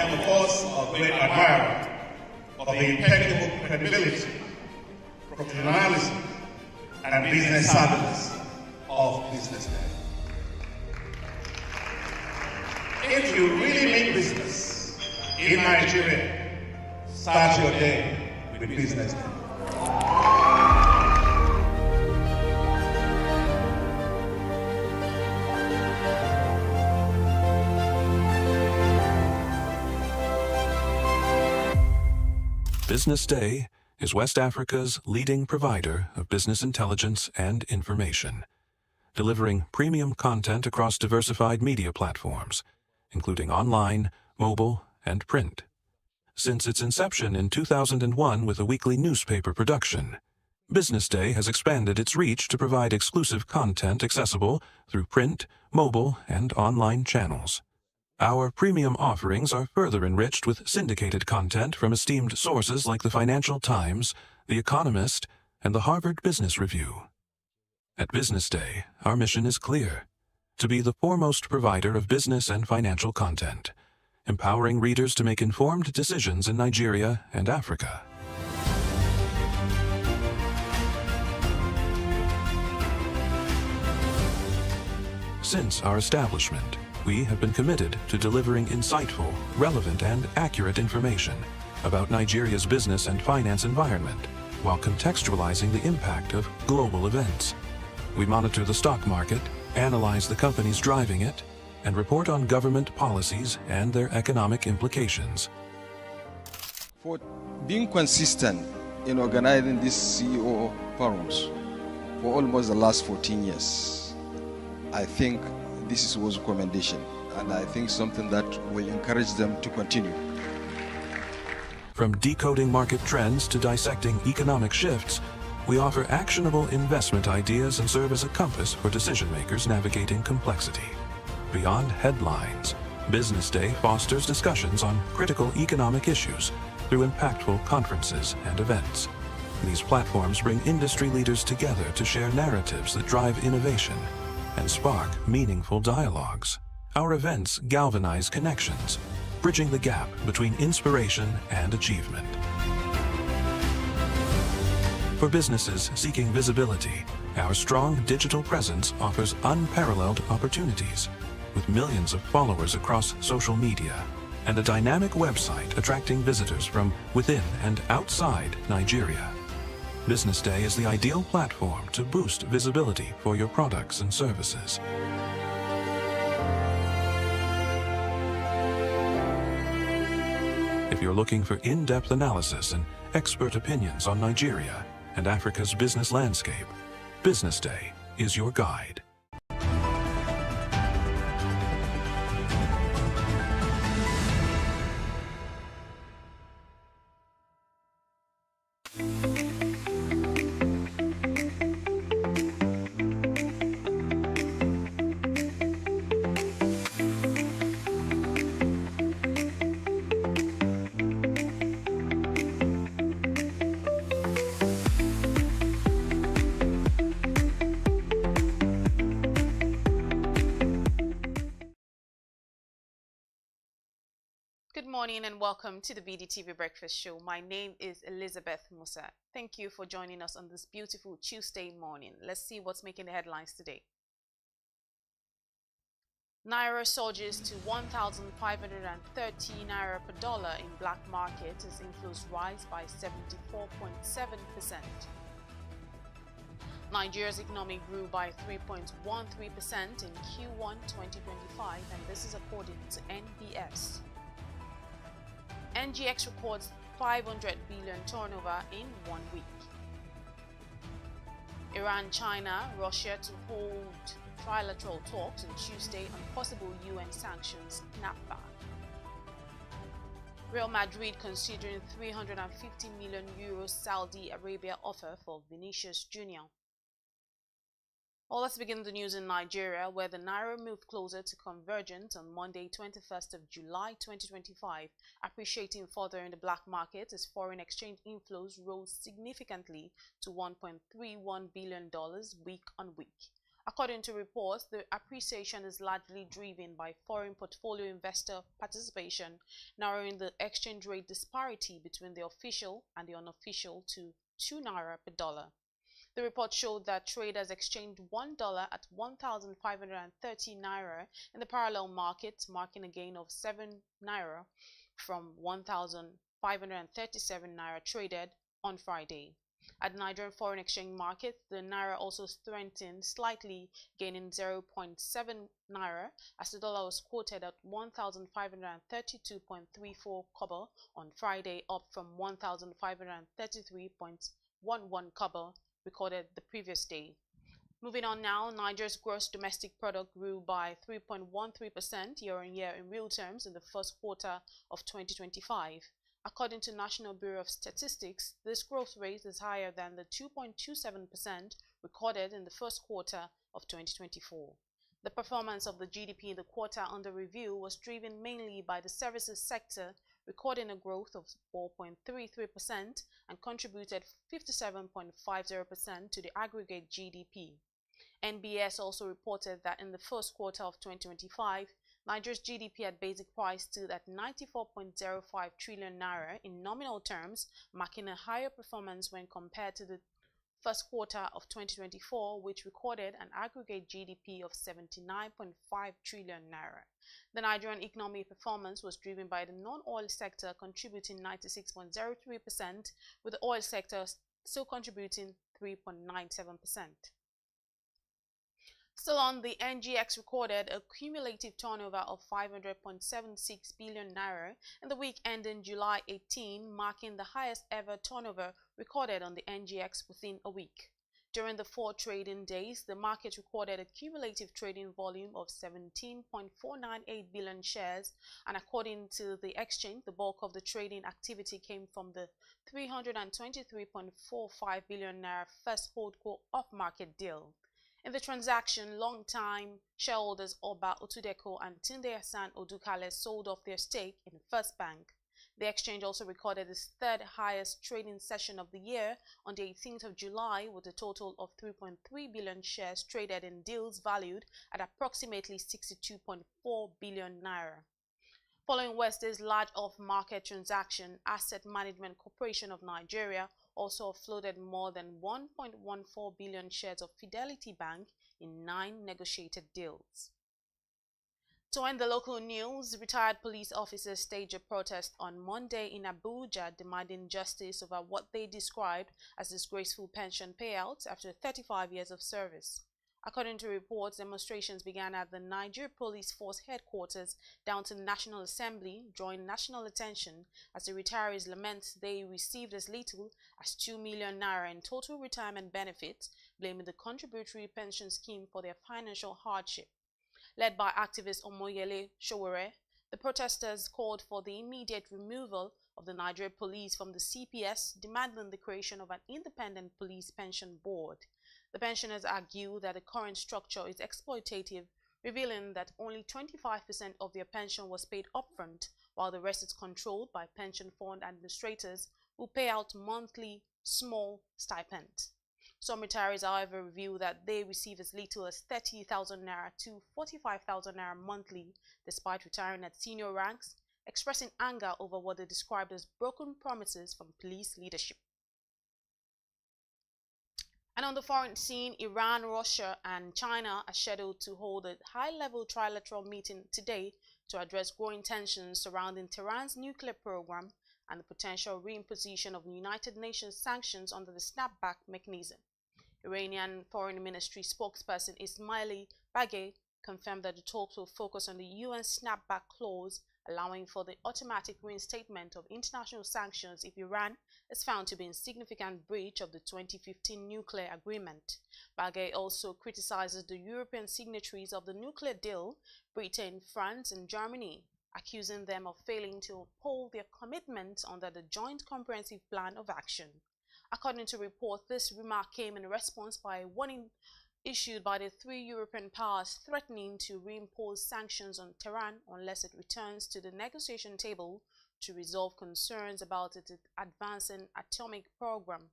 am, of course, a great admirer of the impeccable credibility, professionalism, and business savviness of BusinessDay. If you really mean business in Nigeria, start your day with BusinessDay. BusinessDay is West Africa's leading provider of business intelligence and information, delivering premium content across diversified media platforms, including online, mobile, and print. Since its inception in 2001 with a weekly newspaper production, BusinessDay has expanded its reach to provide exclusive content accessible through print, mobile, and online channels. Our premium offerings are further enriched with syndicated content from esteemed sources like the Financial Times, The Economist, and the Harvard Business Review. At BusinessDay, our mission is clear: to be the foremost provider of business and financial content, empowering readers to make informed decisions in Nigeria and Africa. Since our establishment, we have been committed to delivering insightful, relevant, and accurate information about Nigeria's business and finance environment, while contextualizing the impact of global events. We monitor the stock market, analyze the companies driving it, and report on government policies and their economic implications. For being consistent in organizing these CEO forums for almost the last 14 years, I think this was a commendation, and I think something that will encourage them to continue. From decoding market trends to dissecting economic shifts, we offer actionable investment ideas and serve as a compass for decision makers navigating complexity. Beyond headlines, BusinessDay fosters discussions on critical economic issues through impactful conferences and events. These platforms bring industry leaders together to share narratives that drive innovation and spark meaningful dialogues. Our events galvanize connections, bridging the gap between inspiration and achievement. For businesses seeking visibility, our strong digital presence offers unparalleled opportunities, with millions of followers across social media and a dynamic website attracting visitors from within and outside Nigeria. BusinessDay is the ideal platform to boost visibility for your products and services. If you're looking for in-depth analysis and expert opinions on Nigeria and Africa's business landscape, BusinessDay is your guide. Good morning and welcome to the BDTV Breakfast Show. My name is Elizabeth Musa. Thank you for joining us on this beautiful Tuesday morning. Let's see what's making the headlines today. Naira surges to 1,530 Naira per dollar in black market as inflows rise by 74.7%. Nigeria's economy grew by 3.13% in Q1 2025, and this is according to NBS. NGX records 500 billion turnover in 1 week. Iran, China, Russia to hold trilateral talks on Tuesday on possible UN sanctions snapback. Real Madrid considering €350 million Saudi Arabia offer for Vinicius Jr. Well, let's begin the news in Nigeria, where the Naira moved closer to convergence on Monday, 21st of July 2025, appreciating further in the black market as foreign exchange inflows rose significantly to $1.31 billion week on week. According to reports, the appreciation is largely driven by foreign portfolio investor participation, narrowing the exchange rate disparity between the official and the unofficial to 2 naira per dollar. The report showed that traders exchanged $1 at 1,530 naira in the parallel market, marking a gain of 7 naira from 1,537 naira traded on Friday. At the Nigerian foreign exchange market, the naira also strengthened slightly, gaining 0.7 naira as the dollar was quoted at 1,532.34 kobo on Friday, up from 1,533.11 kobo recorded the previous day. Moving on now, Nigeria's gross domestic product grew by 3.13% year-on-year in real terms in the first quarter of 2025. According to National Bureau of Statistics, this growth rate is higher than the 2.27% recorded in the first quarter of 2024. The performance of the GDP in the quarter under review was driven mainly by the services sector, recording a growth of 4.33% and contributed 57.50% to the aggregate GDP. NBS also reported that in the first quarter of 2025, Nigeria's GDP at basic price stood at 94.05 trillion naira in nominal terms, marking a higher performance when compared to the first quarter of 2024, which recorded an aggregate GDP of 79.5 trillion naira. The Nigerian economic performance was driven by the non-oil sector contributing 96.03%, with the oil sector still contributing 3.97%. Still on, the NGX recorded a cumulative turnover of 500.76 billion naira in the week ending July 18, marking the highest ever turnover recorded on the NGX within a week. During the 4 trading days, the market recorded a cumulative trading volume of 17.498 billion shares, and according to the exchange, the bulk of the trading activity came from the 323.45 billion naira first holdco off-market deal. In the transaction, long-time shareholders Oba Otudeko and Tunde Hassan Odukale sold off their stake in First Bank. The exchange also recorded its third highest trading session of the year on the 18th of July, with a total of 3.3 billion shares traded in deals valued at approximately 62.4 billion naira. Following Wednesday's large off-market transaction, Asset Management Corporation of Nigeria also offloaded more than 1.14 billion shares of Fidelity Bank in 9 negotiated deals. To end the local news, retired police officers staged a protest on Monday in Abuja demanding justice over what they described as disgraceful pension payouts after 35 years of service. According to reports, demonstrations began at the Niger Police Force headquarters down to the National Assembly, drawing national attention as the retirees lament they received as little as 2 million naira in total retirement benefits, blaming the contributory pension scheme for their financial hardship. Led by activist Omoyele Sowore, the protesters called for the immediate removal of the Niger Police from the CPS, demanding the creation of an independent police pension board. The pensioners argue that the current structure is exploitative, revealing that only 25% of their pension was paid upfront, while the rest is controlled by pension fund administrators who pay out monthly small stipends. Some retirees, however, reveal that they receive as little as 30,000 naira to 45,000 naira monthly, despite retiring at senior ranks, expressing anger over what they described as broken promises from police leadership. And on the foreign scene, Iran, Russia, and China are scheduled to hold a high-level trilateral meeting today to address growing tensions surrounding Tehran's nuclear program and the potential reimposition of United Nations sanctions under the snapback mechanism. Iranian Foreign Ministry spokesperson Ismaili Bagay confirmed that the talks will focus on the UN snapback clause, allowing for the automatic reinstatement of international sanctions if Iran is found to be in significant breach of the 2015 nuclear agreement. Bagay also criticizes the European signatories of the nuclear deal, Britain, France, and Germany, accusing them of failing to uphold their commitments under the Joint Comprehensive Plan of Action. According to reports, this remark came in response by a warning issued by the 3 European powers threatening to reimpose sanctions on Tehran unless it returns to the negotiation table to resolve concerns about its advancing atomic program.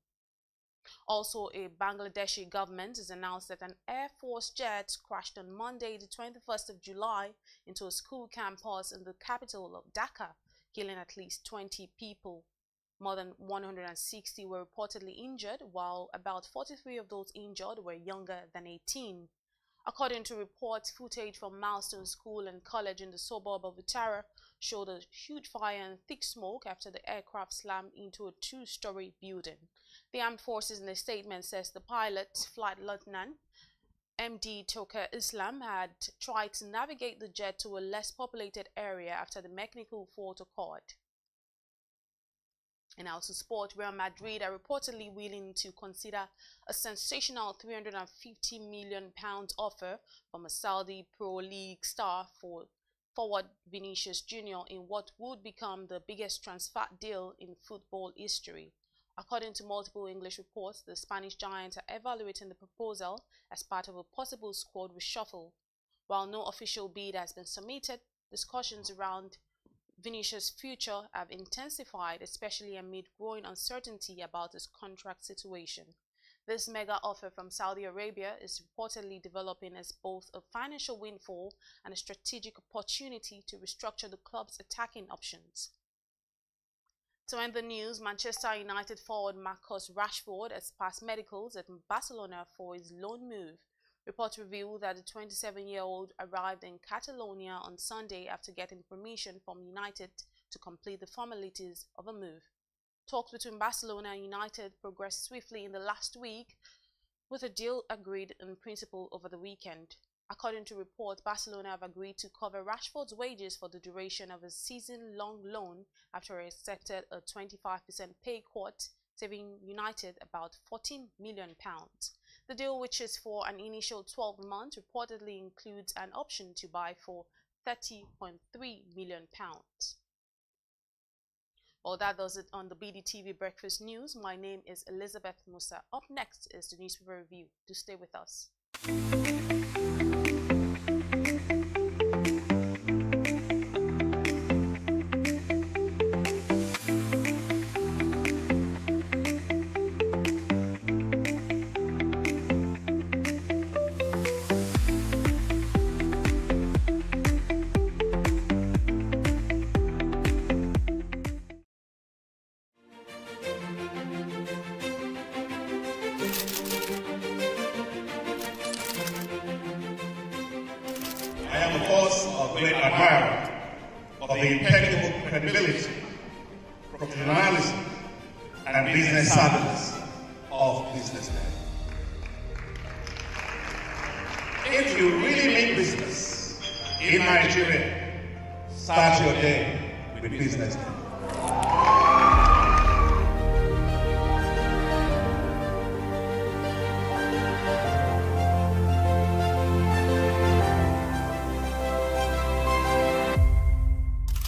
Also, a Bangladeshi government has announced that an Air Force jet crashed on Monday, the 21st of July, into a school campus in the capital of Dhaka, killing at least 20 people. More than 160 were reportedly injured, while about 43 of those injured were younger than 18. According to reports, footage from Milestone School and College in the suburb of Uttara showed a huge fire and thick smoke after the aircraft slammed into a two-story building. The armed forces in a statement says the pilot, Flight Lieutenant MD Toka Islam, had tried to navigate the jet to a less populated area after the mechanical fault occurred. And also sport, Real Madrid are reportedly willing to consider a sensational £350 million offer from a Saudi Pro League star for forward Vinicius Jr. in what would become the biggest transfer deal in football history. According to multiple English reports, the Spanish giants are evaluating the proposal as part of a possible squad reshuffle. While no official bid has been submitted, discussions around Vinicius' future have intensified, especially amid growing uncertainty about his contract situation. This mega offer from Saudi Arabia is reportedly developing as both a financial windfall and a strategic opportunity to restructure the club's attacking options. To end the news, Manchester United forward Marcus Rashford has passed medicals at Barcelona for his loan move. Reports reveal that the 27-year-old arrived in Catalonia on Sunday after getting permission from United to complete the formalities of a move. Talks between Barcelona and United progressed swiftly in the last week, with a deal agreed in principle over the weekend. According to reports, Barcelona have agreed to cover Rashford's wages for the duration of his season-long loan after he accepted a 25% pay cut, saving United about £14 million. The deal, which is for an initial 12 months, reportedly includes an option to buy for £30.3 million. Well, that does it on the BDTV Breakfast News. My name is Elizabeth Musa. Up next is the newspaper review. Do stay with us. I am, of course, a great admirer of the impeccable credibility, professionalism, and business savviness of BusinessDay. If you really mean business in Nigeria, start your day with BusinessDay.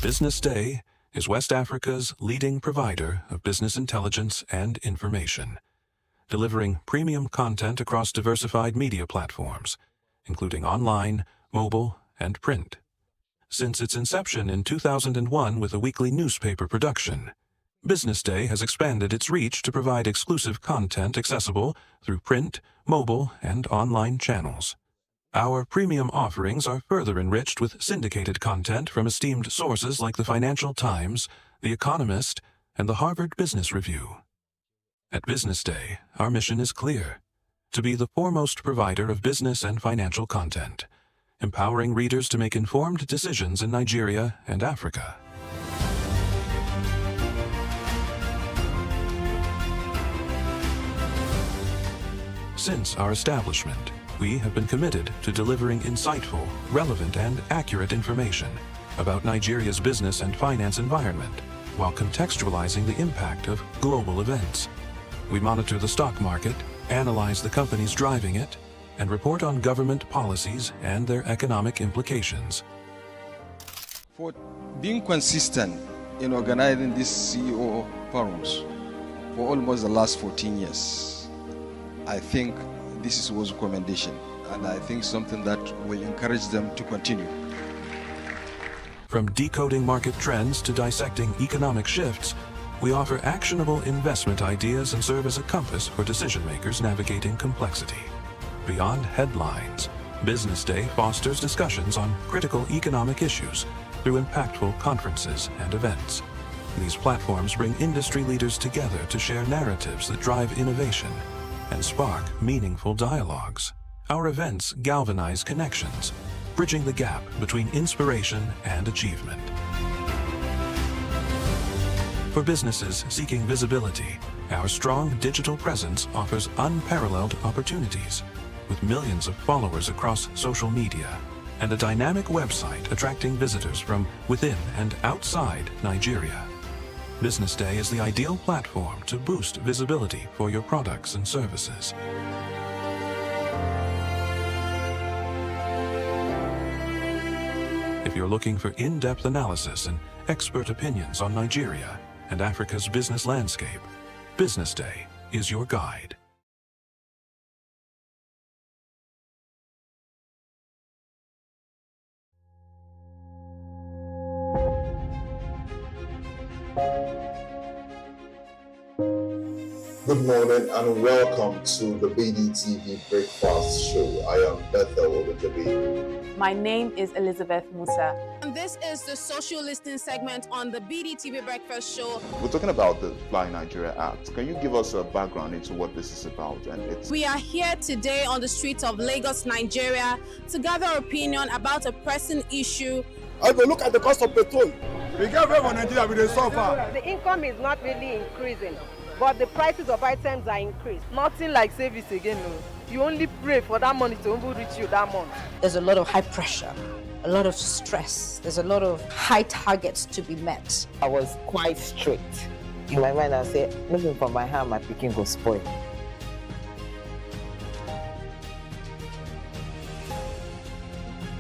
BusinessDay is West Africa's leading provider of business intelligence and information, delivering premium content across diversified media platforms, including online, mobile, and print. Since its inception in 2001 with a weekly newspaper production, BusinessDay has expanded its reach to provide exclusive content accessible through print, mobile, and online channels. Our premium offerings are further enriched with syndicated content from esteemed sources like the Financial Times, The Economist, and the Harvard Business Review. At BusinessDay, our mission is clear: to be the foremost provider of business and financial content, empowering readers to make informed decisions in Nigeria and Africa. Since our establishment, we have been committed to delivering insightful, relevant, and accurate information about Nigeria's business and finance environment, while contextualizing the impact of global events. We monitor the stock market, analyze the companies driving it, and report on government policies and their economic implications. For being consistent in organizing these CEO forums for almost the last 14 years, I think this was a commendation, and I think something that will encourage them to continue. From decoding market trends to dissecting economic shifts, We offer actionable investment ideas and serve as a compass for decision-makers navigating complexity. Beyond headlines, Business Day fosters discussions on critical economic issues through impactful conferences and events. These platforms bring industry leaders together to share narratives that drive innovation and spark meaningful dialogues. Our events galvanize connections, bridging the gap between inspiration and achievement. For businesses seeking visibility, our strong digital presence offers unparalleled opportunities, with millions of followers across social media and a dynamic website attracting visitors from within and outside Nigeria. Business Day is the ideal platform to boost visibility for your products and services. If you're looking for in-depth analysis and expert opinions on Nigeria and Africa's business landscape, Business Day is your guide. Good morning and welcome to the BDTV Breakfast Show. I am Bethel Obajabi. My name is Elizabeth Musa. And this is the social listening segment on the BDTV Breakfast Show. We're talking about the Fly Nigeria Act. Can you give us a background into what this is about? We are here today on the streets of Lagos, Nigeria, to gather opinion about a pressing issue. I go look at the cost of petrol. We get very Nigeria with the suffer. The income is not really increasing, but the prices of items are increased. Nothing like service again, no. You only pray for that money to reach you that month. There's a lot of high pressure, a lot of stress. There's a lot of high targets to be met. I was quite strict. In my mind, I said, looking for my hand, my picking go spoil.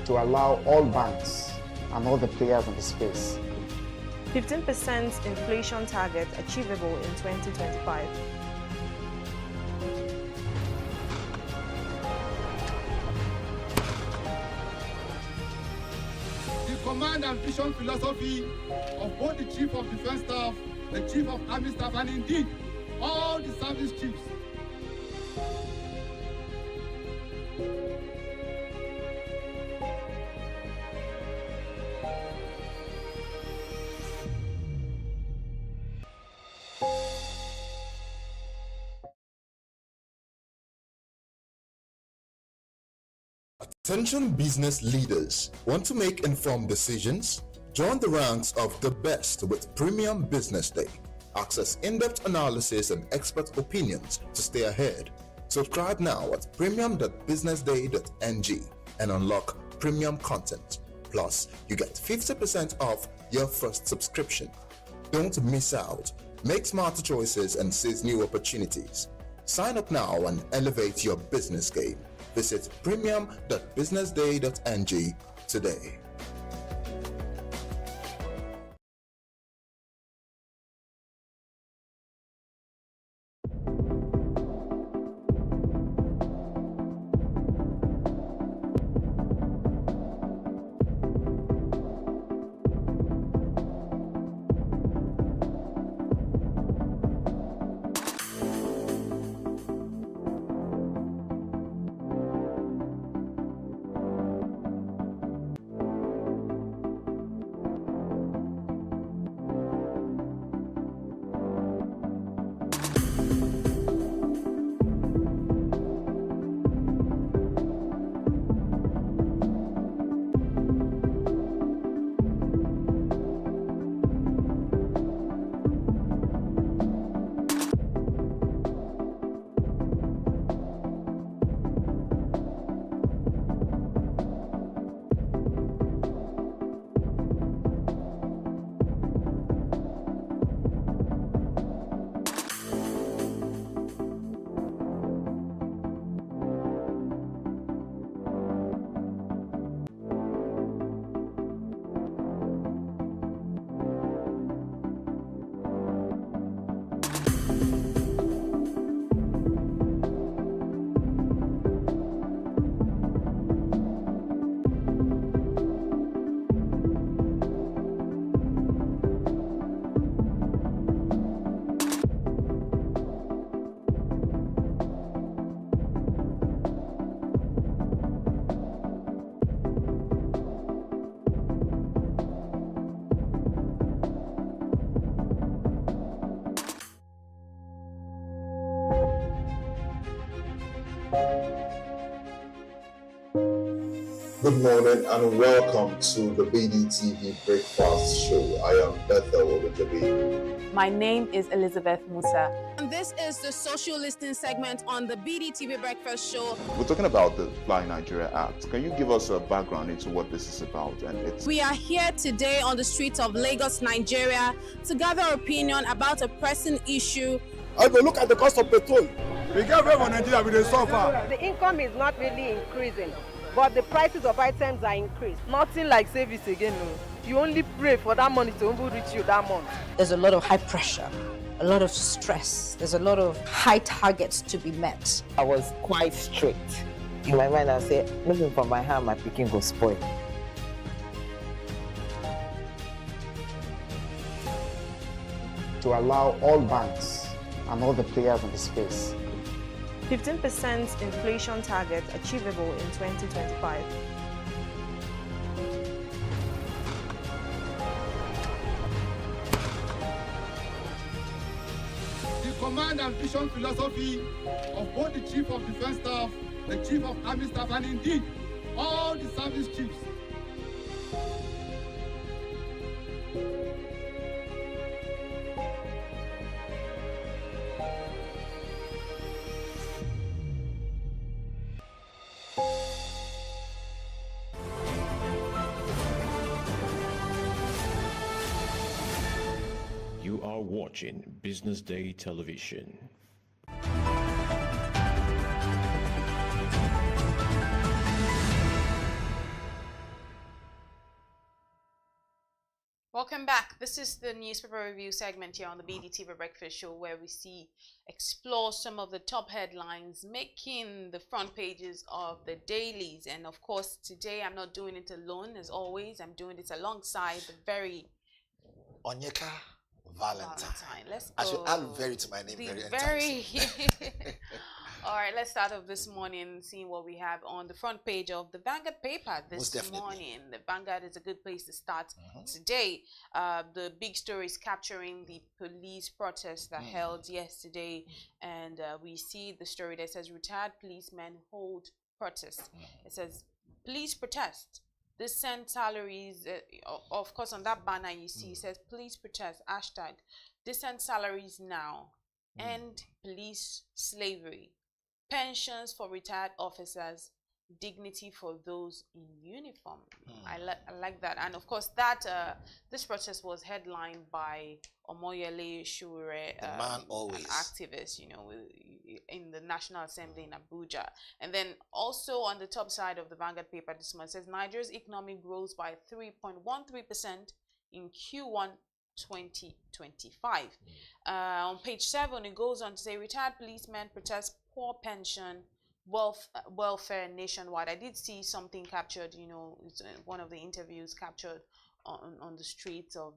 To allow all banks and all the players in the space 15% inflation target achievable in 2025. The command and vision philosophy of both the Chief of Defense Staff, the Chief of Army Staff, and indeed all the service chiefs. Attention business leaders. Want to make informed decisions? Join the ranks of the best with Premium Business Day. Access in-depth analysis and expert opinions to stay ahead. Subscribe now at premium.businessday.ng and unlock premium content. Plus, you get 50% off your first subscription. Don't miss out. Make smarter choices and seize new opportunities. Sign up now and elevate your business game. Visit premium.businessday.ng today. Good morning and welcome to the BDTV Breakfast Show. I am Bethel Ogunjobi. My name is Elizabeth Musa. And this is the social listening segment on the BDTV Breakfast Show. We're talking about the Fly Nigeria Act. Can you give us a background into what this is about? We are here today on the streets of Lagos, Nigeria, to gather opinion about a pressing issue. I will look at the cost of petrol. We get very Nigeria with the suffer. The income is not really increasing, but the prices of items are increased. Nothing like service again, no. You only pray for that money to reach you that month. There's a lot of high pressure, a lot of stress. There's a lot of high targets to be met. I was quite strict. In my mind, I said, looking for my hand, my picking will spoil. To allow all banks and all the players in the space 15% inflation target achievable in 2025. The command and vision philosophy of both the Chief of Defense Staff, the Chief of Army Staff, and indeed all the service chiefs. You are watching Business Day Television. Welcome back. This is the newspaper review segment here on the BDTV Breakfast Show, where we explore some of the top headlines making the front pages of the dailies. And of course, today I'm not doing it alone. As always, I'm doing it alongside the very Onyeka Valentine. Let's go. I should add very to my name. Very. All right, let's start off this morning seeing what we have on the front page of the Vanguard paper this morning. The Vanguard is a good place to start today. The big story is capturing the police protests that held yesterday, and we see the story that says retired policemen hold protest. It says police protest. This send salaries, of course, on that banner you see, it says police protest, hashtag, decent salaries now, end police slavery, pensions for retired officers, dignity for those in uniform. I like that. And of course, that this protest was headlined by Omoyele Shure, man always an activist, you know, in the National Assembly in Abuja. And then also on the top side of the Vanguard paper this month says Nigeria's economy grows by 3.13% in Q1 2025. On page 7, it goes on to say retired policemen protest poor pension, welfare nationwide. I did see something captured, you know, one of the interviews captured on the streets of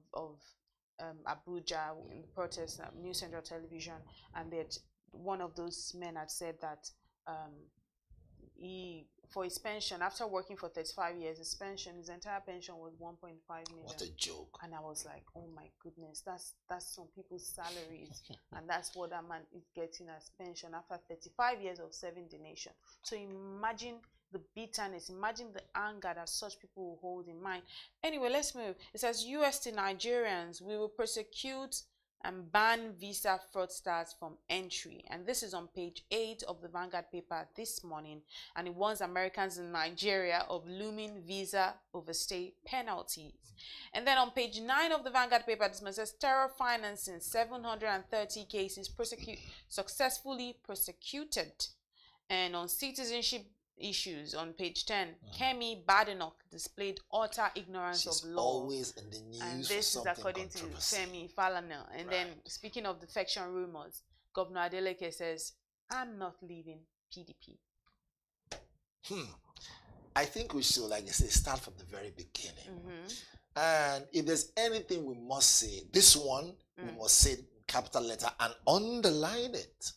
Abuja in the protest, News Central Television, and that one of those men had said that for his pension, after working for 35 years, his entire pension was 1.5 million. What a joke. And I was like, oh my goodness, that's some people's salaries. And that's what that man is getting as pension after 35 years of serving the nation. So imagine the bitterness, imagine the anger that such people will hold in mind. Anyway, let's move. It says US to Nigerians, we will prosecute and ban visa fraudsters from entry. And this is on page 8 of the Vanguard paper this morning. And it warns Americans in Nigeria of looming visa overstay penalties. And then on page 9 of the Vanguard paper this morning says terror financing, 730 cases successfully prosecuted. And on citizenship issues on page 10, Kemi Badenoch displayed utter ignorance of law. Always in the news. And this is according to Femi Falana. And then speaking of defection rumors, Governor Adeleke says, I'm not leaving PDP. I think we should, like I say, start from the very beginning. And if there's anything we must say, this one, we must say in capital letter and underline it.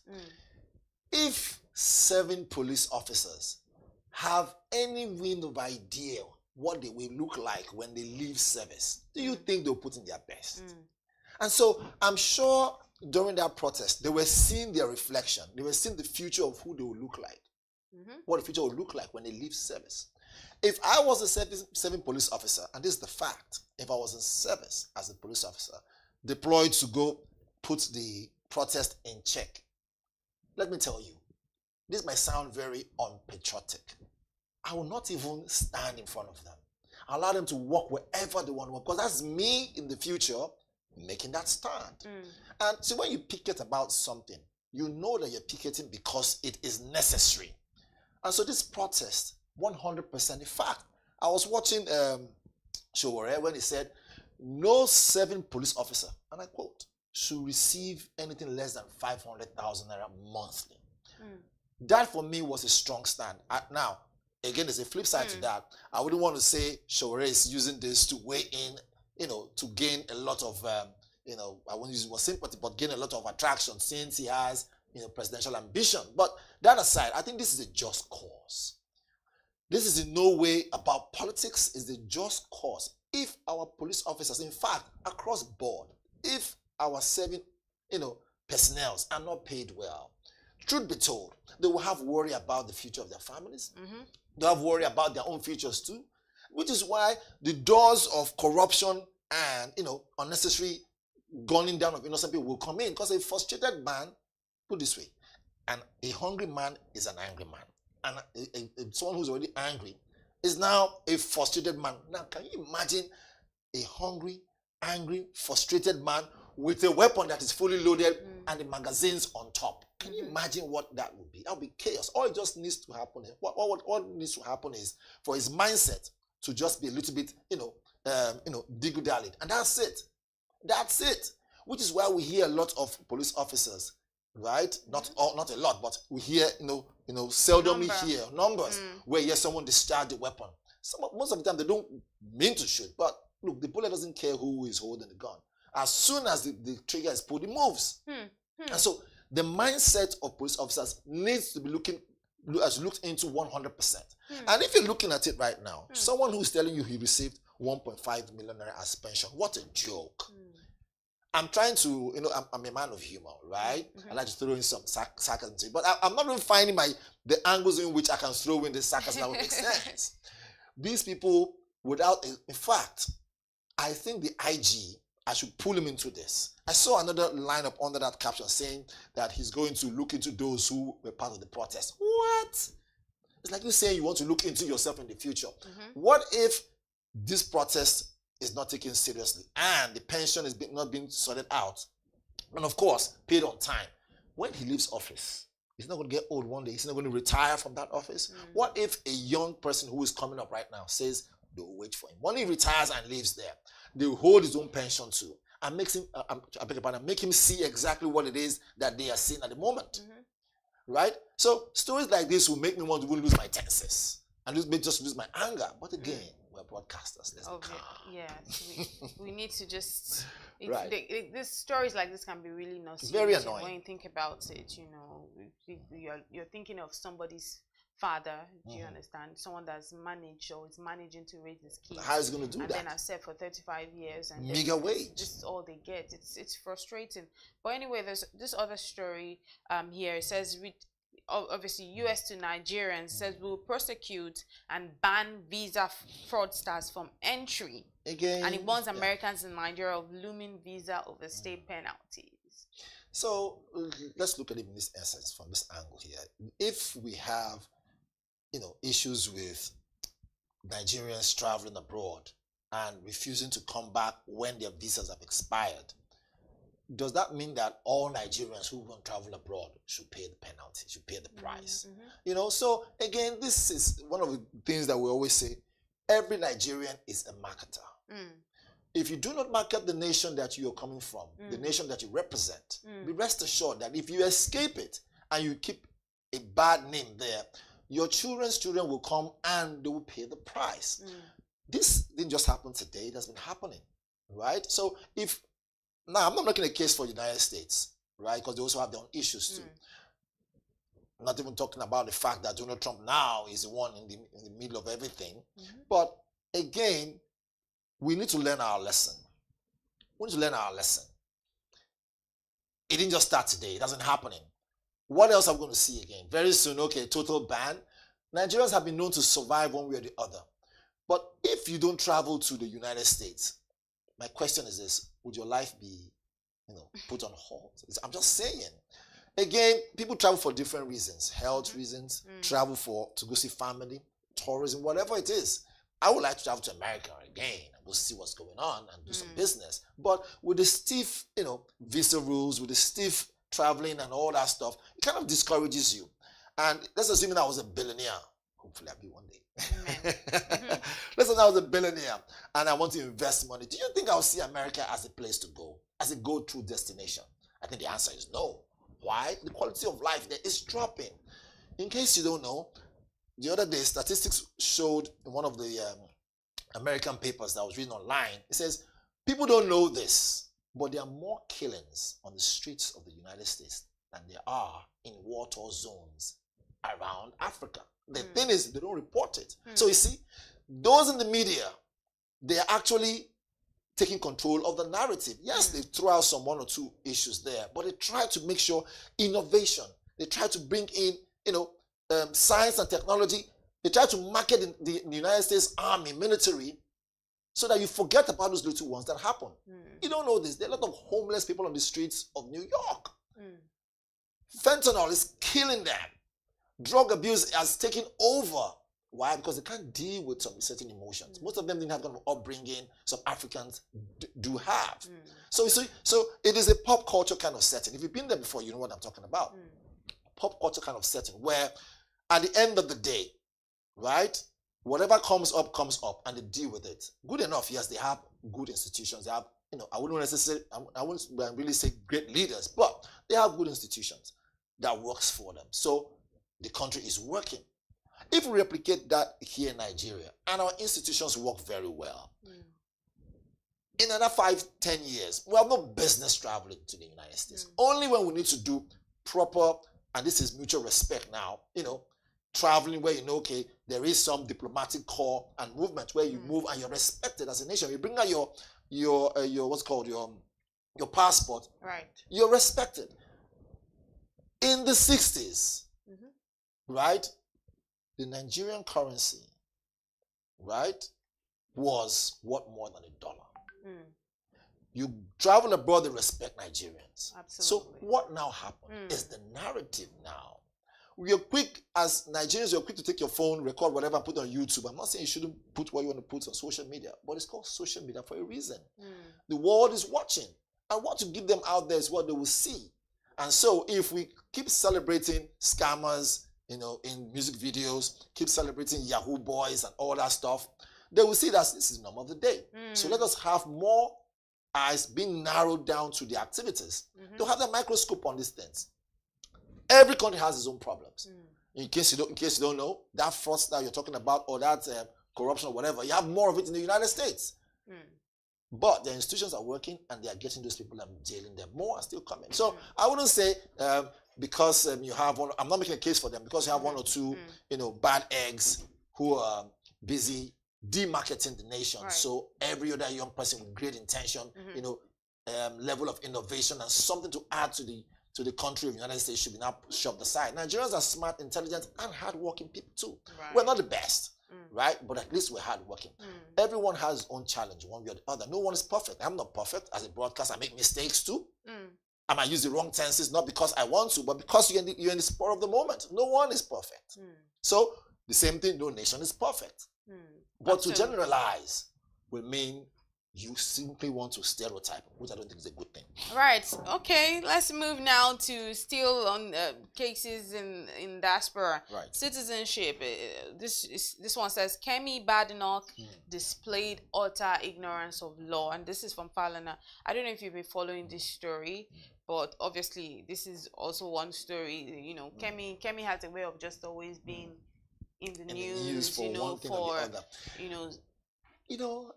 If 7 police officers have any wind of idea what they will look like when they leave service, do you think they'll put in their best? And so I'm sure during that protest, they were seeing their reflection. They were seeing the future of who they will look like. what the future will look like when they leave service. If I was a serving police officer, and this is the fact, if I was in service as a police officer, deployed to go put the protest in check, let me tell you, this might sound very unpatriotic. I will not even stand in front of them. I allow them to walk wherever they want to walk, because that's me in the future making that stand. And so when you picket about something, you know that you're picketing because it is necessary. And so this protest, 100%. In fact, I was watching Showore when he said, no serving police officer, and I quote, should receive anything less than 500,000 naira monthly. That for me was a strong stand. Now, again, there's a flip side to that. I wouldn't want to say Showore is using this to weigh in, to gain a lot of, I won't use the word sympathy, but gain a lot of attraction since he has, presidential ambition. But that aside, I think this is a just cause. This is in no way about politics. It's a just cause. If our police officers, in fact, across board, if our serving, personnel are not paid well, truth be told, they will have worry about the future of their families. They'll have worry about their own futures too, which is why the doors of corruption and, unnecessary gunning down of innocent people will come in, because a frustrated man, put this way, and a hungry man is an angry man. And someone who's already angry is now a frustrated man. Now, can you imagine a hungry, angry, frustrated man with a weapon that is fully loaded and the magazines on top? Can you imagine what that would be? That would be chaos. All it just needs to happen, what needs to happen is for his mindset to just be a little bit, digudallied. And that's it. That's it. Which is why we hear a lot of police officers, right? Not a lot, but we hear, seldomly hear numbers where you hear someone discharge the weapon. Most of the time they don't mean to shoot, but look, the bullet doesn't care who is holding the gun. As soon as the trigger is pulled, it moves. And so the mindset of police officers needs to be looked into 100%. And if you're looking at it right now, someone who's telling you he received 1.5 million naira as pension, what a joke. I'm trying to, I'm a man of humor, right? I like to throw in some sarcasm, but I'm not even finding the angles in which I can throw in the sarcasm that will make sense. These people, in fact, I think the IG, I should pull him into this. I saw another line up under that caption saying that he's going to look into those who were part of the protest. What? It's like you saying you want to look into yourself in the future. What if this protest is not taken seriously and the pension is not being sorted out, and of course paid on time? When he leaves office, he's not going to get old one day. He's not going to retire from that office. What if a young person who is coming up right now says they'll wait for him? When he retires and leaves there, they'll hold his own pension too and make him see exactly what it is that they are seeing at the moment. Right? So stories like this will make me want to lose my tenses and just lose my anger. But again, we're broadcasters. Let's be calm. Yeah, we need to just. Right. These stories like this can be really nauseating. It's very annoying when you think about it. You're thinking of somebody's father. Do you understand? Someone that's managed or is managing to raise his kids. How is he going to do that? And then I said for 35 years and meager wage. This is all they get. It's frustrating. But anyway, there's this other story here. It says obviously US to Nigerians says will prosecute and ban visa fraudsters from entry. Again, and it warns Americans in Nigeria of looming visa overstay penalties. So let's look at it in this essence from this angle here. If we have issues with Nigerians traveling abroad and refusing to come back when their visas have expired, does that mean that all Nigerians who want to travel abroad should pay the penalty, should pay the price? So again, this is one of the things that we always say. Every Nigerian is a marketer. If you do not market the nation that you are coming from, the nation that you represent, be rest assured that if you escape it and you keep a bad name there, your children's children will come and they will pay the price. This didn't just happen today. It has been happening, right? So now, I'm not making a case for the United States, right? Because they also have their own issues too. I'm not even talking about the fact that Donald Trump now is the one in the middle of everything. But again, we need to learn our lesson. We need to learn our lesson. It didn't just start today. It hasn't happening. What else are we going to see again? Very soon, okay, total ban. Nigerians have been known to survive one way or the other. But if you don't travel to the United States, my question is this: would your life be, put on hold? I'm just saying. Again, people travel for different reasons: health reasons, travel to go see family, tourism, whatever it is. I would like to travel to America again and go see what's going on and do some business. But with the stiff, visa rules, with the stiff traveling and all that stuff, it kind of discourages you. And let's assume I was a billionaire. Hopefully I'll be one day. Let's say I was a billionaire and I want to invest money. Do you think I'll see America as a place to go, as a go-to destination? I think the answer is no. Why? The quality of life there is dropping. In case you don't know, the other day, statistics showed in one of the American papers that I was reading online. It says, people don't know this, but there are more killings on the streets of the United States than there are in war-torn zones around Africa. The thing is, they don't report it. So you see, those in the media, they are actually taking control of the narrative. Yes, they throw out some one or two issues there, but they try to make sure innovation. They try to bring in, science and technology. They try to market the United States Army, military, so that you forget about those little ones that happen. You don't know this. There are a lot of homeless people on the streets of New York. Fentanyl is killing them. Drug abuse has taken over. Why? Because they can't deal with some certain emotions. Most of them didn't have kind of upbringing some Africans do have. So it is a pop culture kind of setting. If you've been there before, you know what I'm talking about. Pop culture kind of setting where at the end of the day, right, whatever comes up, and they deal with it. Good enough, yes, they have good institutions. They have, I wouldn't really say great leaders, but they have good institutions that works for them. So the country is working. If we replicate that here in Nigeria, and our institutions work very well, in another 5-10 years, we have no business traveling to the United States. Only when we need to do proper, and this is mutual respect now, traveling where okay, there is some diplomatic core and movement where you move and you're respected as a nation. You bring out your what's called your passport, right? You're respected. In the 60s, right, the Nigerian currency, right, was worth more than $1. You travel abroad, they respect Nigerians. Absolutely. So what now happened is the narrative now. We are quick, as Nigerians, you're quick to take your phone, record whatever, put on YouTube. I'm not saying you shouldn't put what you want to put on social media, but it's called social media for a reason. The world is watching. And what you give them out there is what they will see. And so if we keep celebrating scammers, in music videos, keep celebrating Yahoo boys and all that stuff, they will see that this is the norm of the day. So let us have more eyes being narrowed down to the activities. Don't have the microscope on these things. Every country has its own problems. In case you don't know, that fraud that you're talking about, or that corruption or whatever, you have more of it in the United States. But the institutions are working and they are getting those people and jailing them. More are still coming. So I wouldn't say because you have one, I'm not making a case for them, because you have one or two, bad eggs who are busy demarketing the nation. Right. So every other young person with great intention, level of innovation and something to add to the country of the United States should be now shoved aside. Nigerians are smart, intelligent, and hardworking people too. Right. We're not the best, right? But at least we're hardworking. Everyone has his own challenge, one way or the other. No one is perfect. I'm not perfect. As a broadcaster, I make mistakes too. I might use the wrong tenses, not because I want to, but because you're in the spur of the moment. No one is perfect. So the same thing, no nation is perfect. But to generalize will mean you simply want to stereotype, which I don't think is a good thing. Right. Okay. Let's move now to still on cases in diaspora. Right. Citizenship. This one says Kemi Badenoch displayed utter ignorance of law, and this is from Falana. I don't know if you've been following this story, but obviously this is also one story. Kemi has a way of just always being in the news for one thing or the other.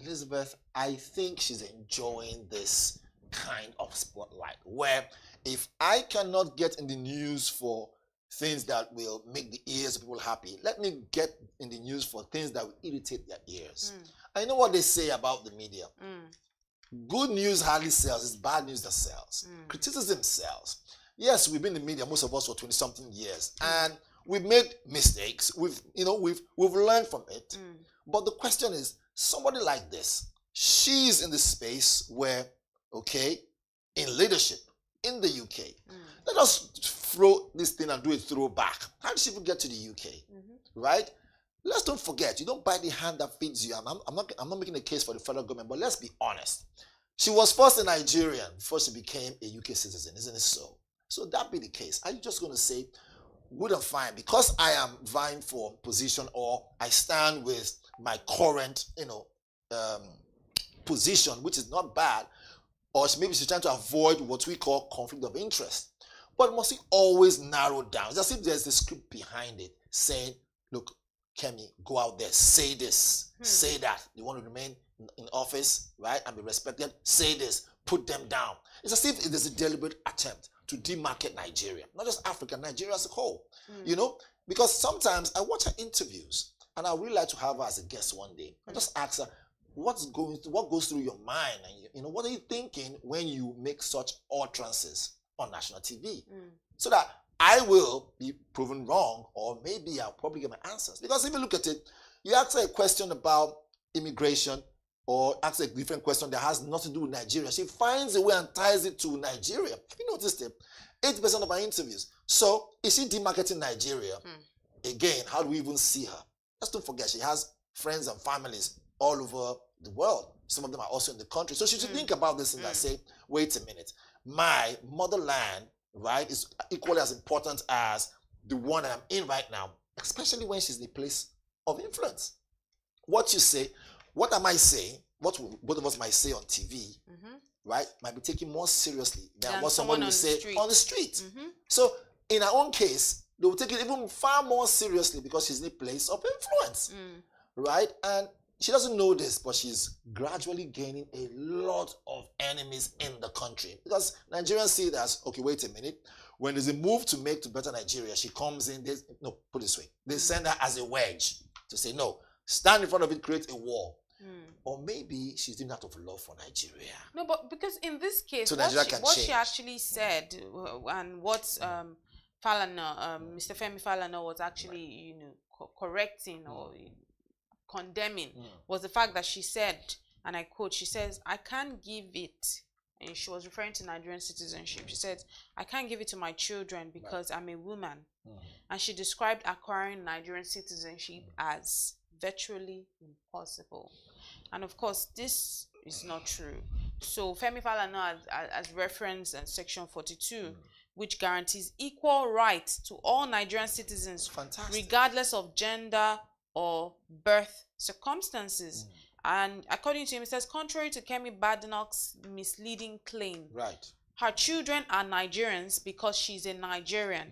Elizabeth, I think she's enjoying this kind of spotlight where if I cannot get in the news for things that will make the ears of people happy, let me get in the news for things that will irritate their ears. I know what they say about the media. Good news hardly sells. It's bad news that sells. Criticism sells. yes, we've been in the media, most of us, for 20-something years, and we've made mistakes. We've learned from it. But the question is, somebody like this, she's in the space where, okay, in leadership in the UK. Let us throw this thing and do a throwback. How did she even get to the UK? Right? Let's don't forget, you don't buy the hand that feeds you. I'm not making a case for the federal government, but let's be honest. She was first a Nigerian before she became a UK citizen, isn't it so? So that be the case. Are you just going to say, good and fine, because I am vying for position, or I stand with my current, position, which is not bad, or maybe she's trying to avoid what we call conflict of interest. But must we always narrow down? It's as if there's a script behind it saying, look, Kemi, go out there, say this, say that. You want to remain in office, right, and be respected? Say this, put them down. It's as if there's a deliberate attempt to demarket Nigeria, not just Africa, Nigeria as a whole. Because sometimes I watch her interviews, and I would really like to have her as a guest one day. I just ask her, what goes through your mind, and what are you thinking when you make such utterances on national TV, so that I will be proven wrong, or maybe I'll probably get my answers. Because if you look at it, you ask her a question about immigration, or ask a different question that has nothing to do with Nigeria, she finds a way and ties it to Nigeria. Have you noticed it? 80% of our interviews. So is she demarketing Nigeria? Again, how do we even see her? Let's don't forget, she has friends and families all over the world. Some of them are also in the country. So she should think about this and say, wait a minute, my motherland, right, is equally as important as the one that I'm in right now, especially when she's in a place of influence. What you say, what I might say, what both of us might say on TV, right, might be taken more seriously than what someone will say on the street. So in our own case, they will take it even far more seriously because she's in a place of influence, right? And she doesn't know this, but she's gradually gaining a lot of enemies in the country. Because Nigerians see it as, okay, wait a minute. When there's a move to make to better Nigeria, she comes in, put it this way. They send her as a wedge to say, no, stand in front of it, create a wall. Or maybe she's doing that of love for Nigeria. No, but because in this case, so what she actually said, and what Mr. Femi Falana was actually, correcting or condemning, was the fact that she said, and I quote, she says, I can't give it, and she was referring to Nigerian citizenship. She said, I can't give it to my children because I'm a woman. And she described acquiring Nigerian citizenship as virtually impossible. And of course, this is not true. So Femi Falana has referenced Section 42, which guarantees equal rights to all Nigerian citizens, regardless of gender or birth circumstances. And according to him, it says, contrary to Kemi Badenoch's misleading claim, her children are Nigerians because she's a Nigerian.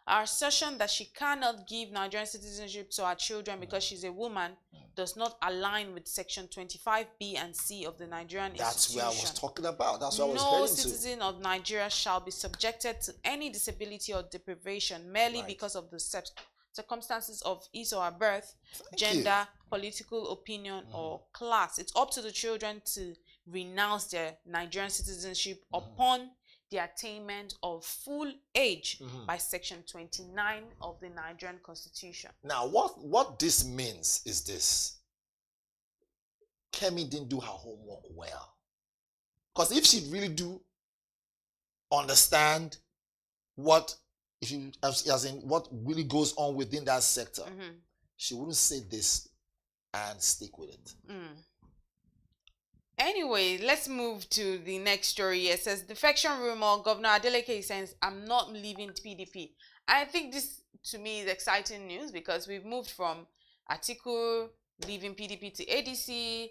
Our assertion that she cannot give Nigerian citizenship to her children because she's a woman does not align with Section 25B and C of the Nigerian That's Constitution. where I was talking about. That's what I was No heading to. citizen of Nigeria shall be subjected to any disability or deprivation merely because of the circumstances of his or her birth, gender, political opinion, or class. It's up to the children to renounce their Nigerian citizenship upon the attainment of full age by Section 29 of the Nigerian Constitution. Now, what this means is this. Kemi didn't do her homework well. Because if she really do understand what really goes on within that sector, she wouldn't say this and stick with it. Anyway, let's move to the next story. It says, defection rumor, Governor Adeleke says, I'm not leaving PDP. I think this, to me, is exciting news because we've moved from Atiku leaving PDP to ADC,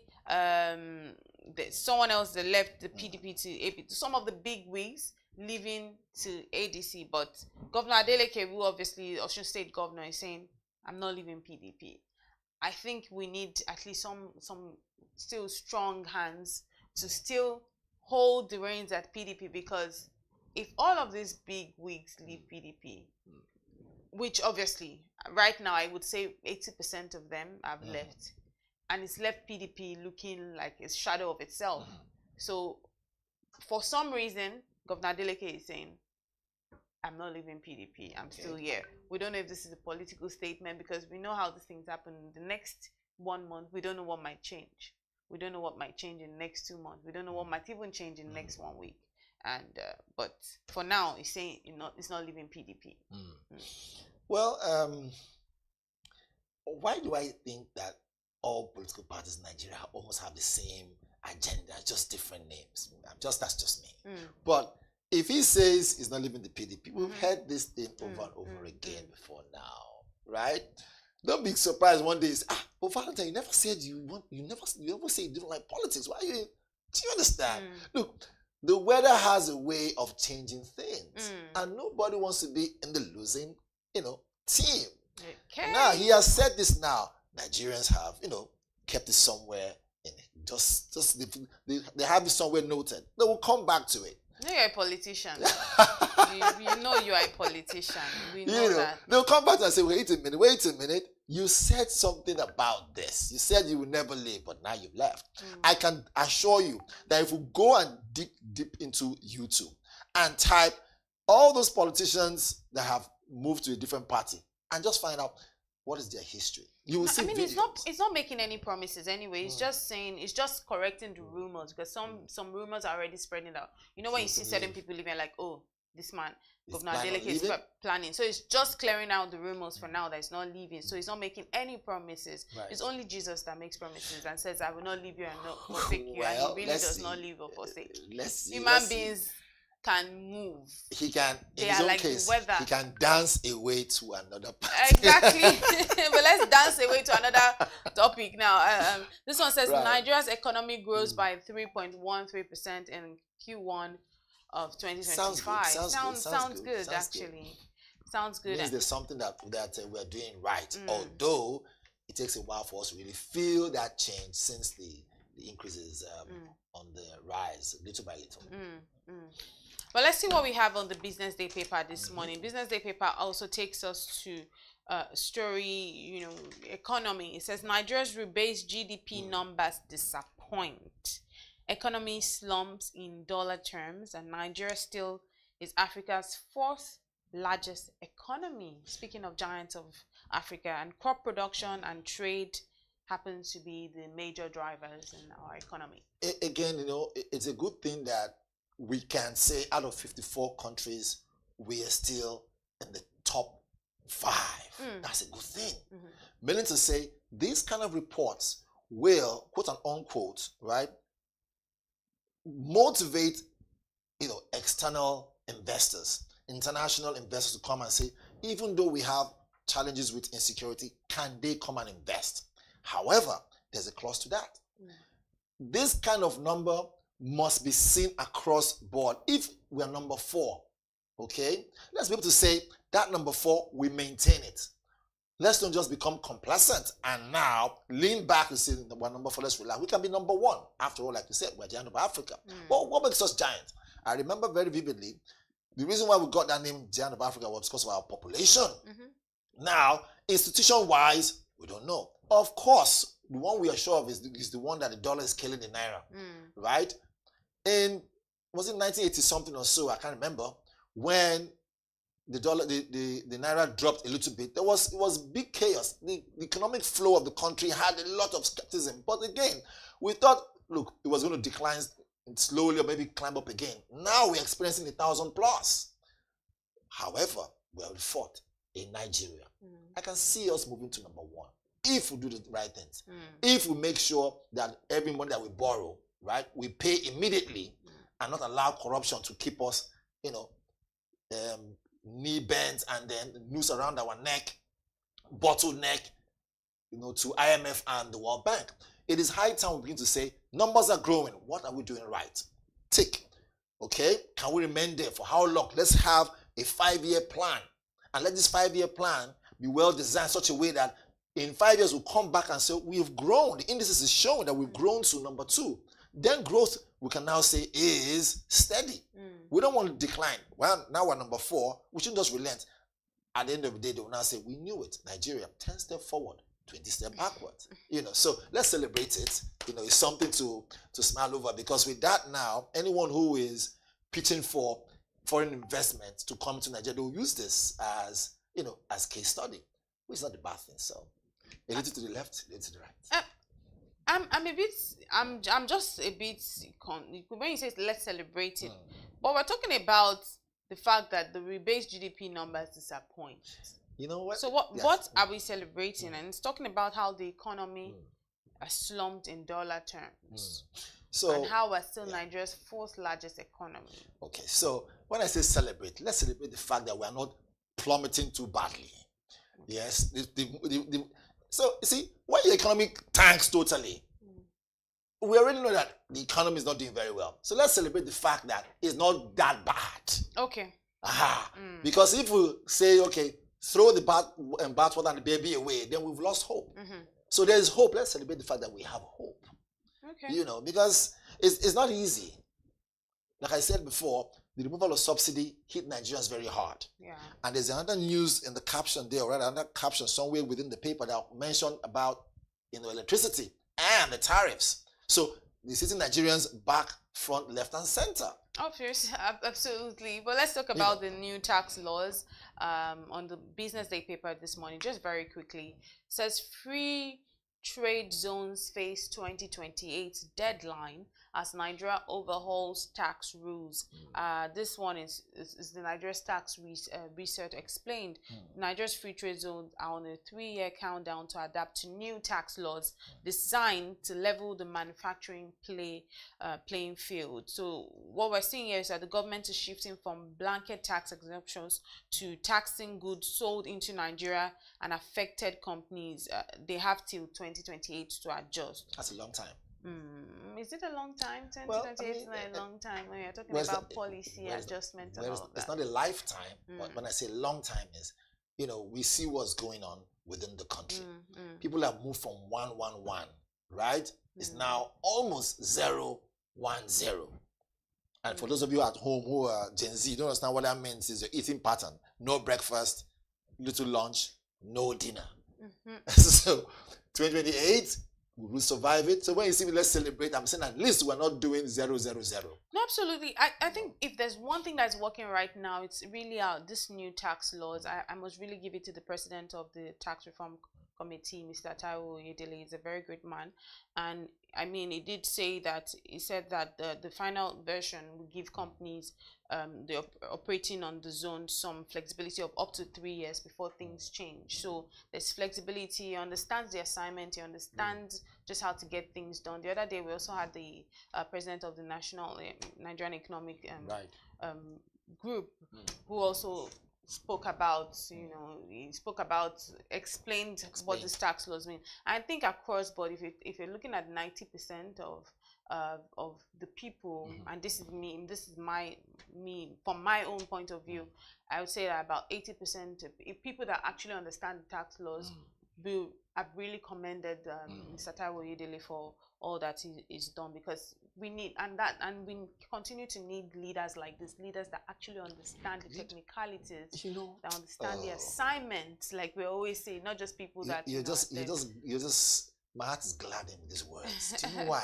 someone else that left the PDP to AP, some of the big wigs leaving to ADC. But Governor Adeleke, who obviously Osun State Governor, is saying, I'm not leaving PDP. I think we need at least some still strong hands to still hold the reins at PDP, because if all of these big wigs leave PDP, which obviously right now I would say 80% of them have left, and it's left PDP looking like a shadow of itself. So for some reason, Governor Adeleke is saying, I'm not leaving PDP. I'm still here. We don't know if this is a political statement because we know how these things happen. In the next 1 month, we don't know what might change. We don't know what might change in the next 2 months. We don't know what might even change in the next 1 week. And but for now, he's saying it's not leaving PDP. Well, why do I think that all political parties in Nigeria almost have the same agenda, just different names? That's just me. But if he says he's not leaving the PDP, we've heard this thing over and over again before now, right? Don't be surprised one day. But Valentine, you never said you never say you didn't like politics. Why are you? Do you understand? Look, the weather has a way of changing things, and nobody wants to be in the losing, team. Okay. Now he has said this. Now Nigerians have, kept it somewhere in it. Just they have it somewhere noted. They will come back to it. No, you're a politician. you know you are a politician. We know that. They'll come back and say, wait a minute. You said something about this. You said you would never leave, but now you've left. I can assure you that if we go and dig deep into YouTube and type all those politicians that have moved to a different party and just find out what is their history, you will see videos. It's not making any promises anyway. It's just saying, it's just correcting the rumors, because some rumors are already spreading out. You know, when you see certain people leaving, like, oh, this man, Governor Adeleke, is planning. So it's just clearing out the rumors for now that it's not leaving. So it's not making any promises. Right. It's only Jesus that makes promises and says, I will not leave you and not forsake you. And he really does not leave or forsake. Human beings can move. He can, in his own case, he can dance away to another party. Exactly. But let's dance away to another topic now. This one says Nigeria's economy grows by 3.13% in Q1 of 2025. Sounds good, actually. Sounds good. Means there's something that we're doing right. Although it takes a while for us to really feel that change since the increases on the rise, little by little. But let's see what we have on the Business Day paper this morning. Business Day paper also takes us to story, economy. It says Nigeria's rebased GDP numbers disappoint. Economy slumps in dollar terms, and Nigeria still is Africa's 4th largest economy. Speaking of giants of Africa, and crop production and trade happens to be the major drivers in our economy. Again, it's a good thing that we can say out of 54 countries, we are still in the top 5. That's a good thing. Meaning to say, these kind of reports will, quote and unquote, right, motivate, external investors, international investors to come and say, even though we have challenges with insecurity, can they come and invest? However, there's a clause to that. This kind of number must be seen across board. If we are number 4, okay, let's be able to say that number 4, we maintain it. Let's not just become complacent and now lean back and say, we're number 4, let's relax. We can be number 1. After all, like you said, we're giant of Africa. But what makes us giant? I remember very vividly, the reason why we got that name giant of Africa was because of our population. Now, institution-wise, we don't know. Of course, the one we are sure of is the one that the dollar is killing the naira, right? And was it 1980 something or so? I can't remember, when the dollar, the naira dropped a little bit. It was big chaos. The economic flow of the country had a lot of skepticism. But again, we thought, look, it was going to decline slowly or maybe climb up again. Now we're experiencing 1,000 plus. However, we are the 4th in Nigeria. I can see us moving to number 1 if we do the right things. If we make sure that every money that we borrow, right, we pay immediately and not allow corruption to keep us, knee bent and then noose around our neck, bottleneck, to IMF and the World Bank. It is high time we begin to say, numbers are growing. What are we doing right? Tick. Okay? Can we remain there? For how long? Let's have a 5-year plan. And let this 5-year plan be well designed in such a way that in 5 years we'll come back and say, we've grown. The indices is showing that we've grown to number 2. Then growth, we can now say, is steady. We don't want to decline. Well, now we're number 4. We shouldn't just relent. At the end of the day, they will now say, we knew it. Nigeria, 10 steps forward, 20 steps backward. So let's celebrate it. It's something to smile over, because with that now, anyone who is pitching for foreign investment to come to Nigeria, they'll use this as, as case study, which is not the bad thing. So a little to the left, a little to the right. I'm just a bit when you say let's celebrate it, but we're talking about the fact that the rebased GDP numbers disappoint. You know what? So what are we celebrating? And it's talking about how the economy has slumped in dollar terms. So, and how we're still Nigeria's fourth largest economy. Okay, so when I say celebrate, let's celebrate the fact that we are not plummeting too badly. Yes. So you see, when the economy tanks totally, we already know that the economy is not doing very well. So let's celebrate the fact that it's not that bad. Okay. Because if we say, okay, throw the bathwater and the baby away, then we've lost hope. So there's hope. Let's celebrate the fact that we have hope. Okay. Because it's not easy. Like I said before, the removal of subsidy hit Nigerians very hard. Yeah. And there's another news in the caption there, or another caption somewhere within the paper that mentioned about electricity and the tariffs. So the city Nigerians back, front, left, and center. Obviously, absolutely. But let's talk about the new tax laws on the Business Day paper this morning. Just very quickly, it says free trade zones face 2028 deadline as Nigeria overhauls tax rules. This one is the Nigeria's tax research explained. Nigeria's free trade zones are on a 3-year countdown to adapt to new tax laws designed to level the manufacturing playing field. So what we're seeing here is that the government is shifting from blanket tax exemptions to taxing goods sold into Nigeria, and affected companies they have till 2028 to adjust. That's a long time. Is it a long time? 2028 is not a long time when you're talking about policy adjustment and all of that. It's not a lifetime, but when I say long time is, we see what's going on within the country. People have moved from 111, right? It's now almost 010. And for those of you at home who are Gen Z, you don't understand what that means is your eating pattern. No breakfast, little lunch, no dinner. So 2028, we will survive it. So when you see me, let's celebrate. I'm saying at least we're not doing 000. No, absolutely. I think if there's one thing that's working right now, it's really this new tax laws. I must really give it to the president of the Tax Reform Committee, Mr. Taiwo Oyedele. He's a very great man. And I mean, he said that the final version will give companies the operating on the zone some flexibility of up to 3 years before things change. So there's flexibility. He understands the assignment. He understands just how to get things done. The other day we also had the president of the National Nigerian Economic Group who also spoke about, explained what these tax laws mean. I think across board, if you're looking at 90% of the people, and this is me from my own point of view, I would say that about 80% of people that actually understand the tax laws have really commended Mr. Taiwo Oyedele for all that he's done, because we need we continue to need leaders like this, leaders that actually understand the technicalities, that understand the assignments, like we always say, not just people that you're just my heart is gladdened with these words. Do you know why?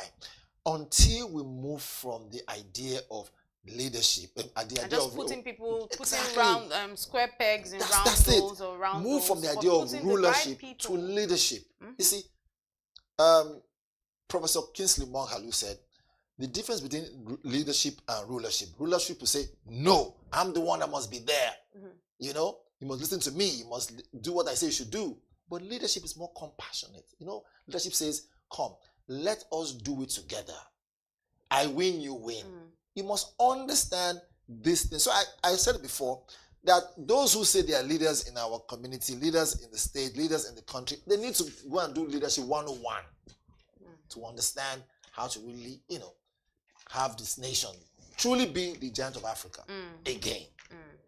Until we move from the idea of leadership and putting round square pegs in round holes, or round move holes, from the idea of rulership to leadership. You see, Professor Kingsley Moghalu said the difference between leadership and rulership. Rulership will say, no, I'm the one that must be there. You must listen to me, you must do what I say you should do. But leadership is more compassionate. Leadership says, come, let us do it together. I win, you win. You must understand this thing. So I said it before, that those who say they are leaders in our community, leaders in the state, leaders in the country, they need to go and do leadership 101 to understand how to really, have this nation truly be the giant of Africa again.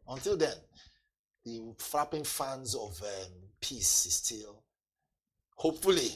Until then, the flapping fans of peace is still, hopefully,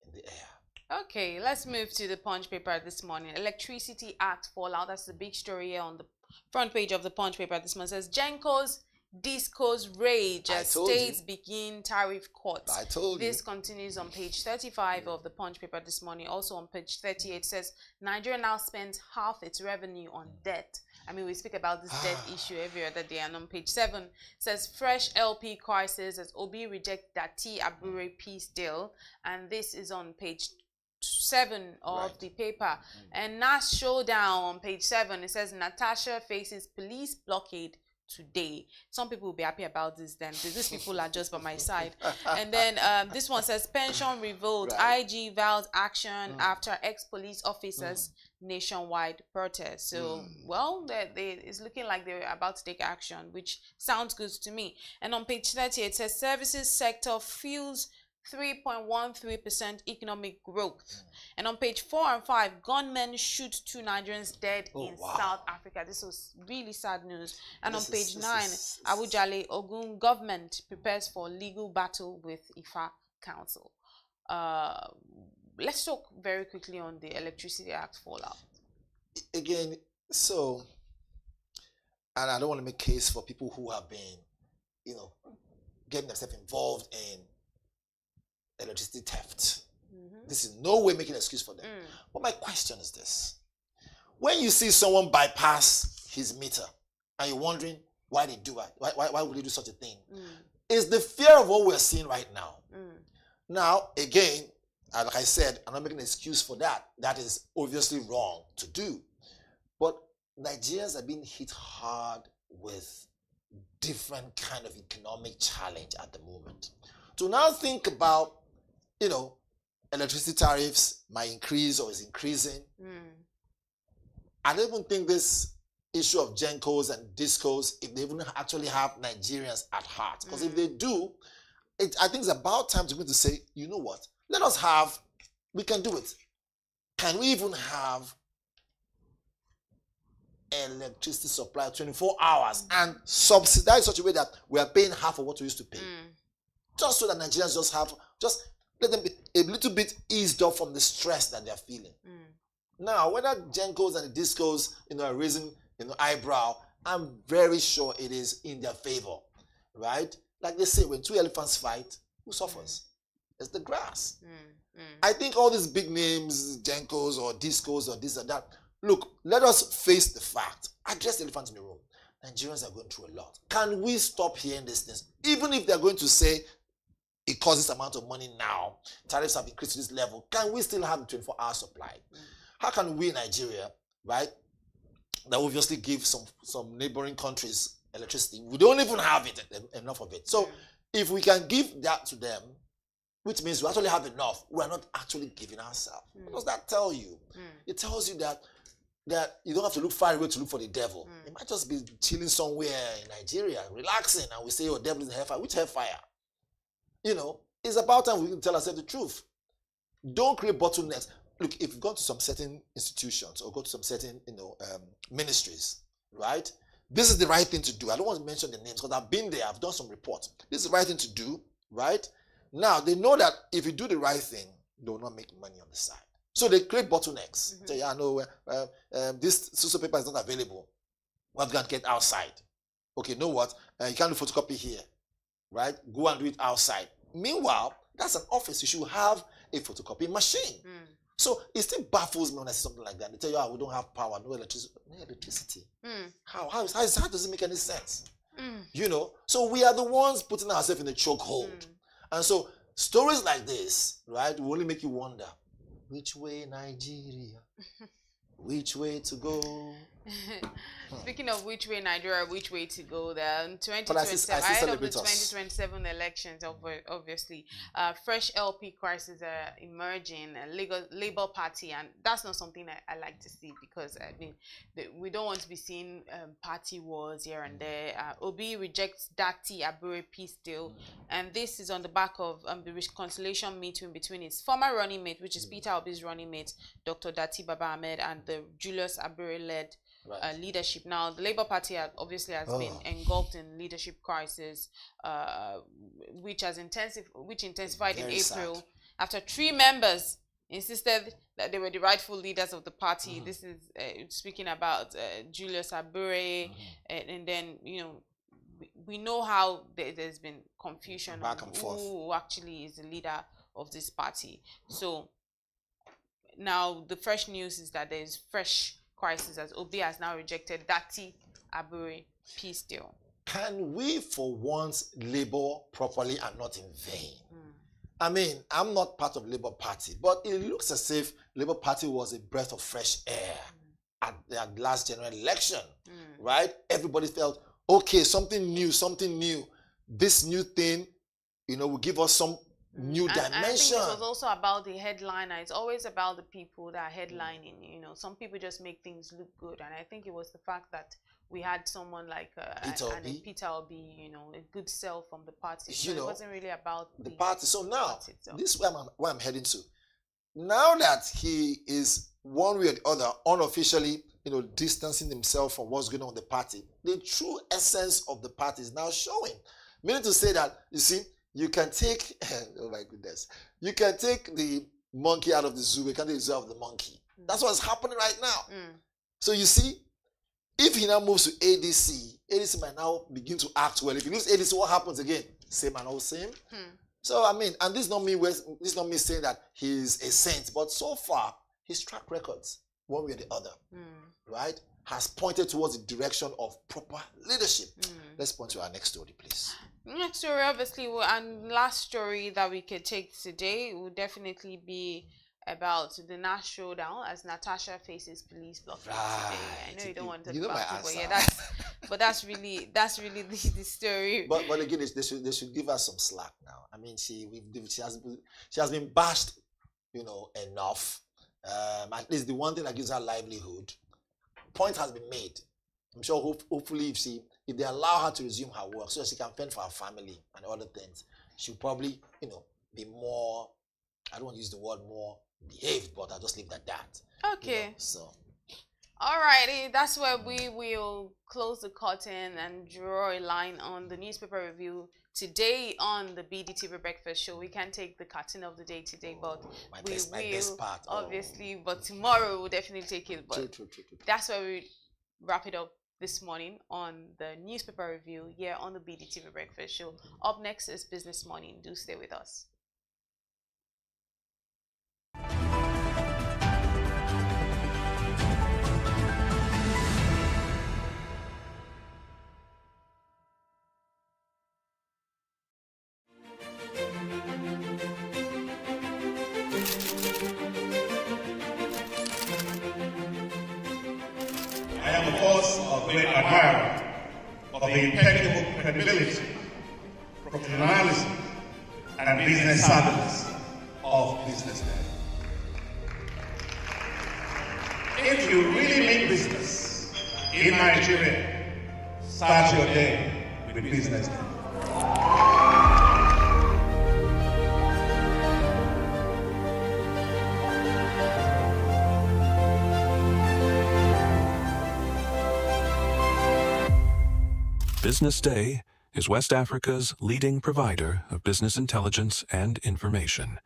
in the air. Okay, let's move to the Punch paper this morning. Electricity Act fallout. That's the big story here on the front page of the Punch paper this morning. It says Genco's discos rage as states begin tariff cuts. I told you. This continues on page 35 of the Punch paper this morning. Also on page 38 says Nigeria now spends half its revenue on debt I mean, we speak about this debt issue every other day. And on page 7 says fresh LP crisis as Obi rejects Dati Abure peace deal. And this is on page 7 of the paper. And Nas showdown on page 7. It says Natasha faces police blockade today. Some people will be happy about this then. These people are just by my side. And then this one says pension revolt. IG vows action after ex-police officers nationwide protest. So well, it's looking like they're about to take action, which sounds good to me. And on page 30 it says services sector fuels 3.13% economic growth. And on page 4 and 5, gunmen shoot 2 Nigerians dead in South Africa. This was really sad news. And on page 9, Awujale Ogun government prepares for legal battle with Ifa Council. Let's talk very quickly on the Electricity Act fallout. Again, so, and I don't want to make case for people who have been, you know, getting themselves involved in electricity theft. This is no way making an excuse for them. But my question is this. When you see someone bypass his meter and you're wondering why they do it, why would they do such a thing? It's the fear of what we're seeing right now. Now, again, like I said, I'm not making an excuse for that. That is obviously wrong to do. But Nigerians are being hit hard with different kind of economic challenge at the moment. To now think about, you know, electricity tariffs might increase or is increasing. I don't even think this issue of Gencos and Discos, if they even actually have Nigerians at heart. Because if they do, I think it's about time to go to say, you know what, we can do it. Can we even have electricity supply 24 hours and subsidize in such a way that we are paying half of what we used to pay? Just so that Nigerians just let them be a little bit eased up from the stress that they're feeling. Now, whether Gencos and the Discos, you know, are raising, you know, eyebrow, I'm very sure it is in their favor, right? Like they say, when 2 elephants fight, who suffers? It's the grass. I think all these big names, Gencos or Discos or this or that, look, let us face the fact. Address the elephant in the room. Nigerians are going through a lot. Can we stop hearing these things? Even if they're going to say, it costs this amount of money now, tariffs have increased to this level, can we still have a 24-hour supply? How can we in Nigeria, right, that obviously give some neighboring countries electricity, we don't even have it, enough of it. So if we can give that to them, which means we actually have enough, we're not actually giving ourselves. What does that tell you? It tells you that you don't have to look far away to look for the devil. You might just be chilling somewhere in Nigeria, relaxing, and we say, oh, devil is in hellfire. Which hellfire? You know, it's about time we can tell ourselves the truth. Don't create bottlenecks. Look, if you go to some certain institutions or go to some certain, you know, ministries, right? This is the right thing to do. I don't want to mention the names because I've been there. I've done some reports. This is the right thing to do, right? Now, they know that if you do the right thing, they will not make money on the side. So they create bottlenecks. Say, yeah, no, this social paper is not available. We're going to get outside. Okay, know what? You can't do photocopy here, right? Go and do it outside. Meanwhile, that's an office. You should have a photocopy machine. So it still baffles me when I see something like that. They tell you, we don't have power, no electricity. How does it make any sense? You know, so we are the ones putting ourselves in a chokehold. And so stories like this, right, will only make you wonder, which way Nigeria? Which way to go? Speaking of which way Nigeria, which way to go, the 2027, ahead of the 2027 elections, obviously, fresh LP crises are emerging, Labour Party, and that's not something I like to see because I mean we don't want to be seeing party wars here and there. Obi rejects Dati Abure peace deal, and this is on the back of the reconciliation meeting between his former running mate, which is Peter Obi's running mate, Dr. Dati Baba Ahmed, and the Julius Abure-led leadership. Now, the Labour Party obviously has been engulfed in leadership crisis, which intensified in April after 3 members insisted that they were the rightful leaders of the party. This is speaking about Julius Abure, and then we know how there's been confusion back and forth who actually is the leader of this party. So now the fresh news is that there's fresh crisis as Obi has now rejected Dati Abure peace deal. Can we for once labor properly and not in vain? I mean, I'm not part of Labour Party, but it looks as if Labour Party was a breath of fresh air at the last general election, right? Everybody felt, okay, something new. This new thing, will give us some new dimension. I think it was also about the headliner. It's always about the people that are headlining. Some people just make things look good, and I think it was the fact that we had someone like Peter Obi, a good sell from the party. So it wasn't really about the party. So now, this is where I'm heading to. Now that he is one way or the other unofficially, distancing himself from what's going on in the party, the true essence of the party is now showing. Meaning to say that, you see, you can take, oh my goodness, you can take the monkey out of the zoo, you can't take the zoo out of the monkey. That's what's happening right now. So you see, if he now moves to ADC might now begin to act well. If he leaves ADC, what happens again? Same and all same. So I mean, and this is not me saying that he's a saint, but so far his track records, one way or the other, right, has pointed towards the direction of proper leadership. Let's point to our next story, please. Next story, obviously, and last story that we could take today will definitely be about the Nash showdown as Natasha faces police blocking today. I know you don't want to talk about it, but that's really the story. But again, they should give us some slack now. I mean, she has been bashed, enough. At least the one thing that gives her livelihood. Point has been made. I'm sure hopefully if they allow her to resume her work so that she can fend for her family and other things, she'll probably, be more, I don't want to use the word more behaved, but I'll just leave it at that. Okay. So. Alrighty, that's where we will close the curtain and draw a line on the newspaper review today on the BDTV Breakfast Show. We can't take the curtain of the day today, but my best part, obviously. But tomorrow we'll definitely take it. But true. That's where we wrap it up this morning on the newspaper review here on the BDTV Breakfast Show. Up next is Business Morning. Do stay with us. I am, of course, a great admirer of the impeccable credibility, professionalism, and business savviness of BusinessDay. If you really mean business in Nigeria, start your day with BusinessDay. BusinessDay is West Africa's leading provider of business intelligence and information,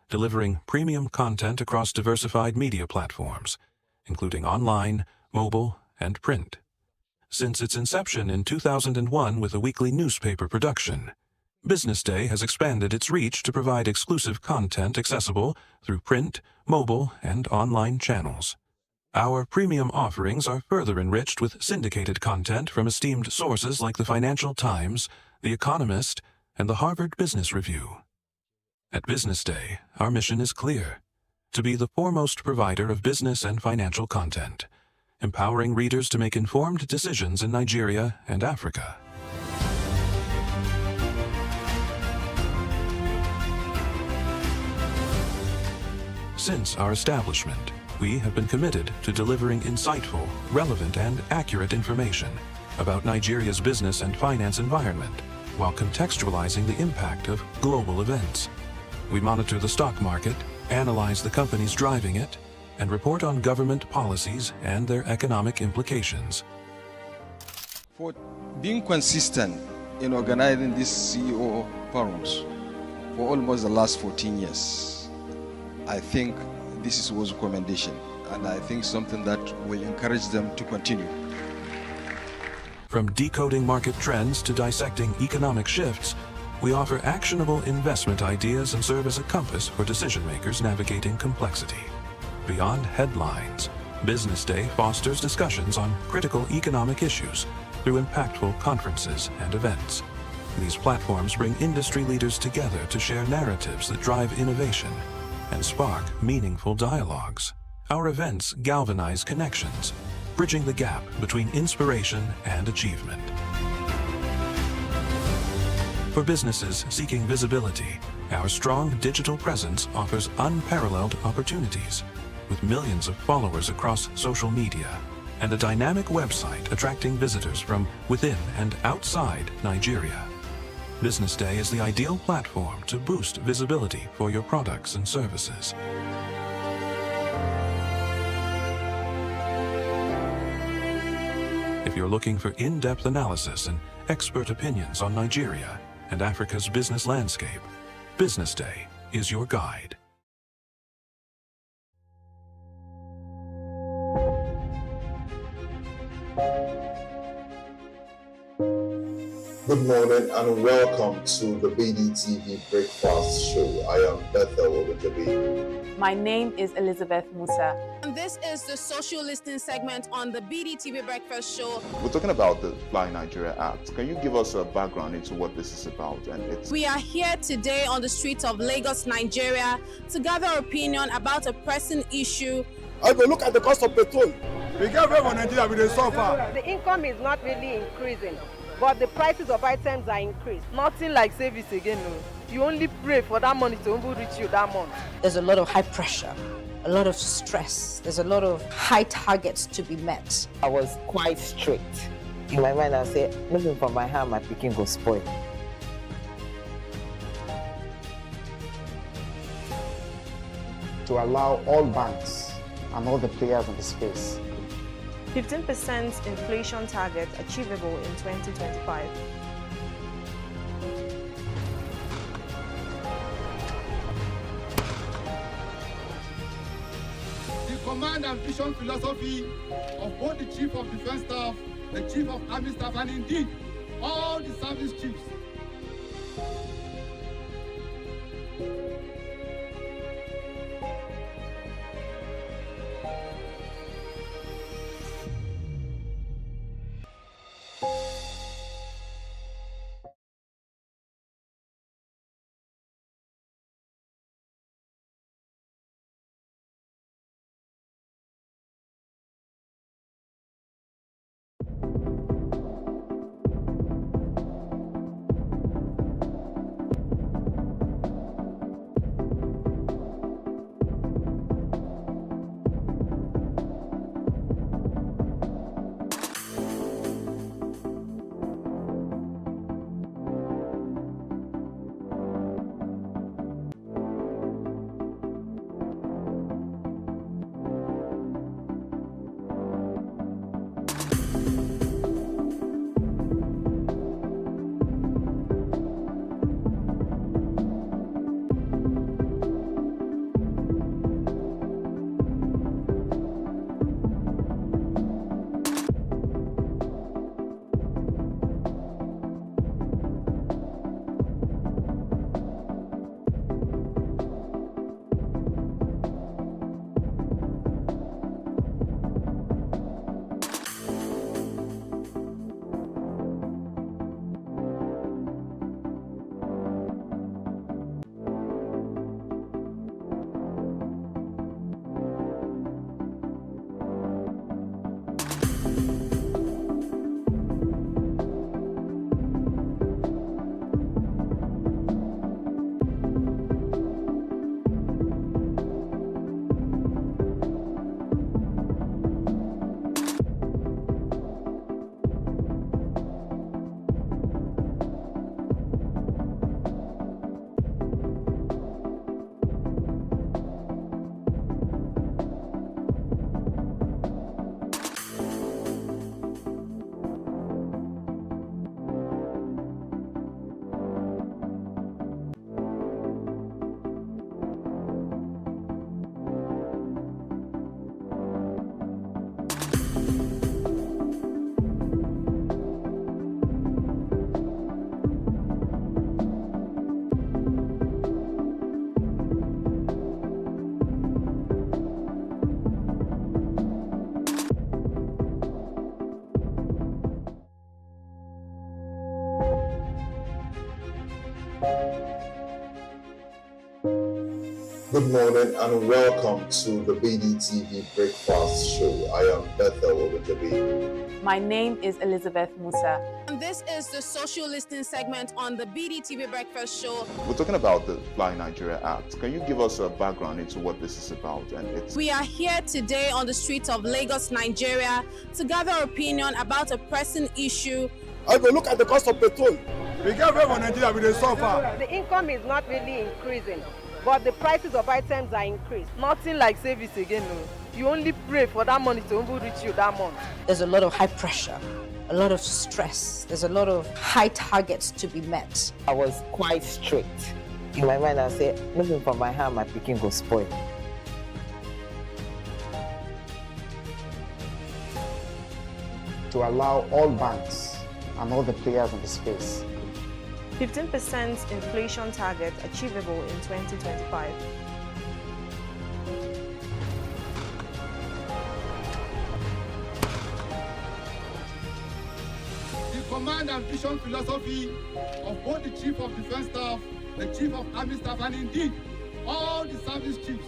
delivering premium content across diversified media platforms, including online, mobile, and print. Since its inception in 2001 with a weekly newspaper production, BusinessDay has expanded its reach to provide exclusive content accessible through print, mobile, and online channels. Our premium offerings are further enriched with syndicated content from esteemed sources like the Financial Times, The Economist, and the Harvard Business Review. At BusinessDay, our mission is clear: to be the foremost provider of business and financial content, empowering readers to make informed decisions in Nigeria and Africa. Since our establishment, we have been committed to delivering insightful, relevant, and accurate information about Nigeria's business and finance environment, while contextualizing the impact of global events. We monitor the stock market, analyze the companies driving it, and report on government policies and their economic implications. For being consistent in organizing these CEO forums for almost the last 14 years, I think this was a commendation, and I think something that will encourage them to continue. From decoding market trends to dissecting economic shifts, we offer actionable investment ideas and serve as a compass for decision makers navigating complexity. Beyond headlines, Business Day fosters discussions on critical economic issues through impactful conferences and events. These platforms bring industry leaders together to share narratives that drive innovation and spark meaningful dialogues. Our events galvanize connections, bridging the gap between inspiration and achievement. For businesses seeking visibility, our strong digital presence offers unparalleled opportunities, with millions of followers across social media and a dynamic website attracting visitors from within and outside Nigeria. Business Day is the ideal platform to boost visibility for your products and services. If you're looking for in-depth analysis and expert opinions on Nigeria and Africa's business landscape, Business Day is your guide. Good morning and welcome to the BDTV Breakfast Show. I am Bethel Obajabi. My name is Elizabeth Musa. And this is the social listening segment on the BDTV Breakfast Show. We're talking about the Fly Nigeria Act. Can you give us a background into what this is about? We are here today on the streets of Lagos, Nigeria, to gather opinion about a pressing issue. I go look at the cost of petrol. We get very in Nigeria with the suffer. The income is not really increasing, but the prices of items are increased. Nothing like service again, no. You only pray for that money to reach you that month. There's a lot of high pressure, a lot of stress. There's a lot of high targets to be met. I was quite strict. In my mind, I said, looking for my hand, my picking go spoil. To allow all banks and all the players in the space 15% inflation target achievable in 2025. The command and vision philosophy of both the Chief of Defense Staff, the Chief of Army Staff, and indeed all the service chiefs. Good morning and welcome to the BDTV Breakfast Show. I am Bethel Ogundebi. My name is Elizabeth Musa. And this is the social listening segment on the BDTV Breakfast Show. We're talking about the Fly Nigeria Act. Can you give us a background into what this is about? We are here today on the streets of Lagos, Nigeria, to gather opinion about a pressing issue. I go look at the cost of petrol. We get away from Nigeria with the suffer. The income is not really increasing, but the prices of items are increased. Nothing like service again. No. You only pray for that money to reach you that month. There's a lot of high pressure, a lot of stress. There's a lot of high targets to be met. I was quite strict. In my mind, I said, looking for my hand, my picking go spoil. To allow all banks and all the players in the space 15% inflation target achievable in 2025. The command and vision philosophy of both the Chief of Defense Staff, the Chief of Army Staff, and indeed all the service chiefs.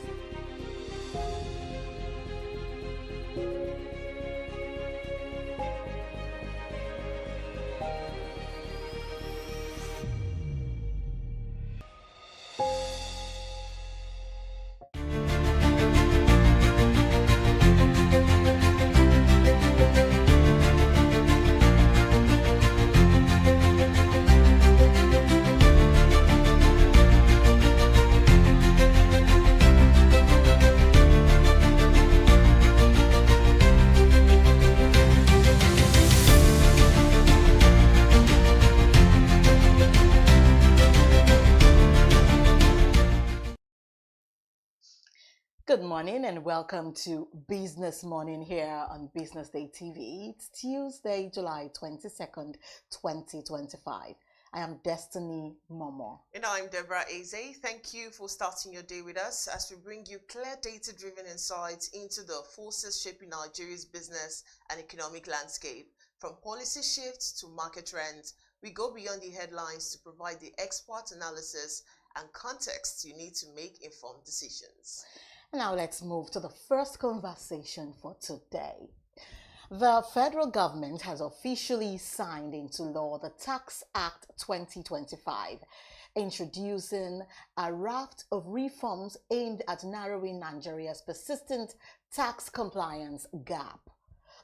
Good morning and welcome to Business Morning here on Business Day TV. It's Tuesday, July 22nd, 2025. I am Destiny Momo. And I'm Deborah Eze. Thank you for starting your day with us as we bring you clear data-driven insights into the forces shaping Nigeria's business and economic landscape. From policy shifts to market trends, we go beyond the headlines to provide the expert analysis and context you need to make informed decisions. Now let's move to the first conversation for today. The federal government has officially signed into law the Tax Act 2025, introducing a raft of reforms aimed at narrowing Nigeria's persistent tax compliance gap.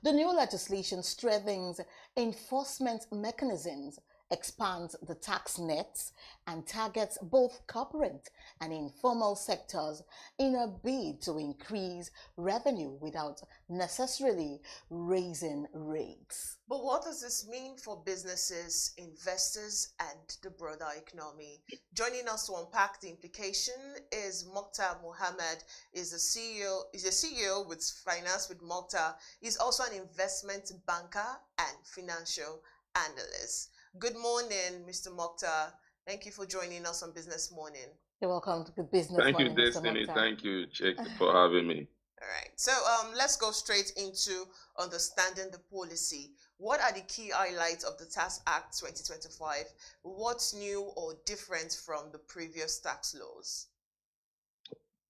The new legislation strengthens enforcement mechanisms, expands the tax nets, and targets both corporate and informal sectors in a bid to increase revenue without necessarily raising rates. But what does this mean for businesses, investors, and the broader economy? Joining us to unpack the implication is Mokhtar Mohammed. Is a CEO with Finance with Mokhtar. He's also an investment banker and financial analyst. Good morning, Mr. Mokhtar. Thank you for joining us on Business Morning. You're welcome to Business Morning. Thank you, Destiny. Thank you, Jake, for having me. All right. So let's go straight into understanding the policy. What are the key highlights of the Tax Act 2025? What's new or different from the previous tax laws?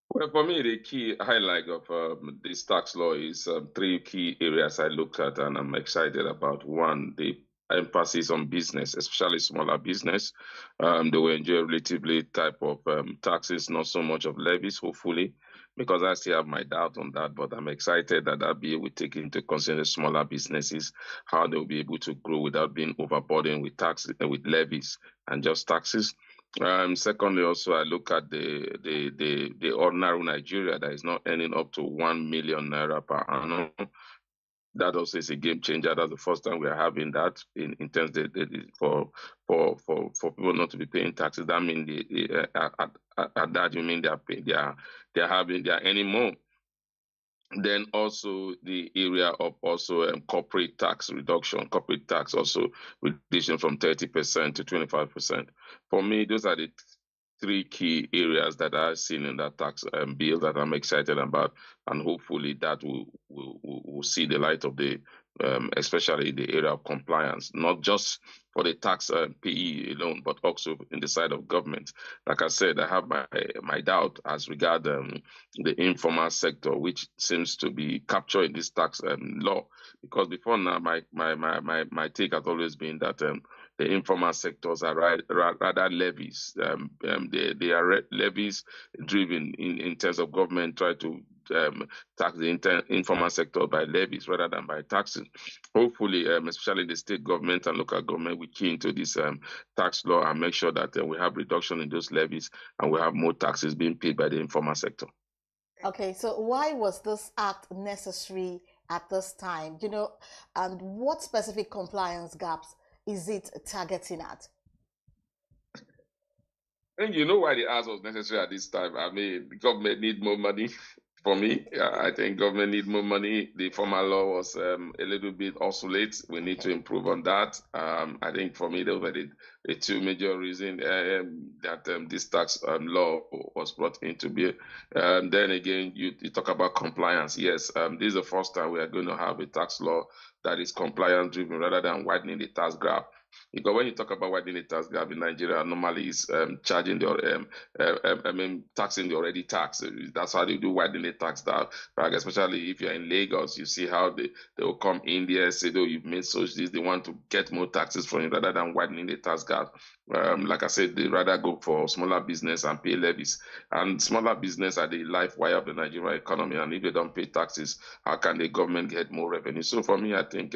Well, for me, the key highlight of this tax law is three key areas I looked at and I'm excited about. One, the emphasis on business, especially smaller business. They will enjoy relatively type of taxes, not so much of levies, hopefully, because I still have my doubt on that, but I'm excited that that bill will take into consideration smaller businesses, how they'll be able to grow without being overburdened with taxes, with levies and just taxes. Secondly, also, I look at the ordinary Nigeria that is not earning up to 1 million naira per annum. That also is a game changer. That's the first time we are having that in terms of for people not to be paying taxes. That means at that you mean they are earning more. Then also the area of also corporate tax reduction, corporate tax also reduction from 30% to 25%. For me, those are the three key areas that I've seen in that tax bill that I'm excited about, and hopefully that will see the light of the especially in the area of compliance, not just for the tax PE alone, but also in the side of government. Like I said, I have my doubt as regard the informal sector, which seems to be captured in this tax law. Because before now, my take has always been that the informal sectors are rather levies. They are levies driven in terms of government try to tax the informal sector by levies rather than by taxes. Hopefully, especially the state government and local government, we key into this tax law and make sure that we have reduction in those levies and we have more taxes being paid by the informal sector. Okay, so why was this act necessary at this time? You know, and what specific compliance gaps is it targeting at? And you know why the act was necessary at this time? I mean, the government need more money. For me, I think government need more money. The former law was a little bit obsolete. We need to improve on that. I think for me, those were the two major reasons that this tax law was brought into being. Then again, you talk about compliance. Yes, this is the first time we are going to have a tax law that is compliance driven rather than widening the tax gap. Because when you talk about widening the tax gap in Nigeria, normally is charging the taxing the already taxed. That's how they do widening the tax gap. Especially if you're in Lagos, you see how they will come in there, say, "Oh, you've made such this." They want to get more taxes from you rather than widening the tax gap. Like I said, they rather go for smaller business and pay levies. And smaller business are the life wire of the Nigerian economy. And if they don't pay taxes, how can the government get more revenue? So for me, I think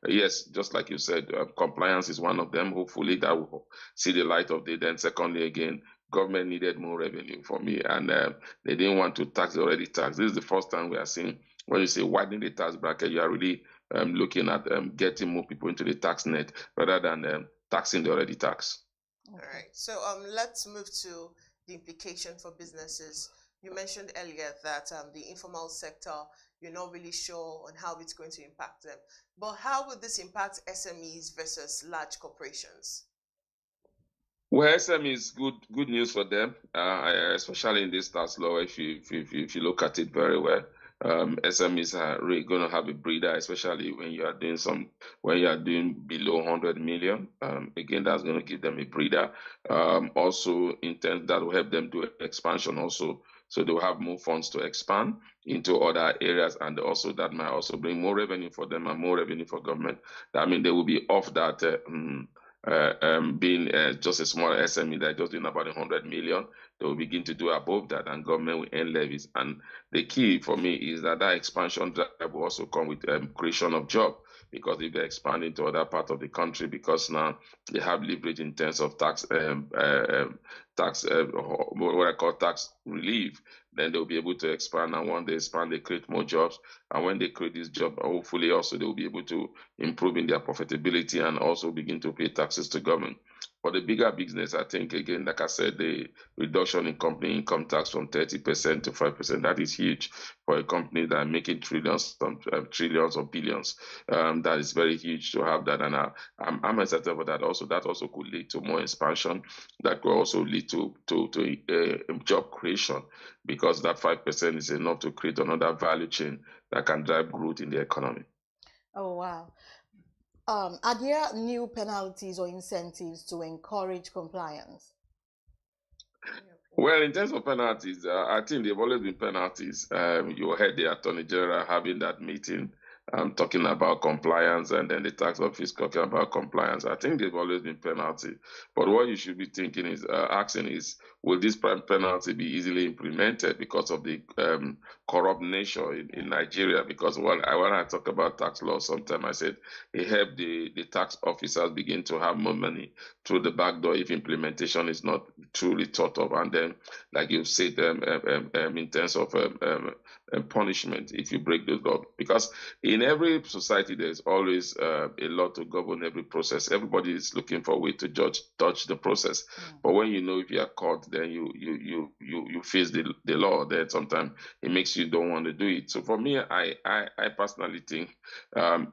yes, just like you said, compliance is one of them. Hopefully that will see the light of day. Then secondly, again, government needed more revenue for me, and they didn't want to tax the already taxed. This is the first time we are seeing when you say widening the tax bracket, you are really looking at getting more people into the tax net rather than taxing the already taxed. All right. So let's move to the implication for businesses. You mentioned earlier that the informal sector, you're not really sure on how it's going to impact them. But how will this impact SMEs versus large corporations? Well, SME is good news for them, especially in this tax law. If you look at it very well, SMEs are really going to have a breather, especially when you are doing below 100 million. Again, that's going to give them a breather. Also, in terms that will help them do expansion also. So they will have more funds to expand into other areas, and also that might also bring more revenue for them and more revenue for government. I mean, they will be off that being just a small SME that just doing about 100 million. They will begin to do above that, and government will earn levies. And the key for me is that expansion drive will also come with creation of jobs, because if they expand into other parts of the country, because now they have leverage in terms of tax what I call tax relief, then they'll be able to expand. And when they expand, they create more jobs. And when they create this job, hopefully also they'll be able to improve in their profitability and also begin to pay taxes to government. For the bigger business, I think, again, like I said, the reduction in company income tax from 30% to 5%, that is huge for a company that are making trillions or billions. That is very huge to have that. And I'm excited for that also. That also could lead to more expansion. That could also lead to job creation, because that 5% is enough to create another value chain that can drive growth in the economy. Oh, wow. Are there new penalties or incentives to encourage compliance? Well, in terms of penalties, I think they've always been penalties. You heard the Attorney General having that meeting, talking about compliance, and then the tax office talking about compliance. I think they've always been penalty. But what you should be thinking is, asking is, will this penalty be easily implemented because of the corrupt nature in Nigeria? Because when I talk about tax law, sometimes I said it helped the tax officers begin to have more money through the back door if implementation is not truly thought of. And then, like you said, in terms of punishment if you break those laws. Because in every society, there's always a law to govern every process. Everybody is looking for a way to dodge the process. But when you know if you are caught, then you face the law. Then sometimes it makes you don't want to do it. So for me, I personally think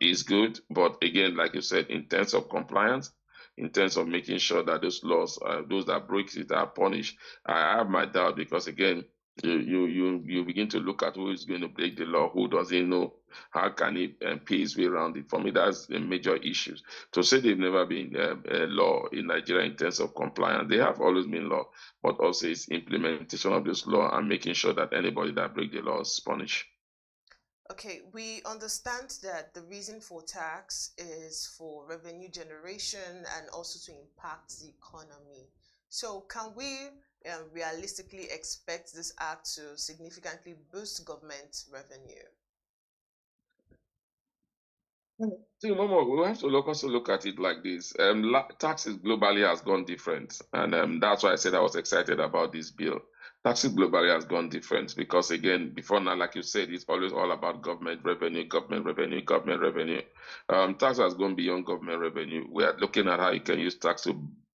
it's good. But again, like you said, in terms of compliance, in terms of making sure that those laws, those that break it, are punished, I have my doubt, because again, You begin to look at who is going to break the law, who doesn't know, how can he pay his way around it. For me, that's a major issue. To say they've never been a law in Nigeria in terms of compliance, they have always been law, but also it's implementation of this law and making sure that anybody that breaks the law is punished. Okay, we understand that the reason for tax is for revenue generation and also to impact the economy. So can we realistically expect this act to significantly boost government revenue? See, Momo, we have to also look at it like this. Taxes globally has gone different, and that's why I said I was excited about this bill. Taxes globally has gone different because, again, before now, like you said, it's always all about government revenue, government revenue, government revenue. Tax has gone beyond government revenue. We are looking at how you can use tax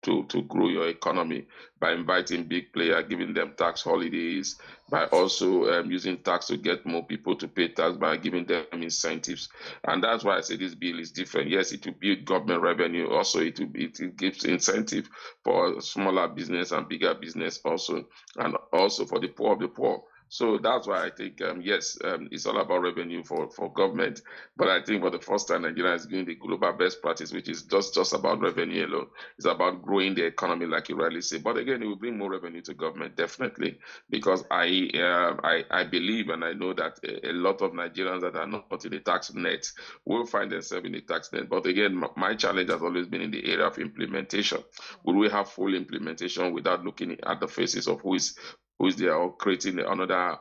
to grow your economy by inviting big players, giving them tax holidays, by also using tax to get more people to pay tax by giving them incentives. And that's why I say this bill is different. Yes, it will build government revenue. Also, it gives incentive for smaller business and bigger business also, and also for the poor of the poor. So that's why I think, yes, it's all about revenue for government. But I think for the first time, Nigeria is doing the global best practice, which is just about revenue alone. It's about growing the economy, like you rightly say. But again, it will bring more revenue to government, definitely, because I believe and I know that a lot of Nigerians that are not in the tax net will find themselves in the tax net. But again, my challenge has always been in the area of implementation. Will we have full implementation without looking at the faces of who is there, or creating another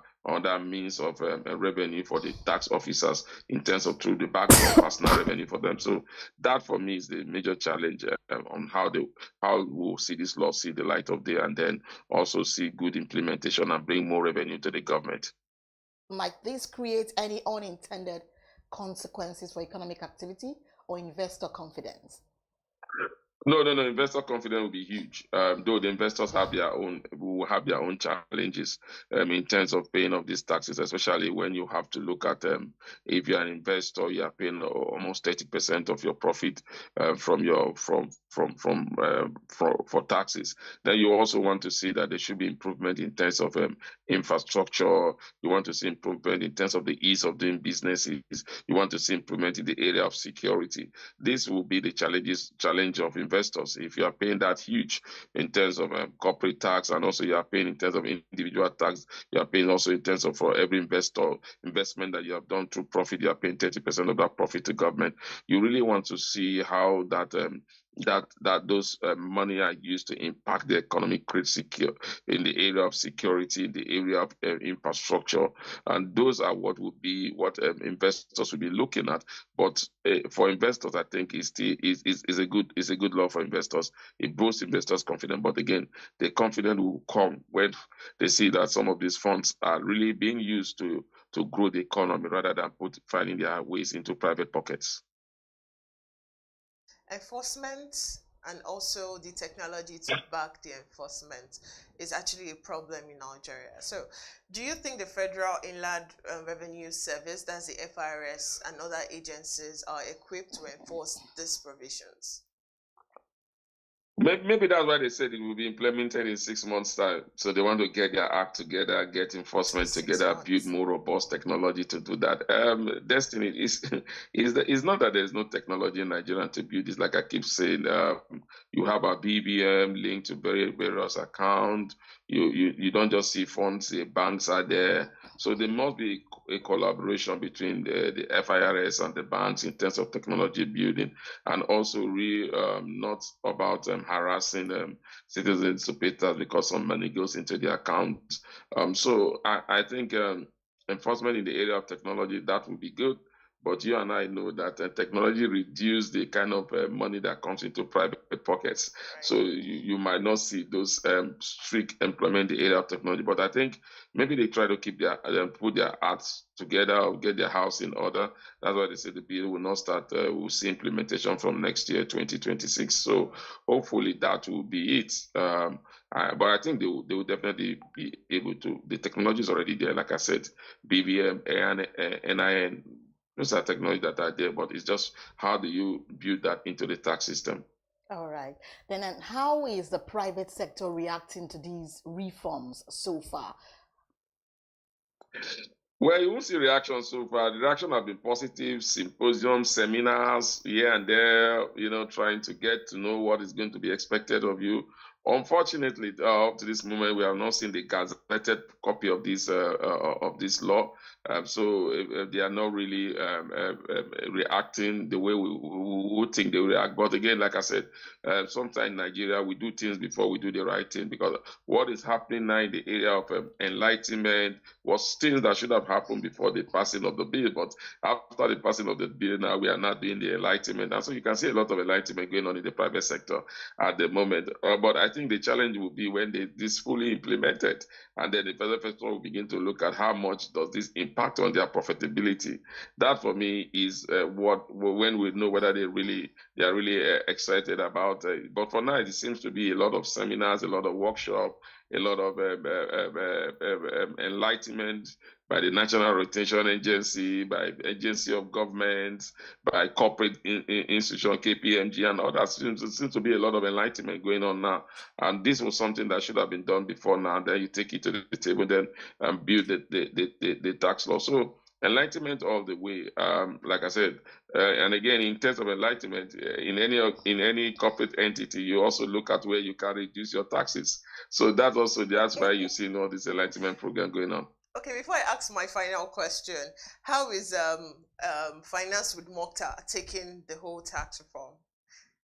means of revenue for the tax officers in terms of through the backdoor personal revenue for them? So that for me is the major challenge on how we'll see this law see the light of day, and then also see good implementation and bring more revenue to the government. Might this create any unintended consequences for economic activity or investor confidence? No. Investor confidence will be huge. Though the investors will have their own challenges in terms of paying off these taxes, especially when you have to look at if you're an investor, you are paying almost 30% of your profit for taxes. Then you also want to see that there should be improvement in terms of infrastructure. You want to see improvement in terms of the ease of doing businesses. You want to see improvement in the area of security. This will be the challenge of investors. If you are paying that huge in terms of corporate tax, and also you are paying in terms of individual tax, you are paying also in terms of for every investment that you have done through profit, you are paying 30% of that profit to government. You really want to see how that those money are used to impact the economic secure in the area of security, in the area of infrastructure, and those are what investors will be looking at. But for investors, I think is a good law for investors. It boosts investors' confidence. But again, the confidence will come when they see that some of these funds are really being used to grow the economy rather than finding their ways into private pockets. Enforcement and also the technology to back the enforcement is actually a problem in Nigeria. So do you think the Federal Inland Revenue Service, that's the FIRS, and other agencies are equipped to enforce these provisions? Maybe that's why they said it will be implemented in 6 months' time. So they want to get their act together, get enforcement together, build more robust technology to do that. Destiny is not that there's no technology in Nigeria to build this. Like I keep saying, you have a BBM linked to various accounts. You don't just see funds, the banks are there. So there must be a collaboration between the FIRS and the banks in terms of technology building, and also not about harassing citizens to pay tax because some money goes into their accounts. So I think enforcement in the area of technology, that would be good. But you and I know that technology reduces the kind of money that comes into private pockets. Right. So you might not see those strict employment in the area of technology. But I think maybe they try to keep put their acts together or get their house in order. That's why they say the bill will not start. We'll see implementation from next year, 2026. So hopefully that will be it. But I think they will definitely be able to. The technology is already there. Like I said, BVM, NIN. Those are technology that are there, but it's just how do you build that into the tax system? All right. Then how is the private sector reacting to these reforms so far? Well, you won't see reactions so far. The reaction have been positive, symposiums, seminars, here and there, trying to get to know what is going to be expected of you. Unfortunately, up to this moment, we have not seen the gazetted copy of this law. So they are not really reacting the way we would think they will react. But again, like I said, sometimes in Nigeria, we do things before we do the right thing, because what is happening now in the area of enlightenment was things that should have happened before the passing of the bill. But after the passing of the bill, now we are not doing the enlightenment. And so you can see a lot of enlightenment going on in the private sector at the moment. But I think the challenge will be when this fully implemented, and then the private sector will begin to look at how much does this impact on their profitability. That for me is when we know whether they are really excited about it. But for now, it seems to be a lot of seminars, a lot of workshops, a lot of enlightenment by the National Retention Agency, by agency of government, by corporate institution, KPMG, and others. Seems to be a lot of enlightenment going on now. And this was something that should have been done before now. Then you take it to the table, then build the tax law. So enlightenment all the way, like I said, and again, in terms of enlightenment, in any corporate entity, you also look at where you can reduce your taxes. So that's why you see all this enlightenment program going on. Okay, before I ask my final question, how is Finance with Mokhtar taking the whole tax reform?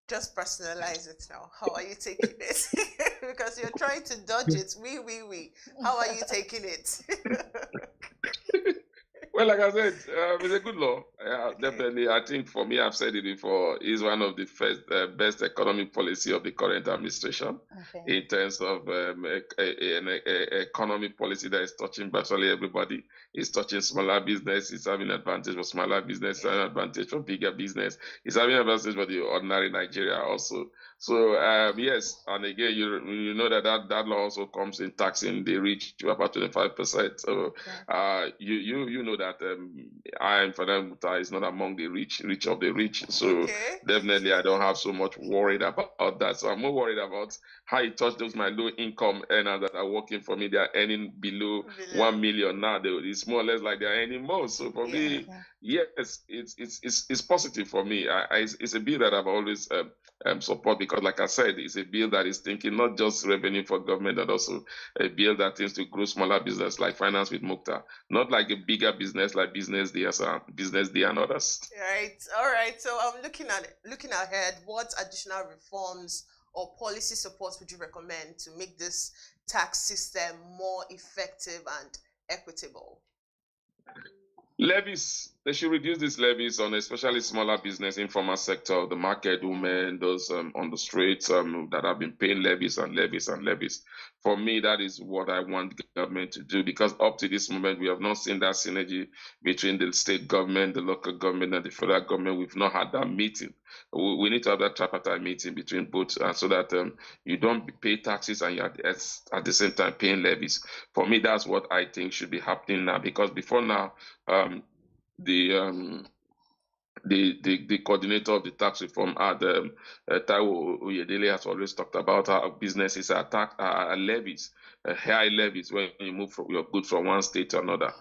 Just personalize it now. How are you taking it? Because you're trying to dodge it. We. How are you taking it? Well, like I said, it's a good law. Definitely, I think for me, I've said it before, is one of the best economic policy of the current administration, in terms of an economic policy that is touching virtually everybody. It's touching smaller business. It's having advantage for smaller business, and advantage for bigger business. It's having advantage for the ordinary Nigeria also. So yes, and again, you know that law also comes in taxing the rich to about 25%. So you know that I am Finance is not among the rich of the rich. So definitely, I don't have so much worried about that. So I'm more worried about how it touches those my low income earners that are working for me. They are earning below 1 million now. It's more or less like they are earning more. So for me, yes, it's positive for me. It's a bill that I've always support, because like I said, it's a bill that is thinking not just revenue for government, but also a bill that tends to grow smaller business like Finance with Mokhtar, not like a bigger business like BusinessDay and others. Right. All right. So I'm looking ahead. What additional reforms or policy supports would you recommend to make this tax system more effective and equitable? Levies. They should reduce these levies on especially smaller business, informal sector, the market women, those on the streets that have been paying levies and levies and levies. For me, that is what I want government to do, because up to this moment, we have not seen that synergy between the state government, the local government, and the federal government. We've not had that meeting. We need to have that tripartite meeting between both, so that you don't pay taxes and you're at the same time paying levies. For me, that's what I think should be happening now, because before now, the coordinator of the tax reform, Taiwo Oyedele, has always talked about how businesses are levies, high levies when you move your goods from one state to another.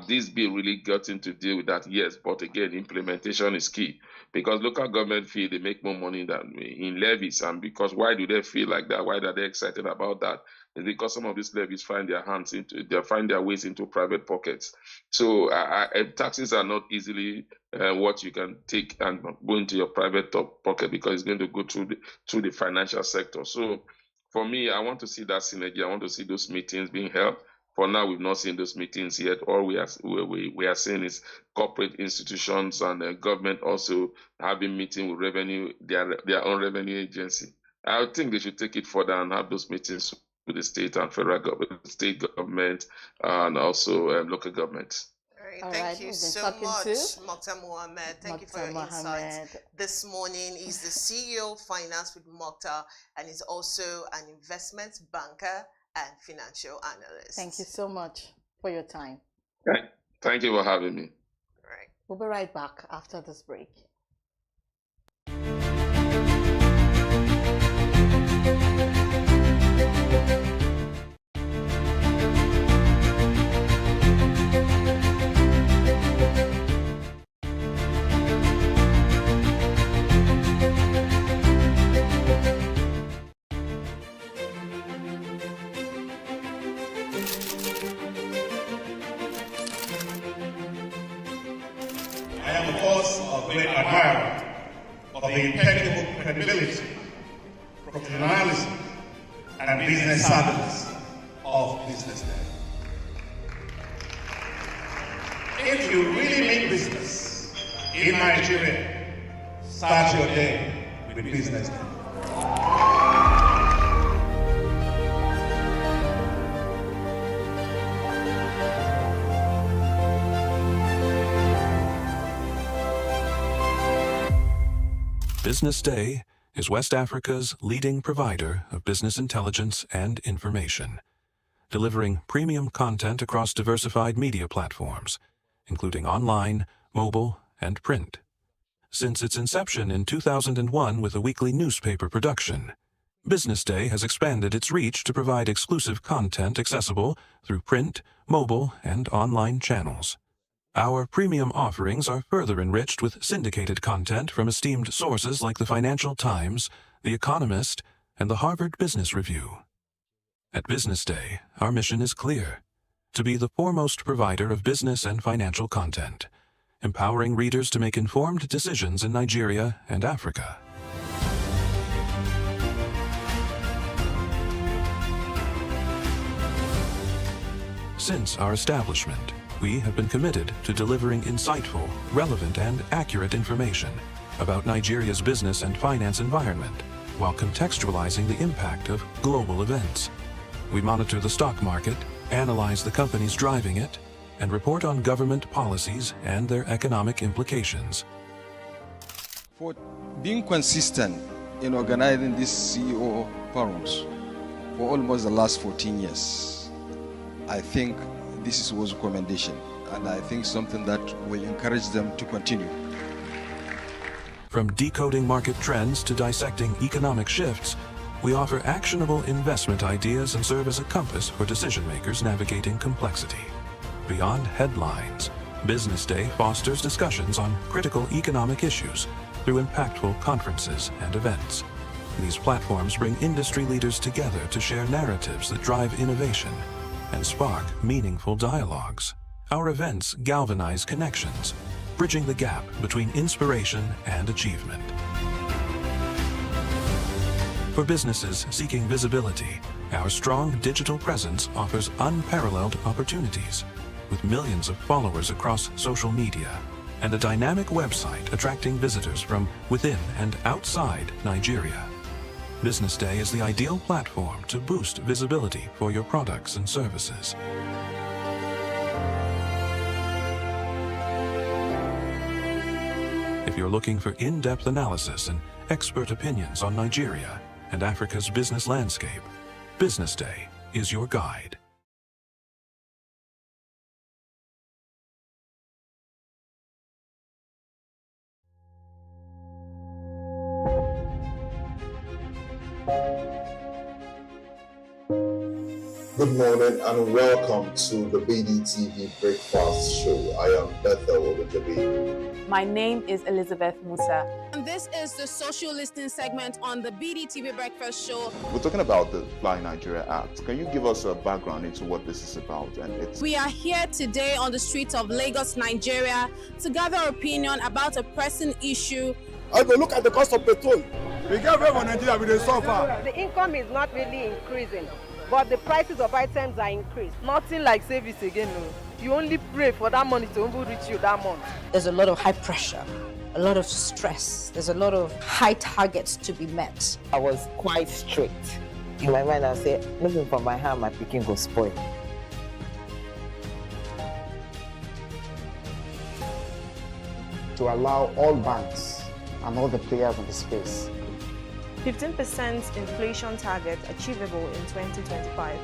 This bill really gotten to deal with that, yes, but again, implementation is key, because local government feel they make more money than in levies, and because why do they feel like that? Why are they excited about that? It's because some of these levies find their ways into private pockets. So taxes are not easily what you can take and go into your private pocket, because it's going to go through the financial sector. So for me, I want to see that synergy. I want to see those meetings being held. For now, we've not seen those meetings yet. All we are seeing is corporate institutions and government also having meeting with their own revenue agency. I think they should take it further and have those meetings with the state and federal government, state government, and also local governments. Thank you so much, Mokhtar Mohammed. Thank you for your insights. This morning, he's the CEO of Finance with Mokhtar, and he's also an investment banker and financial analyst. Thank you so much for your time. Thank you for having me. All right. We'll be right back after this break. credibility, professionalism, and business savviness of BusinessDay. If you really mean business in Nigeria, start your day with BusinessDay. BusinessDay is West Africa's leading provider of business intelligence and information, delivering premium content across diversified media platforms, including online, mobile, and print. Since its inception in 2001 with a weekly newspaper production, BusinessDay has expanded its reach to provide exclusive content accessible through print, mobile, and online channels. Our premium offerings are further enriched with syndicated content from esteemed sources like the Financial Times, The Economist, and the Harvard Business Review. At BusinessDay, our mission is clear: to be the foremost provider of business and financial content, empowering readers to make informed decisions in Nigeria and Africa. Since our establishment, we have been committed to delivering insightful, relevant, and accurate information about Nigeria's business and finance environment, while contextualizing the impact of global events. We monitor the stock market, analyze the companies driving it, and report on government policies and their economic implications. For being consistent in organizing these CEO forums for almost the last 14 years, I think this is a recommendation, and I think something that will encourage them to continue. From decoding market trends to dissecting economic shifts, we offer actionable investment ideas and serve as a compass for decision makers navigating complexity. Beyond headlines, BusinessDay fosters discussions on critical economic issues through impactful conferences and events. These platforms bring industry leaders together to share narratives that drive innovation and spark meaningful dialogues. Our events galvanize connections, bridging the gap between inspiration and achievement. For businesses seeking visibility, our strong digital presence offers unparalleled opportunities, with millions of followers across social media and a dynamic website attracting visitors from within and outside Nigeria. BusinessDay is the ideal platform to boost visibility for your products and services. If you're looking for in-depth analysis and expert opinions on Nigeria and Africa's business landscape, BusinessDay is your guide. Good morning and welcome to the BDTV Breakfast Show. I am Bethel Ogunjobi. My name is Elizabeth Musa. And this is the social listening segment on the BDTV Breakfast Show. We're talking about the Fly Nigeria Act. Can you give us a background into what this is about? We are here today on the streets of Lagos, Nigeria, to gather opinion about a pressing issue. I go look at the cost of petrol. We get very Nigeria with the suffer. The income is not really increasing, but the prices of items are increased. Nothing like service again, no. You only pray for that money to reach you that month. There's a lot of high pressure, a lot of stress. There's a lot of high targets to be met. I was quite strict. In my mind, I said, looking for my hand, my picking go spoil. To allow all banks and all the players in the space 15% inflation target achievable in 2025.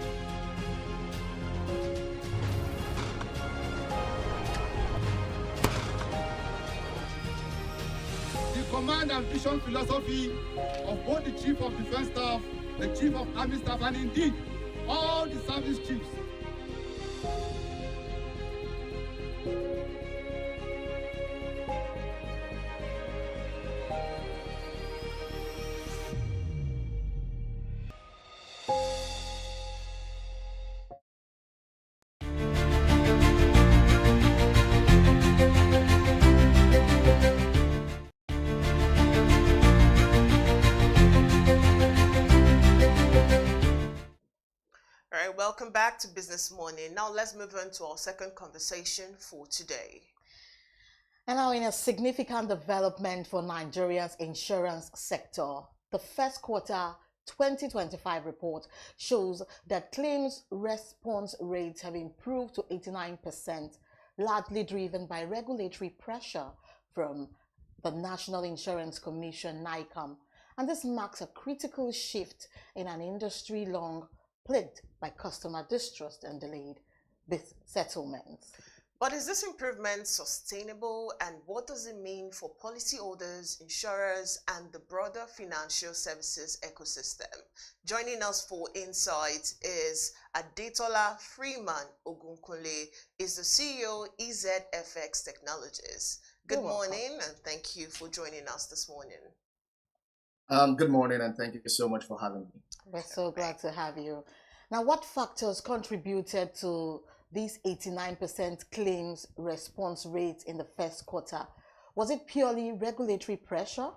The command and vision philosophy of both the Chief of Defense Staff, the Chief of Army Staff, and indeed all the service chiefs. right, welcome back to Business Morning. Now let's move on to our second conversation for today. And now, in a significant development for Nigeria's insurance sector, the first quarter 2025 report shows that claims response rates have improved to 89%, largely driven by regulatory pressure from the National Insurance Commission, NICOM. And this marks a critical shift in an industry long plagued by customer distrust and delayed settlements. But is this improvement sustainable, and what does it mean for policyholders, insurers, and the broader financial services ecosystem? Joining us for insights is Adetola Freeman Ogunkunle, is the CEO EZFX Technologies. Good morning, and thank you for joining us this morning. Good morning, and thank you so much for having me. We're so glad to have you. Now, what factors contributed to these 89% claims response rate in the first quarter? Was it purely regulatory pressure?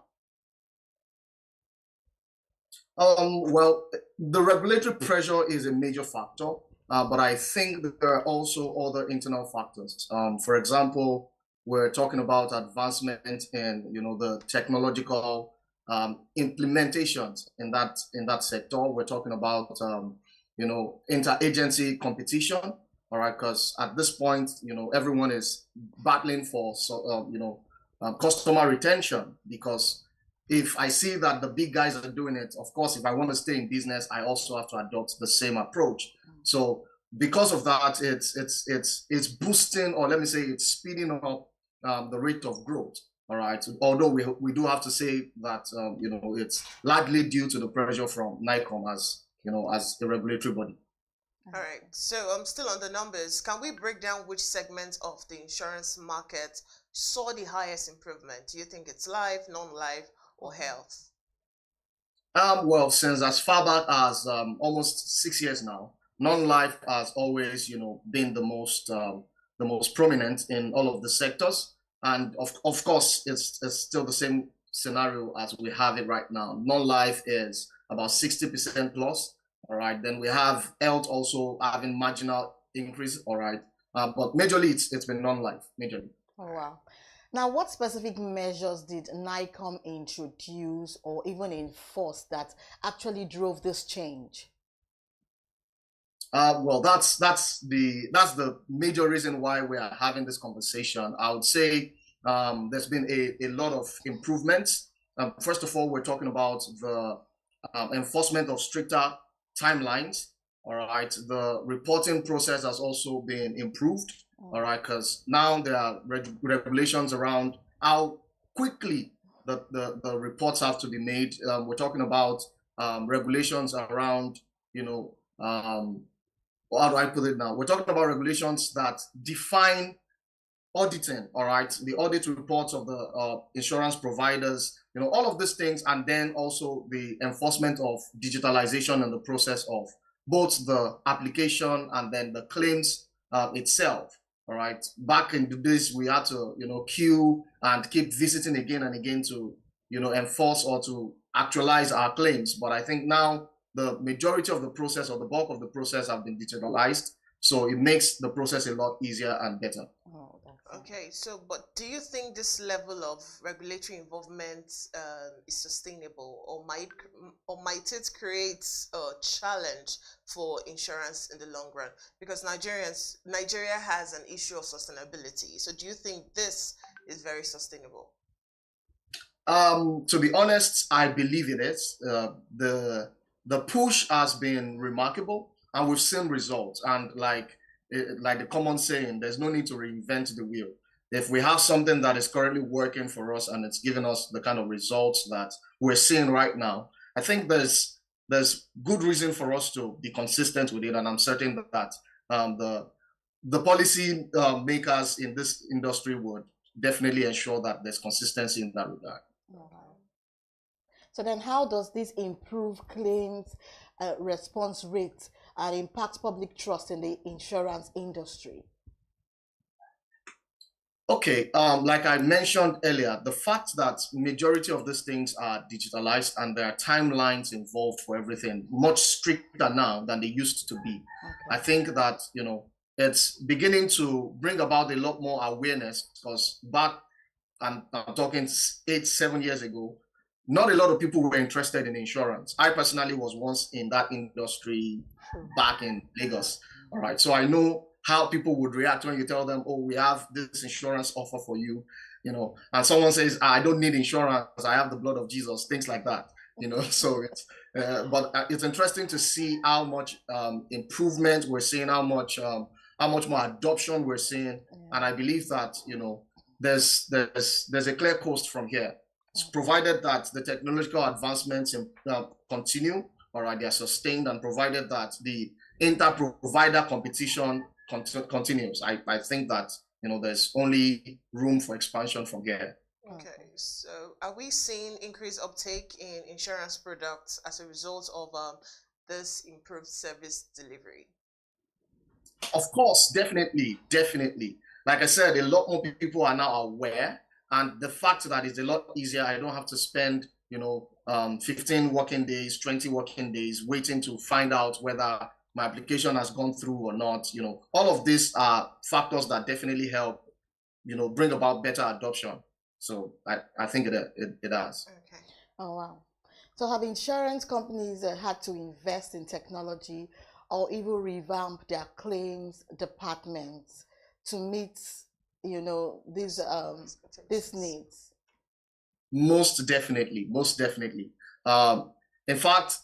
Well, the regulatory pressure is a major factor, but I think that there are also other internal factors. For example, we're talking about advancement in the technological implementations in that sector. We're talking about interagency competition. All right, because at this point, everyone is battling for customer retention, because if I see that the big guys are doing it, of course, if I want to stay in business, I also have to adopt the same approach. So because of that, it's boosting, or let me say, it's speeding up the rate of growth. All right. Although we do have to say that it's largely due to the pressure from NICOM as a regulatory body. All right. So I'm still on the numbers. Can we break down which segment of the insurance market saw the highest improvement? Do you think it's life, non-life, or health? Well, since as far back as almost 6 years now, non-life has always been the most prominent in all of the sectors. And of course, it's still the same scenario as we have it right now. Non-life is about 60% plus. All right. Then we have health also having marginal increase. All right. But majorly, it's been non-life, majorly. Oh, wow. Now, what specific measures did NICOM introduce or even enforce that actually drove this change? Well, that's the major reason why we are having this conversation. I would say there's been a lot of improvements. First of all, we're talking about the enforcement of stricter timelines. All right, the reporting process has also been improved. All right, because now there are regulations around how quickly the reports have to be made. We're talking about regulations around how do I put it now? We're talking about regulations that define auditing, all right, the audit reports of the insurance providers, all of these things, and then also the enforcement of digitalization and the process of both the application and then the claims itself, all right. Back in the days, we had to, queue and keep visiting again and again to, enforce or to actualize our claims. But I think now the majority of the process or the bulk of the process have been digitalized. So it makes the process a lot easier and better. Oh, okay, so but do you think this level of regulatory involvement is sustainable, or might it create a challenge for insurance in the long run? Because Nigeria has an issue of sustainability. So do you think this is very sustainable? To be honest, I believe it is. The push has been remarkable, and we've seen results. And like the common saying, there's no need to reinvent the wheel. If we have something that is currently working for us and it's giving us the kind of results that we're seeing right now, I think there's good reason for us to be consistent with it. And I'm certain that the policy makers in this industry would definitely ensure that there's consistency in that regard. So then how does this improve claims response rate and impact public trust in the insurance industry? Okay, like I mentioned earlier, the fact that majority of these things are digitalized and there are timelines involved for everything, much stricter now than they used to be. Okay. I think that, it's beginning to bring about a lot more awareness, because back, and I'm talking 8-7 years ago, not a lot of people were interested in insurance. I personally was once in that industry back in Lagos. All right, so I know how people would react when you tell them, oh, we have this insurance offer for you, and someone says, I don't need insurance, I have the blood of Jesus, things like that, so it's, but it's interesting to see how much improvement we're seeing, how much more adoption we're seeing. And I believe that, there's a clear coast from here. It's provided that the technological advancements continue, or they are sustained, and provided that the inter-provider competition continues. I think that there's only room for expansion from here. Okay, so are we seeing increased uptake in insurance products as a result of this improved service delivery? Of course, definitely. Like I said, a lot more people are now aware, and the fact that it's a lot easier. I don't have to spend 15 working days, 20 working days waiting to find out whether my application has gone through or not. All of these are factors that definitely help, bring about better adoption. So I think it does. Okay. Oh, wow. So have insurance companies had to invest in technology or even revamp their claims departments to meet, these needs? Most definitely. In fact,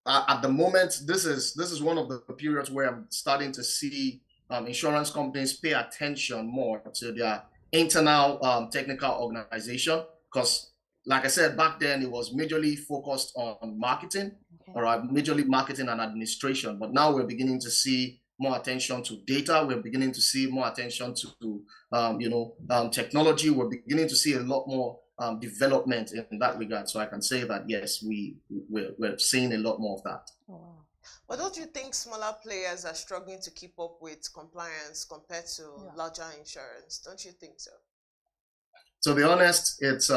at the moment, this is one of the periods where I'm starting to see insurance companies pay attention more to their internal technical organization, because, like I said, back then it was majorly focused on marketing, or majorly marketing and administration. But now we're beginning to see more attention to data. We're beginning to see more attention to technology. We're beginning to see a lot more development in that regard. So I can say that yes, we're seeing a lot more of that. Oh, wow. But don't you think smaller players are struggling to keep up with compliance compared to larger insurance? Don't you think so? To be honest, it's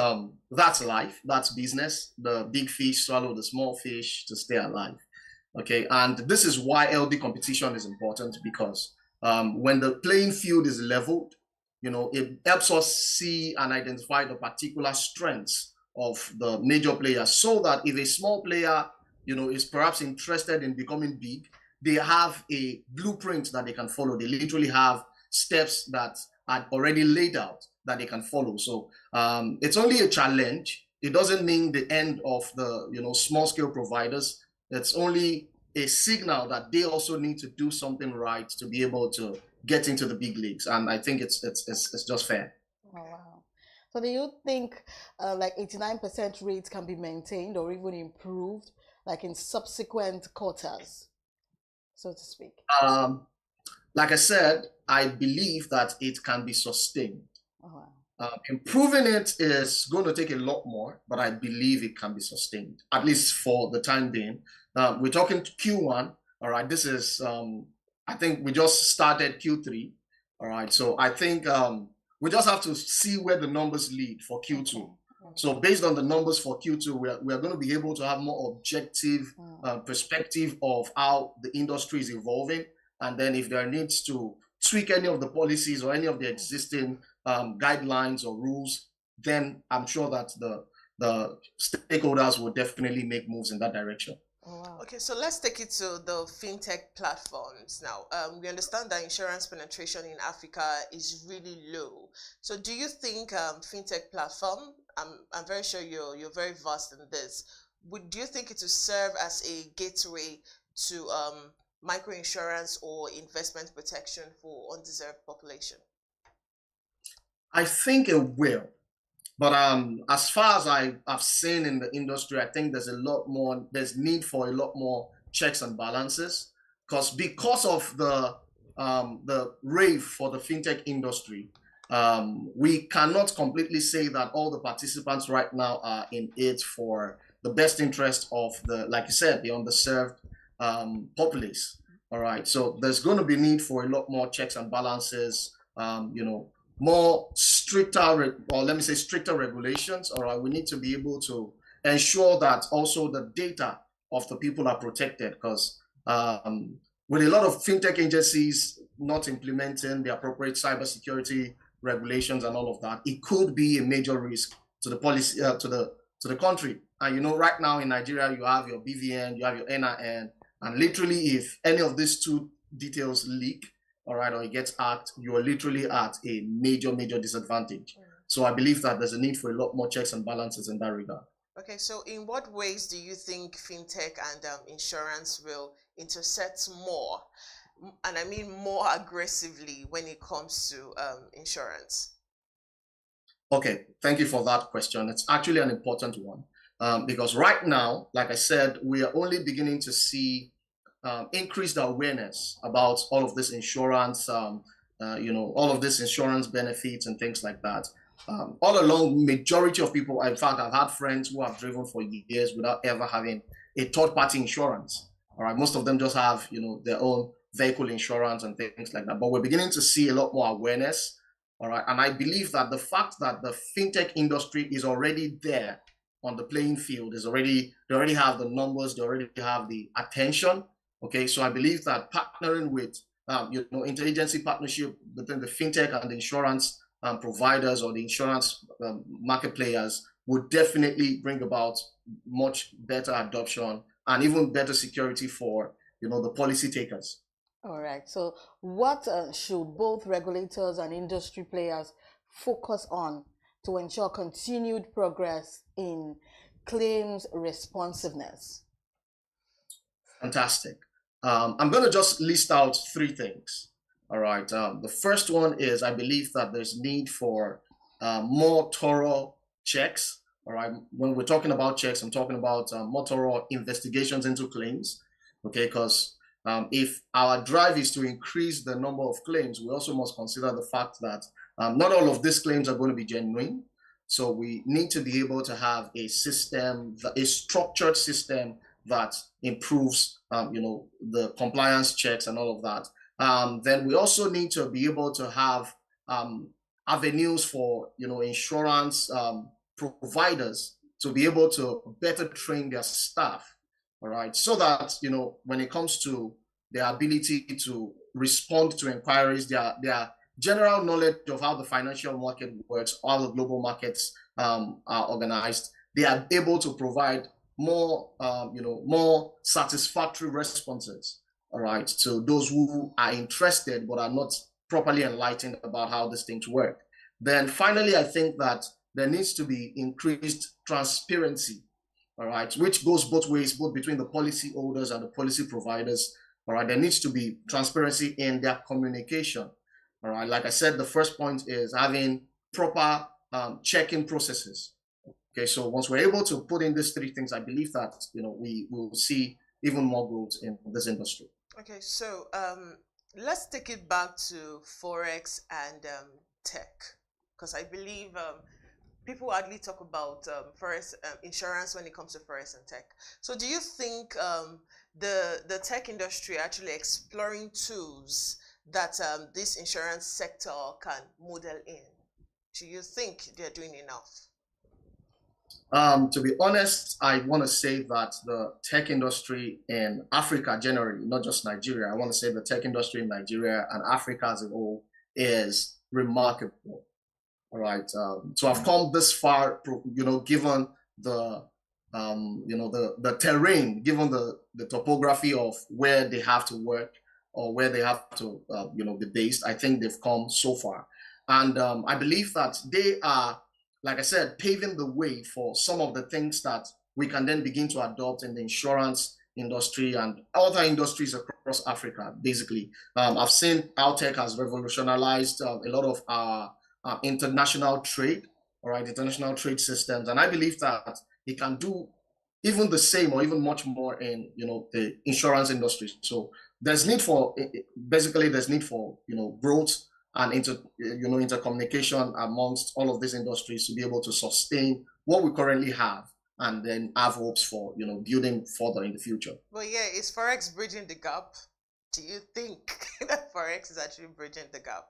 that's life, that's business. The big fish swallow the small fish to stay alive. Okay, and this is why LD competition is important, because when the playing field is leveled, it helps us see and identify the particular strengths of the major players, so that if a small player, is perhaps interested in becoming big, they have a blueprint that they can follow. They literally have steps that are already laid out that they can follow. So it's only a challenge. It doesn't mean the end of the small scale providers. It's only a signal that they also need to do something right to be able to get into the big leagues. And I think it's just fair. Oh, wow. So do you think like 89% rates can be maintained or even improved, like in subsequent quarters, so to speak? Like I said, I believe that it can be sustained. Oh, wow. Improving it is going to take a lot more, but I believe it can be sustained, at least for the time being. We're talking Q1, all right? This is, I think we just started Q3, all right? So I think we just have to see where the numbers lead for Q2. Okay. So based on the numbers for Q2, we are going to be able to have more objective perspective of how the industry is evolving. And then if there needs to tweak any of the policies or any of the existing guidelines or rules, then I'm sure that the stakeholders will definitely make moves in that direction. Oh, wow. Okay, so let's take it to the fintech platforms now. We understand that insurance penetration in Africa is really low. So do you think fintech platform, I'm very sure you're very versed in this, do you think it will serve as a gateway to microinsurance or investment protection for undeserved population? I think it will. But as far as I've seen in the industry, I think there's need for a lot more checks and balances, because of the rave for the fintech industry. We cannot completely say that all the participants right now are in it for the best interest of like you said, the underserved populace. All right. So there's going to be need for a lot more checks and balances, more stricter, or let me say stricter regulations. All right, we need to be able to ensure that also the data of the people are protected, because with a lot of fintech agencies not implementing the appropriate cybersecurity regulations and all of that, it could be a major risk to the policy, to the country. And you know, right now in Nigeria, you have your BVN, you have your NIN, and literally, if any of these two details leak, all right, or it gets hacked, you are literally at a major disadvantage. So I believe that there's a need for a lot more checks and balances in that regard. Okay, so in what ways do you think fintech and insurance will intersect more, and I mean more aggressively, when it comes to insurance? Okay, thank you for that question. It's actually an important one, because right now, like I said, we are only beginning to see increased awareness about all of this insurance, you know, all of this insurance benefits and things like that. All along, majority of people, in fact, I've had friends who have driven for years without ever having a third-party insurance. All right, most of them just have, you know, their own vehicle insurance and things like that. But we're beginning to see a lot more awareness. All right, and I believe that the fact that the fintech industry is already there on the playing field is already, they already have the numbers, they already have the attention. Okay, so I believe that partnering with, you know, interagency partnership between the fintech and the insurance providers or the insurance market players would definitely bring about much better adoption and even better security for, you know, the policy takers. All right. So what should both regulators and industry players focus on to ensure continued progress in claims responsiveness? Fantastic. I'm going to just list out three things. All right. The first one is, I believe that there's need for more thorough checks. All right. When we're talking about checks, I'm talking about more thorough investigations into claims. Okay. Because if our drive is to increase the number of claims, we also must consider the fact that not all of these claims are going to be genuine. So we need to be able to have a system, a structured system that improves, you know, the compliance checks and all of that. Then we also need to be able to have avenues for, you know, insurance providers to be able to better train their staff, all right, so that, you know, when it comes to their ability to respond to inquiries, their general knowledge of how the financial market works, how the global markets are organized, they are able to provide more, you know, more satisfactory responses, all right, to those who are interested but are not properly enlightened about how these things work. Then finally, I think that there needs to be increased transparency, all right, which goes both ways, both between the policy holders and the policy providers. All right, there needs to be transparency in their communication. All right, like I said, the first point is having proper check-in processes. Okay, so once we're able to put in these three things, I believe that, you know, we will see even more growth in this industry. Okay, so let's take it back to Forex and tech, because I believe people hardly talk about Forex insurance when it comes to Forex and tech. So do you think the tech industry actually exploring tools that this insurance sector can model in? Do you think they're doing enough? To be honest, I want to say that the tech industry in Africa generally, not just Nigeria, I want to say the tech industry in Nigeria and Africa as a whole is remarkable. All right, to have come this far, you know, given the, you know, the terrain, given the topography of where they have to work or where they have to, you know, be based, I think they've come so far. And I believe that they are, like I said, paving the way for some of the things that we can then begin to adopt in the insurance industry and other industries across Africa, basically. I've seen how tech has revolutionized a lot of our international trade, all right, international trade systems. And I believe that it can do even the same or even much more in, you know, the insurance industry. So there's need for, basically there's need for, you know, growth and intercommunication amongst all of these industries to be able to sustain what we currently have and then have hopes for, you know, building further in the future. Well, yeah, is Forex bridging the gap? Do you think that Forex is actually bridging the gap?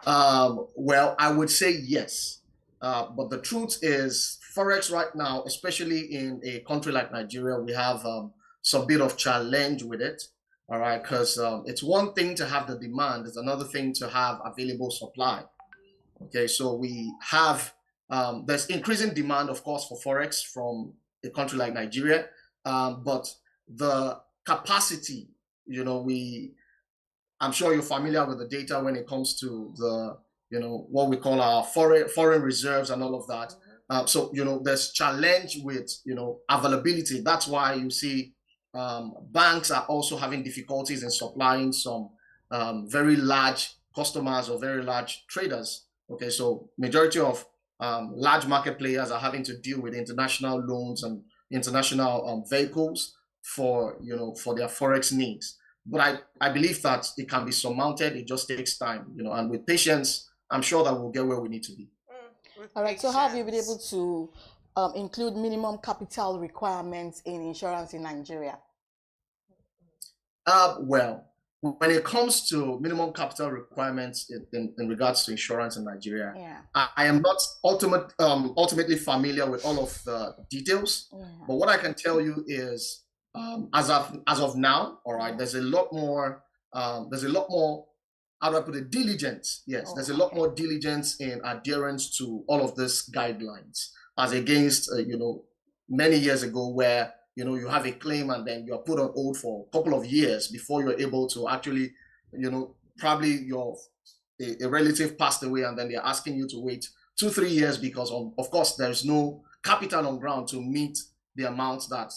Well, I would say yes. But the truth is, Forex right now, especially in a country like Nigeria, we have some bit of challenge with it. All right, because it's one thing to have the demand, it's another thing to have available supply. Okay, so we have, there's increasing demand, of course, for Forex from a country like Nigeria, but the capacity, I'm sure you're familiar with the data when it comes to the, what we call our foreign reserves and all of that. So, there's challenge with, availability. That's why you see banks are also having difficulties in supplying some very large customers or very large traders. Okay, so majority of large market players are having to deal with international loans and international vehicles for their Forex needs. But I believe that it can be surmounted. It just takes time, and with patience, I'm sure that we'll get where we need to be. All right. So how have you been able to include minimum capital requirements in insurance in Nigeria? Well, when it comes to minimum capital requirements in regards to insurance in Nigeria, I am not ultimately familiar with all of the details. But what I can tell you is, as of now, all right, there's a lot more, how do I put it, diligence. Yes, there's a lot more diligence in adherence to all of these guidelines, as against, many years ago where, you have a claim and then you're put on hold for a couple of years before you're able to actually, probably a relative passed away and then they're asking you to wait 2-3 years because of course there's no capital on ground to meet the amount that,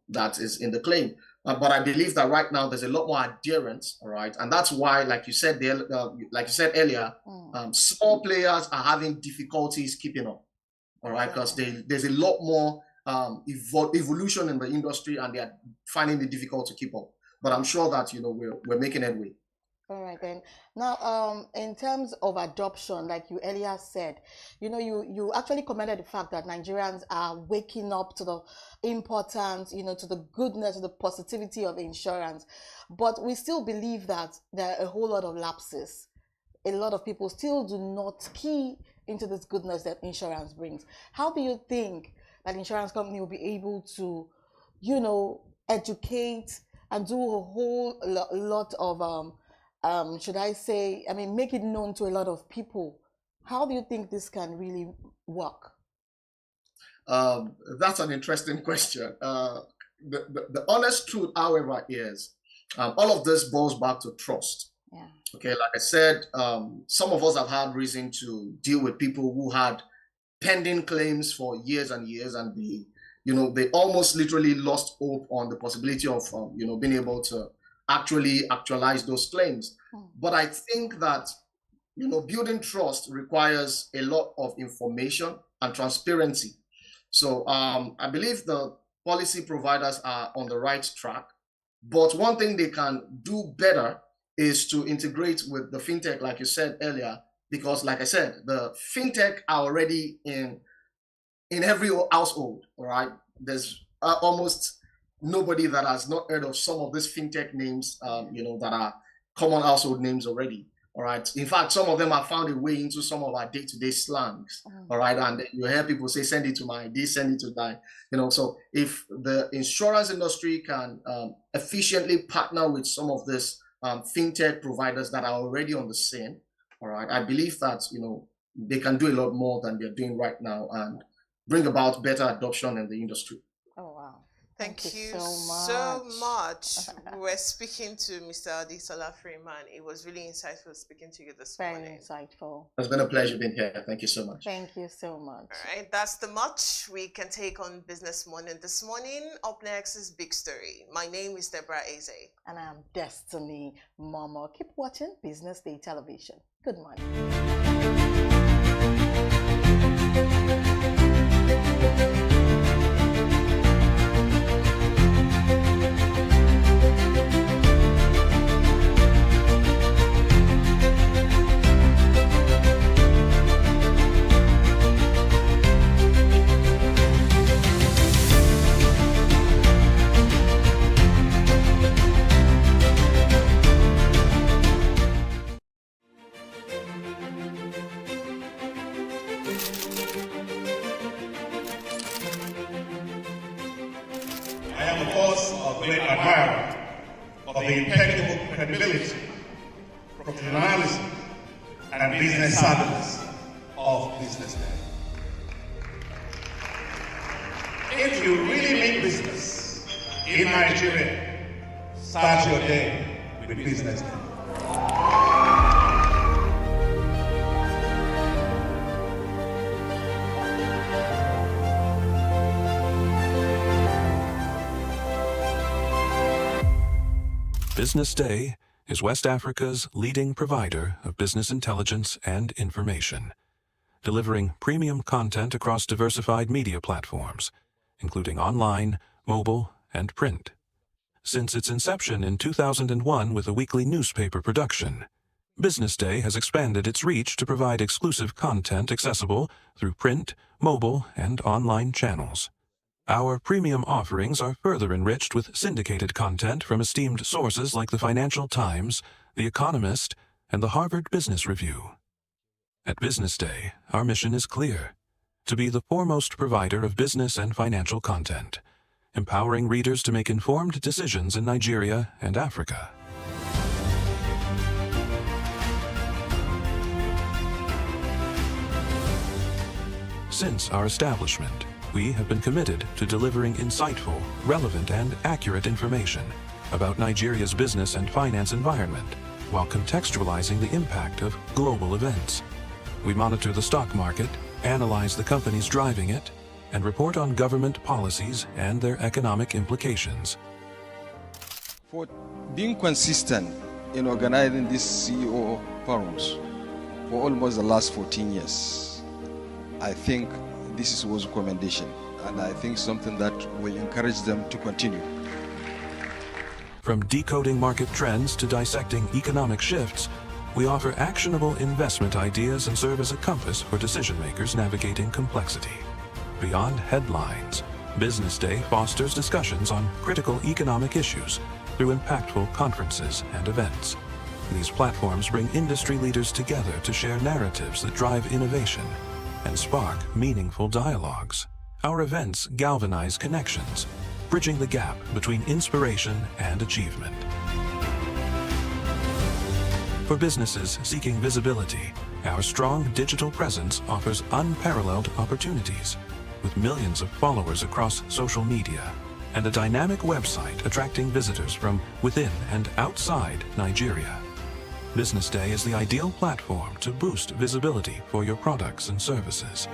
that is in the claim. But I believe that right now there's a lot more adherence, all right? And that's why, like you said earlier, small players are having difficulties keeping up, all right? Because there's a lot more evolution in the industry and they're finding it difficult to keep up. But I'm sure that, we're making headway. All right then. Now, in terms of adoption, like you earlier said, you actually commented the fact that Nigerians are waking up to the importance, to the goodness, to the positivity of insurance. But we still believe that there are a whole lot of lapses. A lot of people still do not key into this goodness that insurance brings. How do you think that insurance company will be able to, educate and do a whole lot of should I say, make it known to a lot of people? How do you think this can really work? That's an interesting question. The honest truth, however, is all of this boils back to trust. Yeah. Okay, like I said, some of us have had reason to deal with people who had pending claims for years and years, and they almost literally lost hope on the possibility of being able to actualize those claims. But I think that building trust requires a lot of information and transparency. So I believe the policy providers are on the right track, but one thing they can do better is to integrate with the fintech, like you said earlier, because like I said, the fintech are already in every household, all right? There's almost nobody that has not heard of some of these fintech names, that are common household names already, all right? In fact, some of them have found a way into some of our day-to-day slangs, all right? And you hear people say, send it to my ID, send it to that, so if the insurance industry can efficiently partner with some of these fintech providers that are already on the scene, all right, I believe that, they can do a lot more than they're doing right now and bring about better adoption in the industry. Oh, wow. Thank you so much. We're speaking to Mr. Adesola Freeman. It was really insightful speaking to you this morning. Very insightful. It's been a pleasure being here. Thank you so much. Thank you so much. All right, that's the much we can take on Business Morning this morning. Up next is Big Story. My name is Deborah Eze. And I'm Destiny Momo. Keep watching Business Day Television. Good morning. I am, of course, a great admirer of the impeccable credibility, professionalism, and business savviness of BusinessDay. If you really mean business in Nigeria, start your day with BusinessDay. BusinessDay is West Africa's leading provider of business intelligence and information, delivering premium content across diversified media platforms, including online, mobile, and print. Since its inception in 2001 with a weekly newspaper production, BusinessDay has expanded its reach to provide exclusive content accessible through print, mobile, and online channels. Our premium offerings are further enriched with syndicated content from esteemed sources like the Financial Times, The Economist, and the Harvard Business Review. At BusinessDay, our mission is clear: to be the foremost provider of business and financial content, empowering readers to make informed decisions in Nigeria and Africa. Since our establishment, we have been committed to delivering insightful, relevant, and accurate information about Nigeria's business and finance environment, while contextualizing the impact of global events. We monitor the stock market, analyze the companies driving it, and report on government policies and their economic implications. For being consistent in organizing these CEO forums for almost the last 14 years, I think this is a commendation, and I think something that will encourage them to continue. From decoding market trends to dissecting economic shifts, we offer actionable investment ideas and serve as a compass for decision makers navigating complexity. Beyond headlines, BusinessDay fosters discussions on critical economic issues through impactful conferences and events. These platforms bring industry leaders together to share narratives that drive innovation and spark meaningful dialogues. Our events galvanize connections, bridging the gap between inspiration and achievement. For businesses seeking visibility, our strong digital presence offers unparalleled opportunities, with millions of followers across social media and a dynamic website attracting visitors from within and outside Nigeria. BusinessDay is the ideal platform to boost visibility for your products and services.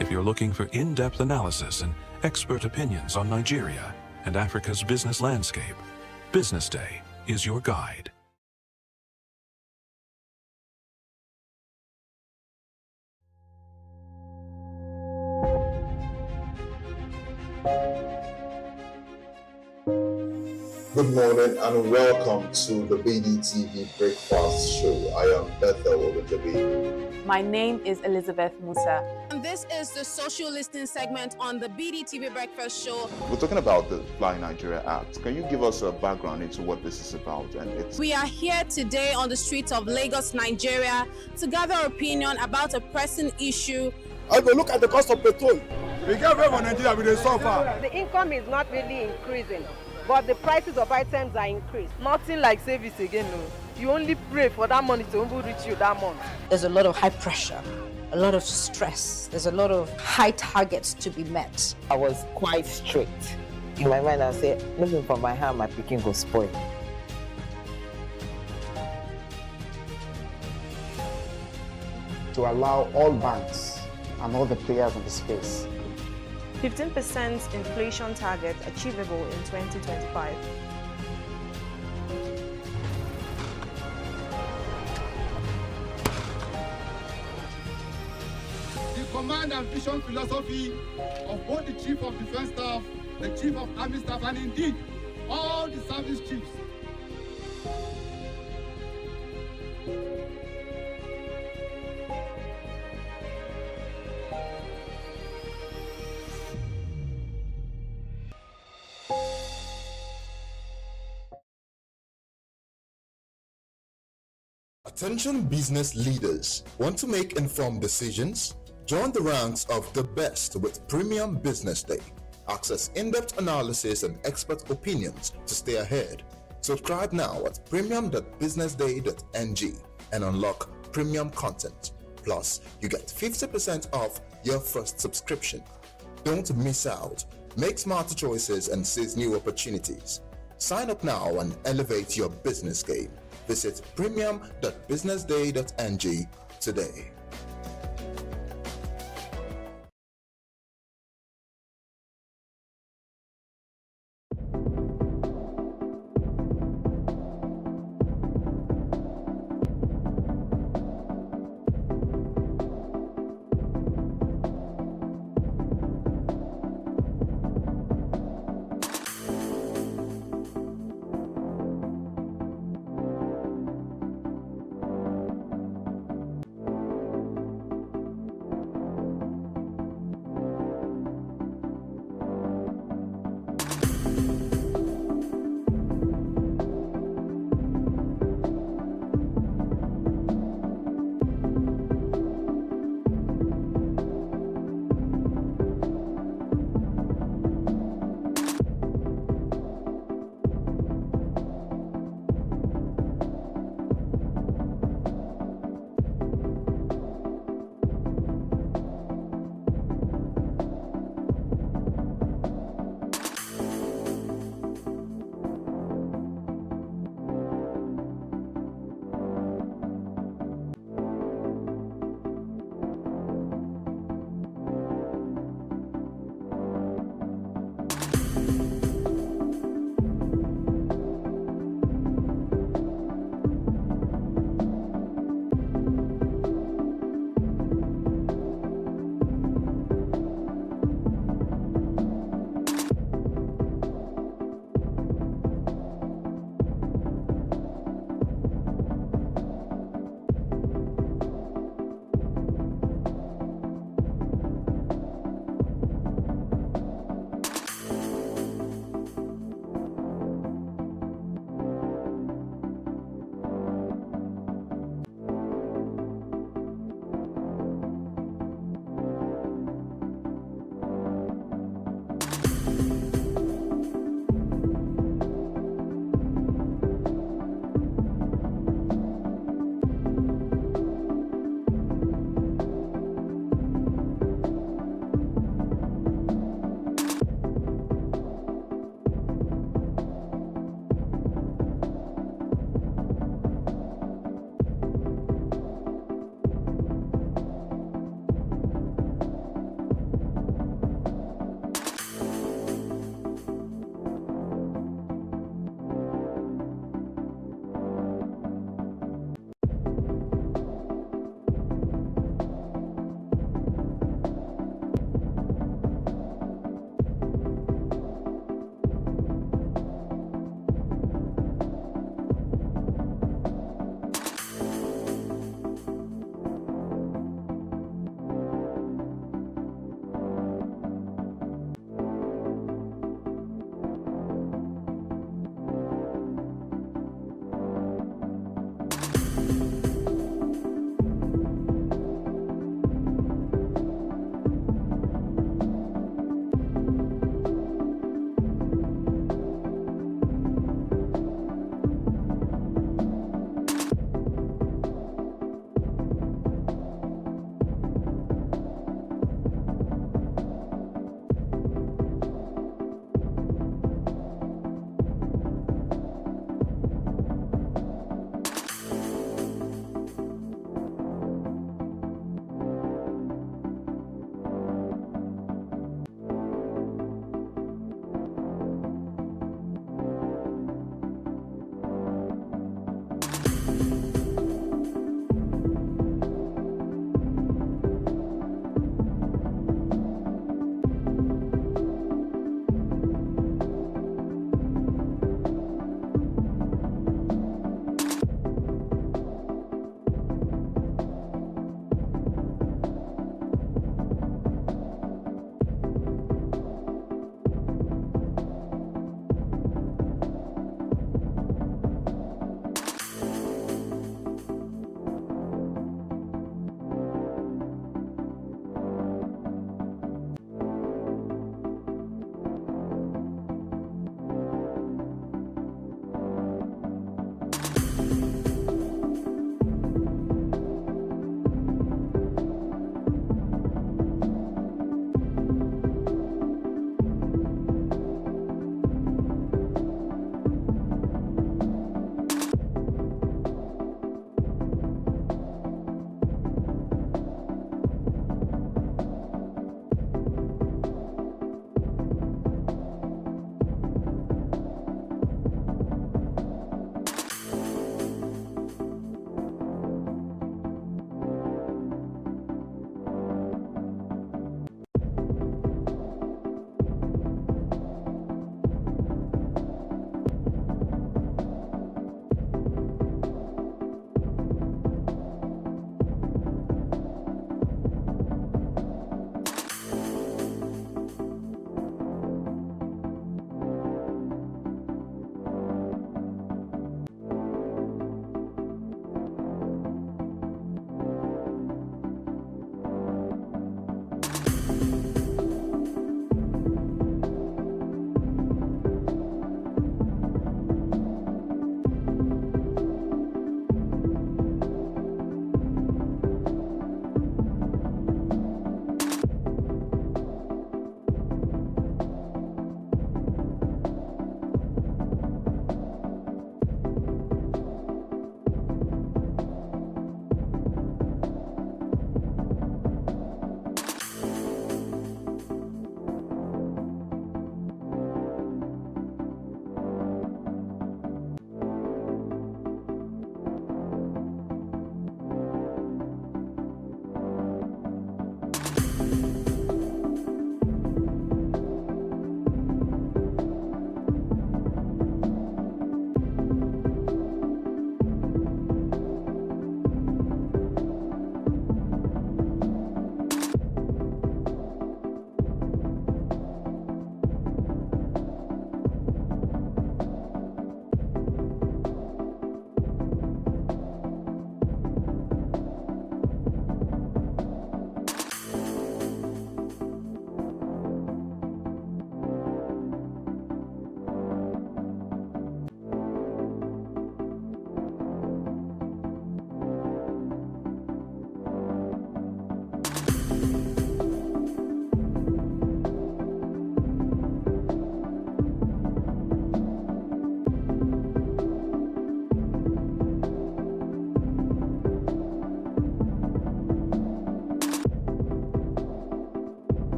If you're looking for in-depth analysis and expert opinions on Nigeria and Africa's business landscape, BusinessDay is your guide. Good morning and welcome to the BDTV Breakfast Show. I am Bethel Ogunjobi. My name is Elizabeth Musa. And this is the social listening segment on the BDTV Breakfast Show. We're talking about the Fly Nigeria Act. Can you give us a background into what this is about? We are here today on the streets of Lagos, Nigeria, to gather opinion about a pressing issue. I go look at the cost of petrol. We get very Nigeria with the suffer. The income is not really increasing, but the prices of items are increased. Nothing like service again, no. You only pray for that money to reach you that month. There's a lot of high pressure, a lot of stress. There's a lot of high targets to be met. I was quite strict. In my mind, I said, looking for my hand, my picking go spoil. To allow all banks and all the players in the space 15% inflation target achievable in 2025. The command and vision philosophy of both the Chief of Defense Staff, the Chief of Army Staff, and indeed all the service chiefs. Attention business leaders. Want to make informed decisions? Join the ranks of the best with Premium Business Day. Access in-depth analysis and expert opinions to stay ahead. Subscribe now at premium.businessday.ng and unlock premium content. Plus, you get 50% off your first subscription. Don't miss out. Make smarter choices and seize new opportunities. Sign up now and elevate your business game. Visit premium.businessday.ng today.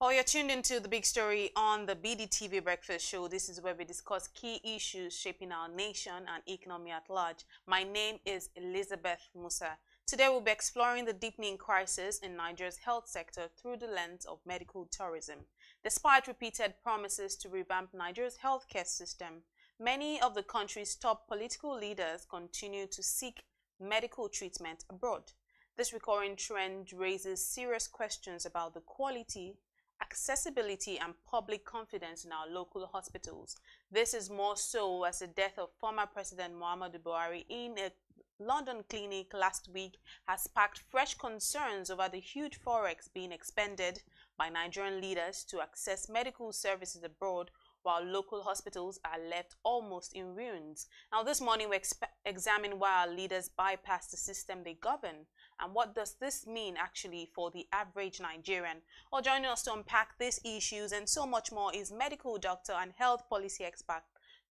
Well, you're tuned into the big story on the BDTV Breakfast Show. This is where we discuss key issues shaping our nation and economy at large. My name is Elizabeth Musa. Today we'll be exploring the deepening crisis in Nigeria's health sector through the lens of medical tourism. Despite repeated promises to revamp Nigeria's healthcare system, many of the country's top political leaders continue to seek medical treatment abroad. This recurring trend raises serious questions about the quality, accessibility and public confidence in our local hospitals. This is more so as the death of former President Muhammadu Buhari in a London clinic last week has sparked fresh concerns over the huge forex being expended by Nigerian leaders to access medical services abroad, while local hospitals are left almost in ruins. Now, this morning we examine why our leaders bypass the system they govern, and what does this mean actually for the average Nigerian? Well, joining us to unpack these issues and so much more is medical doctor and health policy expert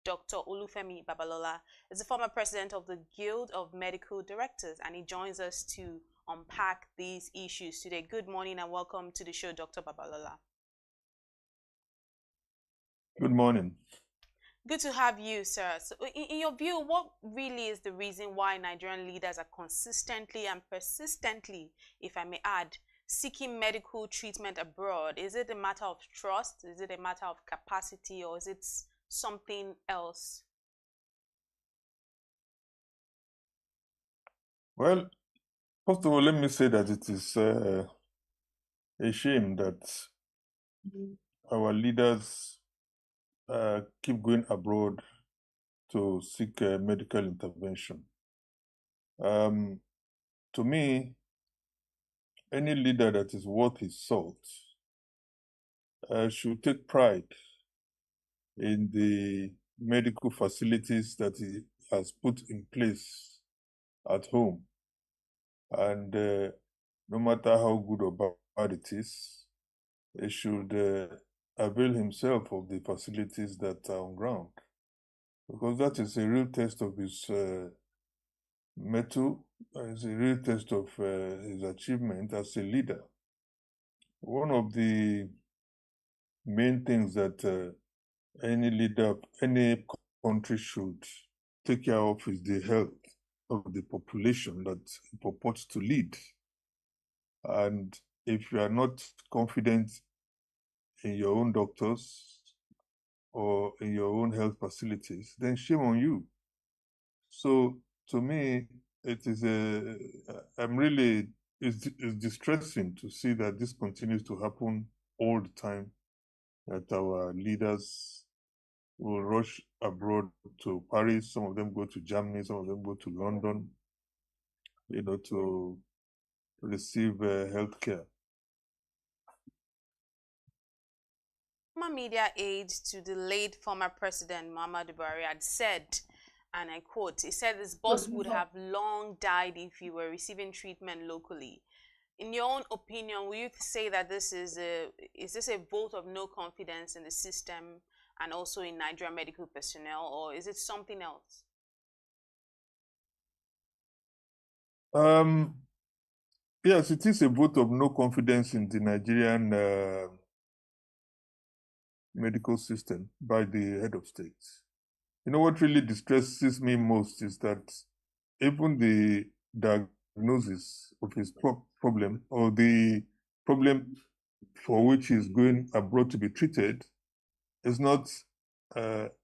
Dr. Olufemi Babalola. Is the former president of the Guild of Medical Directors, and he joins us to unpack these issues today. Good morning and welcome to the show, Dr. Babalola. Good morning. Good to have you, sir. So in your view, what really is the reason why Nigerian leaders are consistently and persistently, if I may add, seeking medical treatment abroad? Is it a matter of trust? Is it a matter of capacity? Or is it something else? Well, first of all, let me say that it is a shame that our leaders keep going abroad to seek medical intervention. To me, any leader that is worth his salt should take pride in the medical facilities that he has put in place at home. And no matter how good or bad it is, he should avail himself of the facilities that are on ground, because that is a real test of his mettle, it's a real test of his achievement as a leader. One of the main things that any leader of any country should take care of is the health of the population that it purports to lead. And if you are not confident in your own doctors or in your own health facilities, then shame on you. So to me, it is it's distressing to see that this continues to happen all the time, that our leaders will rush abroad to Paris, some of them go to Germany, some of them go to London, to receive health care. Former media aide to the late former president Muhammadu Buhari had said, and I quote, he said his boss would have long died if he were receiving treatment locally. In your own opinion, will you say that this is a vote of no confidence in the system and also in Nigerian medical personnel, or is it something else? Yes, it is a vote of no confidence in the Nigerian medical system by the head of state. You know what really distresses me most is that even the diagnosis of his problem, or the problem for which he's going abroad to be treated, is not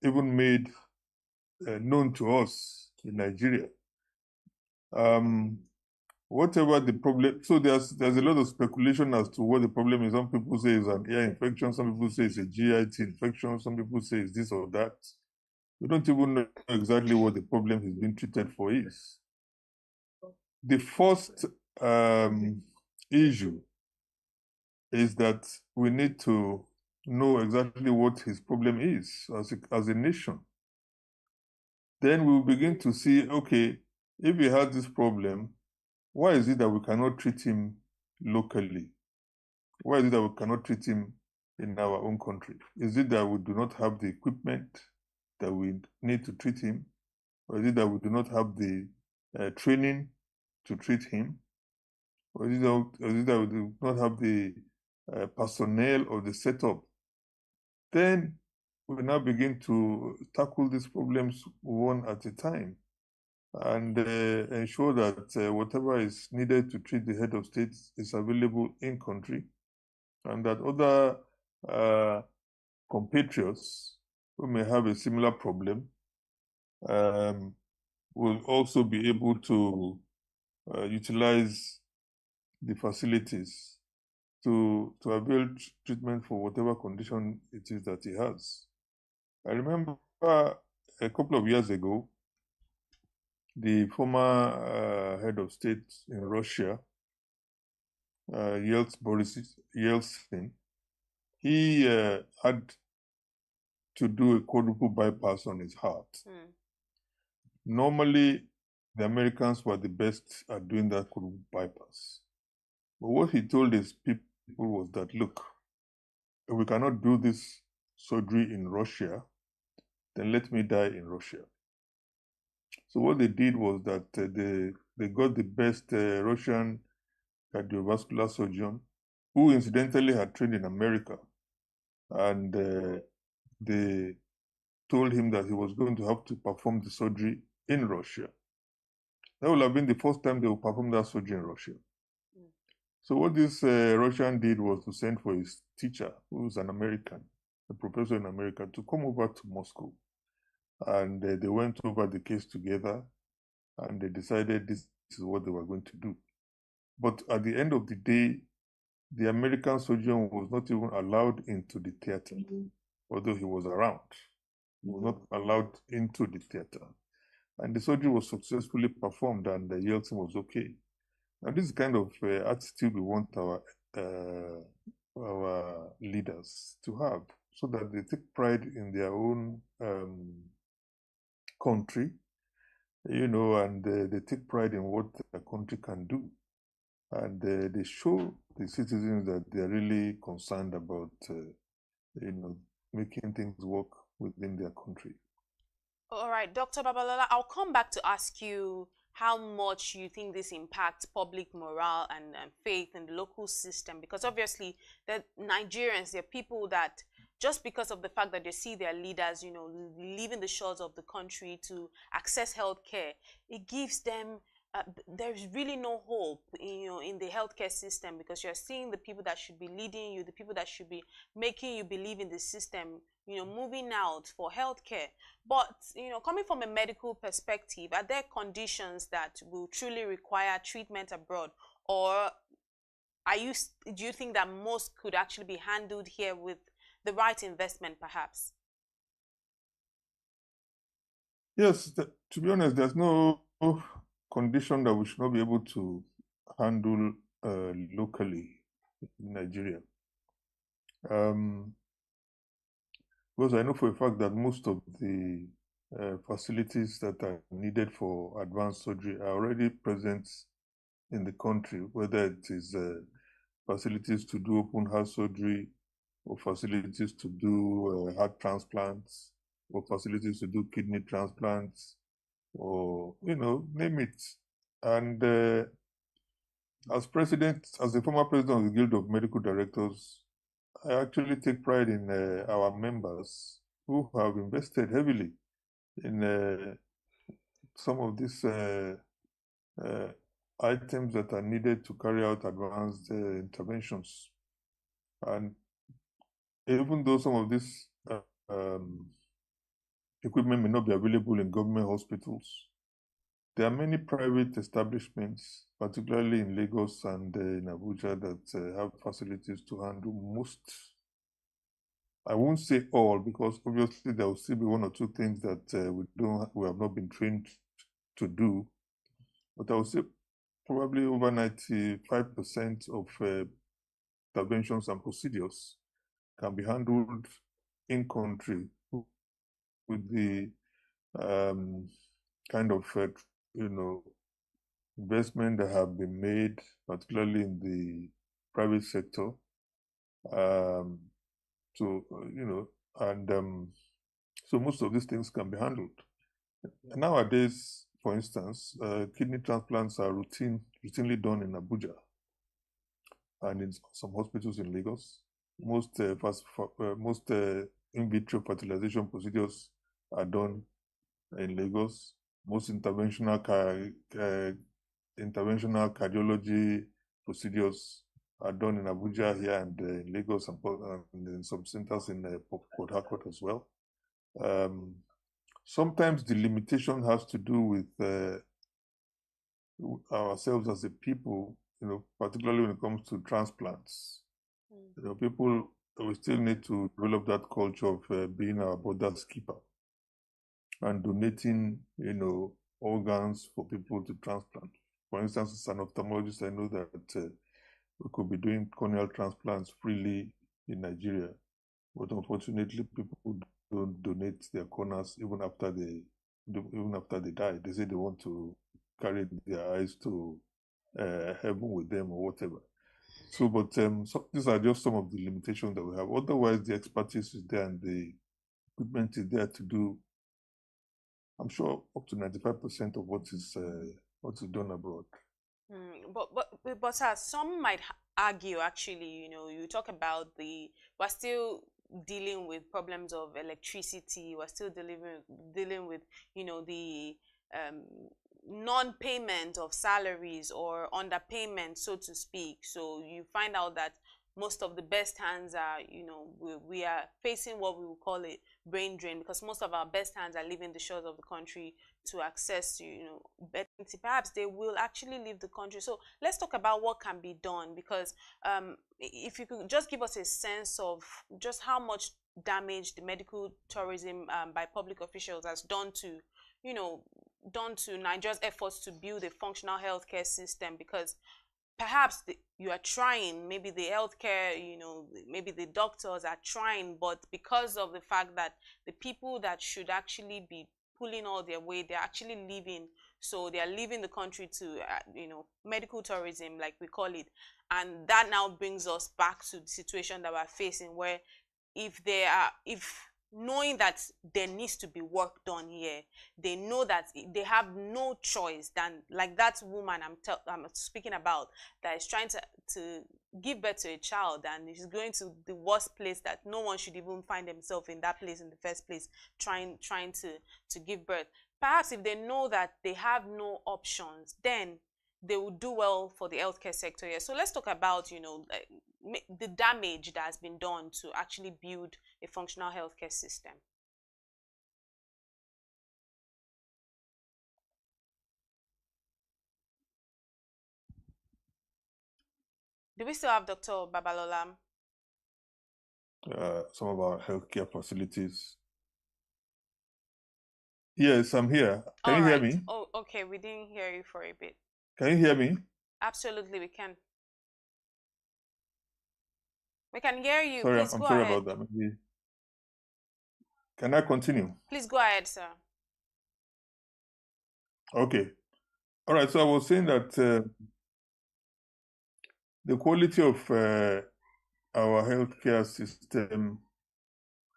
even made known to us in Nigeria. Whatever the problem, so there's a lot of speculation as to what the problem is. Some people say it's an ear infection, some people say it's a GIT infection, some people say it's this or that. We don't even know exactly what the problem he's been treated for is. The first issue is that we need to know exactly what his problem is as a nation. Then we'll begin to see, okay, if he has this problem, why is it that we cannot treat him locally? Why is it that we cannot treat him in our own country? Is it that we do not have the equipment that we need to treat him? Or is it that we do not have the training to treat him? Or is it that we do not have the personnel or the setup, then we now begin to tackle these problems one at a time and ensure that whatever is needed to treat the head of state is available in country, and that other compatriots who may have a similar problem will also be able to utilize the facilities to avail treatment for whatever condition it is that he has. I remember a couple of years ago, the former head of state in Russia, Boris Yeltsin, he had to do a quadruple bypass on his heart. Normally, the Americans were the best at doing that quadruple bypass. But what he told his people was that, look, if we cannot do this surgery in Russia, then let me die in Russia. So what they did was that they got the best Russian cardiovascular surgeon, who incidentally had trained in America, and they told him that he was going to have to perform the surgery in Russia. That would have been the first time they would perform that surgery in Russia. So what this Russian did was to send for his teacher, who was an American, a professor in America, to come over to Moscow. And they went over the case together, and they decided this is what they were going to do. But at the end of the day, the American surgeon was not even allowed into the theater, although he was around. He was not allowed into the theater. And the surgery was successfully performed, and Yeltsin was okay. Now, this is the kind of attitude we want our leaders to have, so that they take pride in their own country, and they take pride in what the country can do. And they show the citizens that they're really concerned about, making things work within their country. All right, Dr. Babalola, I'll come back to ask you how much you think this impacts public morale and faith in the local system, because obviously the Nigerians, they're people that just because of the fact that they see their leaders, leaving the shores of the country to access healthcare, it gives them there's really no hope, in the healthcare system, because you're seeing the people that should be leading you, the people that should be making you believe in the system, moving out for healthcare. But, coming from a medical perspective, are there conditions that will truly require treatment abroad? Or do you think that most could actually be handled here with the right investment, perhaps? Yes, to be honest, there's no condition that we should not be able to handle locally in Nigeria. Because I know for a fact that most of the facilities that are needed for advanced surgery are already present in the country, whether it is facilities to do open heart surgery, or facilities to do heart transplants, or facilities to do kidney transplants, or, name it. And as the former president of the Guild of Medical Directors, I actually take pride in our members who have invested heavily in some of these items that are needed to carry out advanced interventions. And even though some of this equipment may not be available in government hospitals, there are many private establishments, particularly in Lagos and in Abuja, that have facilities to handle most. I won't say all, because obviously there will still be one or two things that we have not been trained to do. But I would say probably over 95% of interventions and procedures can be handled in country with the kind of investment that have been made, particularly in the private sector. So most of these things can be handled. Nowadays, for instance, kidney transplants are routinely done in Abuja. and in some hospitals in Lagos. Most in vitro fertilization procedures are done in Lagos. Most interventional cardiology procedures are done in Abuja here and in Lagos and in some centers in Port Harcourt as well. Sometimes the limitation has to do with ourselves as a people, particularly when it comes to transplants. People, we still need to develop that culture of being our brother's keeper and donating, organs for people to transplant. For instance, as an ophthalmologist, I know that we could be doing corneal transplants freely in Nigeria, but unfortunately, people don't donate their corneas even after they die. They say they want to carry their eyes to heaven with them or whatever. So, but these are just some of the limitations that we have. Otherwise, the expertise is there and the equipment is there to do, I'm sure, up to 95% of what is done abroad. But sir, some might argue actually, you talk about we're still dealing with problems of electricity, we're still dealing with, the non-payment of salaries or underpayment, so to speak. So you find out that most of the best hands are, we are facing what we will call a brain drain, because most of our best hands are leaving the shores of the country to access, better. Perhaps they will actually leave the country. So let's talk about what can be done, because if you could just give us a sense of just how much damage the medical tourism by public officials has done to, done to Nigeria's efforts to build a functional healthcare system, because perhaps you are trying, maybe the healthcare, maybe the doctors are trying, but because of the fact that the people that should actually be pulling all their weight, they're actually leaving. So they are leaving the country to, medical tourism, like we call it. And that now brings us back to the situation that we're facing, where if knowing that there needs to be work done here, they know that they have no choice than, like that woman I'm speaking about, that is trying to give birth to a child, and is going to the worst place that no one should even find themselves in that place in the first place, trying to give birth. Perhaps if they know that they have no options, then they will do well for the healthcare sector here. So let's talk about, the damage that has been done to actually build a functional healthcare system. Do we still have Dr. Babalola? Some of our healthcare facilities. Yes, I'm here. Can you hear me? Oh, okay. We didn't hear you for a bit. Can you hear me? Absolutely, we can. We can hear you. Sorry, Please I'm go sorry ahead. about that. Maybe. Can I continue? Please go ahead, sir. Okay. All right. So I was saying that the quality of our healthcare system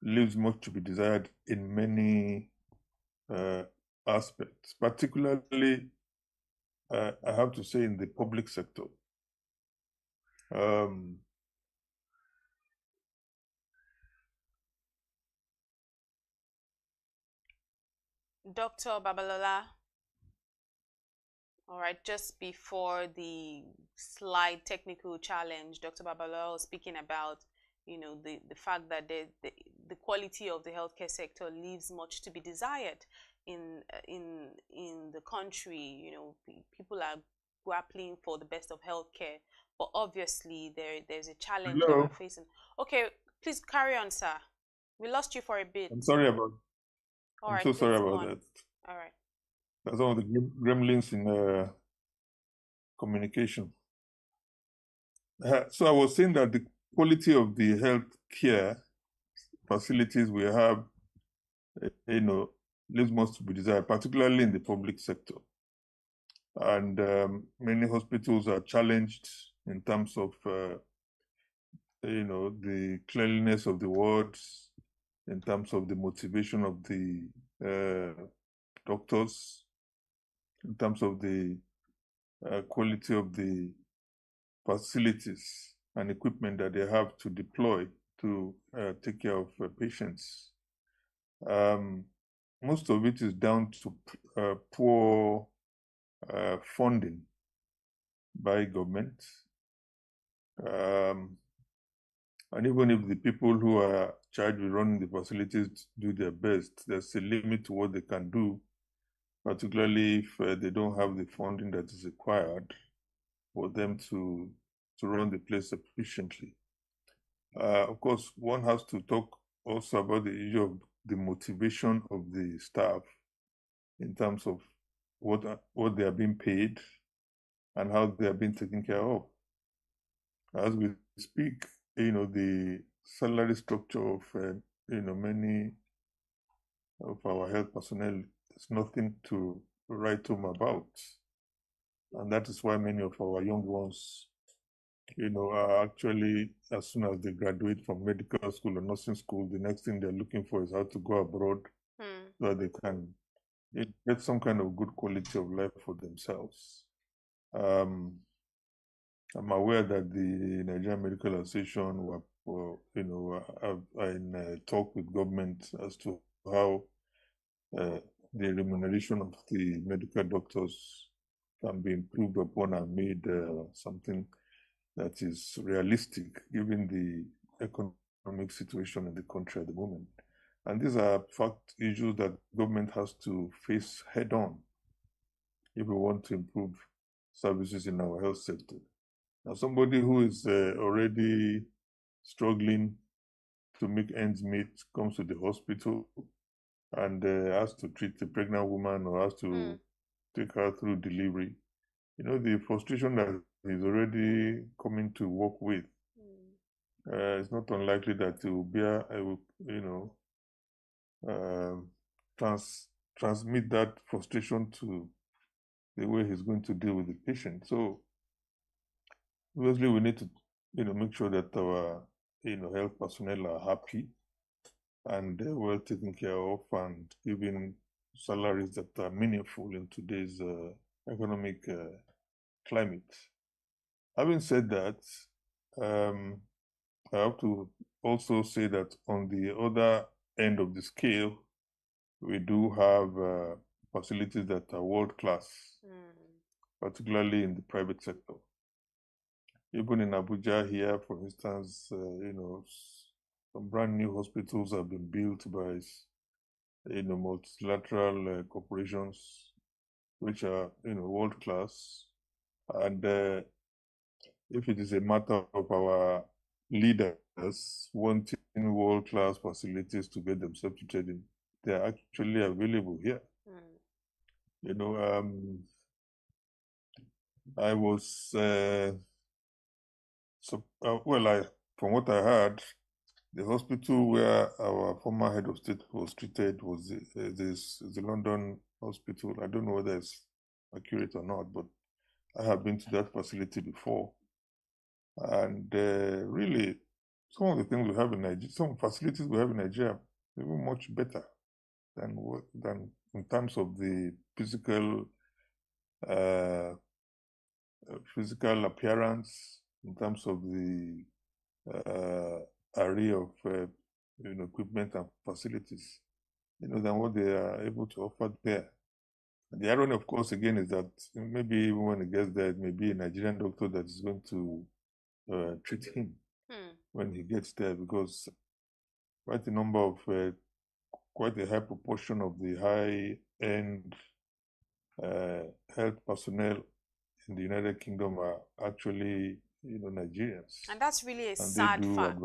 leaves much to be desired in many aspects, particularly, I have to say, in the public sector. Dr. Babalola. All right, just before the slight technical challenge, Dr. Babalola was speaking about, the fact that the quality of the healthcare sector leaves much to be desired in the country. People are grappling for the best of healthcare, but obviously there's a challenge that we're facing. Okay, please carry on, sir. We lost you for a bit. I'm sorry about. All right, so sorry about that. All right. That's one of the gremlins in communication. So I was saying that the quality of the health care facilities we have, leaves much to be desired, particularly in the public sector. And many hospitals are challenged in terms of, the cleanliness of the wards, in terms of the motivation of the doctors, in terms of the quality of the facilities. and equipment that they have to deploy to take care of patients. Most of it is down to poor funding by government. And even if the people who are charged with running the facilities do their best, there's a limit to what they can do, particularly if they don't have the funding that is required for them to run the place efficiently. Of course, one has to talk also about the issue of the motivation of the staff in terms of what they are being paid and how they are being taken care of. As we speak, the salary structure of many of our health personnel is nothing to write home about, and that is why many of our young ones, are actually, as soon as they graduate from medical school or nursing school, the next thing they're looking for is how to go abroad so that they can get some kind of good quality of life for themselves. I'm aware that the Nigerian Medical Association are in talk with government as to how the remuneration of the medical doctors can be improved upon and made something that is realistic given the economic situation in the country at the moment. And these are fact issues that government has to face head on if we want to improve services in our health sector. Now, somebody who is already struggling to make ends meet comes to the hospital and has to treat a pregnant woman or has to take her through delivery. The frustration that he's already coming to work with, it's not unlikely that he will bear, transmit that frustration to the way he's going to deal with the patient. So obviously we need to make sure that our health personnel are happy and well taken care of and given salaries that are meaningful in today's economic climate. Having said that, I have to also say that on the other end of the scale, we do have facilities that are world-class, particularly in the private sector. Even in Abuja here, for instance, some brand new hospitals have been built by, multilateral corporations, which are, world-class. And if it is a matter of our leaders wanting world-class facilities to get themselves treated in, they are actually available here. I was, from what I heard, the hospital where our former head of state was treated was the London hospital. I don't know whether it's accurate or not, but I have been to that facility before. And really, some of the things we have in Nigeria, some facilities we have in Nigeria, are even much better than in terms of the physical appearance, in terms of the array of equipment and facilities, than what they are able to offer there. And the irony, of course, again, is that maybe even when it gets there, it may be a Nigerian doctor that is going to treat him when he gets there, because quite a high proportion of the high-end health personnel in the United Kingdom are actually, Nigerians. And that's really a sad fact.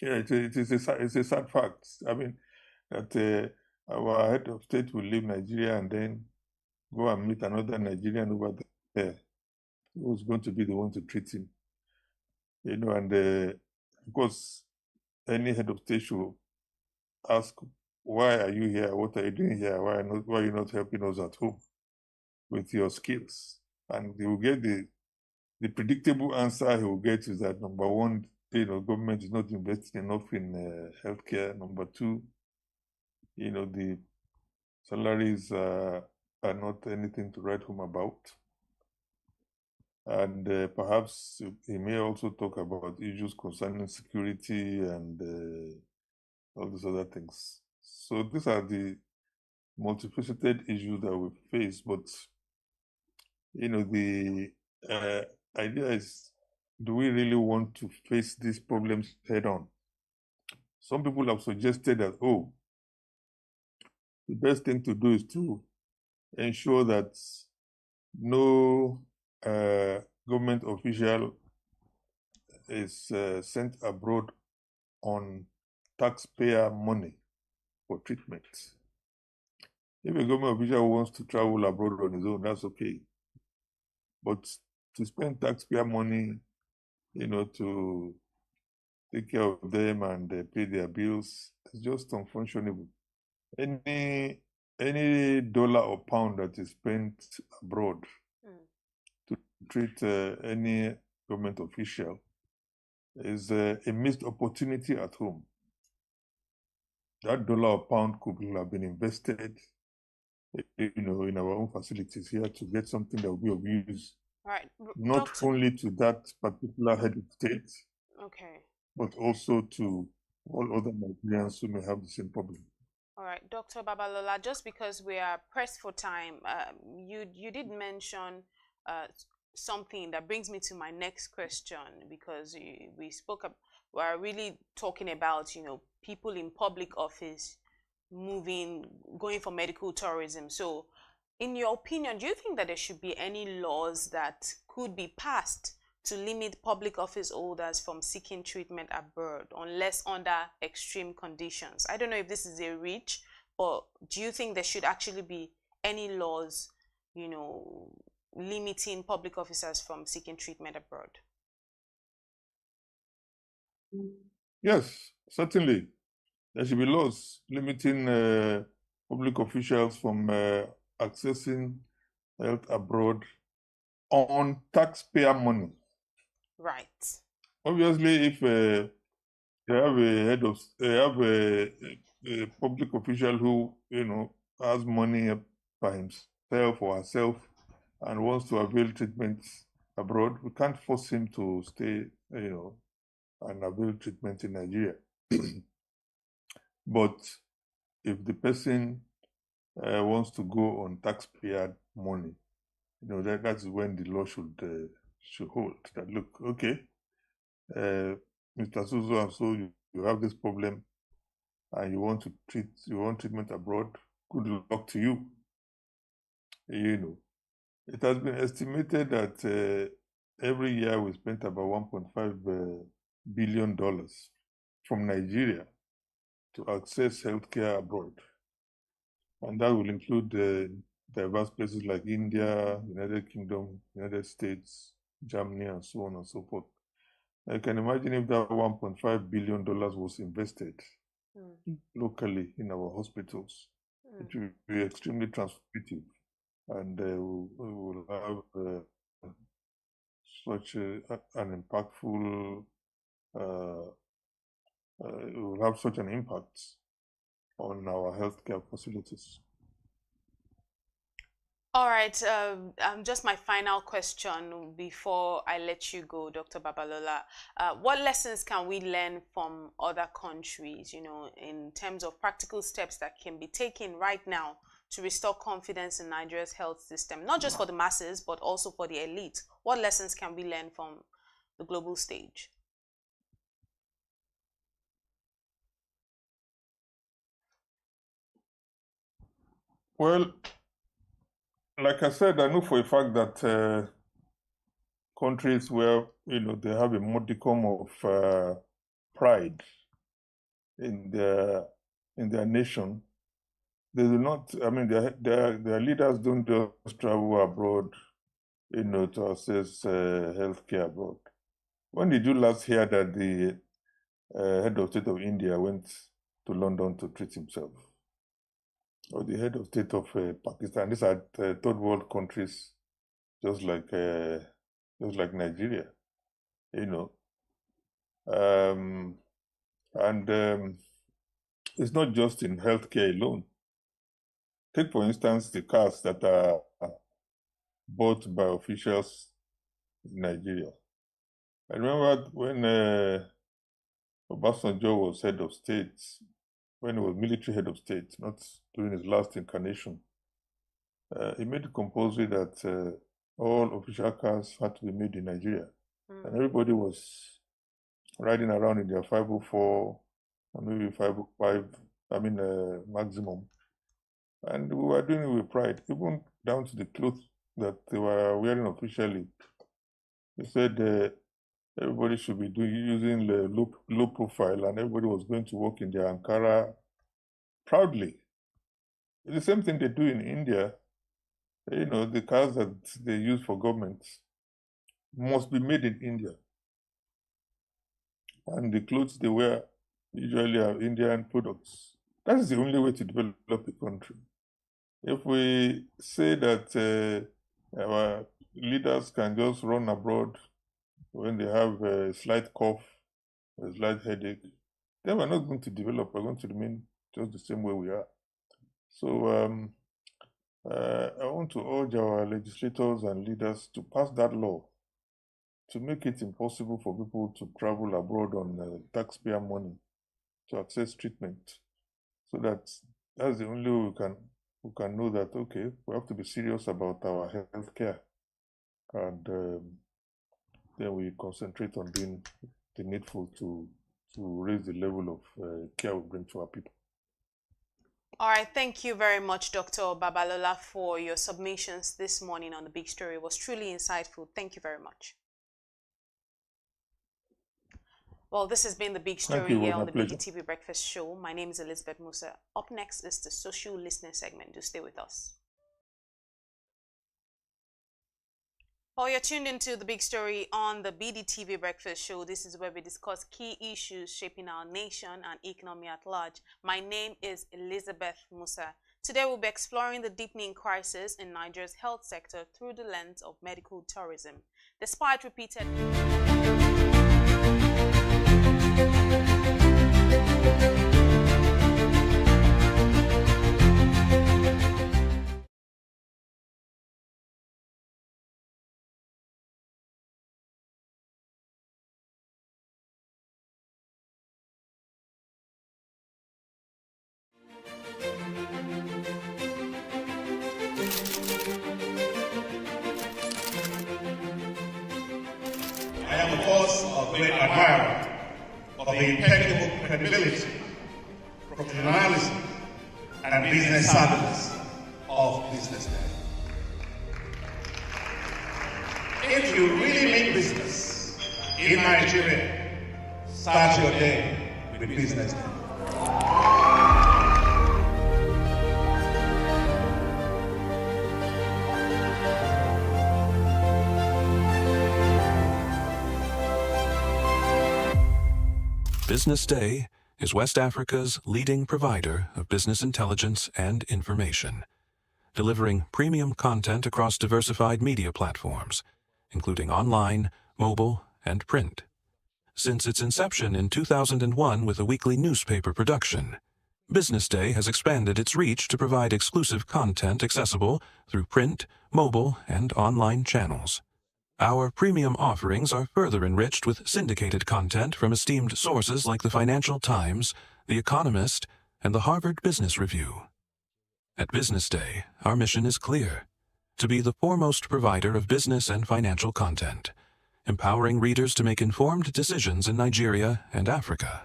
Yeah, it's a sad fact. I mean, that our head of state will leave Nigeria and then go and meet another Nigerian over there who's going to be the one to treat him. And of course, any head of state should ask, why are you here? What are you doing here? Why are you not helping us at home with your skills? And he will get the predictable answer he will get is that, number one, government is not investing enough in healthcare. Number two, the salaries are not anything to write home about. And perhaps he may also talk about issues concerning security and all these other things. So these are the multifaceted issues that we face. But, the idea is, do we really want to face these problems head on? Some people have suggested that, the best thing to do is to ensure that no government official is sent abroad on taxpayer money for treatment. If a government official wants to travel abroad on his own, that's okay. But to spend taxpayer money, to take care of them and pay their bills, it's just unfunctionable. Any dollar or pound that is spent abroad to treat any government official is a missed opportunity at home. That dollar or pound could have been invested, in our own facilities here to get something that will be of use. Right. Not only to that particular head of state, okay, but also to all other Nigerians who may have the same problem. All right, Dr. Babalola, just because we are pressed for time, you did mention something that brings me to my next question, because we're really talking about, people in public office going for medical tourism. So in your opinion, do you think that there should be any laws that could be passed to limit public office holders from seeking treatment abroad unless under extreme conditions? I don't know if this is a reach, but do you think there should actually be any laws, limiting public officers from seeking treatment abroad? Yes, certainly. There should be laws limiting public officials from accessing health abroad on taxpayer money. Right. Obviously, if they have a public official who has money by himself or herself and wants to avail treatment abroad, we can't force him to stay, and avail treatment in Nigeria. But if the person wants to go on taxpayer money, that's when the law should hold that. Look, okay, Mr. So and so, you have this problem, and you want treatment abroad. Good luck to you. It has been estimated that every year we spent about $1.5 billion from Nigeria to access healthcare abroad. And that will include diverse places like India, United Kingdom, United States, Germany, and so on and so forth. I can imagine if that $1.5 billion was invested locally in our hospitals, it will be extremely transformative, and we will have such an impactful, it will have such an impact on our healthcare facilities. All right, just my final question before I let you go, Dr. Babalola. What lessons can we learn from other countries, in terms of practical steps that can be taken right now to restore confidence in Nigeria's health system, not just for the masses, but also for the elite? What lessons can we learn from the global stage? Well, like I said, I know for a fact that countries where they have a modicum of pride in their nation, they do not. I mean, their leaders don't just travel abroad, to access healthcare abroad. When did you last hear that the head of state of India went to London to treat himself? Or the head of state of Pakistan? These are third world countries, just like Nigeria, and it's not just in healthcare alone. Take, for instance, the cars that are bought by officials in Nigeria. I remember when Obasanjo was head of state, when he was military head of state, not during his last incarnation, he made it compulsory that all official cars had to be made in Nigeria. And everybody was riding around in their 504 and maybe 505, maximum. And we were doing it with pride, even down to the clothes that they were wearing officially. They said everybody should be using the low profile, and everybody was going to work in their Ankara proudly. It's the same thing they do in India. You know, the cars that they use for government must be made in India. And the clothes they wear usually are Indian products. That is the only way to develop a country. If we say that our leaders can just run abroad when they have a slight cough, a slight headache, then we're not going to develop. We're going to remain just the same way we are. So I want to urge our legislators and leaders to pass that law to make it impossible for people to travel abroad on taxpayer money to access treatment, so that's the only way we can know that, okay, we have to be serious about our health care, and then we concentrate on doing the needful to raise the level of care we bring to our people. All right, thank you very much, Dr. Babalola, for your submissions this morning on The Big Story. It was truly insightful. Thank you very much. Well, this has been The Big Story here on the BDTV Breakfast Show. My name is Elizabeth Musa. Up next is the social listening segment. Do stay with us. Well, you're tuned into The Big Story on the BDTV Breakfast Show. This is where we discuss key issues shaping our nation and economy at large. My name is Elizabeth Musa. Today we'll be exploring the deepening crisis in Nigeria's health sector through the lens of medical tourism. Despite repeated... I am, of course, a great admirer of the impeccable credibility, professionalism, and business savviness of BusinessDay. If you really mean business in Nigeria, start your day with BusinessDay. BusinessDay is West Africa's leading provider of business intelligence and information, delivering premium content across diversified media platforms, including online, mobile, and print. Since its inception in 2001 with a weekly newspaper production, BusinessDay has expanded its reach to provide exclusive content accessible through print, mobile, and online channels. Our premium offerings are further enriched with syndicated content from esteemed sources like the Financial Times, The Economist, and the Harvard Business Review. At BusinessDay, our mission is clear: to be the foremost provider of business and financial content, empowering readers to make informed decisions in Nigeria and Africa.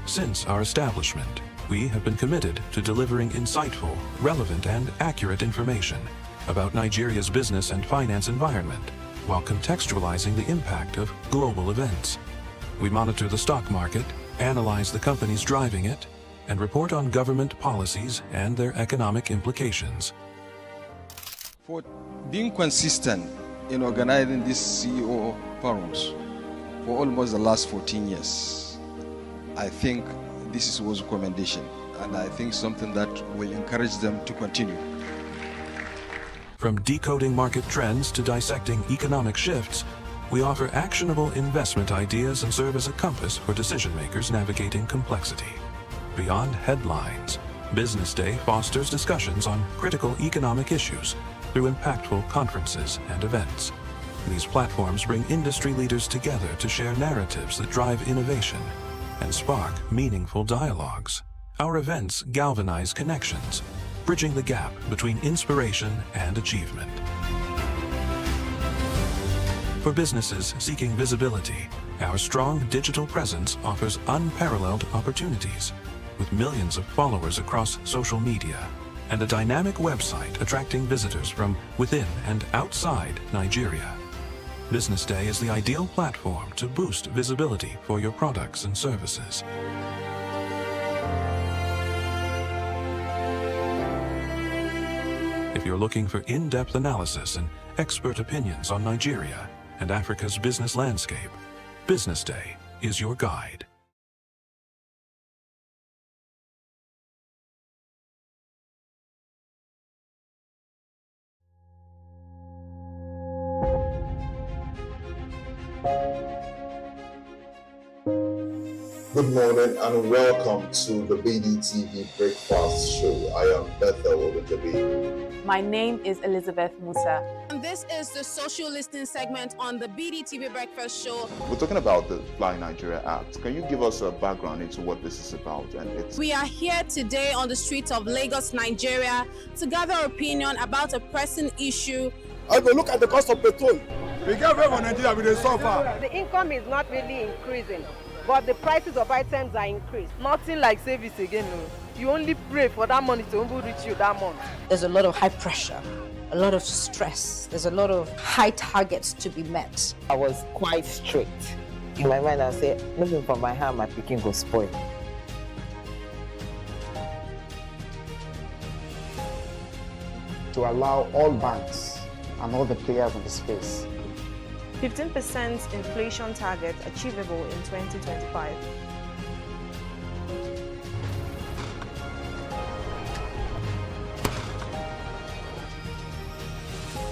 Since our establishment, we have been committed to delivering insightful, relevant, and accurate information about Nigeria's business and finance environment, while contextualizing the impact of global events. We monitor the stock market, analyze the companies driving it, and report on government policies and their economic implications. For being consistent in organizing these CEO forums for almost the last 14 years, I think this was a commendation, and I think something that will encourage them to continue. From decoding market trends to dissecting economic shifts, we offer actionable investment ideas and serve as a compass for decision makers navigating complexity. Beyond headlines, Business Day fosters discussions on critical economic issues through impactful conferences and events. These platforms bring industry leaders together to share narratives that drive innovation and spark meaningful dialogues. Our events galvanize connections, bridging the gap between inspiration and achievement. For businesses seeking visibility, our strong digital presence offers unparalleled opportunities, with millions of followers across social media and a dynamic website attracting visitors from within and outside Nigeria. Business Day is the ideal platform to boost visibility for your products and services. If you're looking for in-depth analysis and expert opinions on Nigeria and Africa's business landscape, Business Day is your guide. Good morning and welcome to the BDTV Breakfast Show. I am Bethel Obajabi. My name is Elizabeth Musa. And this is the social listening segment on the BDTV Breakfast Show. We're talking about the Fly Nigeria Act. Can you give us a background into what this is about? We are here today on the streets of Lagos, Nigeria, to gather opinion about a pressing issue. I go look at the cost of petrol. We get very Nigeria with the suffer. The income is not really increasing, but the prices of items are increased. Nothing like service again, no. You only pray for that money to reach you that month. There's a lot of high pressure, a lot of stress. There's a lot of high targets to be met. I was quite strict. In my mind, I said, looking for my hand, my picking go spoil. To allow all banks and all the players in the space 15% inflation target achievable in 2025.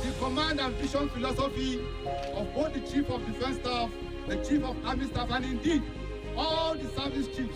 The command and vision philosophy of both the Chief of Defense Staff, the Chief of Army Staff, and indeed all the service chiefs.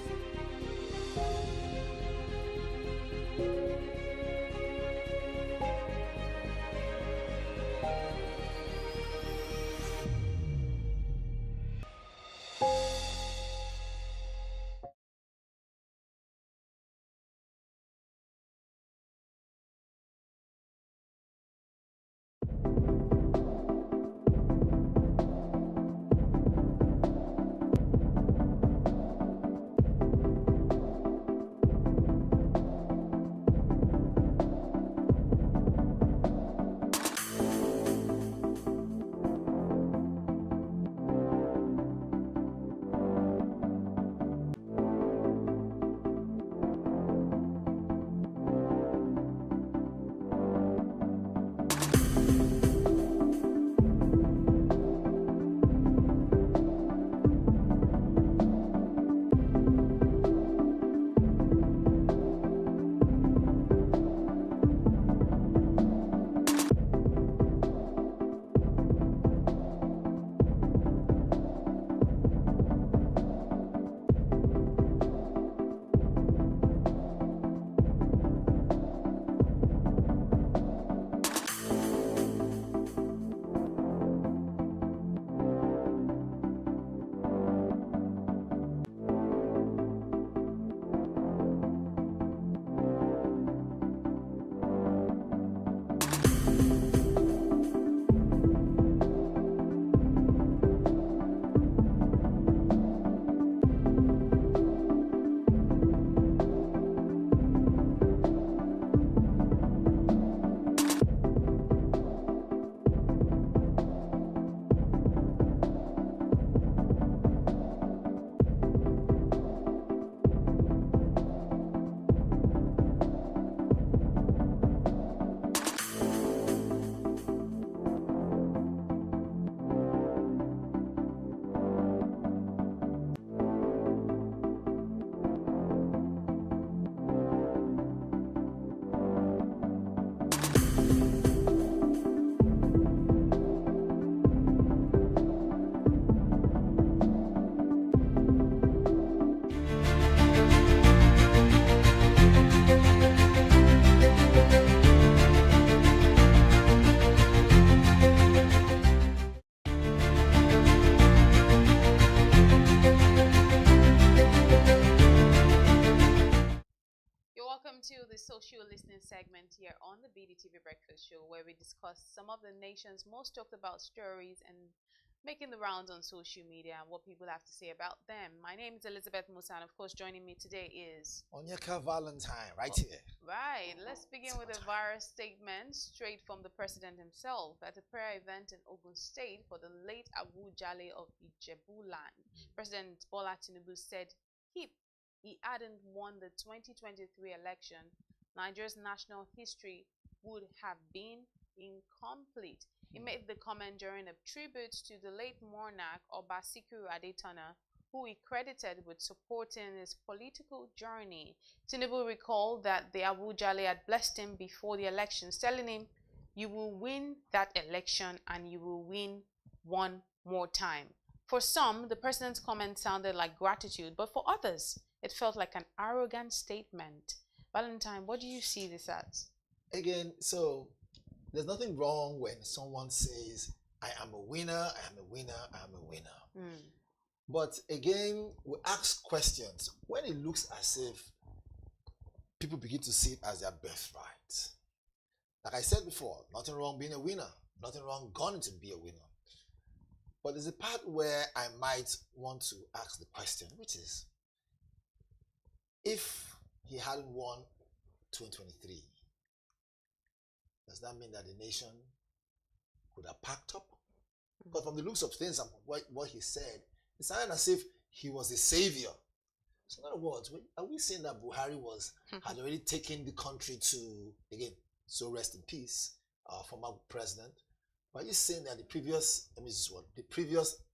the social listening segment here on the BDTV Breakfast Show, where we discuss some of the nation's most talked about stories and making the rounds on social media and what people have to say about them. My name is Elizabeth Musa, and of course, joining me today is Onyeka Valentine, right here. Right. Let's begin with a virus statement straight from the president himself at a prayer event in Ogun State for the late Abu Jale of Ijebuland. President Bola Tinubu said he hadn't won the 2023 election, Nigeria's national history would have been incomplete. He made the comment during a tribute to the late monarch Obasikiru Adetona, who he credited with supporting his political journey. Tinubu recalled that the Abu Jale had blessed him before the elections, telling him, "You will win that election and you will win one more time." For some, the president's comment sounded like gratitude, but for others, it felt like an arrogant statement. Valentine, what do you see this as? Again, so there's nothing wrong when someone says, I am a winner, I am a winner, I am a winner. But again, we ask questions when it looks as if people begin to see it as their birthright. Like I said before, nothing wrong being a winner, nothing wrong going to be a winner. But there's a part where I might want to ask the question, which is, if he hadn't won 2023, does that mean that the nation could have packed up? Because from the looks of things and what he said, it sounded as if he was a savior. So in other words, are we saying that Buhari had already taken the country to, again, so rest in peace, our former president? But are you saying that the previous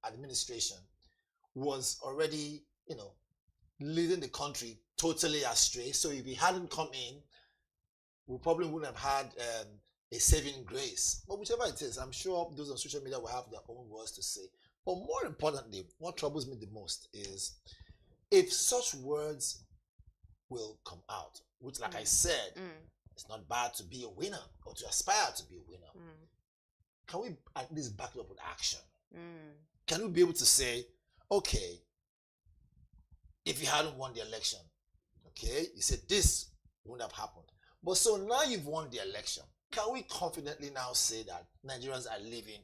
administration was already, leading the country totally astray? So if he hadn't come in, we probably wouldn't have had a saving grace. But whichever it is, I'm sure those on social media will have their own words to say. But more importantly, what troubles me the most is if such words will come out, which, like I said, it's not bad to be a winner or to aspire to be a winner. Can we at least back it up with action? Can we be able to say, okay, if you hadn't won the election, okay, you said this wouldn't have happened. But so now you've won the election. Can we confidently now say that Nigerians are living,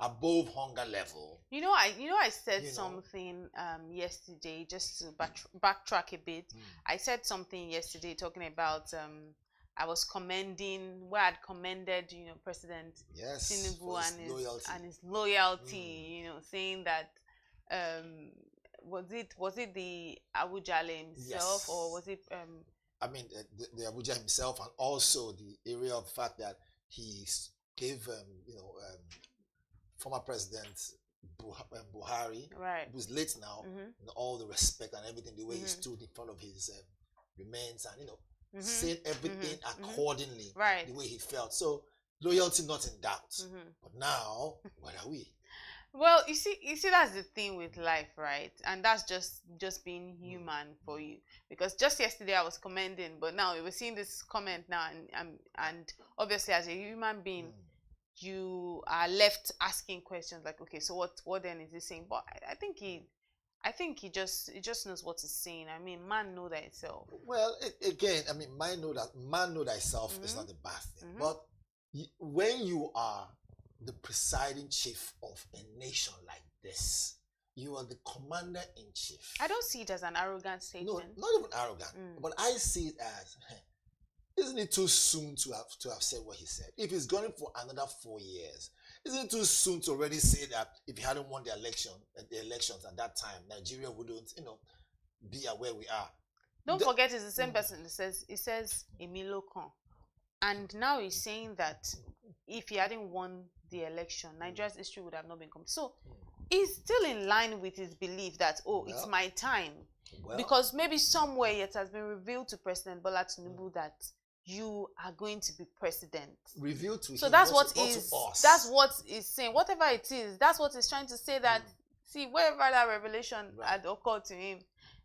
above hunger level? I said something yesterday, just to backtrack a bit. I said something yesterday talking about I was commending where I'd commended, President Tinubu and his loyalty, saying that was it the Abu Jale himself, or was it the Abuja himself, and also the area of the fact that he gave former President Buhari, who's late now, all the respect and everything, the way he stood in front of his remains and saying everything accordingly, the way he felt. So loyalty not in doubt. But now, where are we? Well, you see, that's the thing with life, right? And that's just being human for you. Because just yesterday I was commending, but now we're seeing this comment now, and obviously as a human being, you are left asking questions like, okay, so what then is he saying? But I think he just knows what he's saying. I mean, man know that itself. Well, man know thyself is not a bad thing. But when you are the presiding chief of a nation like this, you are the commander-in-chief. I don't see it as an arrogant statement. No, not even arrogant. But I see it as, isn't it too soon to have said what he said? If he's going for another 4 years, isn't it too soon to already say that if he hadn't won the elections at that time, Nigeria wouldn't, be where we are? Don't forget, it's the same person that says Emilio Kan. And now he's saying that if he hadn't won the election, Nigeria's history would have not been complete. So he's still in line with his belief that, it's my time. Because maybe somewhere it has been revealed to President Bola Tinubu that you are going to be president. Revealed to him. So that's what he's saying. Whatever it is, that's what he's trying to say, that, see, wherever that revelation had occurred to him,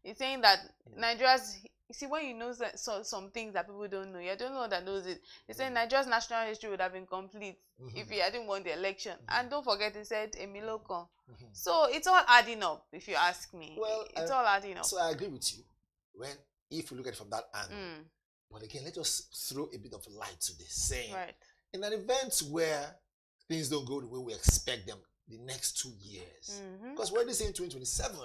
he's saying that Nigeria's, you see, when you know that, some things that people don't know, you don't know that knows it. He's saying Nigeria's national history would have been complete if he hadn't won the election. And don't forget, he said Emilio Kan. So it's all adding up, if you ask me. Well, it's all adding up. So I agree with you. When if we look at it from that angle. But again, let us throw a bit of light to this, saying in an event where things don't go the way we expect them the next 2 years, because we're already saying 2027.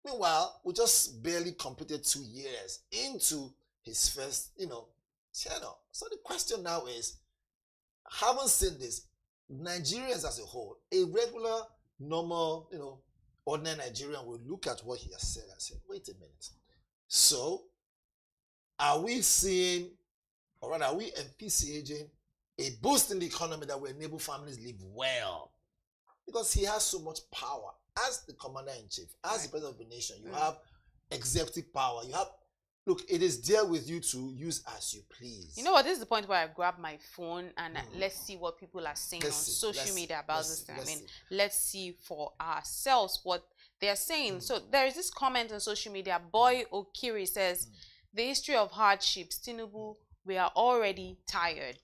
Meanwhile, we just barely completed 2 years into his first, tenure. So the question now is, having seen this, Nigerians as a whole, a regular, normal, ordinary Nigerian will look at what he has said and say, wait a minute. So, are we seeing, or rather, are we envisaging a boost in the economy that will enable families live well? Because he has so much power. As the commander-in-chief, as the president of the nation, you have executive power. You have, look, it is there with you to use as you please. You know what? This is the point where I grab my phone and let's see what people are saying on social media about this thing. Let's see for ourselves what they're saying. So there is this comment on social media. Boy Okiri says, the history of hardships, Tinubu, we are already tired.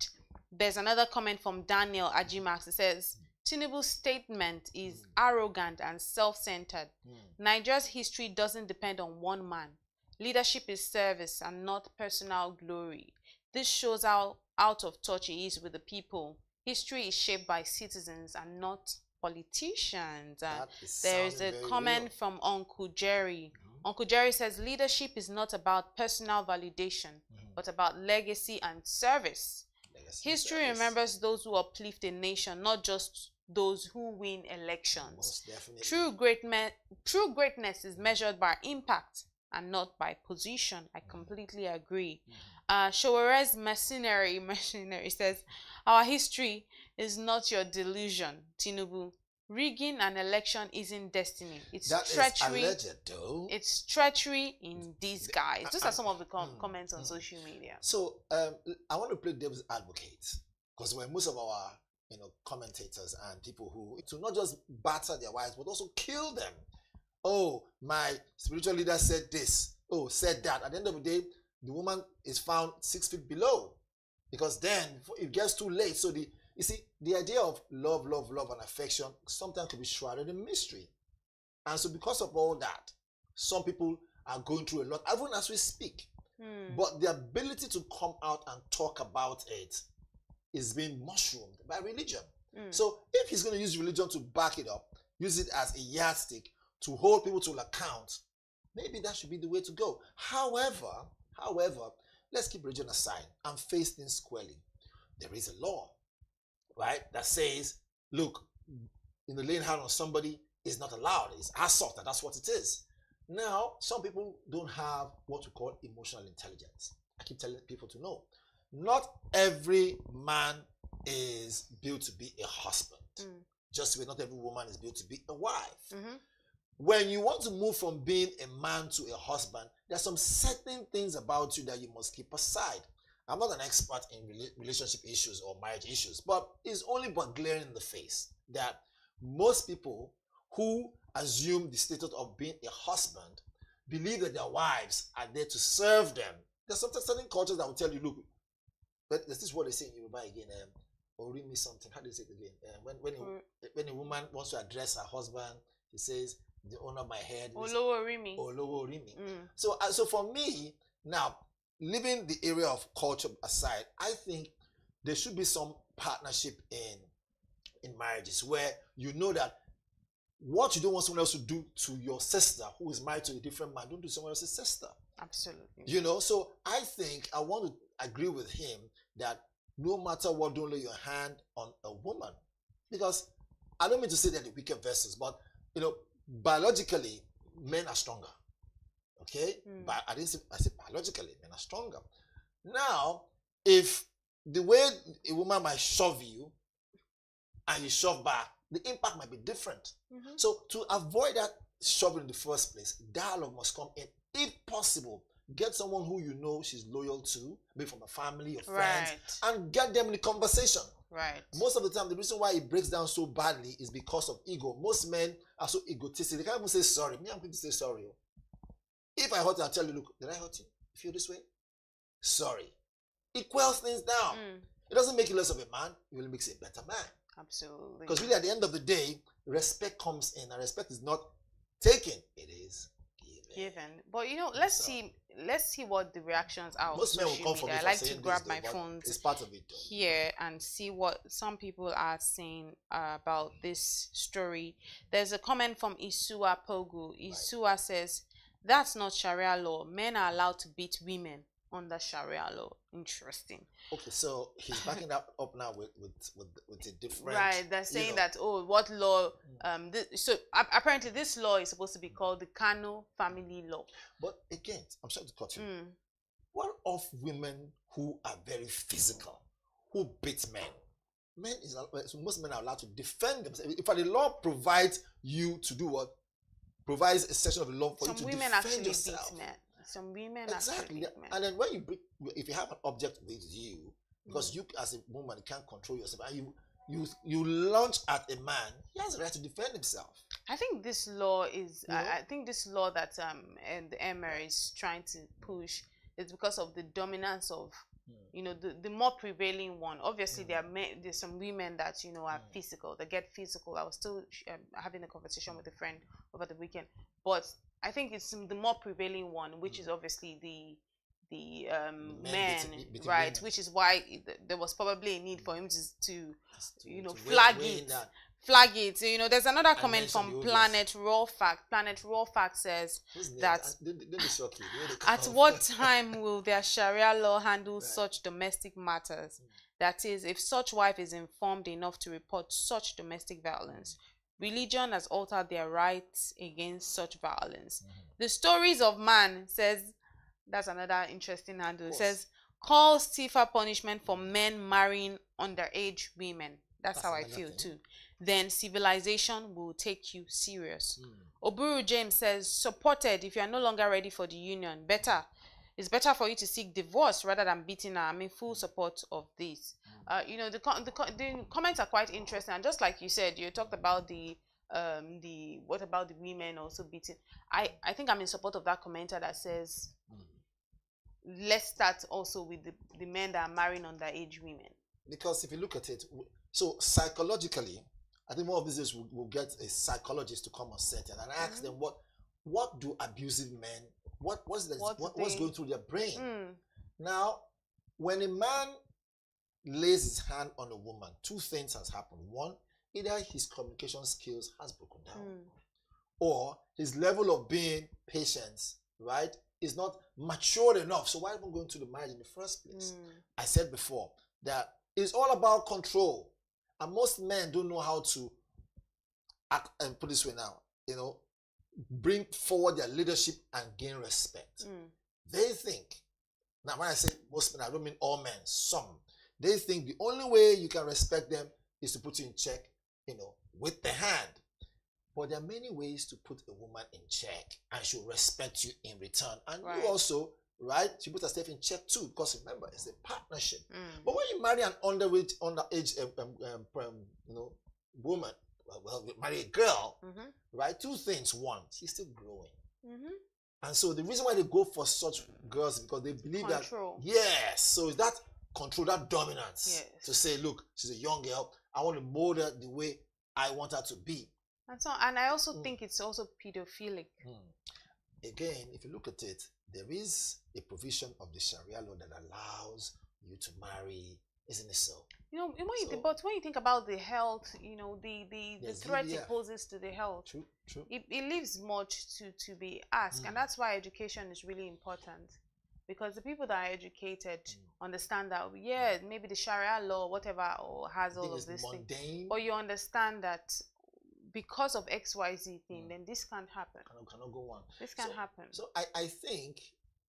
There's another comment from Daniel Ajimax. It says, Tinubu's statement is arrogant and self-centered. Nigeria's history doesn't depend on one man. Leadership is service and not personal glory. This shows how out of touch he is with the people. History is shaped by citizens and not politicians. There is a comment from Uncle Jerry. Uncle Jerry says, leadership is not about personal validation, but about legacy and service. History remembers those who uplift a nation, not just those who win elections. True greatness is measured by impact and not by position. I completely agree. Showerez Mercenary says, our history is not your delusion, Tinubu. Rigging an election isn't destiny. It's treachery. It's treachery in disguise. Those are some of the comments on social media. So I want to play devil's advocate, because when most of our commentators and people who to not just batter their wives but also kill them. Oh, my spiritual leader said this. Oh, said that. At the end of the day, the woman is found 6 feet below, because then it gets too late. So you see, the idea of love, and affection sometimes can be shrouded in mystery. And so because of all that, some people are going through a lot, even as we speak. But the ability to come out and talk about it is being mushroomed by religion. So if he's going to use religion to back it up, use it as a yardstick to hold people to account, maybe that should be the way to go. However, let's keep religion aside and face things squarely. There is a law, right, that says, look, laying hand on somebody is not allowed. It's assault, and that's what it is. Now, some people don't have what we call emotional intelligence. I keep telling people to know, not every man is built to be a husband. Just the way not every woman is built to be a wife. When you want to move from being a man to a husband, there's some certain things about you that you must keep aside. I'm not an expert in relationship issues or marriage issues, but it's only but glaring in the face that most people who assume the status of being a husband believe that their wives are there to serve them. There's certain cultures that will tell you, look, but this is what they say in Yoruba again, or read me something. How do you say it again? When a woman wants to address her husband, he says, the owner of my head. Olowo Orimi. Olowo Orimi. So for me, now, leaving the area of culture aside, I think there should be some partnership in marriages where you know that what you don't want someone else to do to your sister who is married to a different man, don't do to someone else's sister. Absolutely. So I think I want to agree with him that no matter what, don't lay your hand on a woman. Because I don't mean to say that the weaker vessels, but biologically, men are stronger. Okay? But I said biologically, men are stronger. Now, if the way a woman might shove you and you shove back, the impact might be different. So to avoid that shoving in the first place, dialogue must come in. If possible, get someone who you know she's loyal to, maybe from a family or friends, and get them in the conversation. Most of the time, the reason why it breaks down so badly is because of ego. Most men are so egotistic. They can't even say sorry. Me, I'm going to say sorry. If I hurt you, I'll tell you, look, did I hurt you? You feel this way? Sorry. It quells things down. It doesn't make you less of a man. It really makes you a better man. Absolutely. Because really, at the end of the day, respect comes in, and respect is not taken. It is given. given. But let's see what the reactions are. Most men will come for me. I like to grab my phone. It's part of it here and see what some people are saying about this story. There's a comment from Isua Pogu. Isua says, "That's not Sharia law. Men are allowed to beat women under Sharia law." Interesting. Okay, so he's backing that up now with a different. Right, they're saying that what law? So apparently this law is supposed to be called the Kano family law. But again, I'm sorry to cut you. What of women who are very physical, who beat men? Most men are allowed to defend themselves. If the law provides you to do what? Provides a section of the law for you to defend yourself. Beat men. Some women exactly. And then when if you have an object with you, because you as a woman can't control yourself, and you launch at a man, he has the right to defend himself. I think this law is. I think this law that and the Emir is trying to push is because of the dominance of the more prevailing one. Obviously, there's some women that are physical. They get physical. I was still having a conversation with a friend over the weekend, but I think it's the more prevailing one, which is obviously the men, right? Women. Which is why there was probably a need for him to flag it. There's another comment from Planet Raw Fact. Planet Raw Fact says that at what time will their Sharia law handle such domestic matters? That is, if such wife is informed enough to report such domestic violence. Religion has altered their rights against such violence. The Stories of Man says, that's another interesting handle. It says, calls stiffer punishment for men marrying underage women. That's how I feel too. Then civilization will take you serious. Oburu James says, supported if you are no longer ready for the union. It's better for you to seek divorce rather than beating her. I'm in full support of this. The comments are quite interesting, and just like you said, you talked about what about the women also beating. I think I'm in support of that commenter that says let's start also with the men that are marrying underage women. Because if you look at it, so psychologically, I think more of these will get a psychologist to come on set and ask them what do abusive men what's going through their brain. Now, when a man lays his hand on a woman, two things has happened. One, either his communication skills has broken down, or his level of being patient, right, is not mature enough. So why even going to the marriage in the first place? I said before that it's all about control, and most men don't know how to act and put this way now, bring forward their leadership and gain respect. They think, now when I say most men, I don't mean all men, some. They think the only way you can respect them is to put you in check, with the hand. But there are many ways to put a woman in check, and she'll respect you in return. And you also, right, she put herself in check too, because remember, it's a partnership. But when you marry an underage woman, well, you marry a girl, right? Two things. One, she's still growing. And so the reason why they go for such girls is because they believe control. So it's that control, that dominance to say, look, she's a young girl. I want to mold her the way I want her to be. And I also think it's also pedophilic. Again, if you look at it, there is a provision of the Sharia law that allows you to marry, isn't it so? But when you think about the health, the threat it poses to the health, it leaves much to be asked. And that's why education is really important. Because the people that are educated understand that, maybe the Sharia law, whatever, has all of this thing. But you understand that because of XYZ thing, then this can't happen. Cannot go on. This can't happen. So I think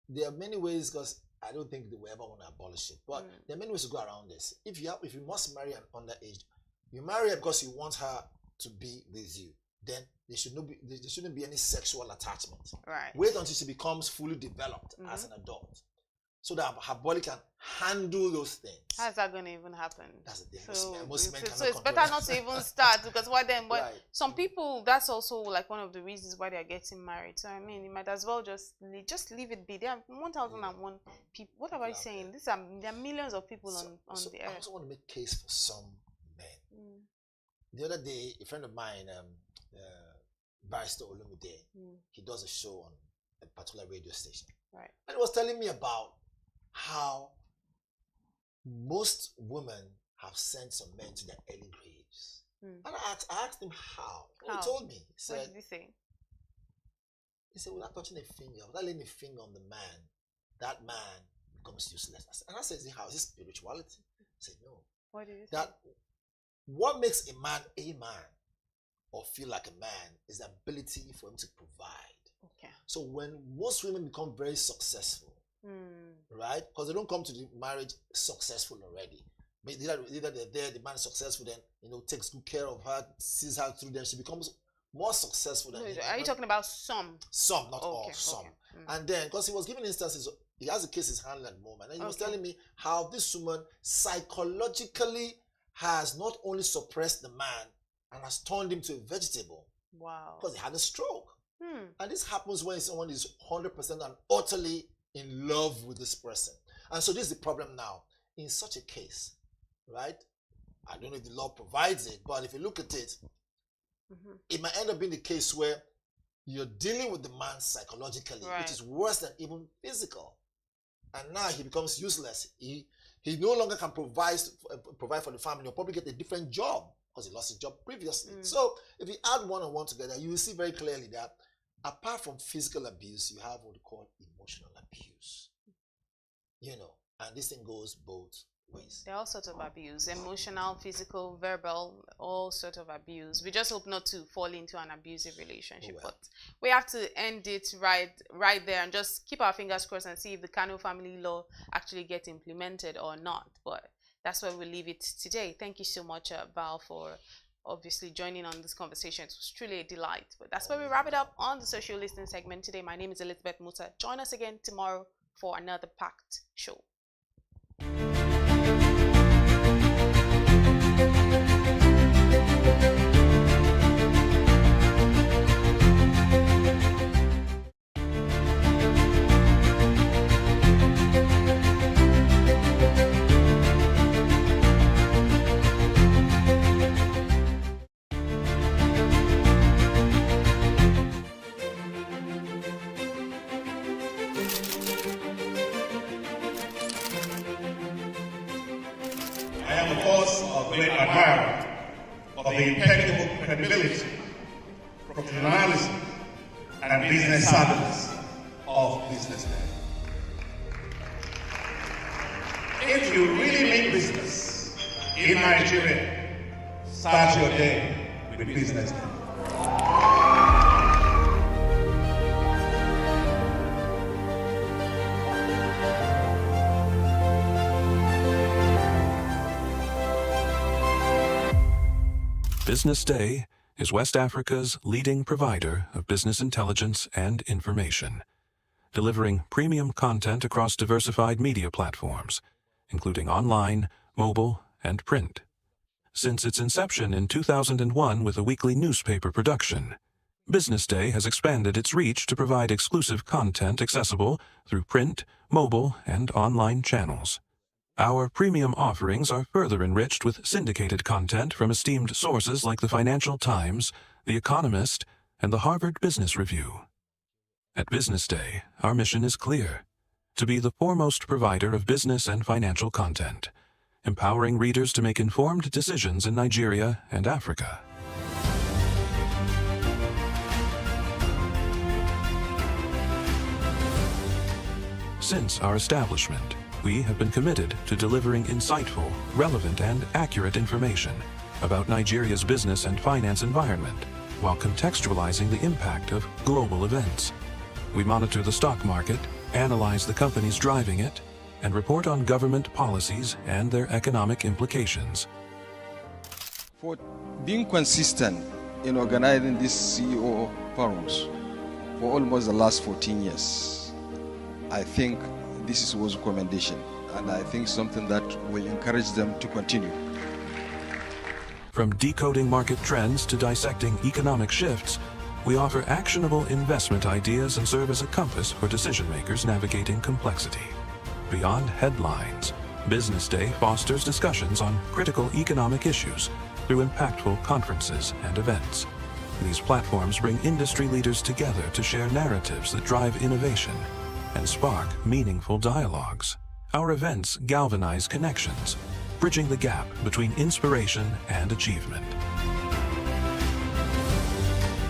there are many ways, because I don't think they will ever want to abolish it. But there are many ways to go around this. If you must marry an underage, you marry her because you want her to be with you. Then there shouldn't be any sexual attachment. Right. Wait until she becomes fully developed as an adult, so that her body can handle those things. How's that going to even happen? That's the thing. Most men so it's better not to even start, because why then? But some people, that's also like one of the reasons why they're getting married. So I mean, you might as well just leave it be. There are 1,001 people. What am I saying? There are millions of people on the earth. I also want to make case for some men. The other day, a friend of mine, Barrister Olumide, he does a show on a particular radio station. Right. And he was telling me about how most women have sent some men to their early graves. And I asked him how. He told me. He said, what did he say? He said, without touching a finger, without laying a finger on the man, that man becomes useless. And I said, how? Is this spirituality? He said, no. What did he say? That what makes a man or feel like a man is the ability for him to provide. Okay. So when most women become very successful, right? Because they don't come to the marriage successful already. But either they're there, the man is successful, then takes good care of her, sees her through, then she becomes more successful than him. Are you talking about some? Some, not all, some. And then, because he was giving instances, he has a case he's handling at the moment, and he was telling me how this woman psychologically has not only suppressed the man and has turned him to a vegetable. Wow. Because he had a stroke. And this happens when someone is 100% and utterly in love with this person. And so this is the problem now. In such a case, right? I don't know if the law provides it, but if you look at it, it might end up being the case where you're dealing with the man psychologically, which is worse than even physical. And now he becomes useless. He no longer can provide for the family, or probably get a different job because he lost his job previously. So if you add one and one together, you will see very clearly that apart from physical abuse, you have what we call emotional abuse. And this thing goes both ways. There are all sorts of abuse, emotional, physical, verbal, all sorts of abuse. We just hope not to fall into an abusive relationship. But we have to end it right there and just keep our fingers crossed and see if the Kano family law actually gets implemented or not. But that's where we'll leave it today. Thank you so much, Val, for obviously joining on this conversation. It was truly a delight. But that's where we wrap it up on the social listening segment today. My name is Elizabeth Musa. Join us again tomorrow for another packed show. I am, of course, a great admirer of the impeccable credibility, professionalism, and business savviness of BusinessDay. If you really mean business in Nigeria, start your day with BusinessDay. BusinessDay is West Africa's leading provider of business intelligence and information, delivering premium content across diversified media platforms, including online, mobile, and print. Since its inception in 2001 with a weekly newspaper production, BusinessDay has expanded its reach to provide exclusive content accessible through print, mobile, and online channels. Our premium offerings are further enriched with syndicated content from esteemed sources like the Financial Times, The Economist, and the Harvard Business Review. At BusinessDay, our mission is clear: to be the foremost provider of business and financial content, empowering readers to make informed decisions in Nigeria and Africa. Since our establishment, we have been committed to delivering insightful, relevant, and accurate information about Nigeria's business and finance environment, while contextualizing the impact of global events. We monitor the stock market, analyze the companies driving it, and report on government policies and their economic implications. For being consistent in organizing these CEO forums for almost the last 14 years, I think this is a recommendation, and I think something that will encourage them to continue. From decoding market trends to dissecting economic shifts, we offer actionable investment ideas and serve as a compass for decision makers navigating complexity. Beyond headlines, BusinessDay fosters discussions on critical economic issues through impactful conferences and events. These platforms bring industry leaders together to share narratives that drive innovation and spark meaningful dialogues. Our events galvanize connections, bridging the gap between inspiration and achievement.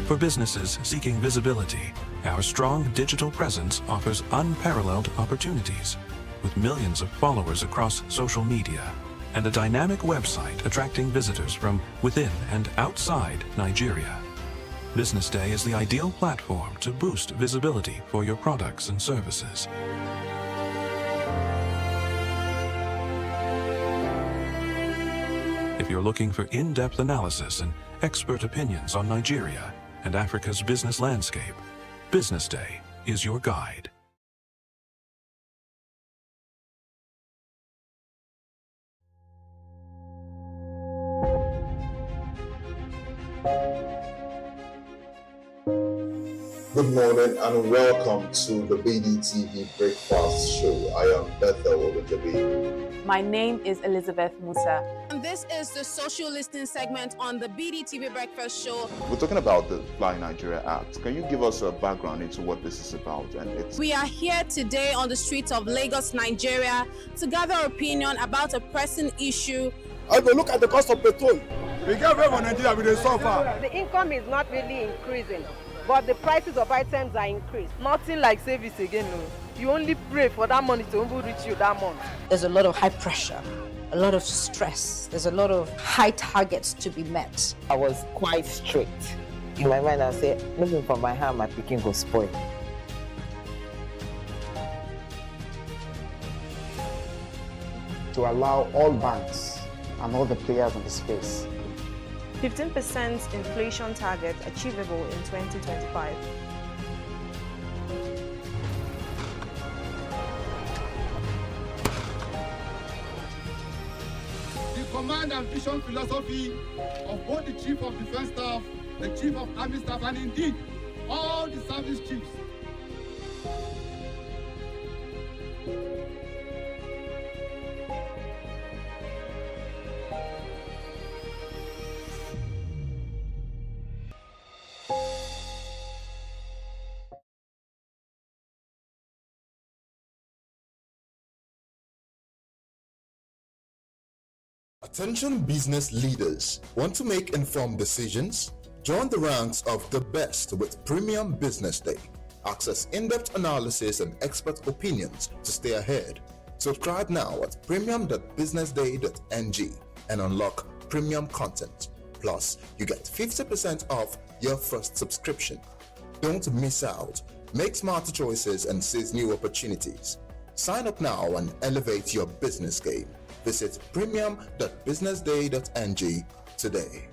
For businesses seeking visibility, our strong digital presence offers unparalleled opportunities, with millions of followers across social media and a dynamic website attracting visitors from within and outside Nigeria. Business Day is the ideal platform to boost visibility for your products and services. If you're looking for in-depth analysis and expert opinions on Nigeria and Africa's business landscape, Business Day is your guide. Good morning and welcome to the BDTV Breakfast Show. I am Bethel Olujabi. My name is Elizabeth Musa. And this is the social listening segment on the BDTV Breakfast Show. We're talking about the Fly Nigeria Act. Can you give us a background into what this is about? We are here today on the streets of Lagos, Nigeria, to gather opinion about a pressing issue. I go look at the cost of petrol. We get very in Nigeria with the suffer. The income is not really increasing, but the prices of items are increased. Nothing like service again, no. You only pray for that money to reach you that month. There's a lot of high pressure, a lot of stress. There's a lot of high targets to be met. I was quite strict. In my mind, I said, looking for my hand, my picking go spoil. To allow all banks and all the players in the space 15% inflation target achievable in 2025. The command and vision philosophy of both the Chief of Defense Staff, the Chief of Army Staff, and indeed all the service chiefs. Attention business leaders. Want to make informed decisions? Join the ranks of the best with Premium Business Day. Access in-depth analysis and expert opinions to stay ahead. Subscribe now at premium.businessday.ng and unlock premium content. Plus, you get 50% off your first subscription. Don't miss out. Make smarter choices and seize new opportunities. Sign up now and elevate your business game. Visit premium.businessday.ng today.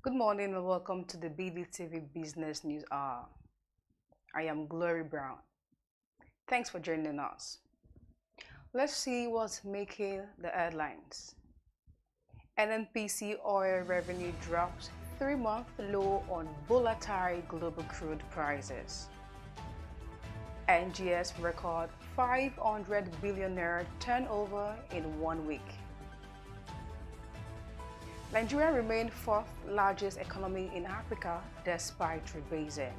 Morning and welcome to the BDTV Business News Hour. I am Glory Brown. Thanks for joining us. Let's see what's making the headlines. NNPC oil revenue drops 3-month low on volatile global crude prices. NGS record 500 billion naira turnover in 1 week. Nigeria remained fourth largest economy in Africa despite rebasing.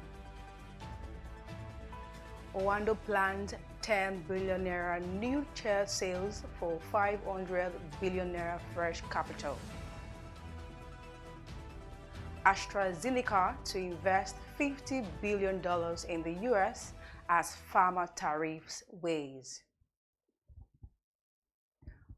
Owando planned 10 billion naira new share sales for 500 billion naira fresh capital. AstraZeneca to invest $50 billion in the US as pharma tariffs weighs.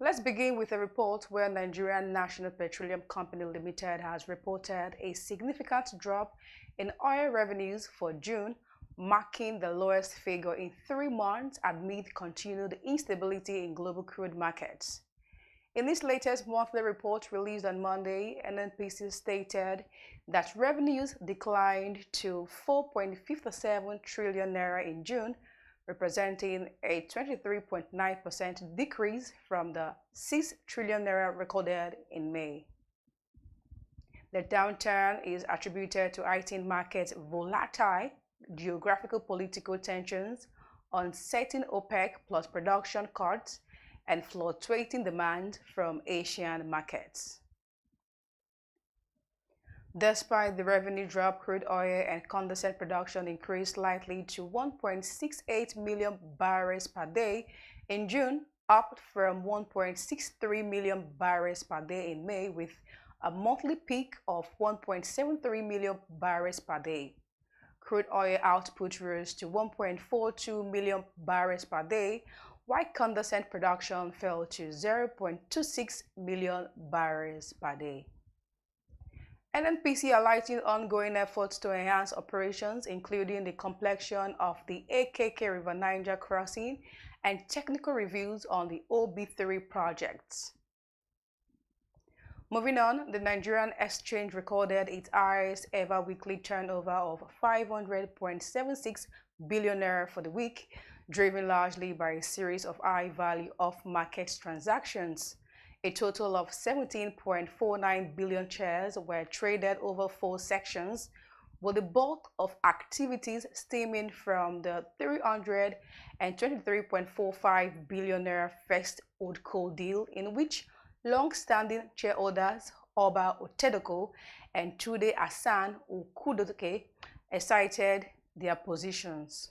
Let's begin with a report where Nigerian National Petroleum Company Limited has reported a significant drop in oil revenues for June, marking the lowest figure in 3 months amid continued instability in global crude markets. In its latest monthly report released on Monday, NNPC stated that revenues declined to 4.57 trillion naira in June, representing a 23.9% decrease from the 6 trillion naira recorded in May. The downturn is attributed to heightened market volatile, geographical political tensions, uncertain OPEC plus production cuts, and fluctuating demand from Asian markets. Despite the revenue drop, crude oil and condensate production increased slightly to 1.68 million barrels per day in June, up from 1.63 million barrels per day in May, with a monthly peak of 1.73 million barrels per day. Crude oil output rose to 1.42 million barrels per day, while condensate production fell to 0.26 million barrels per day. NNPC highlighting ongoing efforts to enhance operations, including the completion of the AKK River Niger crossing and technical reviews on the OB3 projects. Moving on, the Nigerian Exchange recorded its highest ever weekly turnover of 500.76 billion naira for the week, driven largely by a series of high-value off-market transactions. A total of 17.49 billion shares were traded over 4 sections, with the bulk of activities stemming from the 323.45 billion naira first Holdco deal, in which long-standing shareholders Oba Otedoko and Tude Hassan Okudoke cited their positions.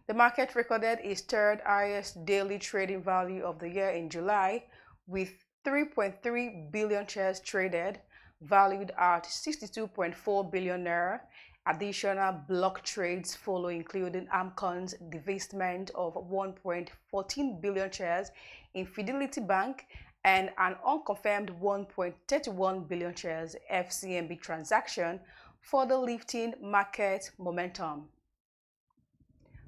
The market recorded its third highest daily trading value of the year in July, with 3.3 billion shares traded, valued at 62.4 billion naira. Additional block trades follow, including Amcon's divestment of 1.14 billion shares in Fidelity Bank and an unconfirmed 1.31 billion shares FCMB transaction, further lifting market momentum.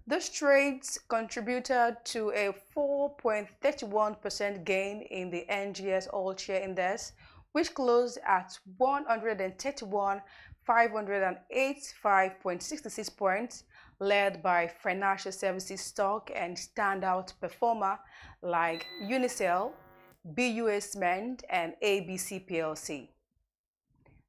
Those trades contributed to a 4.31% gain in the NGS All Share Index, which closed at 131,585.66 points, led by financial services stock and standout performer like Unicel, BUS Cement, and ABC PLC.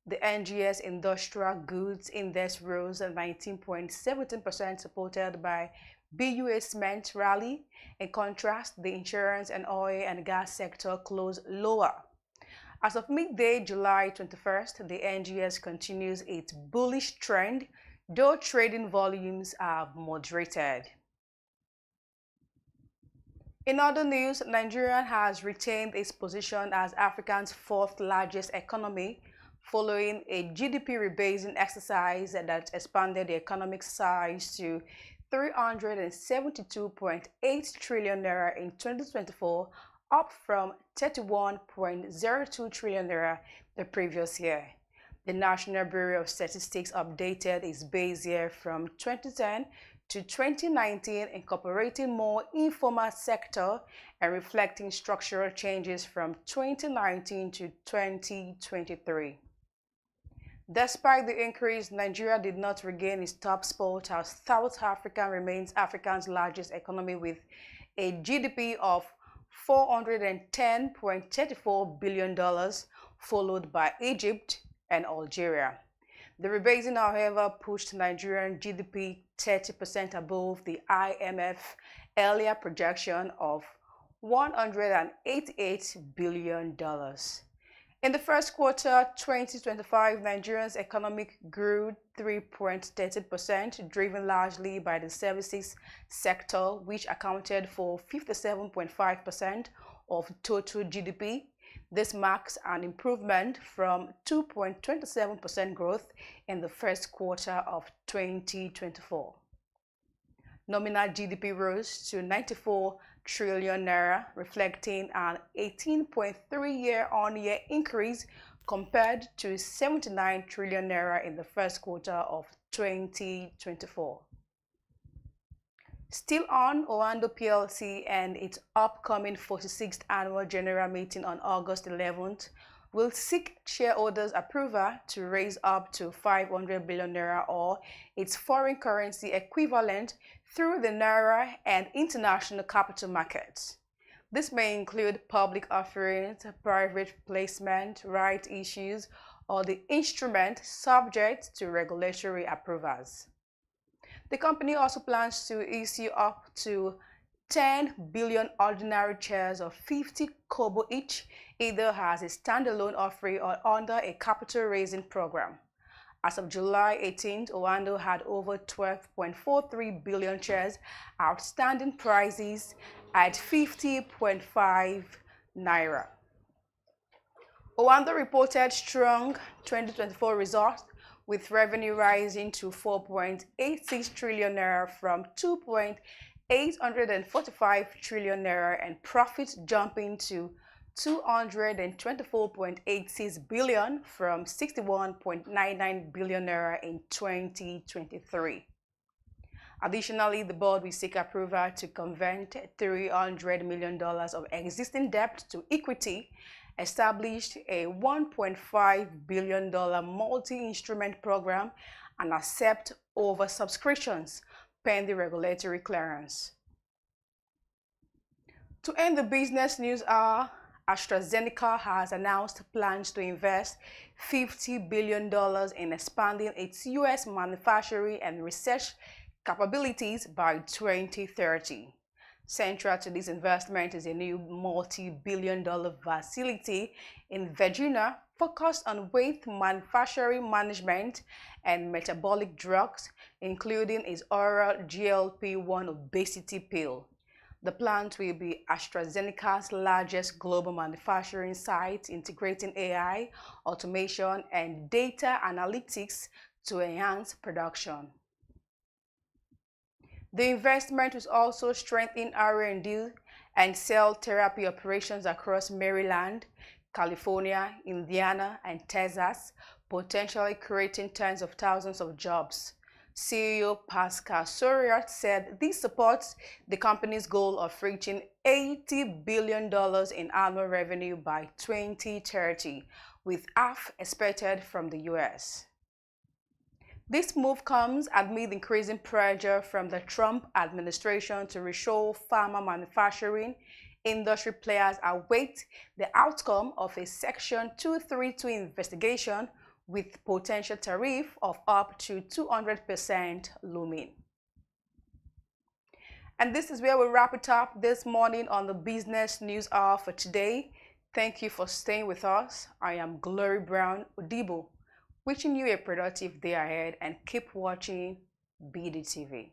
The NGS Industrial Goods Index rose 19.17%, supported by BUS Cement rally. In contrast, the insurance and oil and gas sector closed lower. As of midday, July 21st, the NGS continues its bullish trend, though trading volumes have moderated. In other news, Nigeria has retained its position as Africa's fourth largest economy, following a GDP rebasing exercise that expanded the economic size to 372.8 trillion naira in 2024, up from 31.02 trillion naira the previous year. The National Bureau of Statistics updated its base year from 2010 to 2019, incorporating more informal sector and reflecting structural changes from 2019 to 2023. Despite the increase, Nigeria did not regain its top spot as South Africa remains Africa's largest economy with a GDP of $410.34 billion, followed by Egypt and Algeria. The rebasing, however, pushed Nigerian GDP 30% above the IMF earlier projection of $188 billion. In the first quarter 2025, Nigeria's economy grew 3.30%, driven largely by the services sector, which accounted for 57.5% of total GDP. This marks an improvement from 2.27% growth in the first quarter of 2024. Nominal GDP rose to 94 trillion naira, reflecting an 18.3 year-on-year increase compared to 79 trillion naira in the first quarter of 2024. Still on, Owando PLC and its upcoming 46th annual general meeting on August 11th will seek shareholders' approval to raise up to 500 billion naira or its foreign currency equivalent through the naira and international capital markets. This may include public offerings, private placement, right issues, or the instrument subject to regulatory approvals. The company also plans to issue up to 10 billion ordinary shares of 50 kobo each, either as a standalone offering or under a capital raising program. As of July 18th, Owando had over 12.43 billion shares, outstanding prices at 50.5 naira. Owando reported strong 2024 results, with revenue rising to 4.86 trillion naira from 2.845 trillion naira and profit jumping to 224.86 billion from 61.99 billion naira in 2023. Additionally, the board will seek approval to convert $300 million of existing debt to equity, established a $1.5 billion multi-instrument program, and accept over-subscriptions pending regulatory clearance. To end the business news hour, AstraZeneca has announced plans to invest $50 billion in expanding its U.S. manufacturing and research capabilities by 2030. Central to this investment is a new multi-billion-dollar facility in Virginia focused on weight manufacturing management and metabolic drugs, including its oral GLP-1 obesity pill. The plant will be AstraZeneca's largest global manufacturing site, integrating AI, automation, and data analytics to enhance production. The investment will also strengthen R&D and cell therapy operations across Maryland, California, Indiana, and Texas, potentially creating tens of thousands of jobs. CEO Pascal Soriot said this supports the company's goal of reaching $80 billion in annual revenue by 2030, with half expected from the U.S. This move comes amid increasing pressure from the Trump administration to reshore pharma manufacturing. Industry players await the outcome of a Section 232 investigation with potential tariff of up to 200% looming. And this is where we wrap it up this morning on the Business News Hour for today. Thank you for staying with us. I am Glory Brown Odibo, wishing you a productive day ahead, and keep watching BDTV.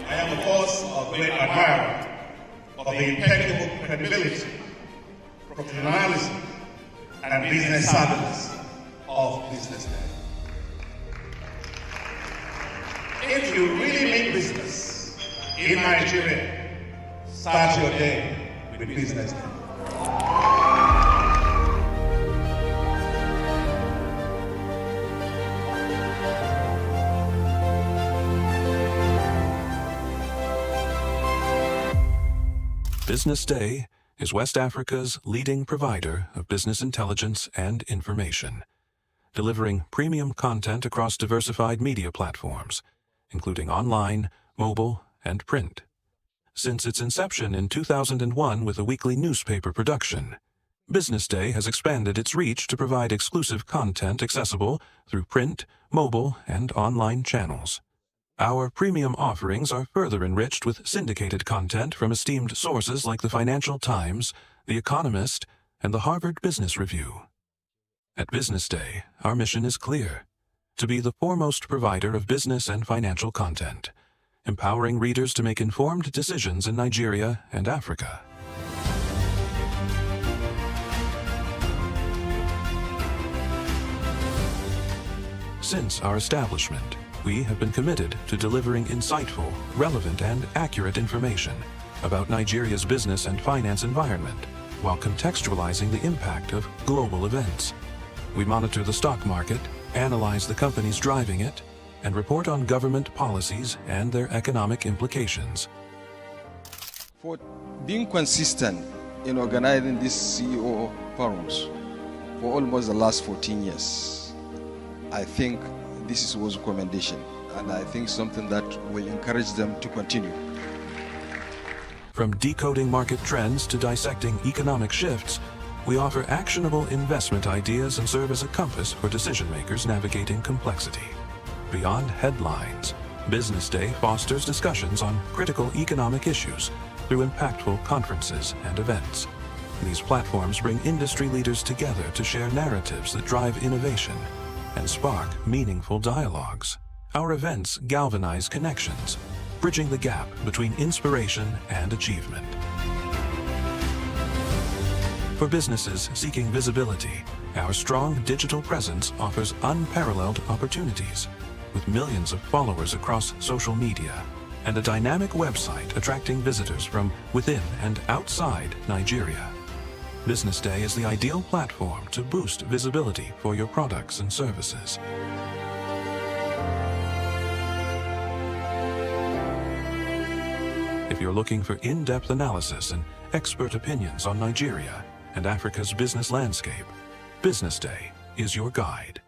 I am, of course, a great admirer of the impeccable credibility, professionalism, and business savviness of BusinessDay. If you really mean business in Nigeria, start your day with BusinessDay. BusinessDay is West Africa's leading provider of business intelligence and information, delivering premium content across diversified media platforms, including online, mobile, and print. Since its inception in 2001 with a weekly newspaper production, BusinessDay has expanded its reach to provide exclusive content accessible through print, mobile, and online channels. Our premium offerings are further enriched with syndicated content from esteemed sources like the Financial Times, The Economist, and the Harvard Business Review. At BusinessDay, our mission is clear: to be the foremost provider of business and financial content, empowering readers to make informed decisions in Nigeria and Africa. Since our establishment, we have been committed to delivering insightful, relevant, and accurate information about Nigeria's business and finance environment, while contextualizing the impact of global events. We monitor the stock market, analyze the companies driving it, and report on government policies and their economic implications. For being consistent in organizing these CEO forums for almost the last 14 years, I think this is a commendation, and I think something that will encourage them to continue. From decoding market trends to dissecting economic shifts, we offer actionable investment ideas and serve as a compass for decision makers navigating complexity. Beyond headlines, BusinessDay fosters discussions on critical economic issues through impactful conferences and events. These platforms bring industry leaders together to share narratives that drive innovation and spark meaningful dialogues. Our events galvanize connections, bridging the gap between inspiration and achievement. For businesses seeking visibility, our strong digital presence offers unparalleled opportunities, with millions of followers across social media and a dynamic website attracting visitors from within and outside Nigeria. BusinessDay is the ideal platform to boost visibility for your products and services. If you're looking for in-depth analysis and expert opinions on Nigeria and Africa's business landscape, BusinessDay is your guide.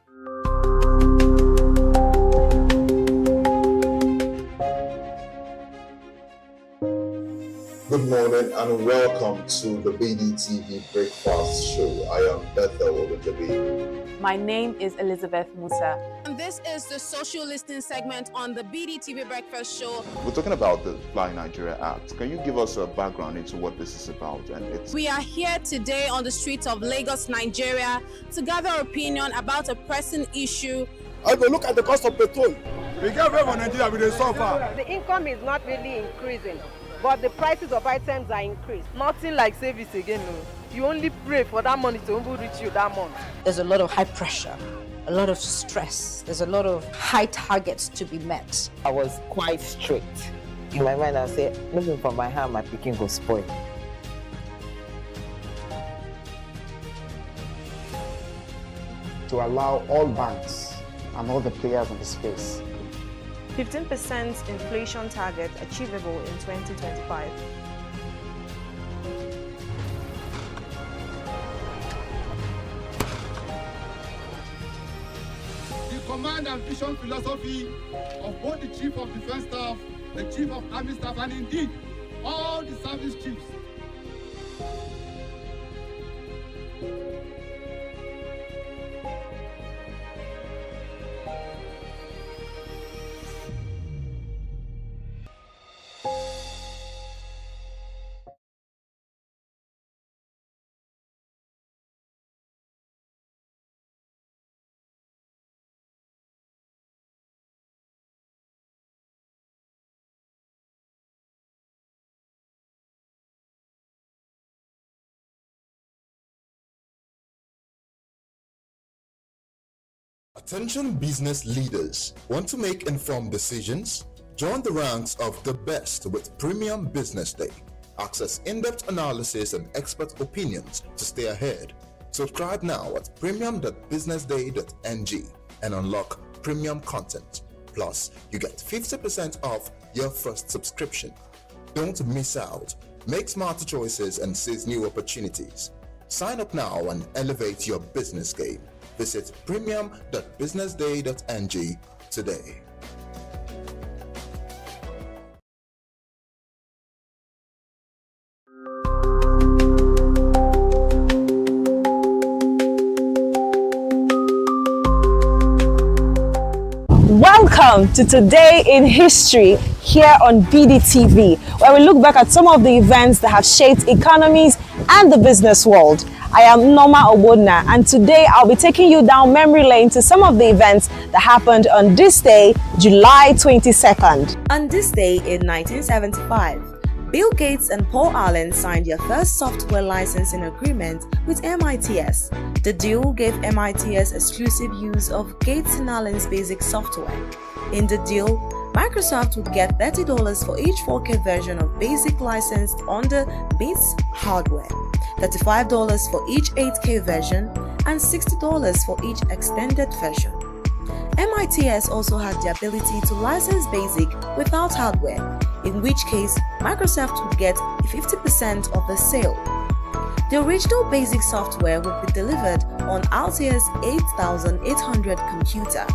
Good morning and welcome to the BDTV Breakfast Show. I am Bethel Ogunjobi. My name is Elizabeth Musa. And this is the social listening segment on the BDTV Breakfast Show. We're talking about the Fly Nigeria Act. Can you give us a background into what this is about? We are here today on the streets of Lagos, Nigeria, to gather opinion about a pressing issue. I go look at the cost of petrol. We get very much Nigeria with the suffer. The income is not really increasing, but the prices of items are increased. Nothing like service again, no. You only pray for that money to reach you that month. There's a lot of high pressure, a lot of stress. There's a lot of high targets to be met. I was quite strict. In my mind, I said, looking for my hand, my picking go spoil. To allow all banks and all the players in the space 15% inflation target achievable in 2025. The command and vision philosophy of both the Chief of Defense Staff, the Chief of Army Staff, and indeed all the service chiefs. Attention business leaders. Want to make informed decisions? Join the ranks of the best with Premium BusinessDay. Access in-depth analysis and expert opinions to stay ahead. Subscribe now at premium.businessday.ng and unlock premium content. Plus, you get 50% off your first subscription. Don't miss out. Make smarter choices and seize new opportunities. Sign up now and elevate your business game. Visit premium.businessday.ng today. Welcome to Today in History here on BDTV, where we look back at some of the events that have shaped economies and the business world. I am Norma Obodna, and today I'll be taking you down memory lane to some of the events that happened on this day, July 22nd. On this day in 1975, Bill Gates and Paul Allen signed their first software licensing agreement with MITS. The deal gave MITS exclusive use of Gates and Allen's basic software. In the deal, Microsoft would get $30 for each 4K version of BASIC licensed under MITS hardware, $35 for each 8K version, and $60 for each extended version. MITS also had the ability to license BASIC without hardware, in which case Microsoft would get 50% of the sale. The original BASIC software would be delivered on Altai's 8800 computer.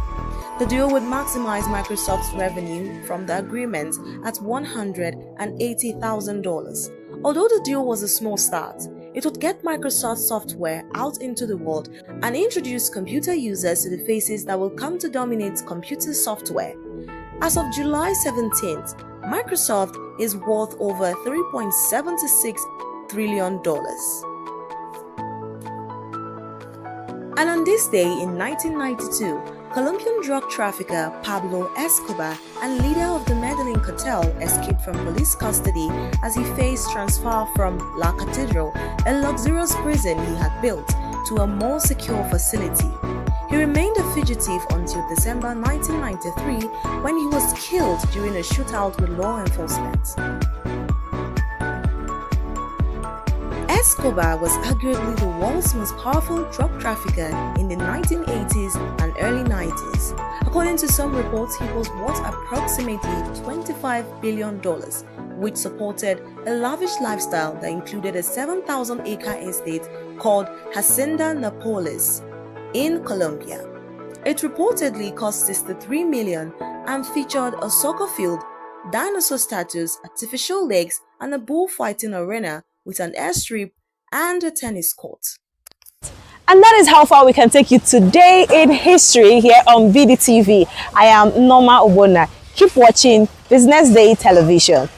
The deal would maximize Microsoft's revenue from the agreement at $180,000. Although the deal was a small start, it would get Microsoft software out into the world and introduce computer users to the faces that will come to dominate computer software. As of July 17th, Microsoft is worth over $3.76 trillion. And on this day in 1992, Colombian drug trafficker Pablo Escobar and leader of the Medellin cartel escaped from police custody as he faced transfer from La Cathedral, a luxurious prison he had built, to a more secure facility. He remained a fugitive until December 1993 when he was killed during a shootout with law enforcement. Escobar was arguably the world's most powerful drug trafficker in the 1980s and early 90s. According to some reports, he was worth approximately $25 billion, which supported a lavish lifestyle that included a 7,000-acre estate called Hacienda Napoles in Colombia. It reportedly cost $63 million and featured a soccer field, dinosaur statues, artificial lakes, and a bullfighting arena with an airstrip and a tennis court. And that is how far we can take you today in history here on BDTV. I am Norma Obodna. Keep watching Business Day Television.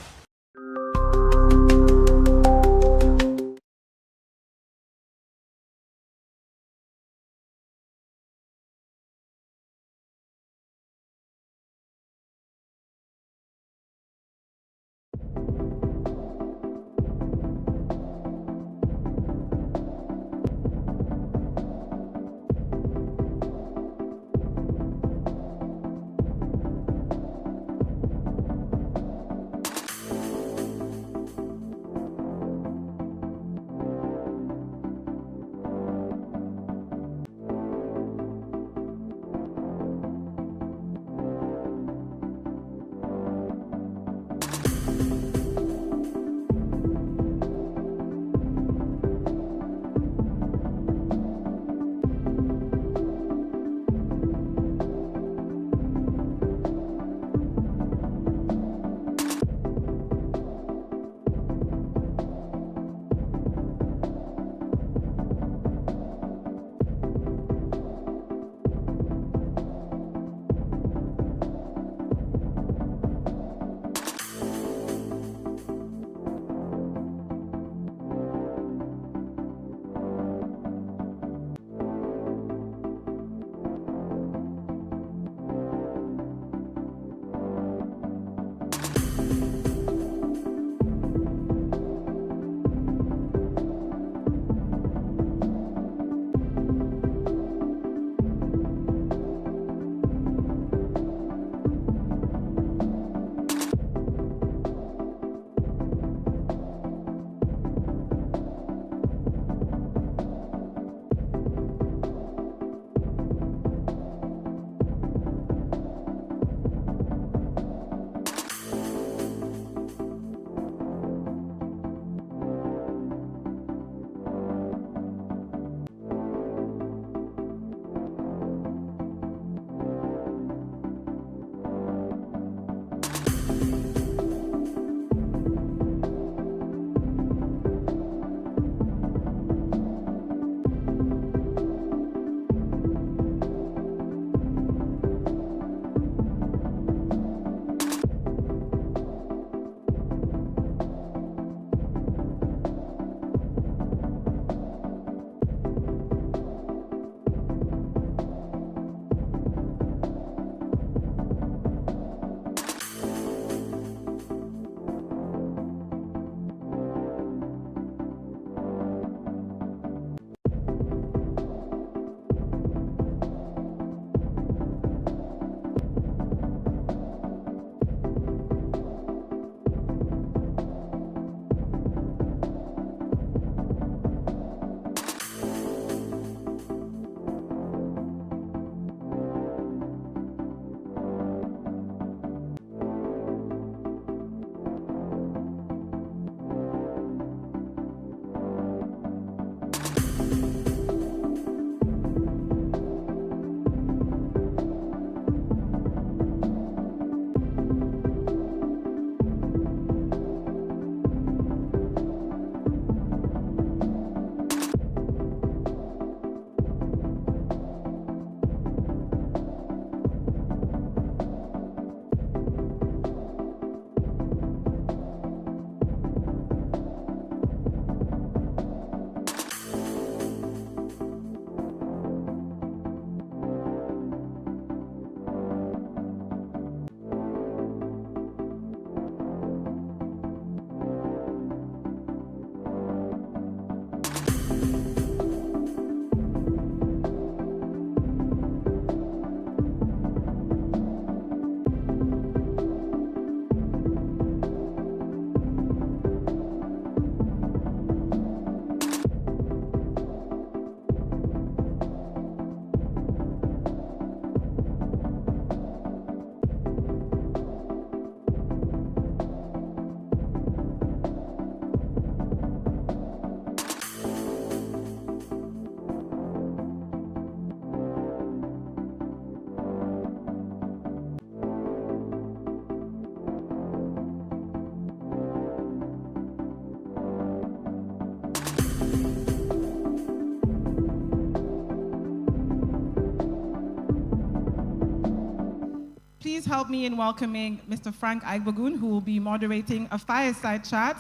please help me in welcoming Mr. Frank Aigbogun, who will be moderating a fireside chat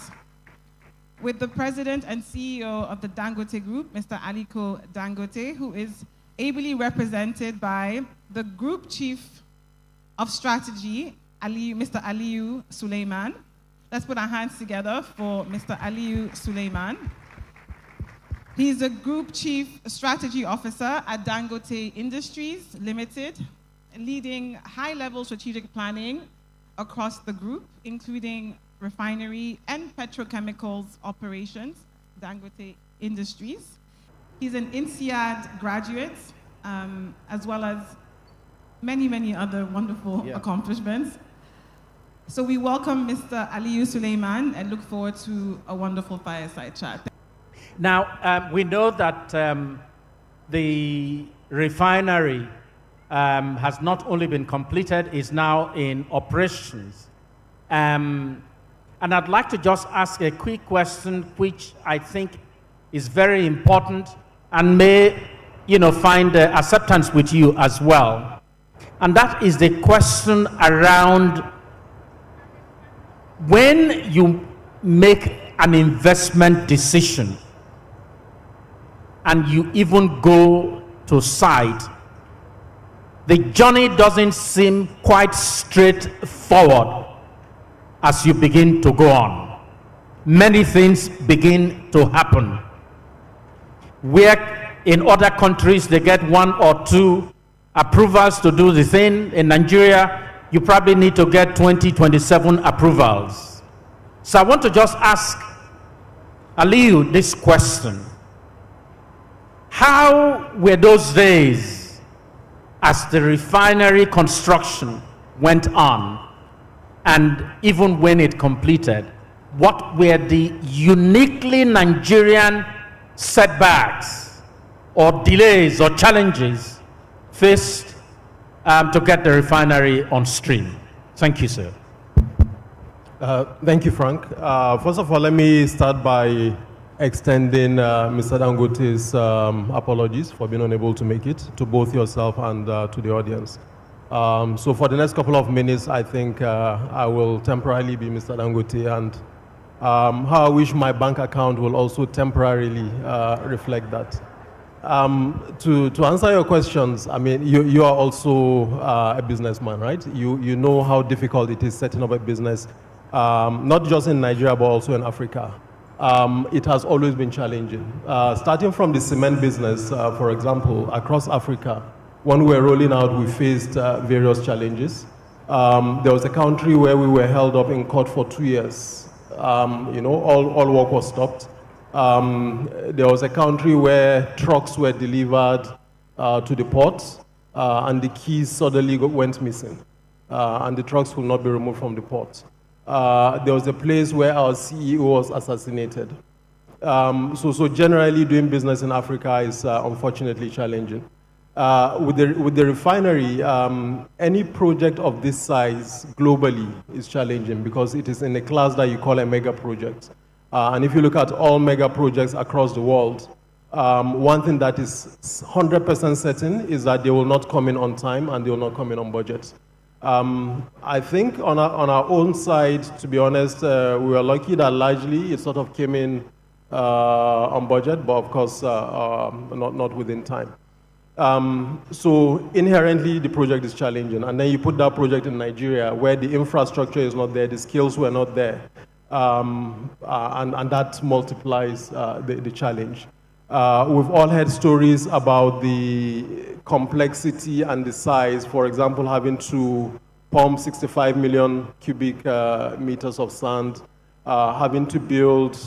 with the President and CEO of the Dangote Group, Mr. Aliko Dangote, who is ably represented by the Group Chief of Strategy, Mr. Aliyu Suleiman. Let's put our hands together for Mr. Aliyu Suleiman. He's the Group Chief Strategy Officer at Dangote Industries Limited, leading high-level strategic planning across the group, including refinery and petrochemicals operations, Dangote Industries. He's an INSEAD graduate, as well as many, many other wonderful accomplishments. So we welcome Mr. Aliyu Suleiman and look forward to a wonderful fireside chat. Now, we know that the refinery has not only been completed, is now in operations. And I'd like to just ask a quick question, which I think is very important and may, find acceptance with you as well. And that is the question around when you make an investment decision and you even go to site, the journey doesn't seem quite straightforward as you begin to go on. Many things begin to happen. Where in other countries they get 1 or 2 approvals to do the thing, in Nigeria you probably need to get 20, 27 approvals. So I want to just ask Aliyu this question. How were those days as the refinery construction went on, and even when it completed? What were the uniquely Nigerian setbacks or delays or challenges faced to get the refinery on stream? Thank you, sir. Thank you, Frank. First of all, let me start by extending Mr. Dangote's apologies for being unable to make it, to both yourself and to the audience. So for the next couple of minutes, I think I will temporarily be Mr. Dangote, and how I wish my bank account will also temporarily reflect that. To answer your questions, I mean, you are also a businessman, right? You know how difficult it is setting up a business, not just in Nigeria, but also in Africa. It has always been challenging. Starting from the cement business, for example, across Africa, when we were rolling out, we faced various challenges. There was a country where we were held up in court for 2 years. All work was stopped. There was a country where trucks were delivered to the port, and the keys suddenly went missing, and the trucks could not be removed from the port. There was a place where our CEO was assassinated. So generally doing business in Africa is unfortunately challenging. With the refinery, any project of this size globally is challenging because it is in a class that you call a mega project. And if you look at all mega projects across the world, one thing that is 100% certain is that they will not come in on time and they will not come in on budget. I think on our own side, to be honest, we were lucky that largely it sort of came in on budget, but of course not within time. So inherently the project is challenging, and then you put that project in Nigeria where the infrastructure is not there, the skills were not there, and that multiplies the challenge. We've all heard stories about the complexity and the size. For example, having to pump 65 million cubic meters of sand, having to build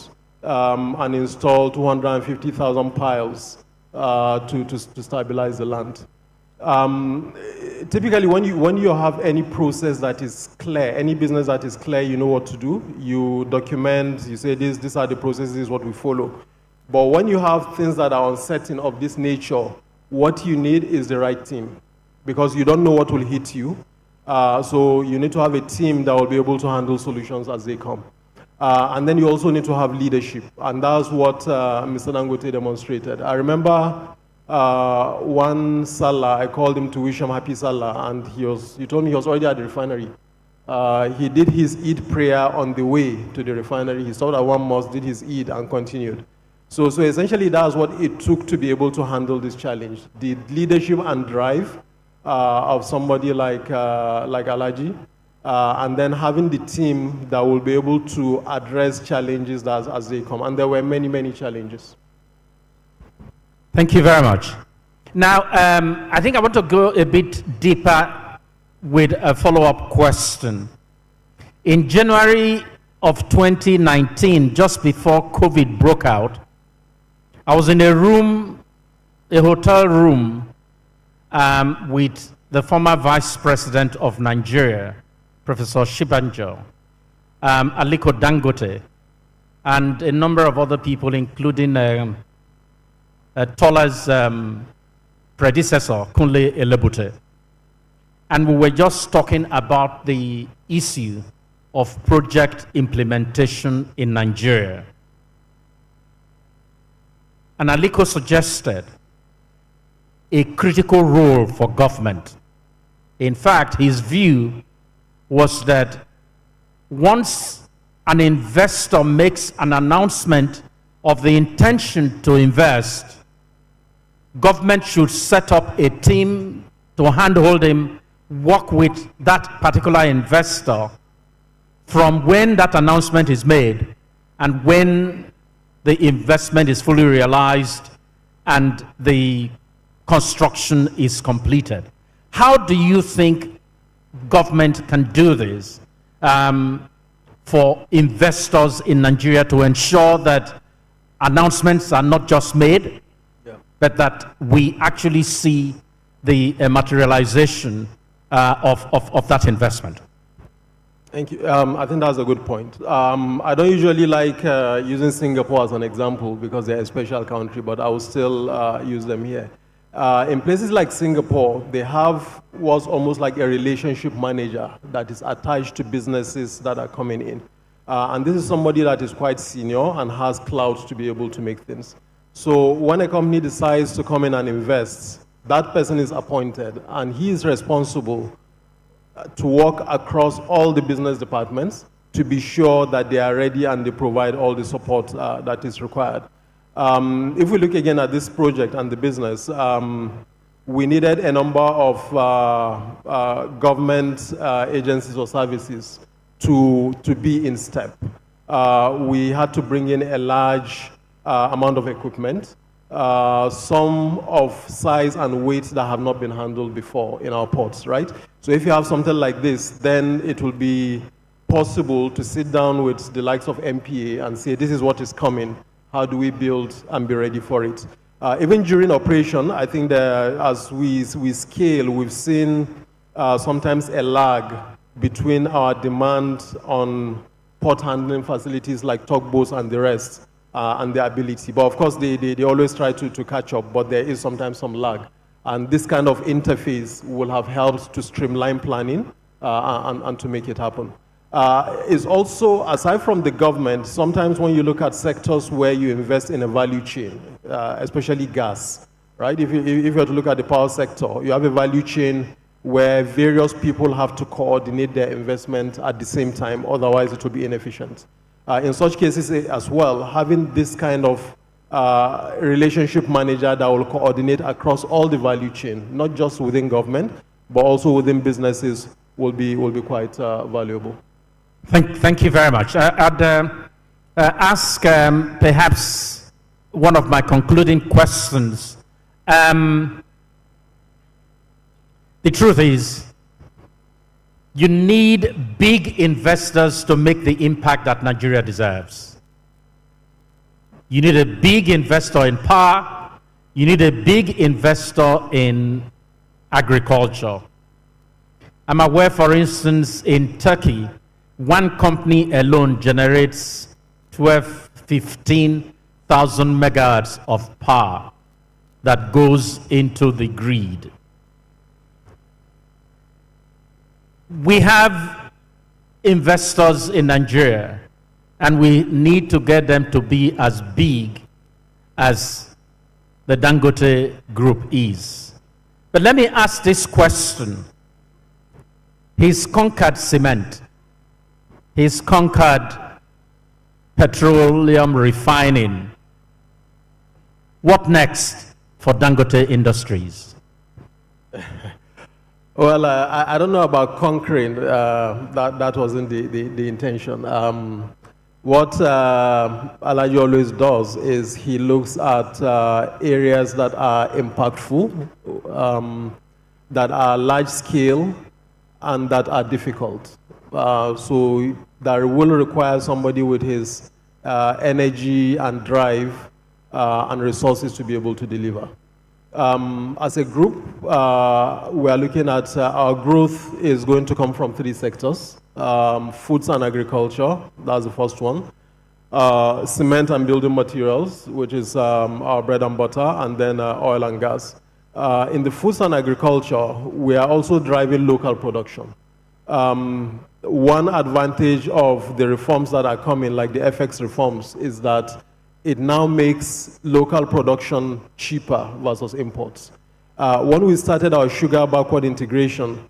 and install 250,000 piles to stabilize the land. Typically, when you have any process that is clear, any business that is clear, you know what to do. You document, you say these are the processes, this is what we follow. But when you have things that are uncertain of this nature, what you need is the right team, because you don't know what will hit you. So you need to have a team that will be able to handle solutions as they come. And then you also need to have leadership, and that's what Mr. Dangote demonstrated. I remember One Salah, I called him to wish him happy Salah, and he told me he was already at the refinery. He did his Eid prayer on the way to the refinery. He stopped at one mosque, did his Eid, and continued. So essentially, that's what it took to be able to handle this challenge. The leadership and drive of somebody like Alaji, and then having the team that will be able to address challenges as they come. And there were many, many challenges. Thank you very much. Now, I think I want to go a bit deeper with a follow-up question. In January of 2019, just before COVID broke out, I was in a room, a hotel room, with the former Vice President of Nigeria, Professor Shibanjo, Aliko Dangote, and a number of other people, including Tola's predecessor, Kunle Elebute. And we were just talking about the issue of project implementation in Nigeria. And Aliko suggested a critical role for government. In fact, his view was that once an investor makes an announcement of the intention to invest, government should set up a team to handhold him, work with that particular investor from when that announcement is made and when the investment is fully realized and the construction is completed. How do you think government can do this for investors in Nigeria to ensure that announcements are not just made, but that we actually see the materialization of that investment? Thank you. I think that's a good point. I don't usually like using Singapore as an example because they're a special country, but I will still use them here. In places like Singapore, they have what's almost like a relationship manager that is attached to businesses that are coming in. And this is somebody that is quite senior and has clout to be able to make things. So when a company decides to come in and invest, that person is appointed, and he is responsible to work across all the business departments to be sure that they are ready and they provide all the support that is required. If we look again at this project and the business, we needed a number of government agencies or services to be in step. We had to bring in a large amount of equipment, some of size and weight that have not been handled before in our ports, right? So if you have something like this, then it will be possible to sit down with the likes of MPA and say, this is what is coming. How do we build and be ready for it? Even during operation, I think that as we scale, we've seen sometimes a lag between our demand on port handling facilities like tugboats and the rest, and their ability. But of course, they always try to catch up, but there is sometimes some lag. And this kind of interface will have helped to streamline planning and to make it happen. Is also, aside from the government, sometimes when you look at sectors where you invest in a value chain, especially gas, right? If you were to look at the power sector, you have a value chain where various people have to coordinate their investment at the same time, otherwise it will be inefficient. In such cases as well, having this kind of relationship manager that will coordinate across all the value chain, not just within government, but also within businesses, will be quite valuable. Thank you very much. I'd ask perhaps one of my concluding questions. The truth is, you need big investors to make the impact that Nigeria deserves. You need a big investor in power. You need a big investor in agriculture. I'm aware, for instance, in Turkey, one company alone generates 15,000 megawatts of power that goes into the grid. We have investors in Nigeria, and we need to get them to be as big as the Dangote Group is. But let me ask this question. He's conquered cement. He's conquered petroleum refining. What next for Dangote Industries? Well, I don't know about conquering. That wasn't the intention. What Alaji always does is he looks at areas that are impactful, that are large scale, and that are difficult. So that will require somebody with his energy and drive and resources to be able to deliver. As a group, we are looking at our growth is going to come from 3 sectors. Foods and agriculture, that's the first one. Cement and building materials, which is our bread and butter, and then oil and gas. In the foods and agriculture, we are also driving local production. One advantage of the reforms that are coming, like the FX reforms, is that it now makes local production cheaper versus imports. When we started our sugar backward integration,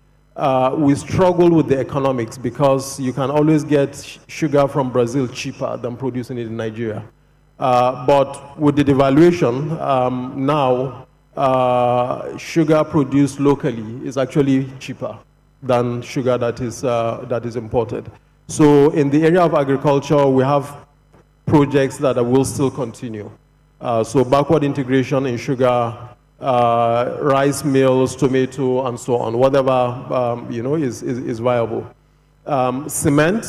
we struggled with the economics because you can always get sugar from Brazil cheaper than producing it in Nigeria. But with the devaluation, now sugar produced locally is actually cheaper than sugar that is imported. So in the area of agriculture, we have projects that will still continue. So backward integration in sugar, rice mills, tomato, and so on, whatever is viable. Cement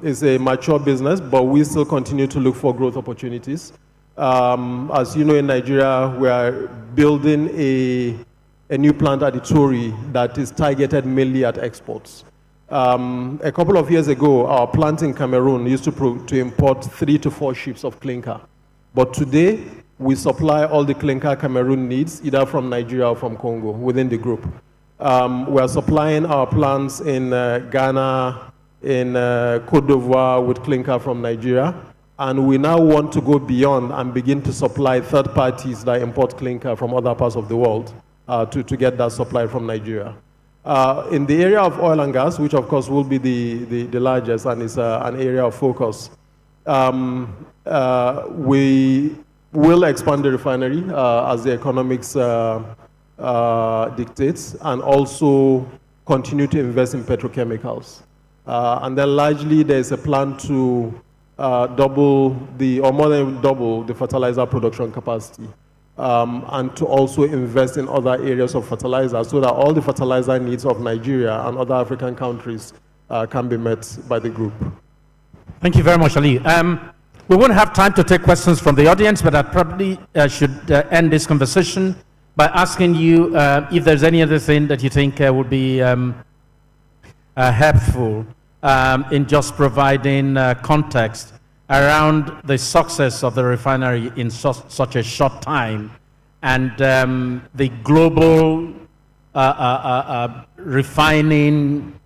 is a mature business, but we still continue to look for growth opportunities. As you know, in Nigeria, we are building a new plant at Itori that is targeted mainly at exports. A couple of years ago, our plant in Cameroon used to import 3 to 4 ships of clinker. But today, we supply all the clinker Cameroon needs, either from Nigeria or from Congo, within the group. We are supplying our plants in Ghana, in Côte d'Ivoire with clinker from Nigeria. And we now want to go beyond and begin to supply third parties that import clinker from other parts of the world to get that supply from Nigeria. In the area of oil and gas, which of course will be the largest and is an area of focus, we will expand the refinery as the economics dictates, and also continue to invest in petrochemicals. And then largely there's a plan to double or more than double the fertilizer production capacity. And to also invest in other areas of fertilizer so that all the fertilizer needs of Nigeria and other African countries can be met by the group. Thank you very much, Ali. We won't have time to take questions from the audience, but I probably should end this conversation by asking you if there's any other thing that you think would be helpful in just providing context around the success of the refinery in such a short time, and the global refining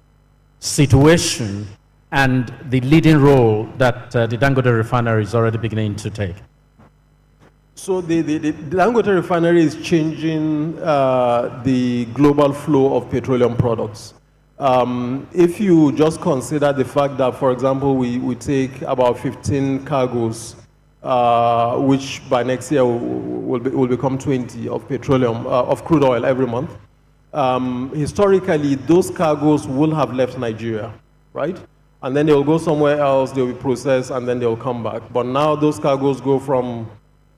situation and the leading role that the Dangote refinery is already beginning to take. So the Dangote refinery is changing the global flow of petroleum products. If you just consider the fact that, for example, we take about 15 cargoes, which by next year will become 20 of petroleum, of crude oil every month. Historically, those cargoes will have left Nigeria, right? And then they will go somewhere else, they will be processed, and then they will come back. But now those cargoes go from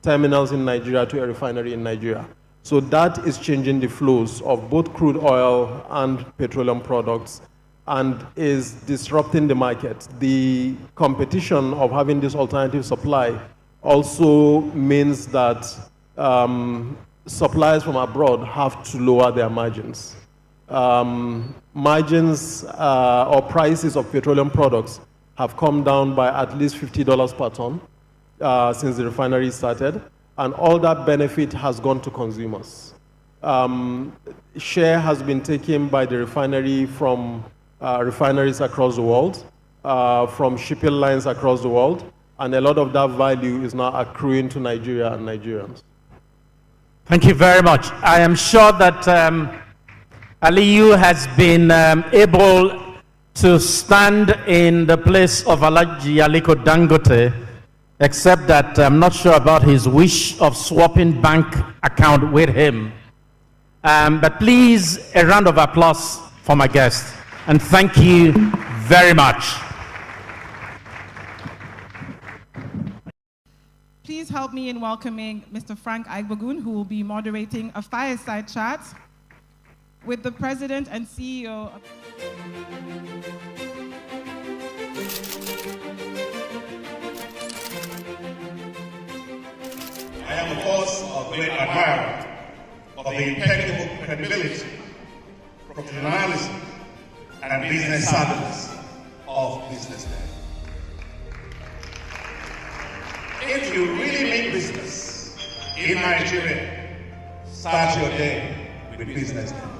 terminals in Nigeria to a refinery in Nigeria. So that is changing the flows of both crude oil and petroleum products and is disrupting the market. The competition of having this alternative supply also means that suppliers from abroad have to lower their margins. Margins or prices of petroleum products have come down by at least $50 per ton since the refinery started, and all that benefit has gone to consumers. Share has been taken by the refinery from refineries across the world, from shipping lines across the world, and a lot of that value is now accruing to Nigeria and Nigerians. Thank you very much. I am sure that Aliyu has been able to stand in the place of Alhaji Aliko Dangote, except that I'm not sure about his wish of swapping bank account with him. But please, a round of applause for my guest. And thank you very much. Please help me in welcoming Mr. Frank Aigbogun, who will be moderating a fireside chat with the President and CEO of... I am, of course, a great admirer of the impeccable credibility, professionalism, and business savviness of BusinessDay. If you really mean business in Nigeria, start your day with BusinessDay.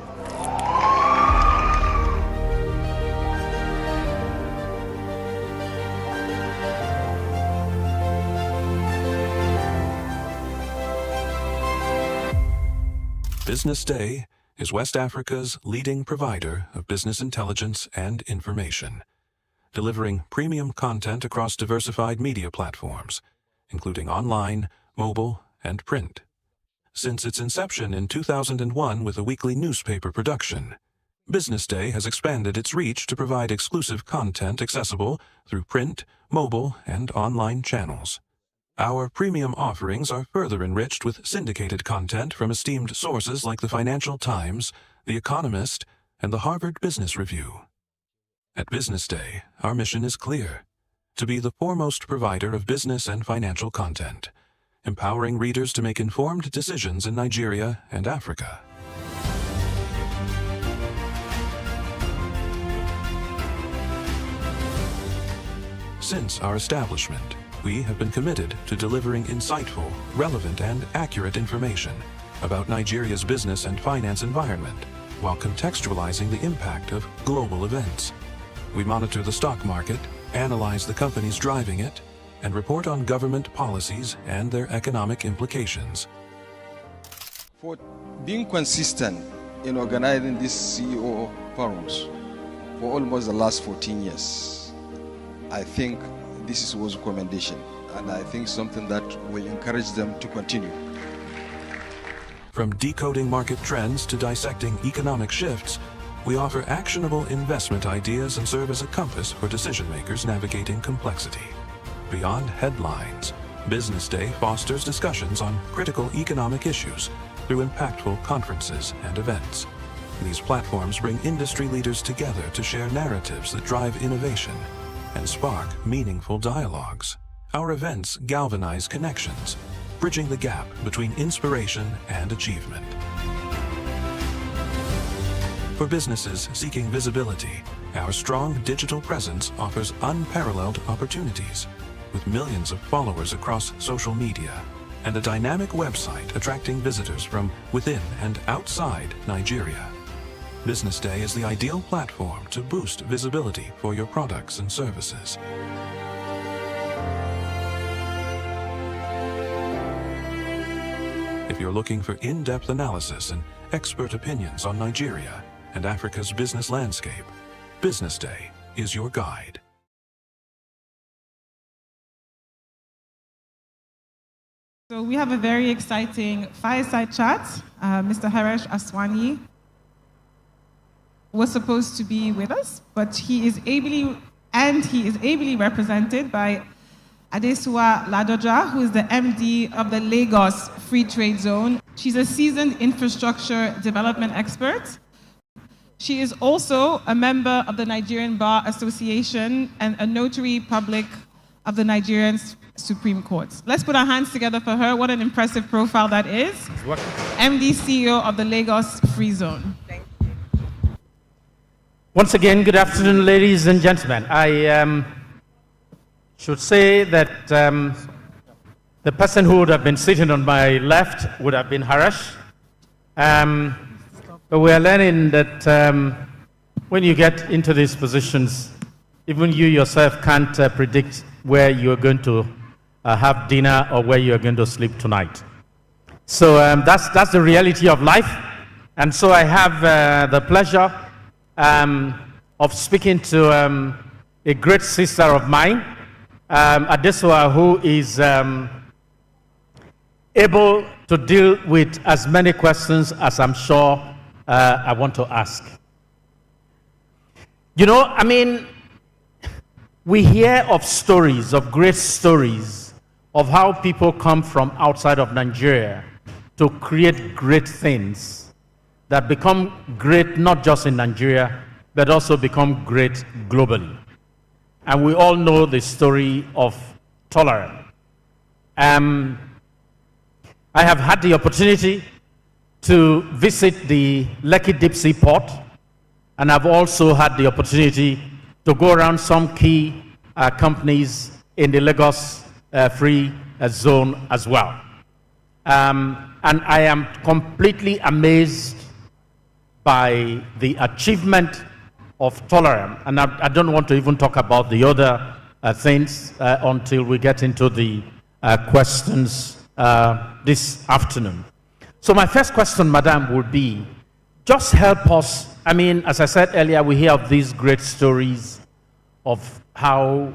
BusinessDay is West Africa's leading provider of business intelligence and information, delivering premium content across diversified media platforms, including online, mobile, and print. Since its inception in 2001 with a weekly newspaper production, BusinessDay has expanded its reach to provide exclusive content accessible through print, mobile, and online channels. Our premium offerings are further enriched with syndicated content from esteemed sources like the Financial Times, The Economist, and the Harvard Business Review. At BusinessDay, our mission is clear: to be the foremost provider of business and financial content, empowering readers to make informed decisions in Nigeria and Africa. Since our establishment, we have been committed to delivering insightful, relevant, and accurate information about Nigeria's business and finance environment, while contextualizing the impact of global events. We monitor the stock market, analyze the companies driving it, and report on government policies and their economic implications. For being consistent in organizing these CEO forums for almost the last 14 years, I think this is a commendation, and I think something that will encourage them to continue. From decoding market trends to dissecting economic shifts, we offer actionable investment ideas and serve as a compass for decision makers navigating complexity. Beyond headlines, BusinessDay fosters discussions on critical economic issues through impactful conferences and events. These platforms bring industry leaders together to share narratives that drive innovation and spark meaningful dialogues. Our events galvanize connections, bridging the gap between inspiration and achievement. For businesses seeking visibility, our strong digital presence offers unparalleled opportunities, with millions of followers across social media and a dynamic website attracting visitors from within and outside Nigeria. BusinessDay is the ideal platform to boost visibility for your products and services. If you're looking for in-depth analysis and expert opinions on Nigeria and Africa's business landscape, BusinessDay is your guide. So we have a very exciting fireside chat. Mr. Haresh Aswani was supposed to be with us, but he is ably represented by Adesua Ladoja, who is the MD of the Lagos Free Trade Zone. She's a seasoned infrastructure development expert. She is also a member of the Nigerian Bar Association and a notary public of the Nigerian Supreme Court. Let's put our hands together for her. What an impressive profile that is. MD CEO of the Lagos Free Zone. Thank you. Once again, good afternoon, ladies and gentlemen. I should say that the person who would have been sitting on my left would have been Haresh. But we are learning that when you get into these positions, even you yourself can't predict where you're going to have dinner or where you're going to sleep tonight. So that's the reality of life. And so I have the pleasure of speaking to a great sister of mine, Adesua, who is able to deal with as many questions as I'm sure I want to ask. You know, I mean, we hear of stories, of great stories, of how people come from outside of Nigeria to create great things that become great not just in Nigeria, but also become great globally. And we all know the story of Tolerant. I have had the opportunity to visit the Lekki Deep Sea Port, and I've also had the opportunity to go around some key companies in the Lagos Free Zone as well. And I am completely amazed by the achievement of Tolerant. And I don't want to even talk about the other things until we get into the questions this afternoon. So my first question, Madam, would be, just help us. I mean, as I said earlier, we hear of these great stories of how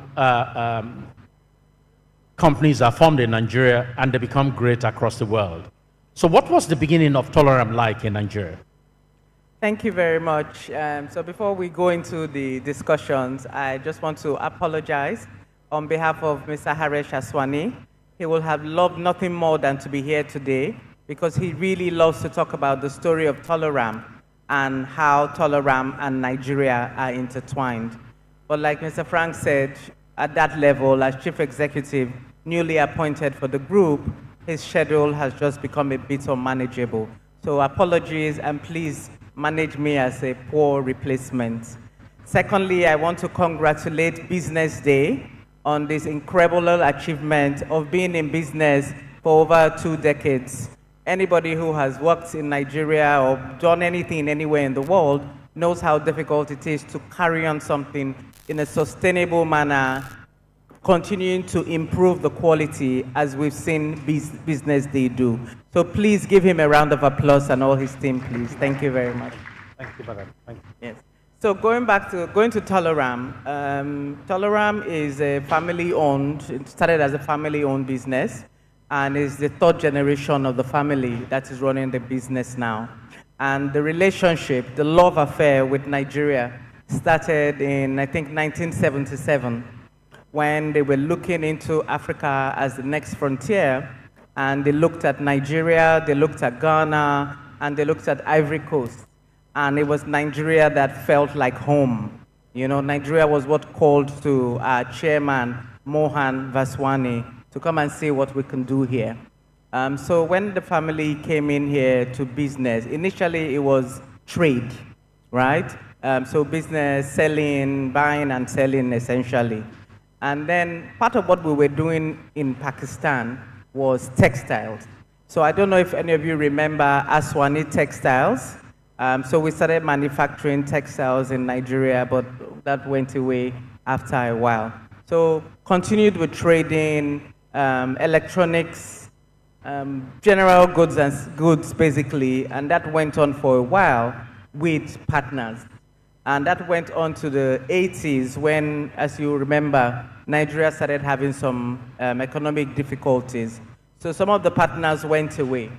companies are formed in Nigeria and they become great across the world. So what was the beginning of Tolerant like in Nigeria? Thank you very much. So before we go into the discussions, I just want to apologize on behalf of Mr. Haresh Aswani. He will have loved nothing more than to be here today because he really loves to talk about the story of Tolerant and how Tolerant and Nigeria are intertwined. But like Mr. Frank said, at that level, as chief executive, newly appointed for the group, his schedule has just become a bit unmanageable. So apologies, and please manage me as a poor replacement. Secondly, I want to congratulate BusinessDay on this incredible achievement of being in business for over 2 decades. Anybody who has worked in Nigeria or done anything anywhere in the world knows how difficult it is to carry on something in a sustainable manner, continuing to improve the quality as we've seen BusinessDay do. So please give him a round of applause and all his team, please. Thank you very much. Thank you, Madam. Thank you. Yes. So going to Tolerant, Tolerant is a family-owned, it started as a family-owned business, and is the 3rd generation of the family that is running the business now. And the relationship, the love affair with Nigeria started in, I think, 1977, when they were looking into Africa as the next frontier, and they looked at Nigeria, they looked at Ghana, and they looked at Ivory Coast. And it was Nigeria that felt like home. You know, Nigeria was what called to our chairman, Mohan Vaswani, to come and see what we can do here. So when the family came in here to business, initially it was trade, right? So business, selling, buying and selling essentially. And then part of what we were doing in Pakistan was textiles. So I don't know if any of you remember Aswani Textiles. So we started manufacturing textiles in Nigeria, but that went away after a while. So continued with trading, electronics, general goods basically, and that went on for a while with partners. And that went on to the 80s when, as you remember, Nigeria started having some economic difficulties. So some of the partners went away.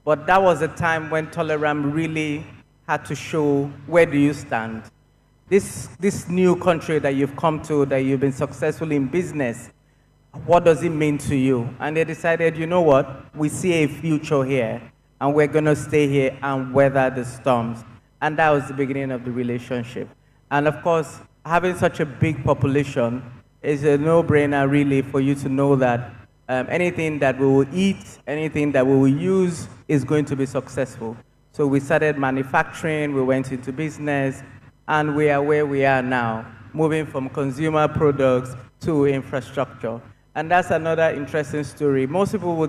But that was a time when Tolerant really had to show, where do you stand? This new country that you've come to, that you've been successful in business, what does it mean to you? And they decided, you know what, we see a future here, and we're going to stay here and weather the storms. And that was the beginning of the relationship. And of course, having such a big population is a no-brainer really for you to know that anything that we will eat, anything that we will use is going to be successful. So we started manufacturing, we went into business, and we are where we are now, moving from consumer products to infrastructure. And that's another interesting story. Most people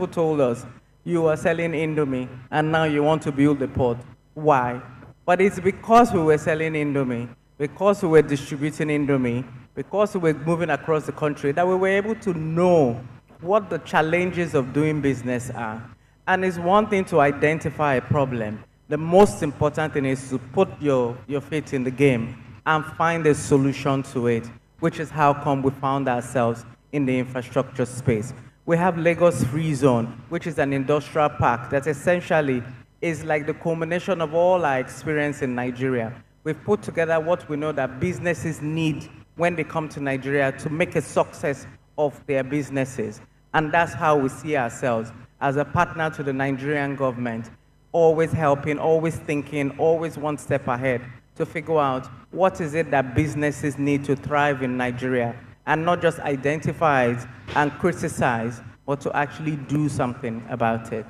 told us, you are selling Indomie, and now you want to build a port. Why? But it's because we were selling Indomie, because we were distributing Indomie, because we were moving across the country, that we were able to know what the challenges of doing business are. And it's one thing to identify a problem. The most important thing is to put your feet in the game and find a solution to it, which is how come we found ourselves in the infrastructure space. We have Lagos Free Zone, which is an industrial park that essentially is like the culmination of all our experience in Nigeria. We've put together what we know that businesses need when they come to Nigeria to make a success of their businesses. And that's how we see ourselves as a partner to the Nigerian government, always helping, always thinking, always one step ahead to figure out what is it that businesses need to thrive in Nigeria, and not just identify it and criticize, but to actually do something about it.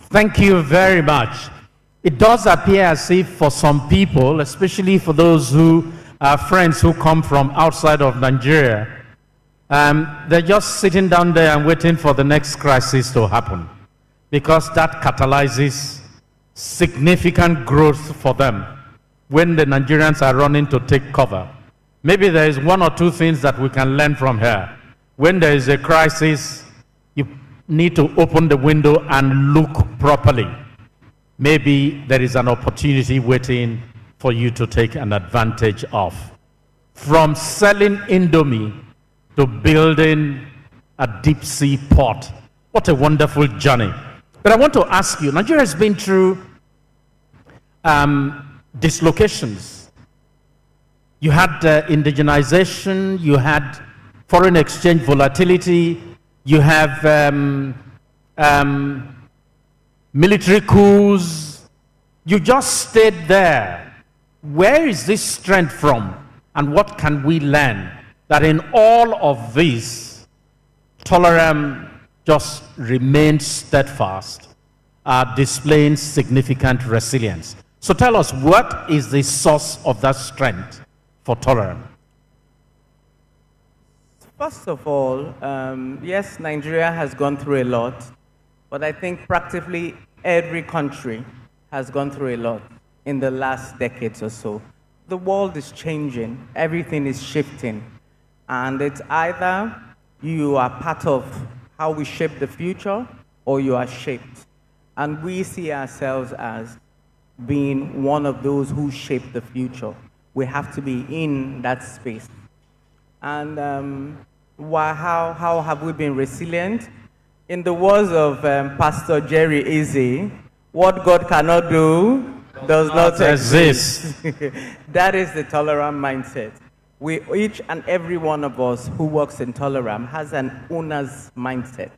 Thank you very much. It does appear as if for some people, especially for those who are friends who come from outside of Nigeria, they're just sitting down there and waiting for the next crisis to happen, because that catalyzes significant growth for them when the Nigerians are running to take cover. Maybe there is one or two things that we can learn from here. When there is a crisis, you need to open the window and look properly. Maybe there is an opportunity waiting for you to take an advantage of. From selling Indomie to building a deep sea port. What a wonderful journey. But I want to ask you, Nigeria has been through dislocations. You had indigenization, you had foreign exchange volatility, you have military coups. You just stayed there. Where is this strength from, and what can we learn that in all of this, Toleram just remains steadfast, displaying significant resilience? So tell us, what is the source of that strength for Toleram? First of all, yes, Nigeria has gone through a lot, but I think practically every country has gone through a lot in the last decades or so. The world is changing, everything is shifting, and it's either you are part of how we shape the future or you are shaped. And we see ourselves as being one of those who shape the future. We have to be in that space. And how have we been resilient? In the words of Pastor Jerry Easy, what God cannot do does not exist. That is the Toleram mindset. Each and every one of us who works in Toleram has an owner's mindset,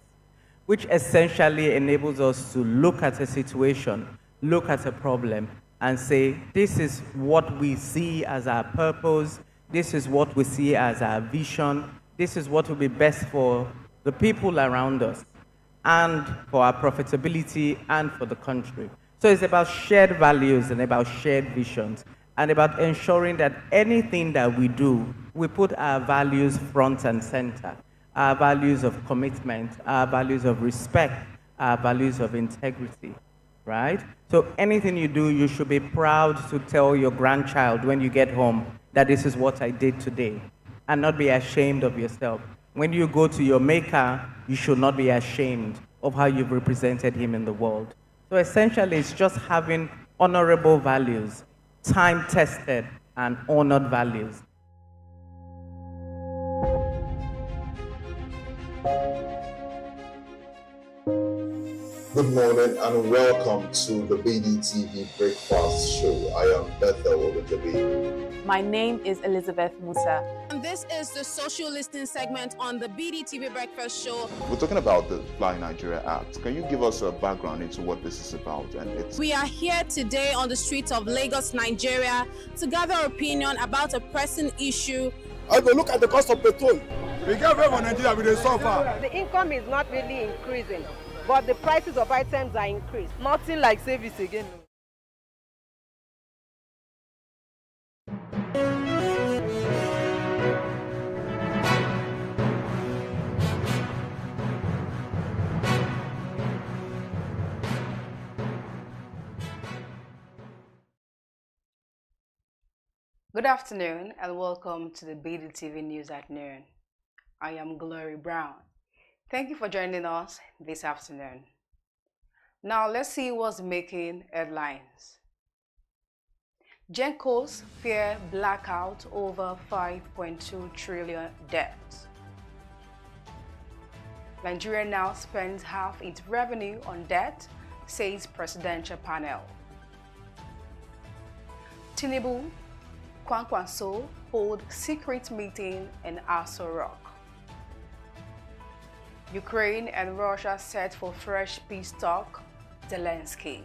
which essentially enables us to look at a situation, look at a problem, and say, this is what we see as our purpose, this is what we see as our vision, this is what will be best for the people around us, and for our profitability, and for the country. So it's about shared values and about shared visions, and about ensuring that anything that we do, we put our values front and center, our values of commitment, our values of respect, our values of integrity, right? So anything you do, you should be proud to tell your grandchild when you get home that this is what I did today, and not be ashamed of yourself. When you go to your maker, you should not be ashamed of how you've represented him in the world. So essentially, it's just having honorable values, time-tested and honored values. Good morning and welcome to the BDTV Breakfast Show. I am Bethel Ogunjobi. My name is Elizabeth Musa. And this is the social listening segment on the BDTV Breakfast Show. We're talking about the Fly Nigeria Act. Can you give us a background into what this is about? We are here today on the streets of Lagos, Nigeria, to gather opinion about a pressing issue. I go look at the cost of petrol. We get very Nigeria with the suffer. The income is not really increasing, but the prices of items are increased. Nothing like service again. Good afternoon and welcome to the BDTV News at Noon. I am Glory Brown. Thank you for joining us this afternoon. Now let's see what's making headlines. Gencos fear blackout over 5.2 trillion debt. Nigeria now spends half its revenue on debt, says presidential panel. Tinubu, Kwankwaso hold secret meeting in Aso Rock. Ukraine and Russia set for fresh peace talk, Zelensky.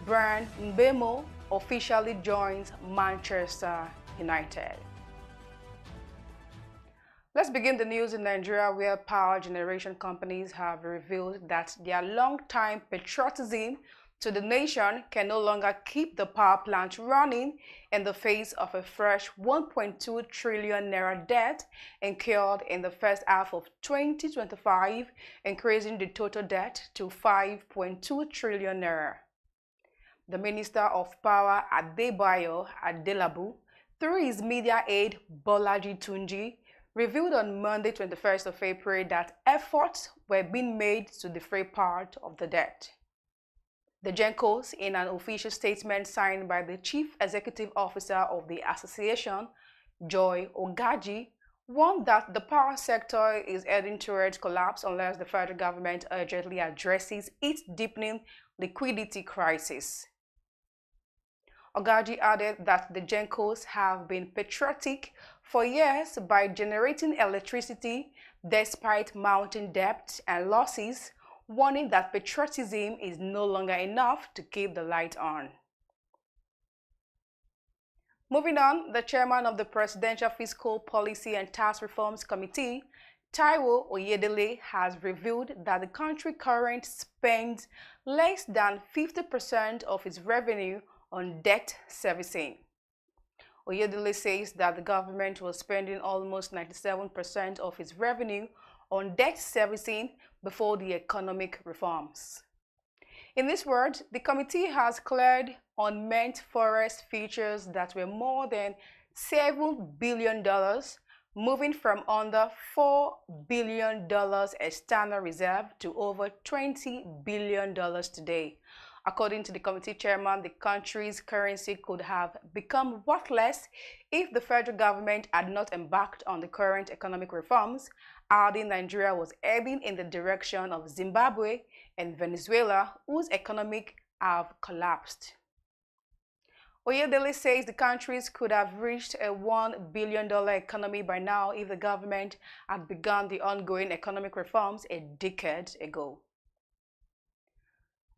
Brian Mbemo officially joins Manchester United. Let's begin the news in Nigeria, where power generation companies have revealed that their long-time patriotism to the nation can no longer keep the power plant running in the face of a fresh 1.2 trillion naira debt incurred in the first half of 2025, increasing the total debt to 5.2 trillion naira. The Minister of Power, Adebayo Adelabu, through his media aide Bolaji Tunji, revealed on Monday, 21st of April, that efforts were being made to defray part of the debt. The Gencos, in an official statement signed by the Chief Executive Officer of the association, Joy Ogaji, warned that the power sector is heading towards collapse unless the federal government urgently addresses its deepening liquidity crisis. Ogaji added that the Gencos have been patriotic for years by generating electricity despite mounting debt and losses, warning that patriotism is no longer enough to keep the light on. Moving on, the chairman of the Presidential Fiscal Policy and Tax Reforms Committee, Taiwo Oyedele, has revealed that the country currently spends less than 50% of its revenue on debt servicing. Oyedele says that the government was spending almost 97% of its revenue on debt servicing before the economic reforms. In this word, the committee has cleared unmeant forest features that were more than $7 billion, moving from under $4 billion external reserve to over $20 billion today. According to the committee chairman, the country's currency could have become worthless if the federal government had not embarked on the current economic reforms, adding Nigeria was heading in the direction of Zimbabwe and Venezuela, whose economic have collapsed. Oyedele says the countries could have reached a $1 billion economy by now if the government had begun the ongoing economic reforms a decade ago.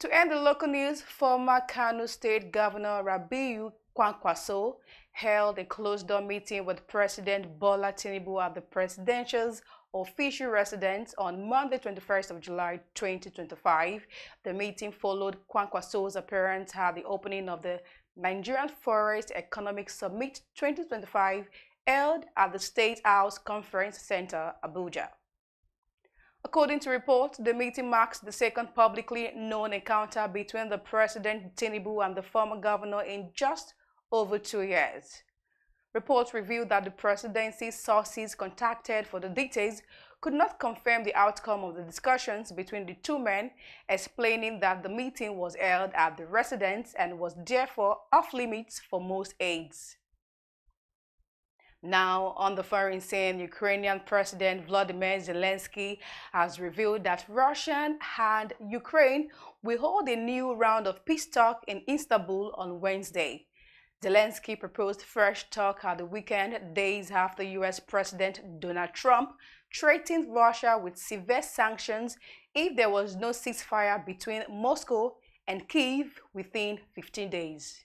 To end the local news, former Kano State Governor Rabiu Kwankwaso held a closed-door meeting with President Bola Tinubu at the presidential's official residence on Monday, 21st of July 2025. The meeting followed Kwankwaso's appearance at the opening of the Nigerian Forest Economic Summit 2025 held at the State House Conference Center, Abuja. According to reports, the meeting marks the second publicly known encounter between the President Tinubu and the former governor in just over 2 years. Reports revealed that the presidency's sources contacted for the details could not confirm the outcome of the discussions between the two men, explaining that the meeting was held at the residence and was therefore off-limits for most aides. Now, on the foreign scene, Ukrainian President Volodymyr Zelensky has revealed that Russia and Ukraine will hold a new round of peace talk in Istanbul on Wednesday. Zelensky proposed fresh talk at the weekend, days after U.S. President Donald Trump threatened Russia with severe sanctions if there was no ceasefire between Moscow and Kyiv within 15 days.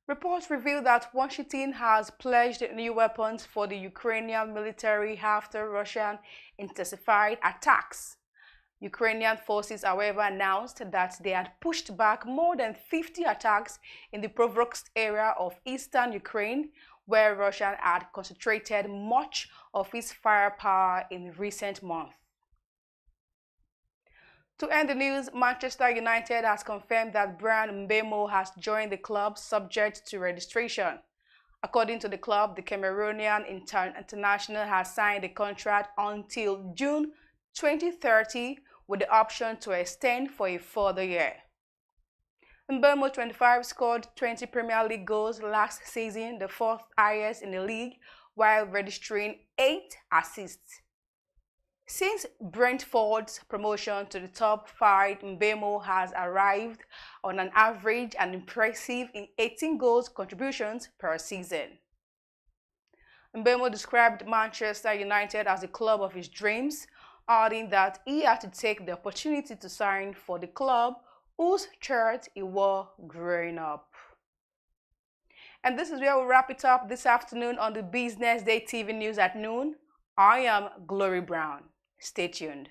Reports reveal that Washington has pledged new weapons for the Ukrainian military after Russian intensified attacks. Ukrainian forces, however, announced that they had pushed back more than 50 attacks in the Pokrovsk area of eastern Ukraine, where Russia had concentrated much of its firepower in recent months. To end the news, Manchester United has confirmed that Brian Mbemo has joined the club subject to registration. According to the club, the Cameroonian international has signed a contract until June 2030 with the option to extend for a further year. Mbeumo 25 scored 20 Premier League goals last season, the fourth highest in the league, while registering 8 assists. Since Brentford's promotion to the top 5, Mbeumo has arrived on an average and impressive 18 goals contributions per season. Mbeumo described Manchester United as the club of his dreams, adding that he had to take the opportunity to sign for the club whose shirt he wore growing up. And this is where we wrap it up this afternoon on the Business Day TV News at noon. I am Glory Brown. Stay tuned.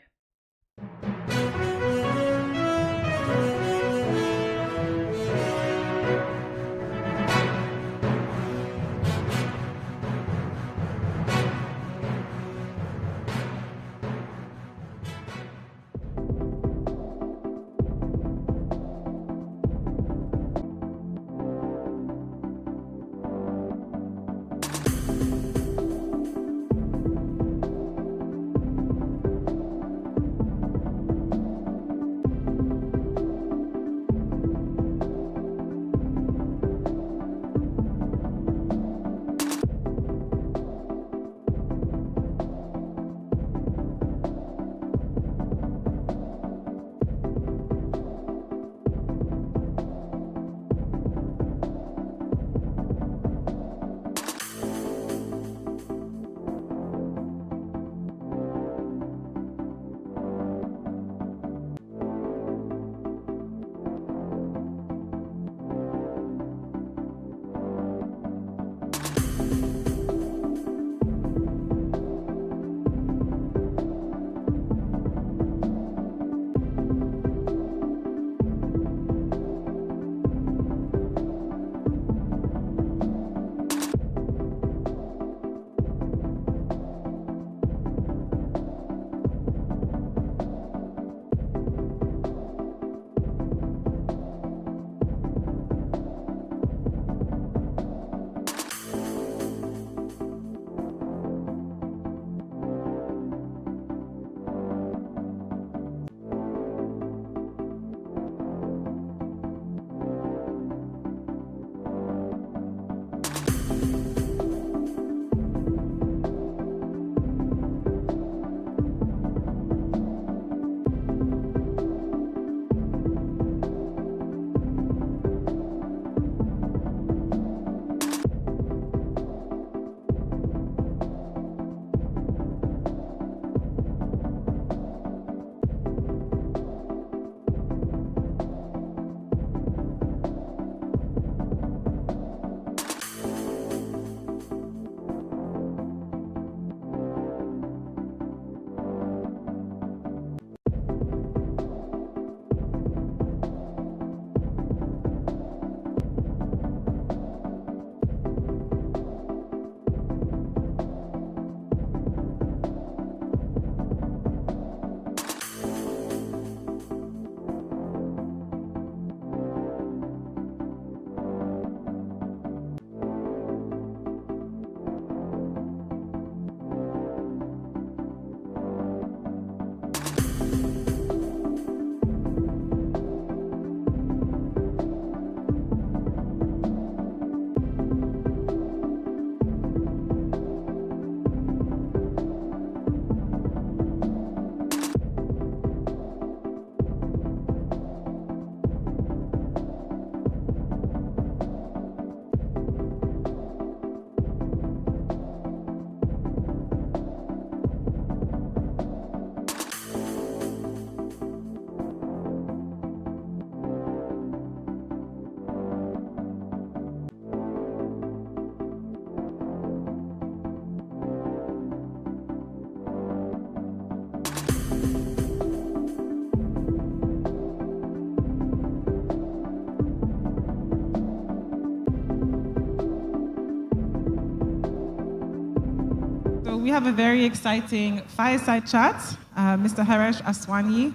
we have a very exciting fireside chat. Mr. Haresh Aswani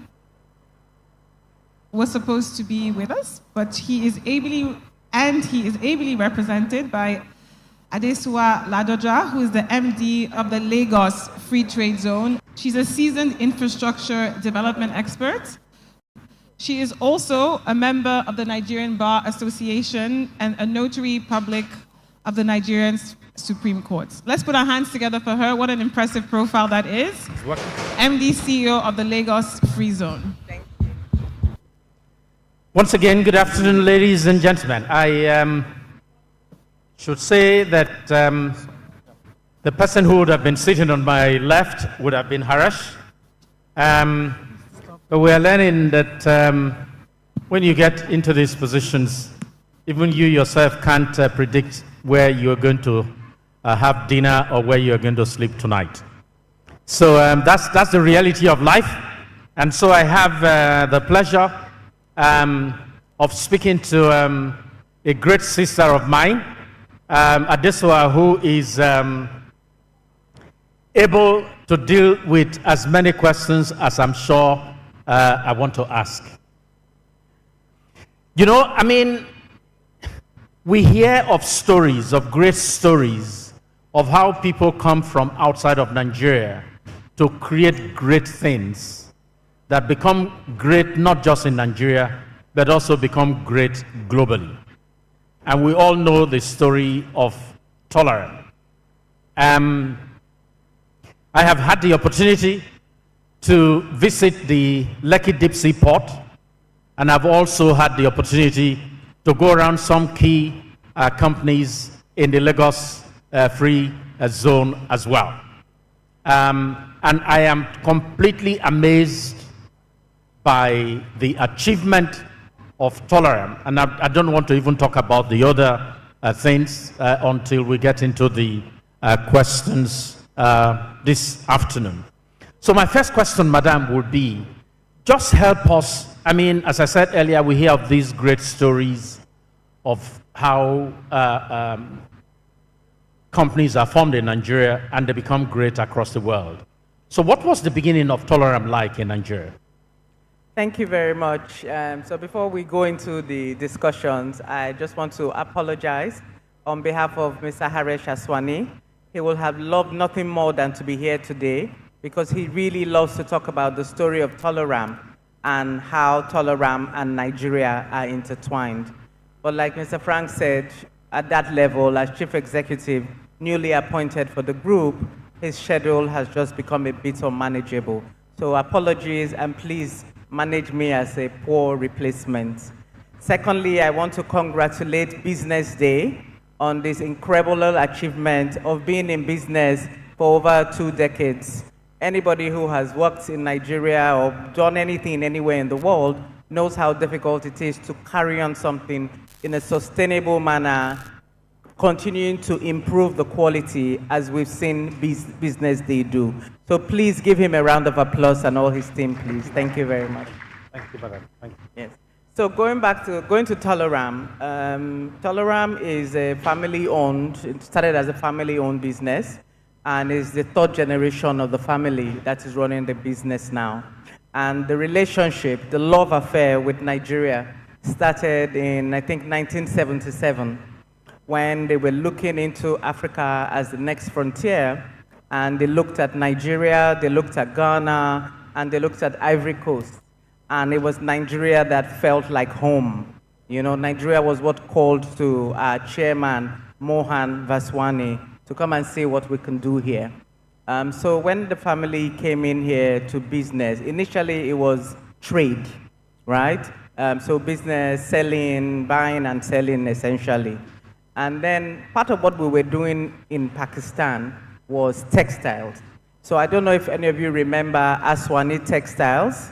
was supposed to be with us, but he is ably represented by Adesua Ladoja, who is the MD of the Lagos Free Trade Zone. She's a seasoned infrastructure development expert. She is also a member of the Nigerian Bar Association and a notary public of the Nigerian Supreme Court. Let's put our hands together for her. What an impressive profile that is. MD CEO of the Lagos Free Zone. Thank you. Once again, good afternoon, ladies and gentlemen. I should say that the person who would have been sitting on my left would have been Harash. But we are learning that when you get into these positions, even you yourself can't predict where you're going to have dinner or where you're going to sleep tonight. So that's the reality of life. And so I have the pleasure of speaking to a great sister of mine, Adesua, who is able to deal with as many questions as I'm sure I want to ask. You know, I mean, we hear of stories, of great stories, of how people come from outside of Nigeria to create great things that become great not just in Nigeria, but also become great globally. And we all know the story of Tolerance. I have had the opportunity to visit the Lekki Deep Sea Port, and I've also had the opportunity to go around some key companies in the Lagos Free Zone as well. And I am completely amazed by the achievement of Tolerance. And I don't want to even talk about the other things until we get into the questions this afternoon. So my first question, Madam, would be, just help us. I mean, as I said earlier, we hear of these great stories of how companies are formed in Nigeria and they become great across the world. So what was the beginning of Tolerance like in Nigeria? Thank you very much. So before we go into the discussions, I just want to apologize on behalf of Mr. Haresh Aswani. He will have loved nothing more than to be here today because he really loves to talk about the story of Tolerance and how Tolerance and Nigeria are intertwined. But like Mr. Frank said, at that level, as chief executive, newly appointed for the group, his schedule has just become a bit unmanageable. So apologies, and please manage me as a poor replacement. Secondly, I want to congratulate BusinessDay on this incredible achievement of being in business for over 2 decades. Anybody who has worked in Nigeria or done anything anywhere in the world knows how difficult it is to carry on something in a sustainable manner, continuing to improve the quality as we've seen BusinessDay do. So please give him a round of applause and all his team, please. Thank you very much. Thank you, Madam. Thank you. Yes. So going to Tolerance, Tolerance is a family-owned, it started as a family-owned business and is the 3rd generation of the family that is running the business now. And the relationship, the love affair with Nigeria started in, I think, 1977, when they were looking into Africa as the next frontier, and they looked at Nigeria, they looked at Ghana, and they looked at Ivory Coast. And it was Nigeria that felt like home. You know, Nigeria was what called to our chairman, Mohan Vaswani, to come and see what we can do here. So when the family came in here to business, initially it was trade, right? So business, selling, buying and selling essentially. And then part of what we were doing in Pakistan was textiles. So I don't know if any of you remember Aswani Textiles.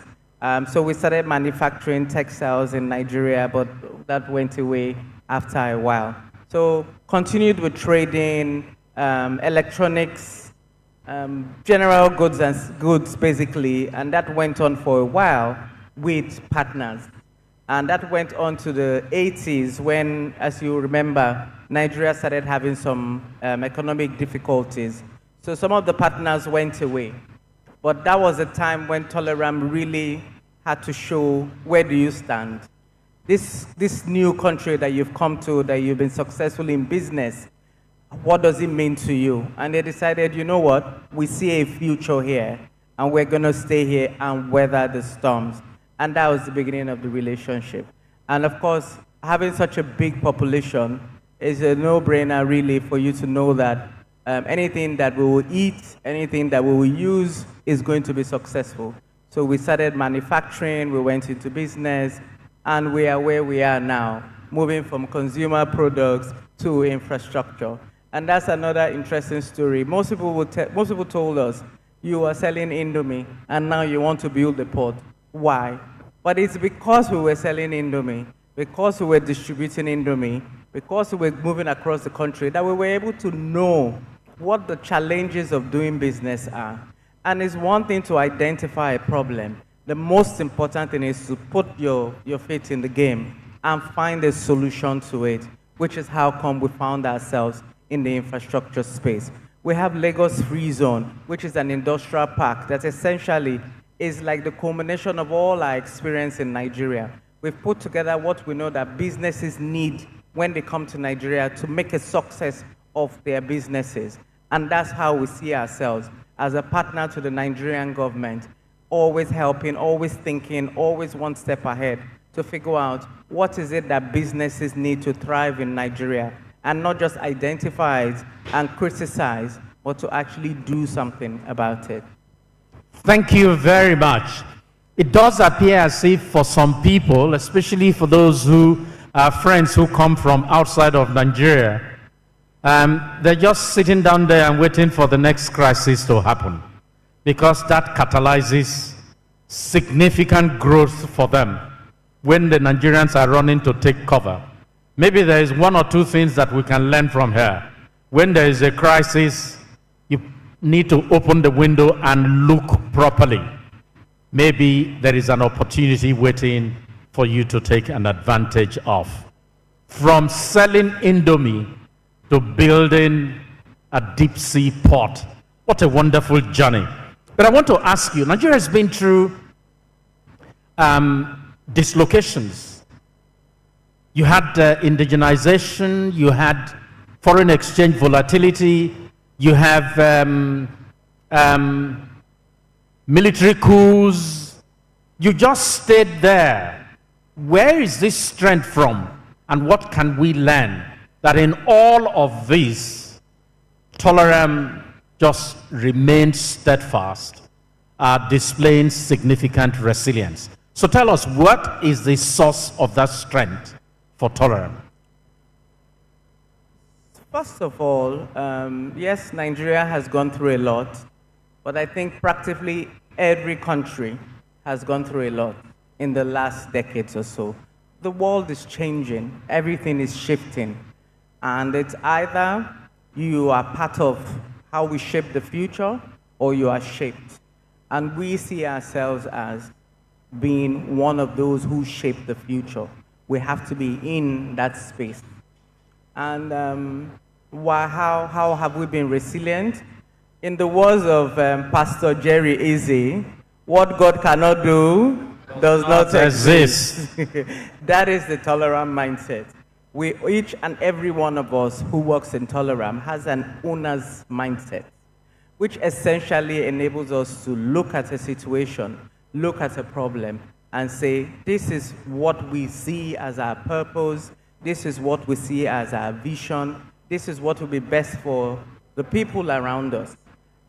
So we started manufacturing textiles in Nigeria, but that went away after a while. So continued with trading, electronics, general goods basically, and that went on for a while with partners. And that went on to the 80s when, as you remember, Nigeria started having some economic difficulties. So some of the partners went away. But that was a time when Tolerance really had to show, where do you stand? This new country that you've come to, that you've been successful in business, what does it mean to you? And they decided, you know what, we see a future here. and we're going to stay here and weather the storms. And that was the beginning of the relationship. And of course, having such a big population is a no-brainer really for you to know that anything that we will eat, anything that we will use is going to be successful. So we started manufacturing, we went into business, and we are where we are now, moving from consumer products to infrastructure. And that's another interesting story. Most people told us, you are selling Indomie, and now you want to build a port. Why? But it's because we were selling Indomie, because we were distributing Indomie, because we were moving across the country, that we were able to know what the challenges of doing business are. And it's one thing to identify a problem. The most important thing is to put your feet in the game and find a solution to it, which is how come we found ourselves in the infrastructure space. We have Lagos Free Zone, which is an industrial park that essentially is like the culmination of all our experience in Nigeria. We've put together what we know that businesses need when they come to Nigeria to make a success of their businesses. And that's how we see ourselves, as a partner to the Nigerian government, always helping, always thinking, always one step ahead to figure out what is it that businesses need to thrive in Nigeria, and not just identify it and criticize, but to actually do something about it. Thank you very much. It does appear as if for some people, especially for those who are friends who come from outside of Nigeria, they're just sitting down there and waiting for the next crisis to happen, because that catalyzes significant growth for them when the Nigerians are running to take cover. Maybe there is one or two things that we can learn from here. When there is a crisis, you need to open the window and look properly. Maybe there is an opportunity waiting for you to take an advantage of. From selling Indomie to building a deep sea port. What a wonderful journey. But I want to ask you, Nigeria has been through dislocations. You had indigenization, you had foreign exchange volatility, you have military coups. You just stayed there. Where is this strength from, and what can we learn? That in all of this, Tolaram just remained steadfast, displaying significant resilience. So tell us, what is the source of that strength for Tolaram? First of all, yes, Nigeria has gone through a lot, but I think practically every country has gone through a lot in the last decades or so. The world is changing, everything is shifting. And it's either you are part of how we shape the future, or you are shaped. And we see ourselves as being one of those who shape the future. We have to be in that space. And how have we been resilient? In the words of Pastor Jerry Easy, what God cannot do does not exist. That is the Tolaram mindset. Each and every one of us who works in Tolaram has an owner's mindset, which essentially enables us to look at a situation, look at a problem, and say, this is what we see as our purpose, this is what we see as our vision, this is what will be best for the people around us,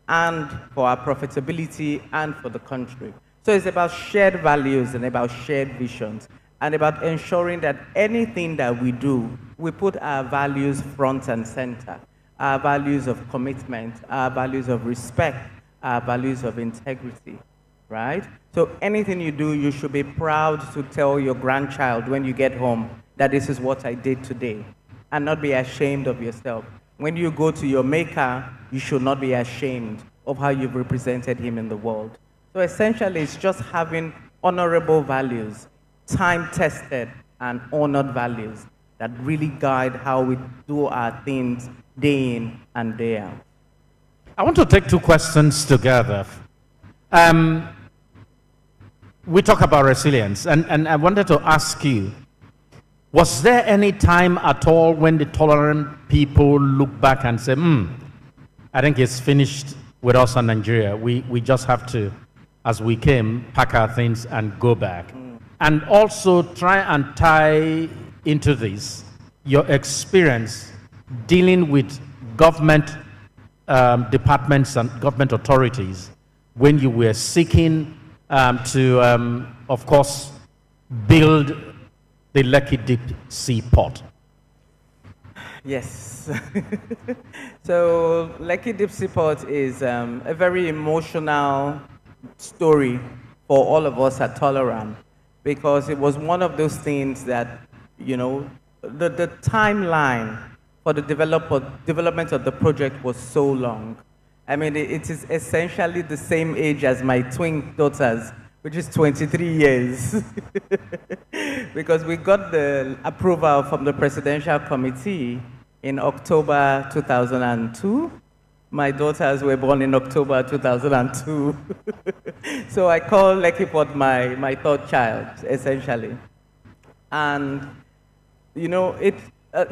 and for our profitability, and for the country. So it's about shared values and about shared visions, and about ensuring that anything that we do, we put our values front and center, our values of commitment, our values of respect, our values of integrity, right? So anything you do, you should be proud to tell your grandchild when you get home that this is what I did today, and not be ashamed of yourself. When you go to your maker, you should not be ashamed of how you've represented him in the world. So essentially, it's just having honorable values, time-tested and honored values that really guide how we do our things day in and day out. I want to take two questions together. We talk about resilience, and I wanted to ask you, was there any time at all when the tolerant people look back and say, I think it's finished with us in Nigeria. We just have to, as we came, pack our things and go back. And also try and tie into this your experience dealing with government departments and government authorities when you were seeking to, of course, build the Lekki Deep Sea Port. Yes. So Lekki Deep Sea Port is a very emotional story for all of us at Tolaram, because it was one of those things that, you know, the timeline for the development of the project was so long. I mean, it is essentially the same age as my twin daughters, which is 23 years. Because we got the approval from the Presidential Committee in October 2002. My daughters were born in October 2002. So I call Lekki Port my third child, essentially. And, you know,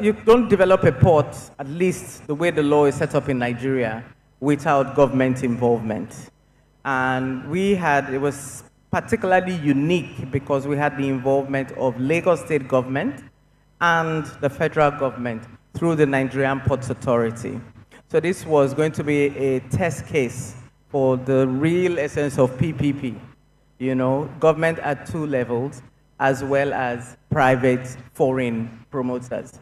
you don't develop a port, at least the way the law is set up in Nigeria, without government involvement. And it was particularly unique because we had the involvement of Lagos State government and the federal government through the Nigerian Ports Authority. So this was going to be a test case for the real essence of PPP. You know, government at two levels, as well as private foreign promoters.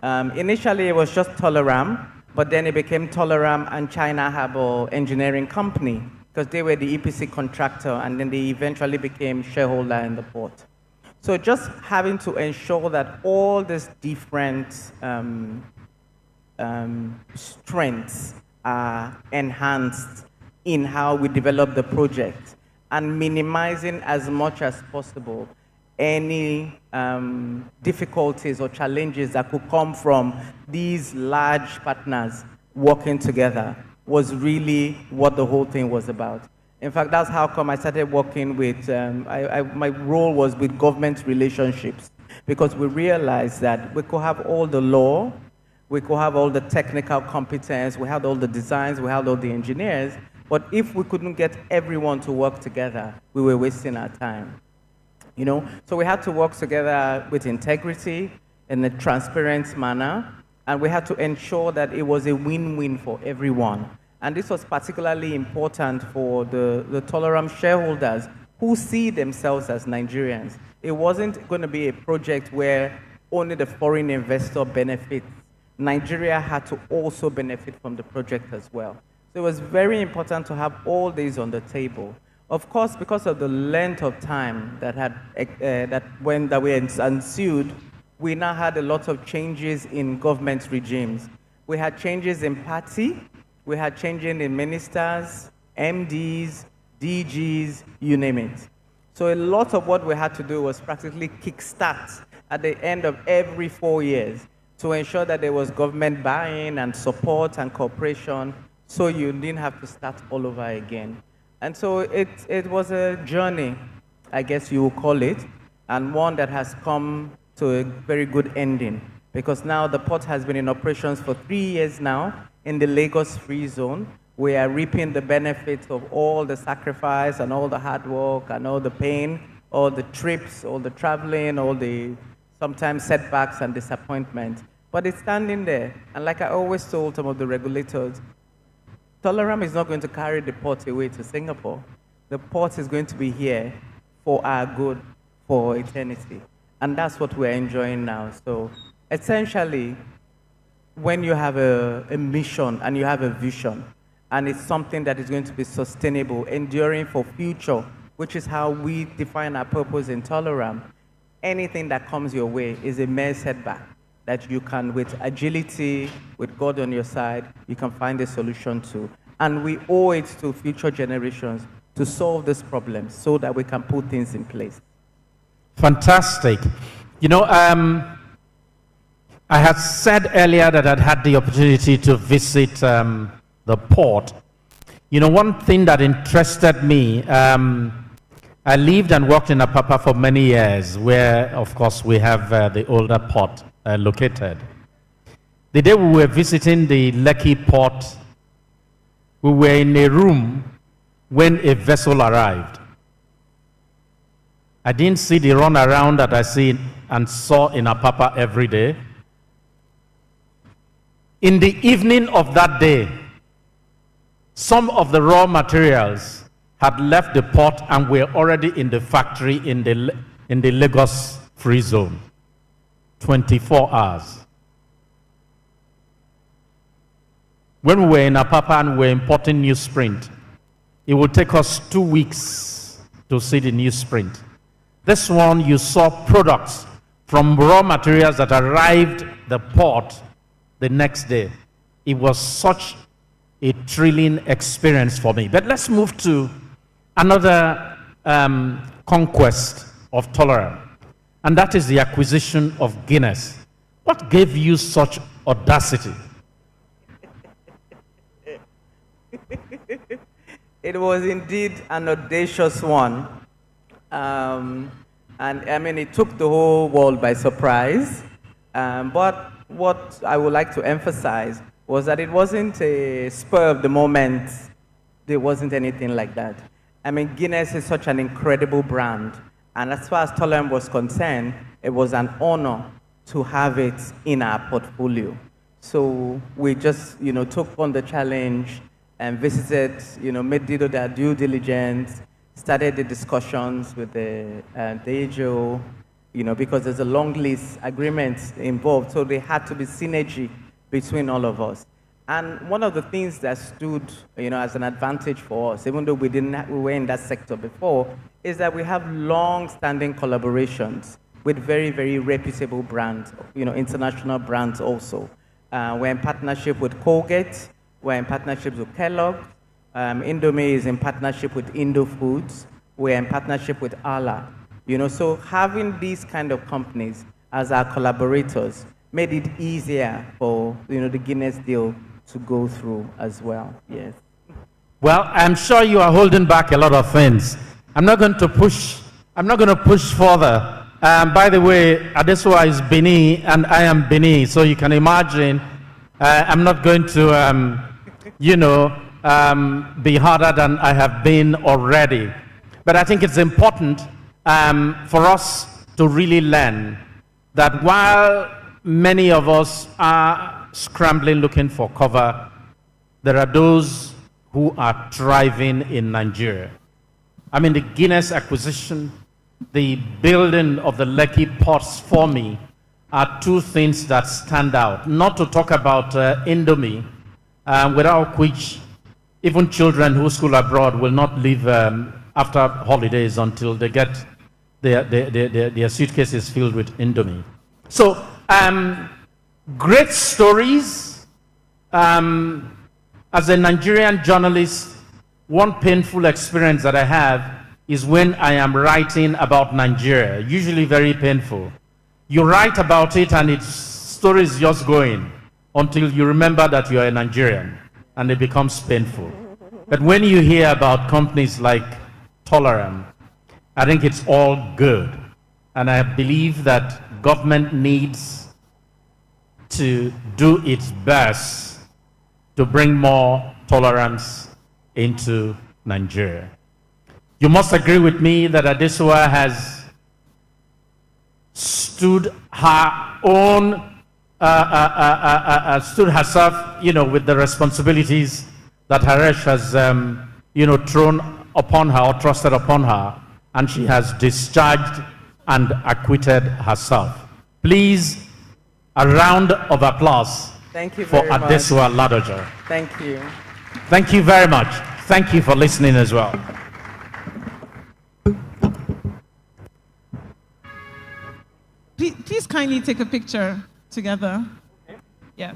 Initially, it was just Tolaram, but then it became Tolaram and China Harbour Engineering Company, because they were the EPC contractor, and then they eventually became shareholder in the port. So just having to ensure that all these different strengths are enhanced in how we develop the project, and minimizing as much as possible any difficulties or challenges that could come from these large partners working together was really what the whole thing was about. In fact, that's how come I started working with, my role was with government relationships, because we realized that we could have all the law, we could have all the technical competence, we had all the designs, we had all the engineers, but if we couldn't get everyone to work together, we were wasting our time. You know, so we had to work together with integrity in a transparent manner, and we had to ensure that it was a win-win for everyone. And this was particularly important for the Tolaram shareholders who see themselves as Nigerians. It wasn't going to be a project where only the foreign investor benefits. Nigeria had to also benefit from the project as well. So it was very important to have all these on the table. Of course, because of the length of time that we ensued, we now had a lot of changes in government regimes. We had changes in party, we had changes in ministers, MDs, DGs, you name it. So a lot of what we had to do was practically kickstart at the end of every 4 years to ensure that there was government buy-in and support and cooperation, so you didn't have to start all over again. And so it was a journey, I guess you would call it, and one that has come to a very good ending, because now the port has been in operations for 3 years now in the Lagos Free Zone. We are reaping the benefits of all the sacrifice and all the hard work and all the pain, all the trips, all the traveling, all the sometimes setbacks and disappointment. But it's standing there. And like I always told some of the regulators, Tolaram is not going to carry the port away to Singapore. The port is going to be here for our good, for eternity. And that's what we're enjoying now. So essentially, when you have a mission and you have a vision, and it's something that is going to be sustainable, enduring for future, which is how we define our purpose in Tolaram, anything that comes your way is a mere setback that you can, with agility, with God on your side, you can find a solution to. And we owe it to future generations to solve this problem so that we can put things in place. Fantastic. You know, I had said earlier that I'd had the opportunity to visit the port. You know, one thing that interested me, I lived and worked in Apapa for many years, where, of course, we have the older port located. The day we were visiting the Lekki port, We were in a room when a vessel arrived. I didn't see the run around that I see and saw in Apapa every day. In the evening of that day, some of the raw materials had left the port and were already in the factory in the Lagos free zone. 24 hours. When we were in Apapa and we were importing newsprint, it would take us 2 weeks to see the newsprint. This one, you saw products from raw materials that arrived the port the next day. It was such a thrilling experience for me. But let's move to another conquest of Tolerance, and that is the acquisition of Guinness. What gave you such audacity? It was indeed an audacious one. And I mean, it took the whole world by surprise. But what I would like to emphasize was that it wasn't a spur of the moment. There wasn't anything like that. I mean, Guinness is such an incredible brand. And as far as Tolerance was concerned, it was an honor to have it in our portfolio. So we just, took on the challenge and visited, made their due diligence, started the discussions with the DAGO, because there's a long list agreements involved, so there had to be synergy between all of us. And one of the things that stood, as an advantage for us, even though we were in that sector before, is that we have long-standing collaborations with very, very reputable brands, international brands also. We're in partnership with Colgate, we're in partnership with Kellogg, Indomie is in partnership with Indo Foods, we're in partnership with Ala. So having these kind of companies as our collaborators made it easier for, the Guinness deal to go through as well, yes. Well, I'm sure you are holding back a lot of things. I'm not going to push further. By the way, Adesuwa is Benin and I am Benin, so you can imagine I'm not going to, be harder than I have been already. But I think it's important for us to really learn that while many of us are scrambling looking for cover, there are those who are thriving in Nigeria. I mean, the Guinness acquisition, the building of the Lekki ports for me are two things that stand out. Not to talk about Indomie, without which even children who school abroad will not leave after holidays until they get their suitcases filled with Indomie. So, great stories. As a Nigerian journalist, one painful experience that I have is when I am writing about Nigeria, usually very painful. You write about it and its story is just going until you remember that you are a Nigerian and it becomes painful. But when you hear about companies like Tolerance, I think it's all good. And I believe that government needs to do its best to bring more tolerance into Nigeria. You must agree with me that Adesuwa has stood her own, stood herself, with the responsibilities that Haresh has, thrown upon her or trusted upon her, and she has discharged and acquitted herself. Please, a round of applause for Adesuwa Ladoja. Thank you. Thank you very much. Thank you for listening as well. Please kindly take a picture together. Yeah.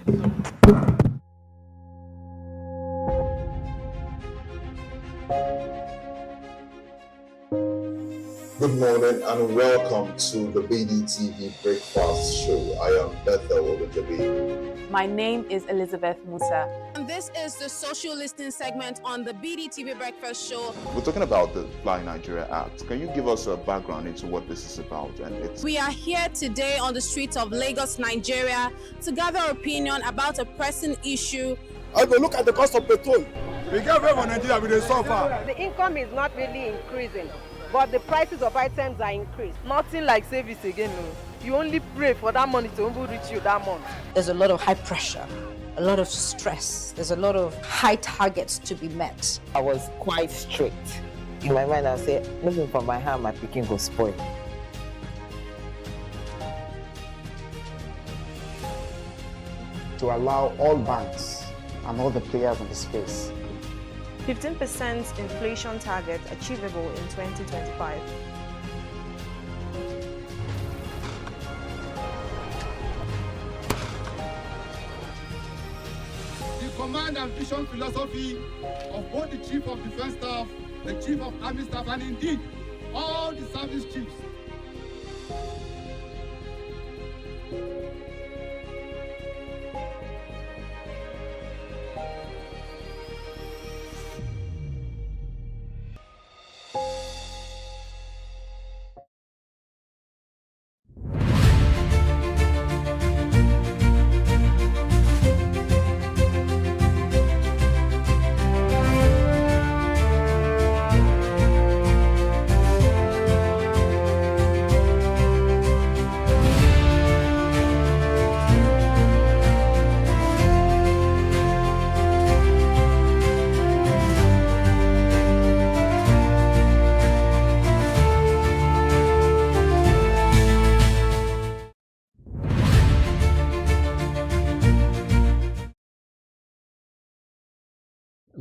Good morning and welcome to the BDTV Breakfast Show. I am Bethel Olajabi. My name is Elizabeth Musa. And this is the social listening segment on the BDTV Breakfast Show. We're talking about the Fly Nigeria Act. Can you give us a background into what this is about? We are here today on the streets of Lagos, Nigeria, to gather opinion about a pressing issue. I go look at the cost of petrol. We get away from Nigeria with the suffer. The income is not really increasing, but the prices of items are increased. Nothing like service again, no. You only pray for that money to reach you that month. There's a lot of high pressure, a lot of stress. There's a lot of high targets to be met. I was quite strict. In my mind, I said, looking for my hand, my picking go spoil. To allow all banks and all the players in the space 15% inflation target achievable in 2025. The command and vision philosophy of both the Chief of Defense Staff, the Chief of Army Staff, and indeed all the service chiefs.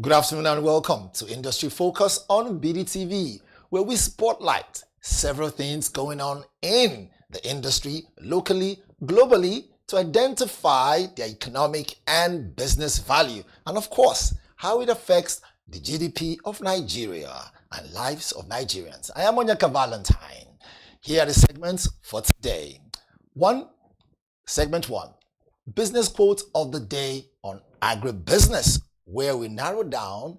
Good afternoon and welcome to Industry Focus on BDTV, where we spotlight several things going on in the industry, locally, globally, to identify their economic and business value, and of course, how it affects the GDP of Nigeria and lives of Nigerians. I am Onyeka Valentine. Here are the segments for today. Segment 1, business quote of the day on agribusiness, where we narrow down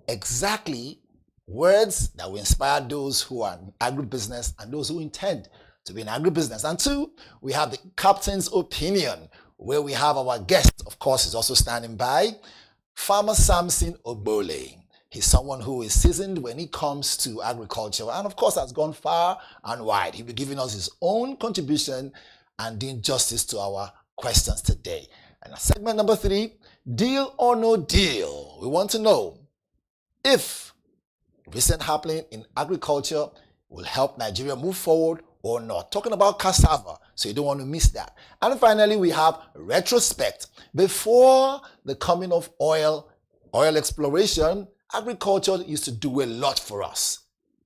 exactly words that will inspire those who are in agribusiness and those who intend to be in agribusiness. And 2, we have the captain's opinion, where we have our guest, of course, is also standing by, Farmer Samson Ogbole. He's someone who is seasoned when it comes to agriculture and, of course, has gone far and wide. He'll be giving us his own contribution and doing justice to our questions today. And segment number 3, deal or no deal. We want to know if recent happening in agriculture will help Nigeria move forward or not. Talking about cassava, so you don't want to miss that. And finally, we have retrospect. Before the coming of oil exploration, agriculture used to do a lot for us.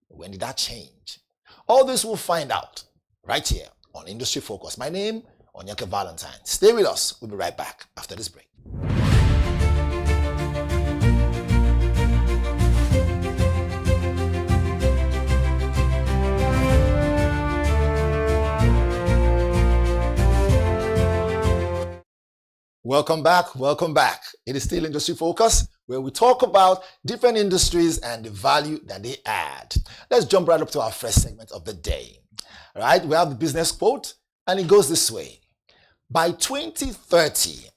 When did that change? All this we'll find out right here on Industry Focus. My name, Onyeka Valentine. Stay with us. We'll be right back after this break. Welcome back, welcome back. It is still Industry Focus, where we talk about different industries and the value that they add. Let's jump right up to our first segment of the day. All right, we have the business quote, and it goes this way. By 2030,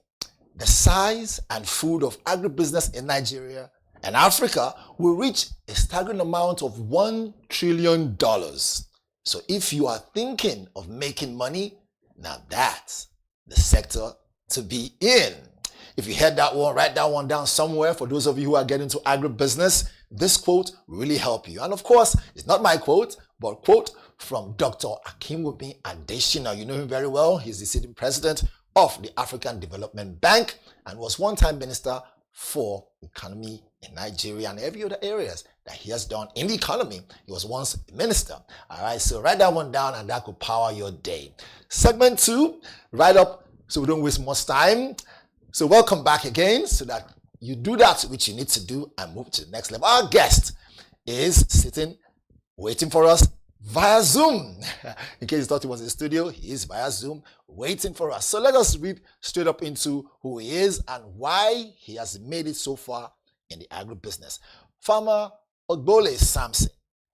the size and food of agribusiness in Nigeria and Africa will reach a staggering amount of $1 trillion. So if you are thinking of making money, now that's the sector to be in. If you heard that one, write that one down somewhere. For those of you who are getting into agribusiness, this quote will really help you. And of course, it's not my quote, but a quote from Dr. Akinwumi Adesina. You know him very well. He's the sitting president of the African Development Bank and was one-time minister for economy in Nigeria and every other areas that he has done in the economy. He was once a minister. All right, so write that one down and that could power your day. Segment 2, right up so we don't waste much time. So welcome back again so that you do that which you need to do and move to the next level. Our guest is sitting, waiting for us via Zoom. In case you thought he was in the studio, he is via Zoom waiting for us. So let us read straight up into who he is and why he has made it so far in the agribusiness. Farmer Ogbole Samson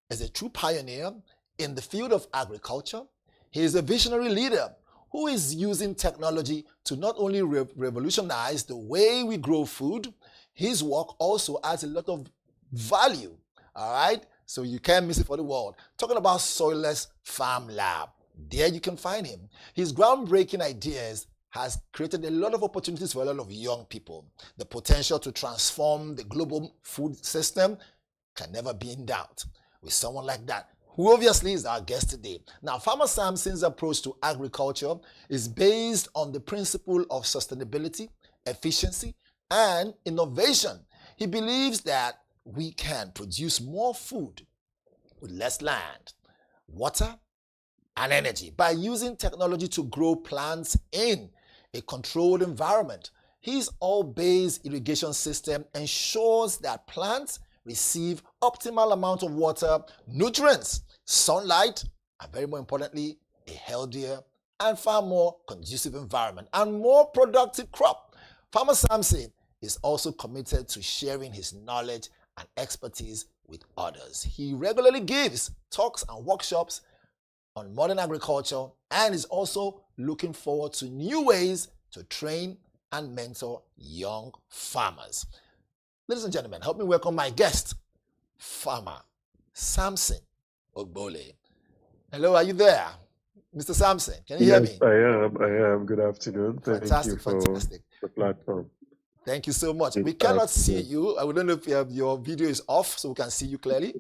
is a true pioneer in the field of agriculture. He is a visionary leader who is using technology to not only revolutionize the way we grow food, His work also adds a lot of value, all right? So you can't miss it for the world. Talking about Soilless Farm Lab, there you can find him. His groundbreaking ideas has created a lot of opportunities for a lot of young people. The potential to transform the global food system can never be in doubt. With someone like that, who obviously is our guest today. Now, Farmer Samson's approach to agriculture is based on the principle of sustainability, efficiency, and innovation. He believes that we can produce more food with less land, water, and energy by using technology to grow plants in a controlled environment. His all-based irrigation system ensures that plants receive optimal amount of water, nutrients, sunlight, and very more importantly, a healthier and far more conducive environment and more productive crop. Farmer Samson is also committed to sharing his knowledge and expertise with others. He regularly gives talks and workshops on modern agriculture and is also looking forward to new ways to train and mentor young farmers. Ladies and gentlemen, help me welcome my guest, Farmer Samson Ogbole. Hello, are you there? Mr. Samson, can you hear me? I am. Good afternoon. Fantastic, Thank you for the platform. Thank you so much. We cannot see you. I don't know if your video is off so we can see you clearly.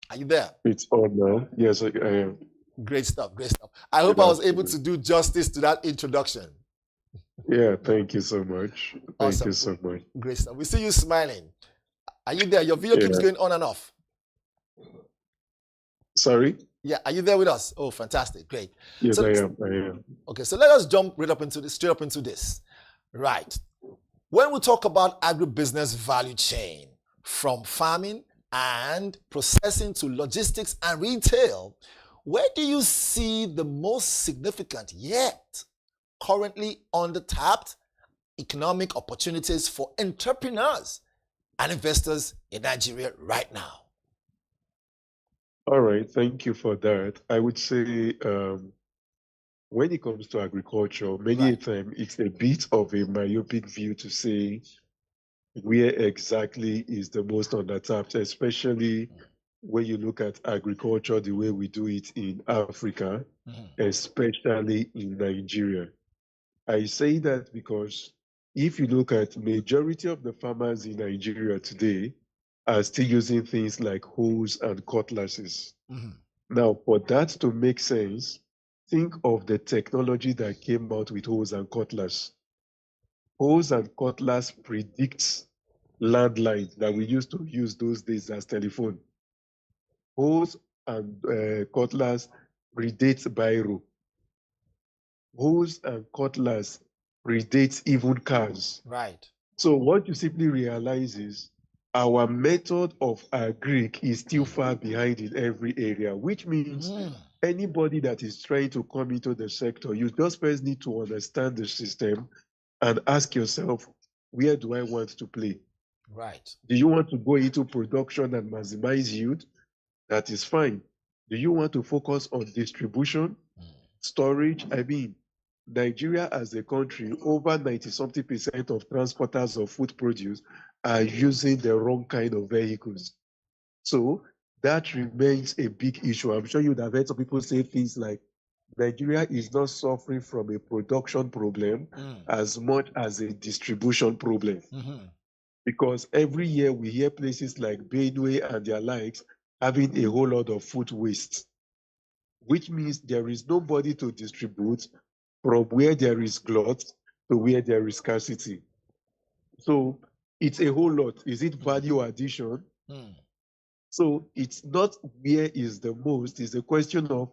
Are you there? It's on now. Yes, I am. Great stuff, great stuff. I hope I was able to do justice to that introduction. Yeah, thank you so much. Thank Awesome. you so much. Great stuff. We see you smiling. Are you there? Your video keeps going on and off. Sorry? Yeah, are you there with us? Oh, fantastic. Great. Yes, So- I am. Okay, so let us jump straight up into this. Right. When we talk about agribusiness value chain, from farming and processing to logistics and retail, where do you see the most significant yet currently undertapped economic opportunities for entrepreneurs and investors in Nigeria right now? All right, thank you for that. I would say when it comes to agriculture, many times it's a bit of a myopic view to say where exactly is the most undertapped, especially when you look at agriculture the way we do it in Africa, especially in Nigeria. I say that because if you look at majority of the farmers in Nigeria today are still using things like hoes and cutlasses. Now, for that to make sense, think of the technology that came out with hoes and cutlass. Hoes and cutlass predicts landlines that we used to use those days as telephone. Hoes and cutlass predates biro. Hoes and cutlass predates even cars. Right. So what you simply realize is our method of agric is still far behind in every area, which means anybody that is trying to come into the sector, you just first need to understand the system and ask yourself, where do I want to play? Right. Do you want to go into production and maximize yield? That is fine. Do you want to focus on distribution, storage? I mean, Nigeria as a country, over 90-something% of transporters of food produce are using the wrong kind of vehicles. So that remains a big issue. I'm sure you'd have heard some people say things like, Nigeria is not suffering from a production problem as much as a distribution problem. Because every year we hear places like Benue and their likes having a whole lot of food waste, which means there is nobody to distribute from where there is glut to where there is scarcity. So it's a whole lot. Is it value addition? So it's not where is the most, it's a question of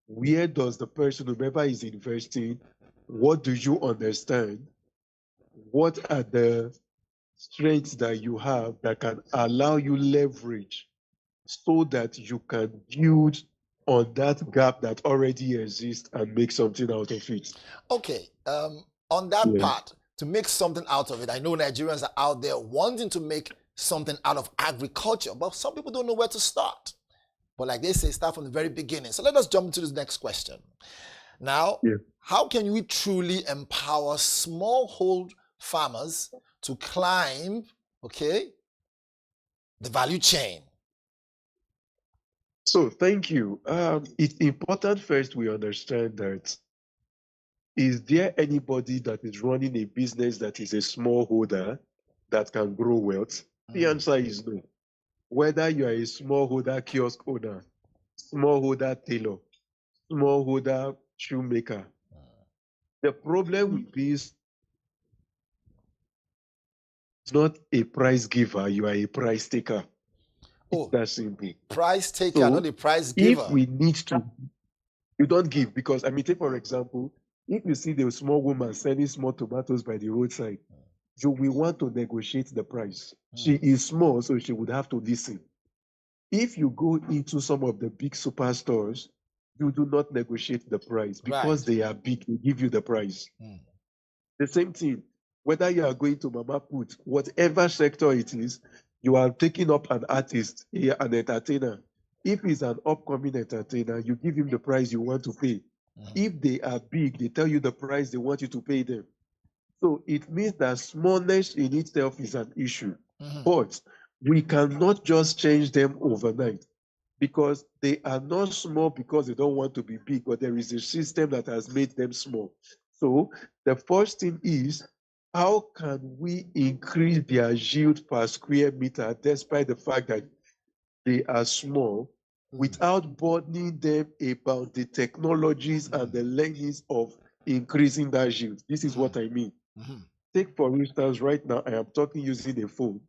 where does the person, whoever is investing, what do you understand? What are the strengths that you have that can allow you leverage so that you can build on that gap that already exists and make something out of it? Okay, on that part, to make something out of it, I know Nigerians are out there wanting to make something out of agriculture, but some people don't know where to start. But like they say, start from the very beginning. So let us jump into this next question. Now, how can we truly empower smallhold farmers to climb, okay, the value chain? So thank you. It's important first we understand that is there anybody that is running a business that is a smallholder that can grow wealth? The answer is no. Whether you are a smallholder kiosk owner, smallholder tailor, smallholder shoemaker, the problem with this is not a price giver, you are a price taker. Oh, it's that simple. Price taker, So, not a price giver. if we need to, you don't give because, take for example, if you see the small woman selling small tomatoes by the roadside, you will want to negotiate the price. She is small, so she would have to listen. If you go into some of the big superstores, you do not negotiate the price because they are big, they give you the price. The same thing, whether you are going to Mama Put, whatever sector it is, you are taking up an artist, an entertainer. If he's an upcoming entertainer, you give him the price you want to pay. If they are big, they tell you the price they want you to pay them. So it means that smallness in itself is an issue. But we cannot just change them overnight because they are not small because they don't want to be big, but there is a system that has made them small. So the first thing is, how can we increase their yield per square meter despite the fact that they are small without burdening them about the technologies and the learnings of increasing that yield? This is what I mean. Take, for instance, right now, I am talking using a phone.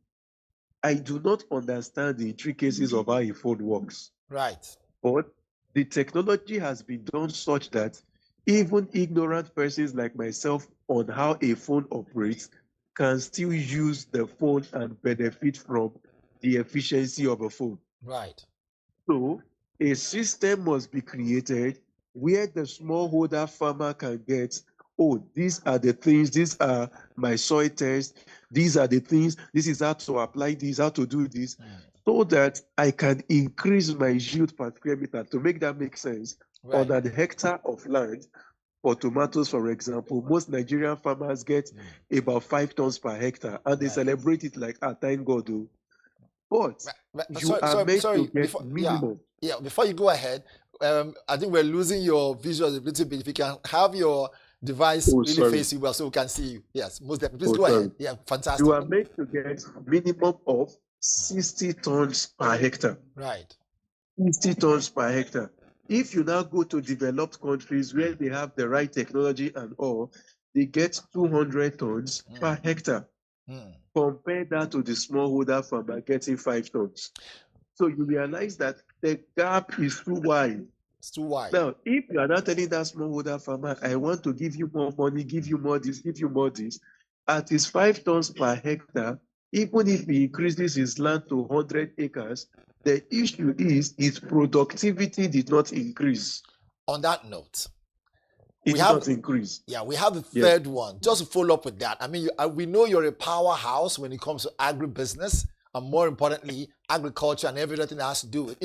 I do not understand the intricacies of how a phone works. Right. But the technology has been done such that even ignorant persons like myself on how a phone operates can still use the phone and benefit from the efficiency of a phone. Right. So a system must be created where the smallholder farmer can get, oh, these are the things, these are my soil tests, these are the things, this is how to apply this, how to do this, so that I can increase my yield per square meter. To make that make sense, on an hectare of land, for tomatoes, for example, most Nigerian farmers get about 5 tons per hectare, and they celebrate it like, thank God. But you are meant to get minimum. Yeah, before you go ahead, I think we're losing your visuals a little bit. If you can have your device really facing well so we can see you. Yes, most definitely. Please go ahead. Yeah, fantastic. You are meant to get minimum of 60 tons per hectare. Right. 60 tons per hectare. If you now go to developed countries where they have the right technology and all, they get 200 tons per hectare. Compare that to the smallholder farmer getting 5 tons. So you realize that the gap is too wide. It's too wide. Now, if you are not telling that smallholder farmer, I want to give you more money, give you more this, give you more this, at his 5 tons per hectare, even if he increases his land to 100 acres, the issue is his productivity did not increase. On that note, it did not increase. Yeah, we have the third one. Just to follow up with that, I mean, we know you're a powerhouse when it comes to agribusiness, and more importantly, agriculture and everything that has to do with,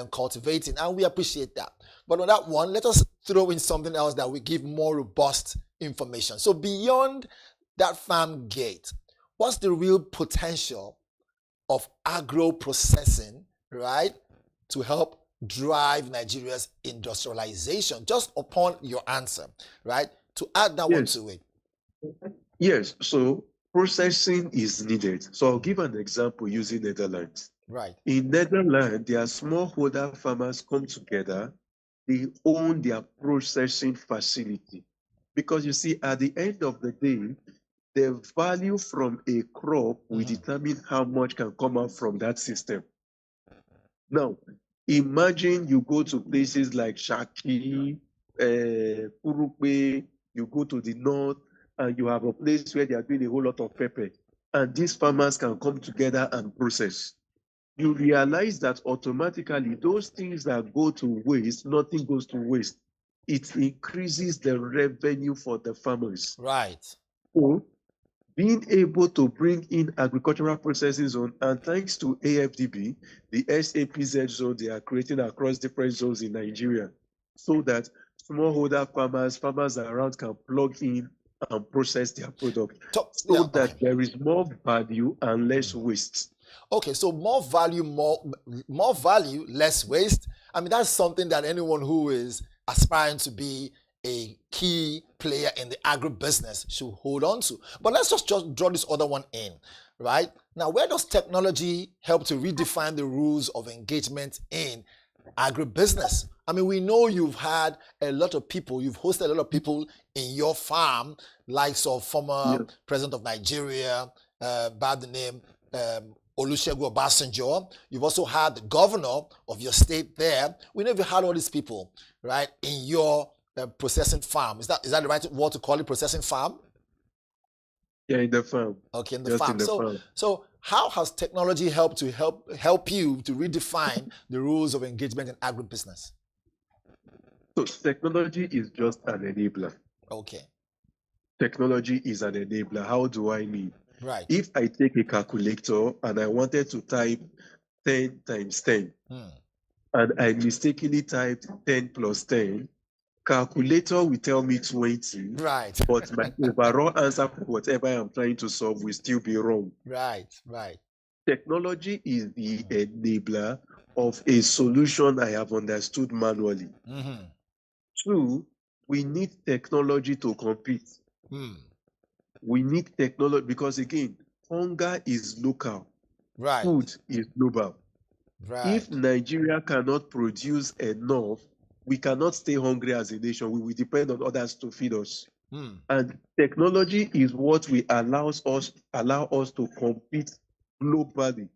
cultivating, and we appreciate that. But on that one, let us throw in something else that will give more robust information. So beyond that farm gate, what's the real potential of agro processing, right, to help drive Nigeria's industrialization? Just upon your answer, right, to add that one to it. Yes, so processing is needed. So I'll give an example using Netherlands. Right. In Netherlands, their smallholder farmers come together. They own their processing facility. Because you see, at the end of the day, the value from a crop will determine how much can come out from that system. Now, imagine you go to places like Shaki, Kurupe, you go to the north, and you have a place where they are doing a whole lot of pepper. And these farmers can come together and process. You realize that automatically those things that go to waste, nothing goes to waste. It increases the revenue for the farmers. Right. So, being able to bring in agricultural processing zone, and thanks to AFDB, the SAPZ zone they are creating across different zones in Nigeria, so that smallholder farmers around can plug in and process their product so that there is more value and less waste. Okay, so more value, more value, less waste. I mean, that's something that anyone who is aspiring to be a key player in the agribusiness should hold on to. But let's just draw this other one in, right? Now, where does technology help to redefine the rules of engagement in agribusiness? I mean, we know you've had a lot of people, you've hosted a lot of people in your farm, likes of former president of Nigeria, by the name Olusegun Obasanjo. You've also had the governor of your state there. We know you've had all these people, right, in your processing farm. Is that the right word to call it, processing farm? Yeah, in the farm. Okay, in the farm. So how has technology helped to help you to redefine the rules of engagement in agribusiness? So technology is just an enabler. Okay. Technology is an enabler. How do I mean? Right. If I take a calculator and I wanted to type 10 times 10, and I mistakenly typed 10 plus 10, calculator will tell me 20. Right. But my overall answer for whatever I'm trying to solve will still be wrong. Right, right. Technology is the enabler of a solution I have understood manually. Mm-hmm. Two, we need technology to compete. We need technology because, again, hunger is local. Right. Food is global. Right. If Nigeria cannot produce enough, we cannot stay hungry as a nation. We will depend on others to feed us. And technology is what will allow us to compete globally,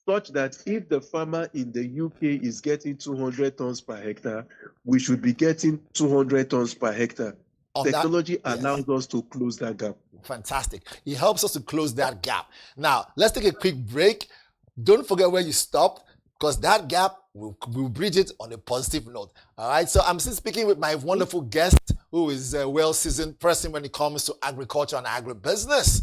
such that if the farmer in the UK is getting 200 tons per hectare, we should be getting 200 tons per hectare. Technology allows us to close that gap. Fantastic. It helps us to close that gap. Now, let's take a quick break. Don't forget where you stopped, because that gap, we'll bridge it on a positive note. All right, so I'm still speaking with my wonderful guest, who is a well-seasoned person when it comes to agriculture and agribusiness,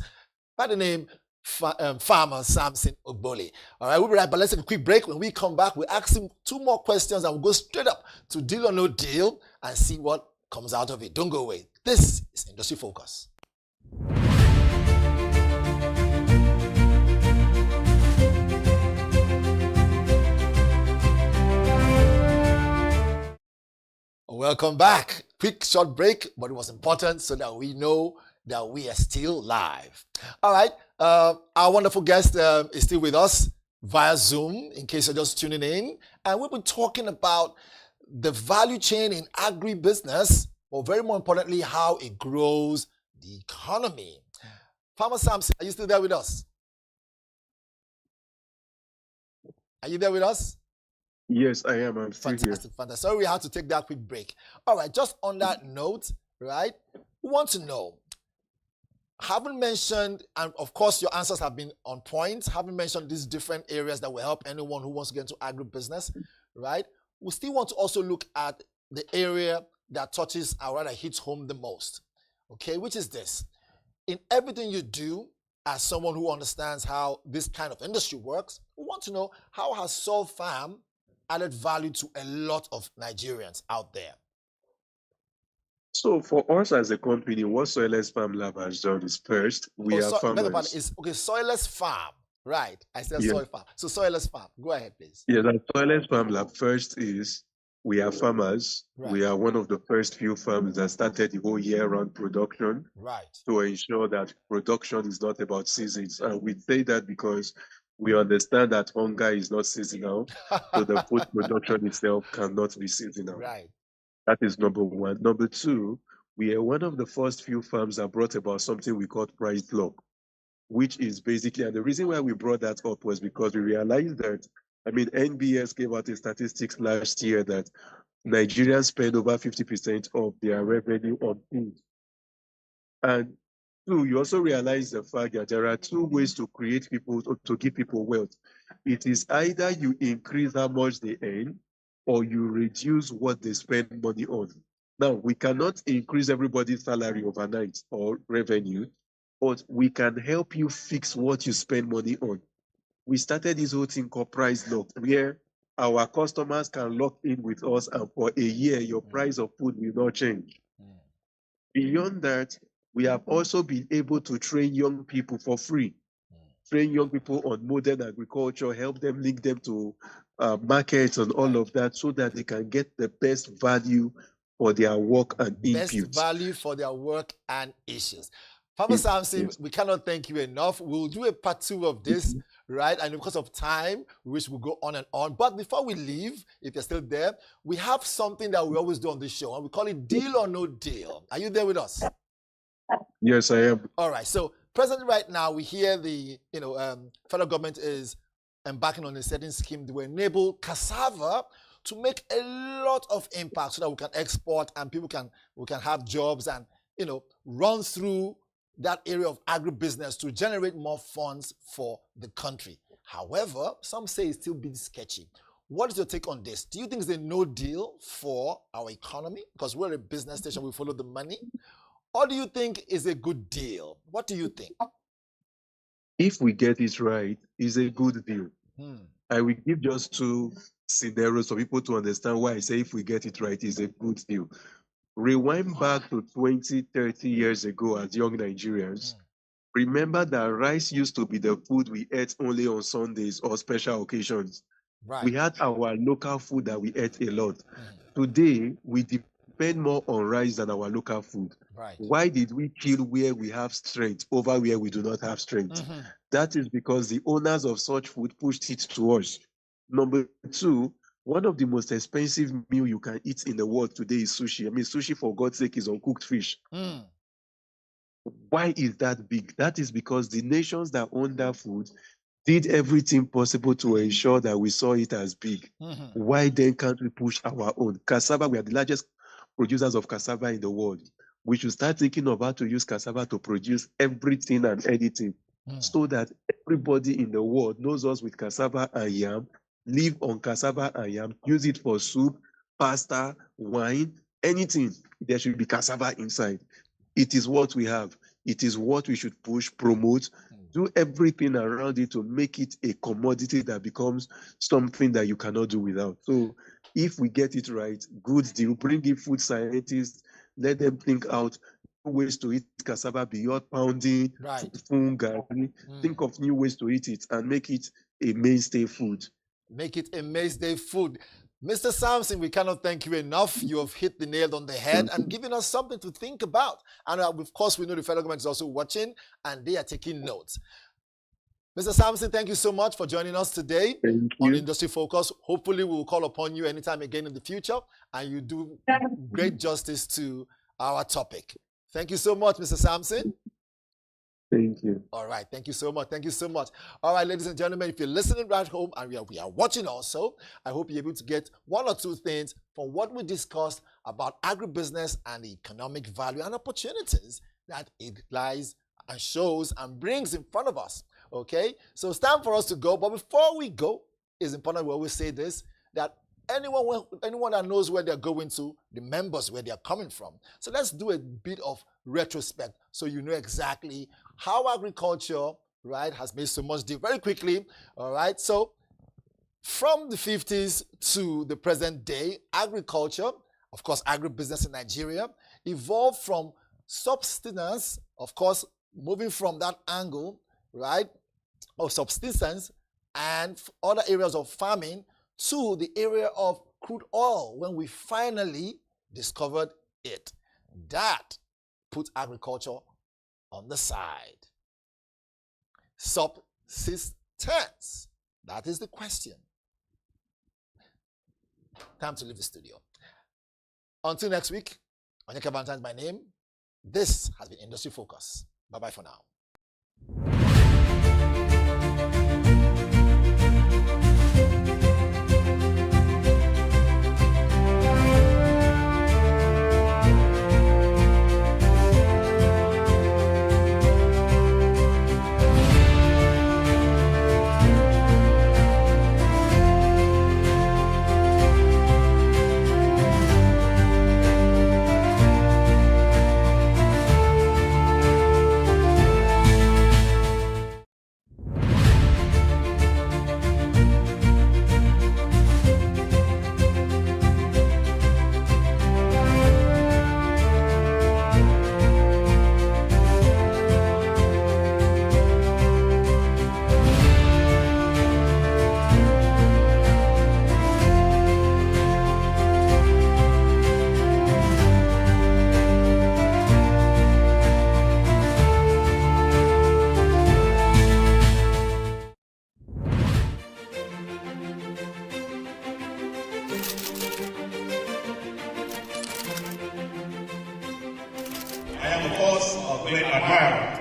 by the name Farmer Samson Ogbole. All right, we'll be right back. Let's take a quick break. When we come back, we'll ask him 2 more questions and we'll go straight up to Deal or No Deal and see what comes out of it. Don't go away. This is Industry Focus. Welcome back. Quick short break, but it was important so that we know that we are still live. All right, our wonderful guest is still with us via Zoom, in case you're just tuning in. And we've been talking about the value chain in agribusiness, or very more importantly, how it grows the economy. Farmer Samson, are you still there with us? Are you there with us? Yes, I am. I'm still here. Fantastic. Sorry, we had to take that quick break. All right, just on that note, right, we want to know, haven't mentioned, and of course your answers have been on point, haven't mentioned these different areas that will help anyone who wants to get into agribusiness, right? We still want to also look at the area that touches, or rather hits home the most, okay, which is this. In everything you do, as someone who understands how this kind of industry works, we want to know, how has Soil Farm added value to a lot of Nigerians out there? So for us as a company, what Soilless Farm Lab has done is, first, we are farmers. Soilless Farm, right? I said Soil Farm. So Soilless Farm, go ahead, please. Yeah, the Soilless Farm Lab, first is, we are farmers. Right. We are one of the first few farms that started the whole year-round production, right, to ensure that production is not about seasons. And we say that because we understand that hunger is not seasonal, so the food production itself cannot be seasonal. Right. That is number one. Number two, we are one of the first few farms that brought about something we call price lock, which is basically, and the reason why we brought that up was because we realized that, NBS gave out a statistics last year that Nigerians spend over 50% of their revenue on food. And two, you also realize the fact that there are 2 ways to create people, to give people wealth. It is either you increase how much they earn, or you reduce what they spend money on. Now, we cannot increase everybody's salary overnight or revenue, but we can help you fix what you spend money on. We started this whole thing called price lock, where our customers can lock in with us, and for a year, your price of food will not change. Beyond that, We have also been able to train young people for free. Train young people on modern agriculture, help them link them to markets and all of that so that they can get the best value for their work and Best inputs. value for their work and issues. Farmer Samson, we cannot thank you enough. We'll do a part 2 of this, right? And because of time, we wish we'll go on and on. But before we leave, if you're still there, we have something that we always do on this show, and we call it Deal or No Deal. Are you there with us? Yes, I am. All right. So presently right now, we hear the federal government is embarking on a certain scheme that will enable cassava to make a lot of impact so that we can export and we can have jobs and run through that area of agribusiness to generate more funds for the country. However, some say it's still being sketchy. What is your take on this? Do you think it's a no deal for our economy? Because we're a business station, we follow the money. Or do you think it's a good deal? What do you think? If we get it right, it's a good deal. I will give just 2 scenarios for people to understand why I say if we get it right, it's a good deal. Rewind back to 20, 30 years ago as young Nigerians. Remember that rice used to be the food we ate only on Sundays or special occasions. Right. We had our local food that we ate a lot. Today, we depend more on rice than our local food. Right. Why did we kill where we have strength over where we do not have strength? That is because the owners of such food pushed it to us. Number 2, one of the most expensive meal you can eat in the world today is sushi. I mean, sushi, for God's sake, is uncooked fish. Why is that big? That is because the nations that own that food did everything possible to ensure that we saw it as big. Why then can't we push our own? Cassava, we are the largest producers of cassava in the world. We should start thinking of how to use cassava to produce everything and anything so that everybody in the world knows us with cassava and yam, live on cassava and yam, use it for soup, pasta, wine, anything. There should be cassava inside. It is what we have. It is what we should push, promote, do everything around it to make it a commodity that becomes something that you cannot do without. So if we get it right, good deal. Bring in food scientists, let them think out ways to eat cassava beyond pounding, fungi. Think of new ways to eat it and make it a mainstay food. Make it a mainstay food. Mr. Samson, we cannot thank you enough. You have hit the nail on the head and given us something to think about. And of course, we know the federal government is also watching and they are taking notes. Mr. Samson, thank you so much for joining us today on Industry Focus. Hopefully, we will call upon you anytime again in the future and you do great justice to our topic. Thank you so much, Mr. Samson. Thank you. All right. Thank you so much. Thank you so much. All right, ladies and gentlemen, if you're listening right home and we are watching also, I hope you're able to get 1 or 2 things from what we discussed about agribusiness and the economic value and opportunities that it lies and shows and brings in front of us. Okay? So it's time for us to go. But before we go, it's important we always say this, that anyone that knows where they're going to remembers where they're coming from. So let's do a bit of retrospect so you know exactly how agriculture, right, has made so much deal. Very quickly, all right. So from the 50s to the present day, agriculture, of course, agribusiness in Nigeria, evolved from subsistence, of course, moving from that angle, right, of subsistence and other areas of farming to the area of crude oil when we finally discovered it. That put agriculture on the side. Subsistence. That is the question. Time to leave the studio. Until next week, Onyeka Valentine is my name. This has been Industry Focus. Bye-bye for now. am, of course, a great admirer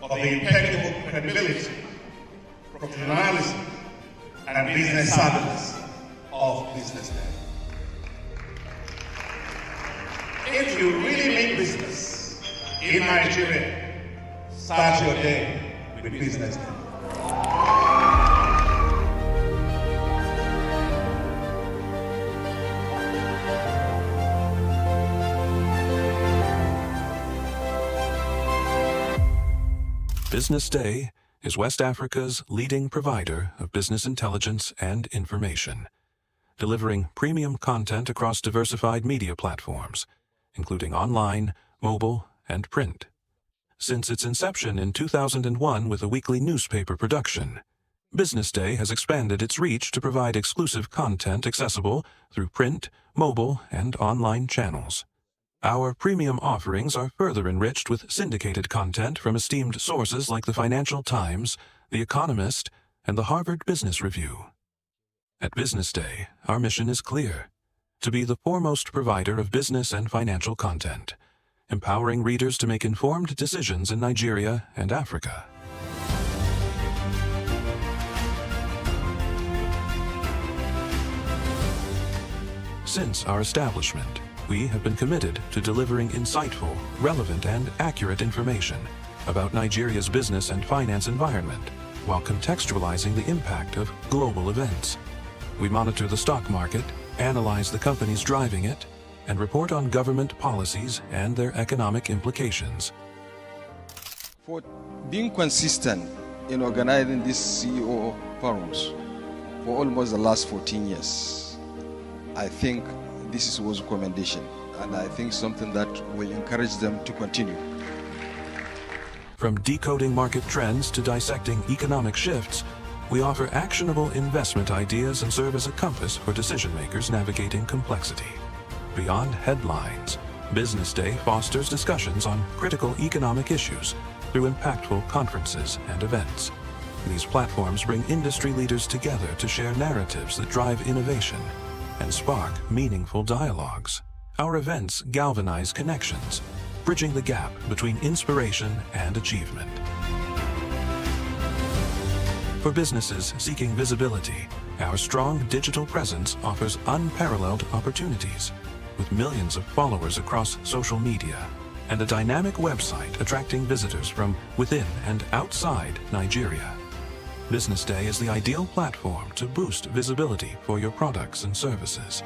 of the impeccable credibility, professionalism, and business savviness of BusinessDay. If you really mean business in Nigeria, start your day with BusinessDay. BusinessDay is West Africa's leading provider of business intelligence and information, delivering premium content across diversified media platforms, including online, mobile, and print. Since its inception in 2001 with a weekly newspaper production, BusinessDay has expanded its reach to provide exclusive content accessible through print, mobile, and online channels. Our premium offerings are further enriched with syndicated content from esteemed sources like the Financial Times, The Economist, and the Harvard Business Review. At BusinessDay, our mission is clear: to be the foremost provider of business and financial content, empowering readers to make informed decisions in Nigeria and Africa. Since our establishment, we have been committed to delivering insightful, relevant, and accurate information about Nigeria's business and finance environment, while contextualizing the impact of global events. We monitor the stock market, analyze the companies driving it, and report on government policies and their economic implications. For being consistent in organizing these CEO forums for almost the last 14 years, I think this was a commendation, and I think something that will encourage them to continue. From decoding market trends to dissecting economic shifts, we offer actionable investment ideas and serve as a compass for decision-makers navigating complexity. Beyond headlines, BusinessDay fosters discussions on critical economic issues through impactful conferences and events. These platforms bring industry leaders together to share narratives that drive innovation and spark meaningful dialogues. Our events galvanize connections, bridging the gap between inspiration and achievement. For businesses seeking visibility, our strong digital presence offers unparalleled opportunities, with millions of followers across social media and a dynamic website attracting visitors from within and outside Nigeria. BusinessDay is the ideal platform to boost visibility for your products and services.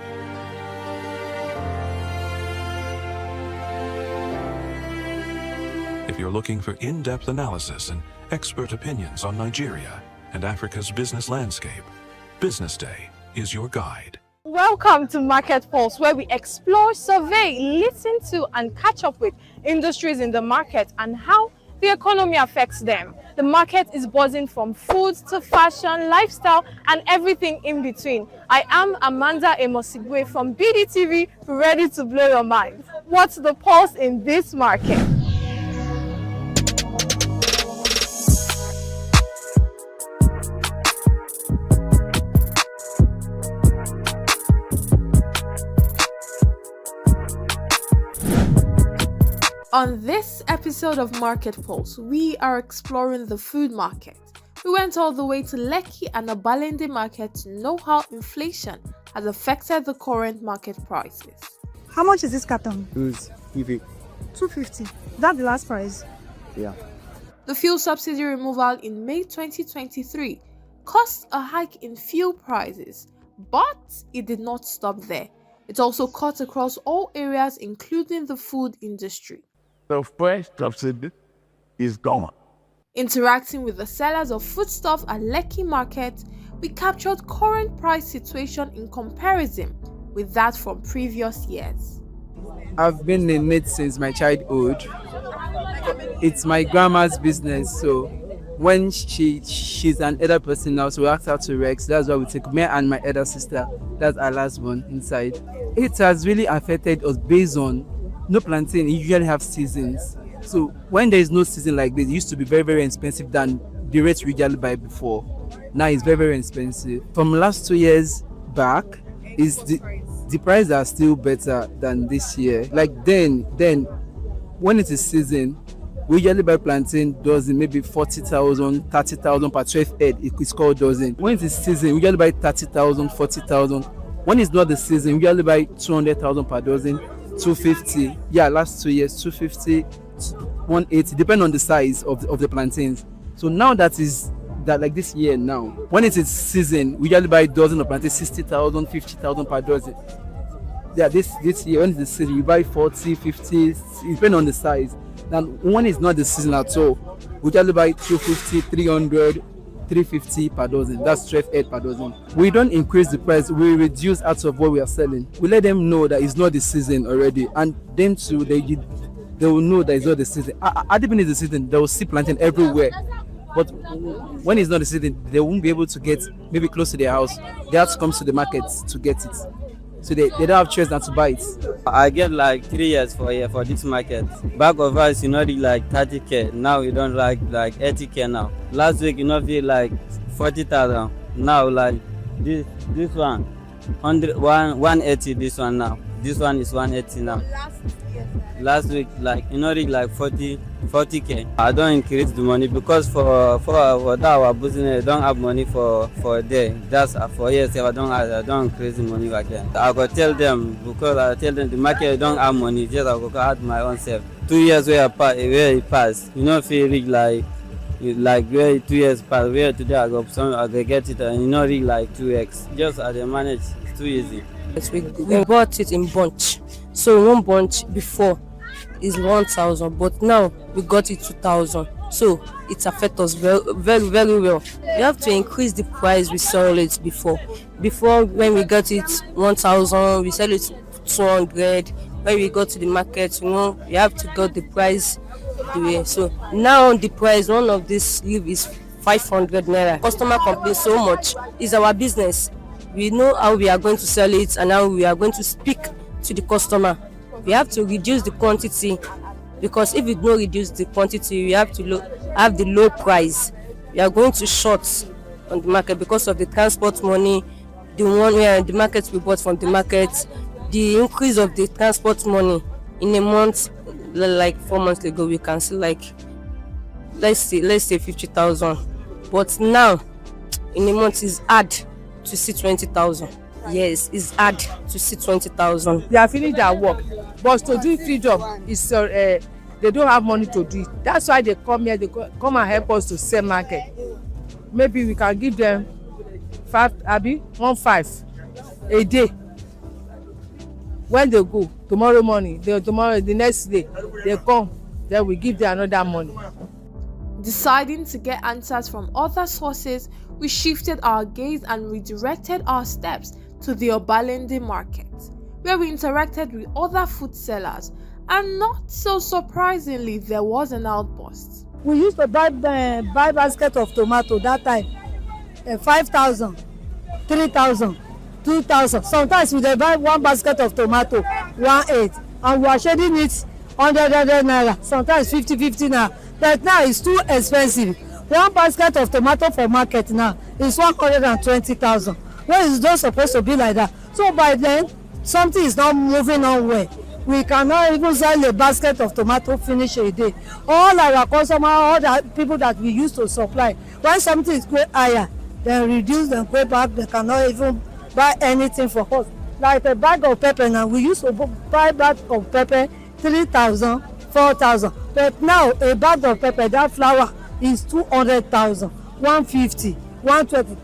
If you're looking for in-depth analysis and expert opinions on Nigeria and Africa's business landscape, BusinessDay is your guide. Welcome to Market Pulse, where we explore, survey, listen to, and catch up with industries in the market and how the economy affects them. The market is buzzing from food to fashion, lifestyle, and everything in between. I am Amanda Emosigwe from BDTV, ready to blow your mind. What's the pulse in this market? On this episode of Market Pulse, we are exploring the food market. We went all the way to Lekki and Obalende market to know how inflation has affected the current market prices. How much is this carton? It's 250. That's the last price? Yeah. The fuel subsidy removal in May 2023 caused a hike in fuel prices, but it did not stop there. It also cut across all areas, including the food industry. The first subsidy is gone. Interacting with the sellers of foodstuff at Lekki Market, we captured current price situation in comparison with that from previous years. I've been in it since my childhood. It's my grandma's business, so when she's an elder person now, so we asked her to Rex. That's why we take me and my elder sister. That's our last one inside. It has really affected us based on no plantain. You usually have seasons. So when there is no season like this, it used to be very, very expensive than the rates we usually buy before. Now it's very, very expensive. From last 2 years back, is the prices are still better than this year. Like then when it is season, we usually buy plantain dozen, maybe 40,000, 30,000 per 12 head. It's called dozen. When it is season, we usually buy 30,000, 40,000. When it's not the season, we usually buy 200,000 per dozen, 250. Yeah, last 2 years, 250, 180, depending on the size of the plantains. So now that like this year now, when it is season, we usually buy a dozen of plantains, 60,000, 50,000 per dozen. Yeah, this year, when it's the season, we buy 40, 50, depending on the size. And when it's not the season at all, we usually buy 250, 300, 350 per dozen. That's 12 head per dozen. We don't increase the price, we reduce out of what we are selling. We let them know that it's not the season already, and them too, they will know that it's not the season. At the beginning of the season, they will see plantain everywhere. But when it's not the season, they won't be able to get maybe close to their house. They have to come to the market to get it. So they don't have choice than to buy it. I get like 3 years for this market. Back of us, like 30K. Now we don't like 80K now. Last week, feel like 40,000. Now like this one, 180 this one now. This one is 180 now. Last week, like 40K. I don't increase the money because for our business, I don't have money for a day. That's for years. I don't increase the money again. I go tell them because I tell them the market don't have money. Just I go add my own self. 2 years where it passed, feel like where 2 years passed. Where today I go get it and reach like 2x. Just as I manage, it's too easy. Yes, we bought it in bunch. So one bunch before is 1,000, but now we got it 2,000. So it affects us very, very, very well. We have to increase the price we sell it before. Before, when we got it 1,000, we sell it 200. When we go to the market, we have to get the price the way. So now the price, one of this leaf is 500 naira. Customer complains so much. It's our business. We know how we are going to sell it and how we are going to speak to the customer. We have to reduce the quantity, because if we don't reduce the quantity, we have to have the low price. We are going to short on the market because of the transport money, the one where the market we bought from the market, the increase of the transport money in a month. Like 4 months ago, we can see like let's say 50,000, but now in a month is hard to see 20,000. Yes, it's hard to see 20,000. They are finished their work, but to do free job is they don't have money to do it. That's why they come here. They come and help us to sell market. Maybe we can give them 1.5 a day. When they go tomorrow morning, the next day they come, then we give them another money. Deciding to get answers from other sources, we shifted our gaze and redirected our steps to the Obalende market, where we interacted with other food sellers, and not so surprisingly, there was an outburst. We used to buy basket of tomato that time, 5,000, 3,000, 2,000. Sometimes we buy one basket of tomato, 1.8, and we are shading it 100 naira, sometimes 50 naira. But now it's too expensive. One basket of tomato for market now is 120,000. When it's not supposed to be like that. So by then, something is not moving on well. We cannot even sell a basket of tomato finish a day. All our customers, all the people that we used to supply, when something is going higher, then reduce and go back, they cannot even buy anything for us. Like a bag of pepper now, we used to buy bag of pepper 3,000, 4,000. But now a bag of pepper, that flour is 200,000, 150, 120.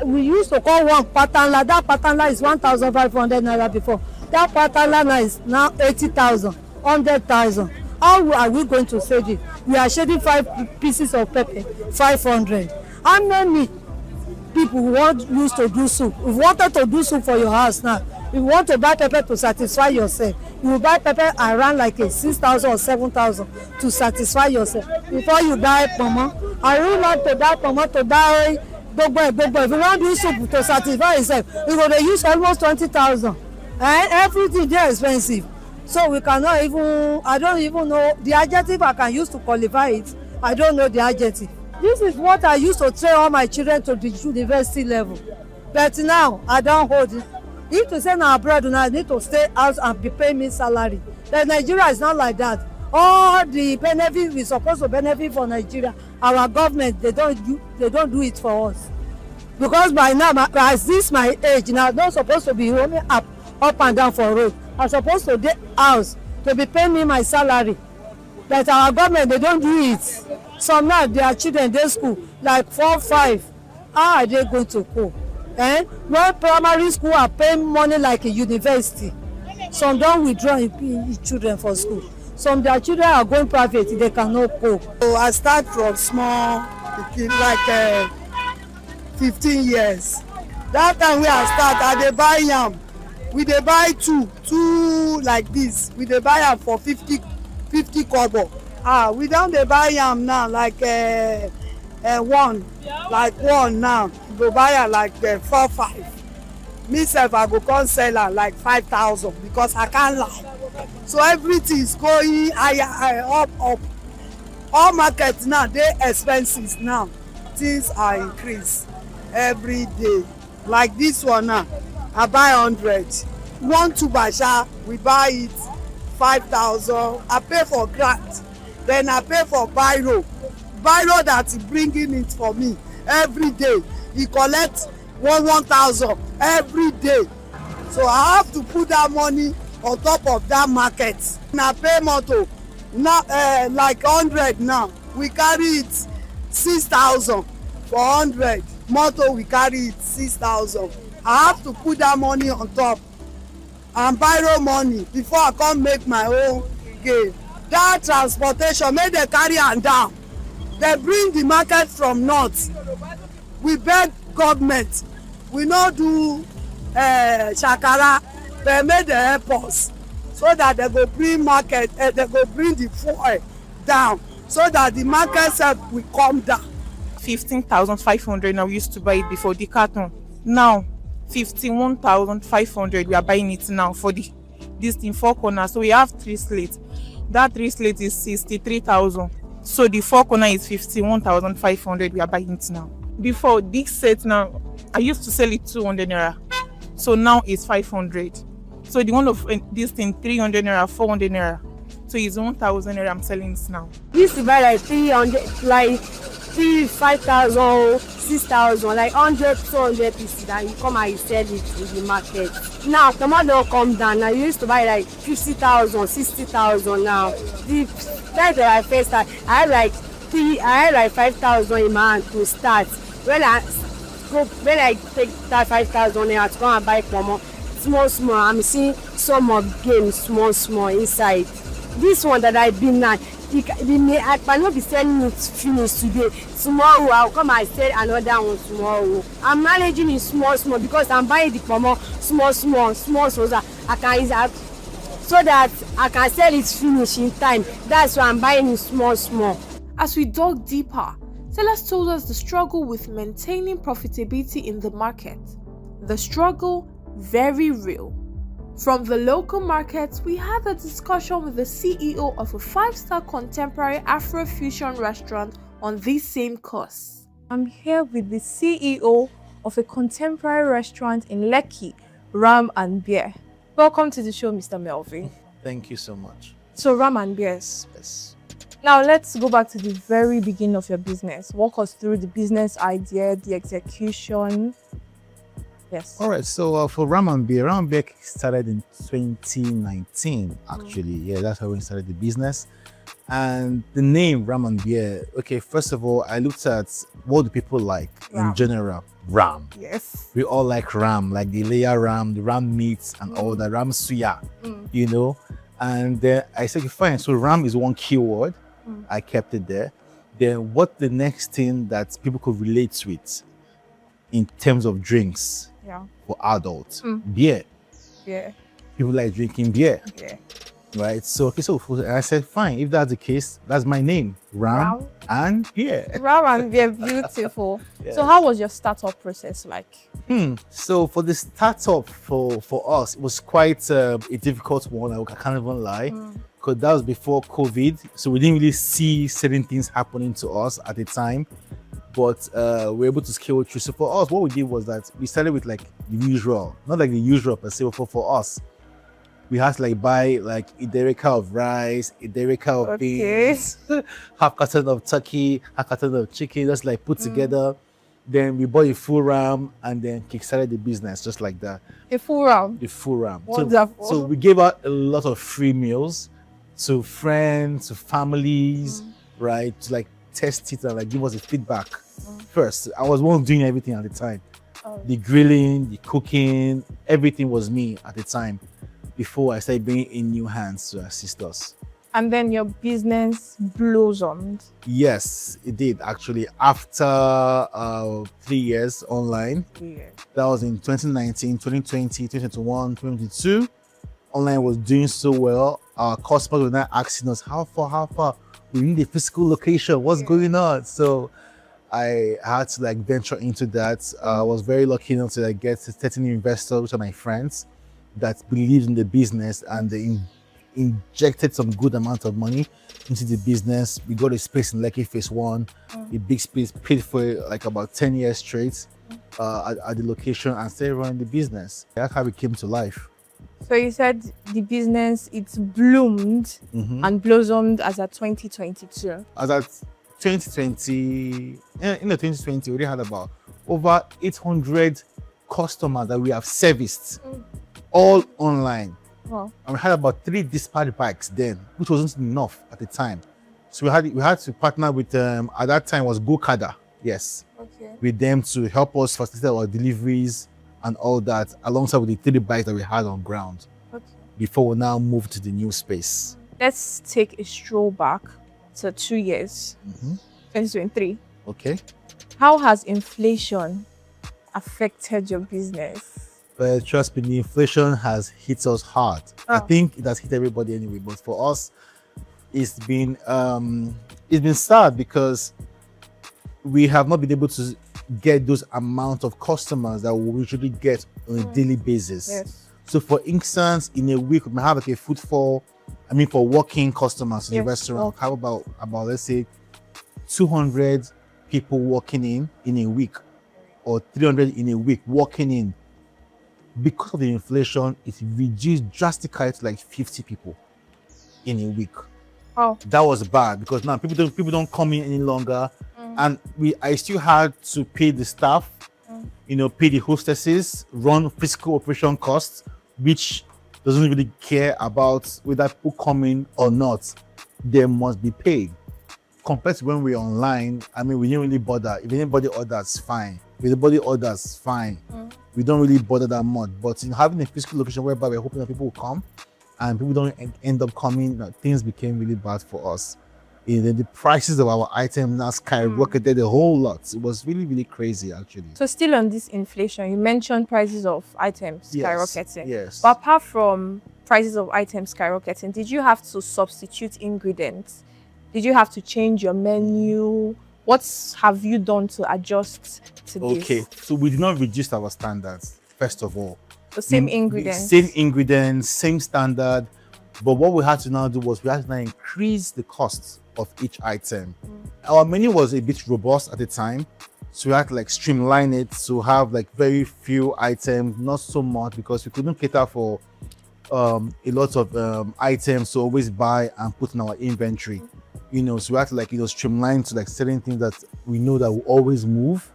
We used to call one patanla. That patanla is 1,500 naira before. That patanla now is now 80,000, 100,000. How are we going to save it? We are shedding 5 pieces of pepper, 500. How many people used to do soup? If you wanted to do soup for your house now, if you want to buy pepper to satisfy yourself, you will buy pepper around like a 6,000 or 7,000 to satisfy yourself before you buy pomo. I really like to buy pomo to buy gbogbo. If you want to do soup to satisfy yourself, you go to use almost 20,000. And everything there is expensive. So we cannot even, I don't even know the adjective I can use to qualify it. I don't know the adjective. This is what I used to train all my children to the university level. But now I don't hold it. If to say now abroad, I need to stay out and be paying me salary. But Nigeria is not like that. All the benefits we supposed to benefit for Nigeria, our government, they don't do it for us. Because by now, as this my age now, I'm not supposed to be roaming up and down for road. I'm supposed to get house to be paying me my salary. But our government, they don't do it. Some now, their children, they school, like 4, 5. How are they going to go? When primary school are paying money like a university, some don't withdraw children for school. Some their children are going private, they cannot go. So I start from small, like 15 years. That time when I start, I dey buy yam. We dey buy two like this. We dey buy yam for 50 kobo. We don dey buy yam now like one now. We go buy am like 4, 5. Me sef I go come sell am like 5,000 because I can't lie. So everything is going higher, up. All markets now dey expensive now. Things are increased every day. Like this one now, I buy 100. 1 tubasha, we buy it 5,000. I pay for grant. Then I pay for biro that is bringing it for me every day. He collect 1,000 every day. So I have to put that money on top of that market. I pay motor now like 100 now. We carry it 6,000 for 100. Motor we carry it 6,000. I have to put that money on top and borrow money before I come make my own gain. That transportation make they carry am down. They bring the market from north. We beg government, we no do shakara, they make the help us so that they go bring market, they go bring the fuel down so that the market sef will come down. 15,500 now, we used to buy it before the carton. Now 51,500 we are buying it now for this in 4 corners. So we have 3 slates. That 3 slate is 63,000. So the 4 corner is 51,500 we are buying it now. Before this set now, I used to sell it 200 naira. So now it's 500. So the one of this thing 300 naira, 400 naira. So it's 1,000 naira I'm selling it now. Used to buy like 300, like 5,000, 6,000, like 100, 200 pieces. That you come and you sell it in the market. Now tomato come down. Now you used to buy like 50,000, 60,000 now. The time that I first started, I had like 5,000 in my hand to start. When I take that 5,000 naira to come and buy small, I'm seeing some of game small inside. This one that I been now, I cannot be selling it finished today. Tomorrow I'll come and sell another one tomorrow. I'm managing it small because I'm buying the pomo small so that I can sell it finished in time. That's why I'm buying it small. As we dug deeper, sellers told us the struggle with maintaining profitability in the market. The struggle, very real. From the local markets, we had a discussion with the CEO of a 5-star contemporary Afro-fusion restaurant on this same course. I'm here with the CEO of a contemporary restaurant in Lekki, Ram and Beer. Welcome to the show, Mr. Melvin. Thank you so much. So Ram and Beers. Yes. Now let's go back to the very beginning of your business. Walk us through the business idea, the execution. Yes. All right. So for Ram Beer started in 2019. Actually, yeah, that's how we started the business. And the name Ram Beer. Okay, first of all, I looked at what do people like in general. Ram. Yes. We all like ram, like the layer ram, the ram meats, and all the ram suya. You know. And then I said, fine. So ram is one keyword. I kept it there. Then what the next thing that people could relate with in terms of drinks? For adults, beer. Yeah. People like drinking beer. Yeah. Right. So I said, fine. If that's the case, that's my name, Ram and Beer. Ram and Beer, beautiful. Yeah. So how was your startup process like? So for the startup for us, it was quite a difficult one. I can't even lie, because that was before COVID. So we didn't really see certain things happening to us at the time. But we were able to scale through. So for us, what we did was that we started with like the usual, not like the usual per se, but for us, We had to like buy like a derica of rice, a derica of beans, half carton of turkey, half carton of chicken, just like put together. Then we bought a full ram and then kickstarted the business just like that. A full ram? The full ram. Wonderful. So we gave out a lot of free meals to friends, to families, right? To like test it and like give us a feedback. First, I was one doing everything at the time. The grilling, the cooking, everything was me at the time before I started bringing in new hands to assist us. And then your business blossomed. Yes, it did actually. After 3 years online, that was in 2019, 2020, 2021, 2022. Online was doing so well. Our customers were now asking us, how far? We need a physical location. What's going on? So I had to like venture into that. I was very lucky enough to like get certain investors, which are my friends, that believed in the business and they injected some good amount of money into the business. We got a space in Lekki Phase 1, a big space, paid for it like about 10 years straight at the location and started running the business. That's how it came to life. So you said the business, it's bloomed and blossomed as at 2022. As at 2020, in the 2020, we already had about over 800 customers that we have serviced, all online. Wow. And we had about 3 dispatch bikes then, which wasn't enough at the time. So we had to partner with at that time was GoCada, yes, with them to help us facilitate our deliveries and all that, alongside with the 3 bikes that we had on ground. Before we now move to the new space. Let's take a stroll back to 2 years, 2023. Okay. How has inflation affected your business? But trust me, the inflation has hit us hard. I think it has hit everybody anyway, but for us, it's been sad because we have not been able to get those amount of customers that we usually get on a daily basis. Yes. So for instance, in a week, we might have like a footfall, for walk-in customers in the restaurant, how about let's say 200 people walking in a week, or 300 in a week walking in. Because of the inflation, it reduced drastically to like 50 people in a week. Oh, that was bad because now people don't come in any longer, and I still had to pay the staff, pay the hostesses, run physical operation costs, which doesn't really care about whether people come in or not. They must be paid. Compared to when we're online, we didn't really bother. If anybody orders, fine. If anybody orders, fine. We don't really bother that much. But in having a physical location whereby we're hoping that people will come and people don't end up coming, things became really bad for us. The prices of our items now skyrocketed a whole lot. It was really, really crazy, actually. So still on this inflation, you mentioned prices of items skyrocketing. Yes. But apart from prices of items skyrocketing, did you have to substitute ingredients? Did you have to change your menu? What have you done to adjust to this? Okay, so we did not reduce our standards, first of all. The same ingredients? Same ingredients, same standard. But what we had to now do was we had to now increase the costs of each item. Our menu was a bit robust at the time. So we had to streamline it to have very few items, not so much, because we couldn't cater for a lot of items to always buy and put in our inventory. So we had to streamline to certain things that we know that will always move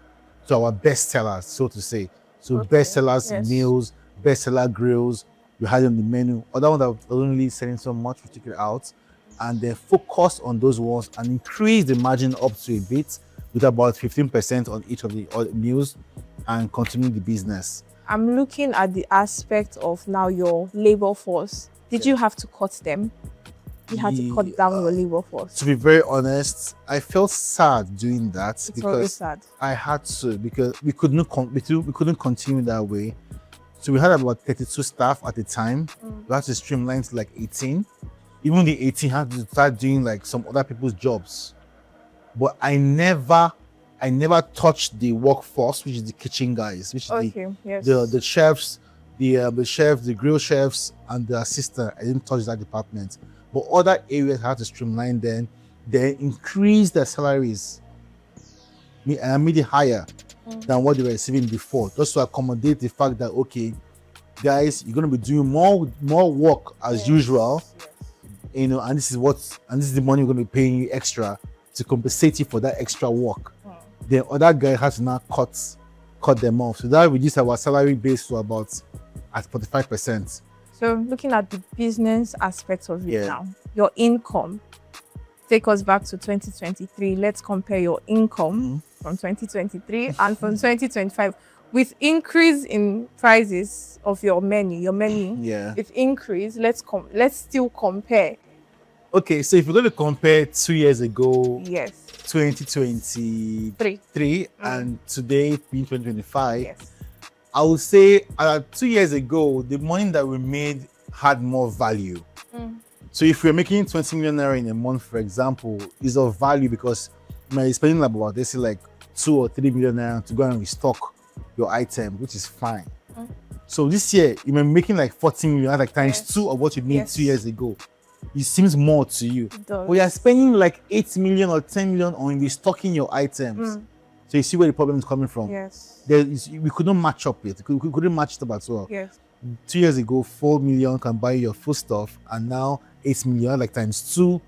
to our best sellers, so to say. So best sellers meals, best seller grills, we had on the menu. Other one that was only selling so much, we took it out and then focus on those ones and increase the margin up to a bit with about 15% on each of the meals and continue the business. I'm looking at the aspect of now your labor force. Did you have to cut them? You had to cut down your labor force. To be very honest, I felt sad doing that. It's because always sad. I had to, because we couldn't continue that way. So we had about 32 staff at the time. We had to streamline to 18. Even the 18 had to start doing some other people's jobs. But I never touched the workforce, which is the kitchen guys, which is the chefs, the grill chefs, and the assistant. I didn't touch that department. But other areas had to streamline them, then increase their salaries. I made it higher than what they were receiving before, just to accommodate the fact that, okay, guys, you're going to be doing more work as usual, you know, and this is the money we're going to be paying you extra to compensate you for that extra work. The other guy has to now cut them off. So that reduced our salary base to about at 45%. So looking at the business aspect of it now, your income, take us back to 2023. Let's compare your income from 2023 and from 2025. With increase in prices of your menu, with increase, let's still compare. Okay, so if we're going to compare 2 years ago, 2023 and today being 2025, I would say 2 years ago, the money that we made had more value. So if we're making 20 million naira in a month, for example, is of value because you might be spending about, let's say, like 2 or 3 million naira to go and restock your item, which is fine. So this year, you may be making like 40 million, like times 2 of what you made 2 years ago. It seems more to you. But you are spending like 8 million or 10 million on restocking your items. So you see where the problem is coming from. We couldn't match up it. We couldn't match it up as well. 2 years ago, 4 million can buy your food stuff, and now 8 million, like times 2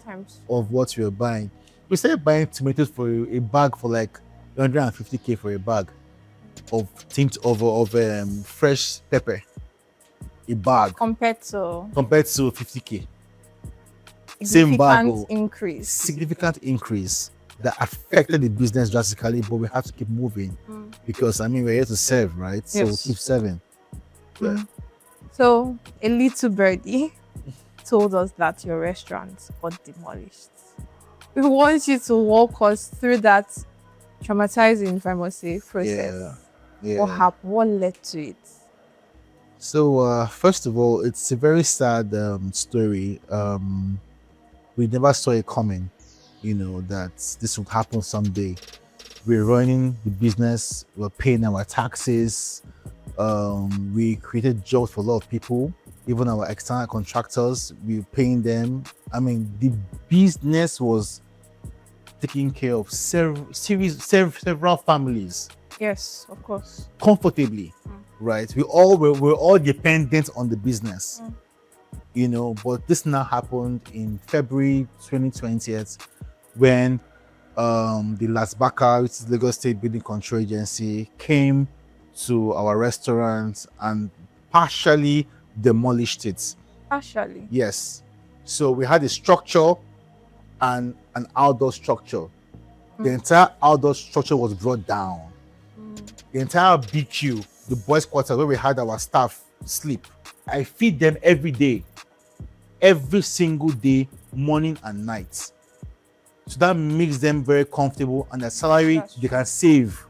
of what you're buying. We started buying tomatoes for a bag for like 150k for a bag of fresh pepper. A bag compared to 50k. Same bag. Significant increase that affected the business drastically, but we have to keep moving because I mean we're here to serve, right? So keep serving. So a little birdie told us that your restaurant got demolished. We want you to walk us through that traumatizing, if I must say, process. What happened? What led to it? So first of all, it's a very sad story. We never saw it coming, you know, that this would happen someday. We're running the business, we're paying our taxes, we created jobs for a lot of people, even our external contractors, we were paying them. I mean, the business was taking care of several families. Yes, of course. Comfortably, right? We're all dependent on the business. You know, but this now happened in February 2020 when the LASBACA, which is Lagos State Building Control Agency, came to our restaurant and partially demolished it. Partially? Yes. So we had a structure and an outdoor structure. The entire outdoor structure was brought down. The entire BQ, the boys' quarters where we had our staff sleep, I feed them every day. Every single day, morning and night. So that makes them very comfortable, and their salary they can save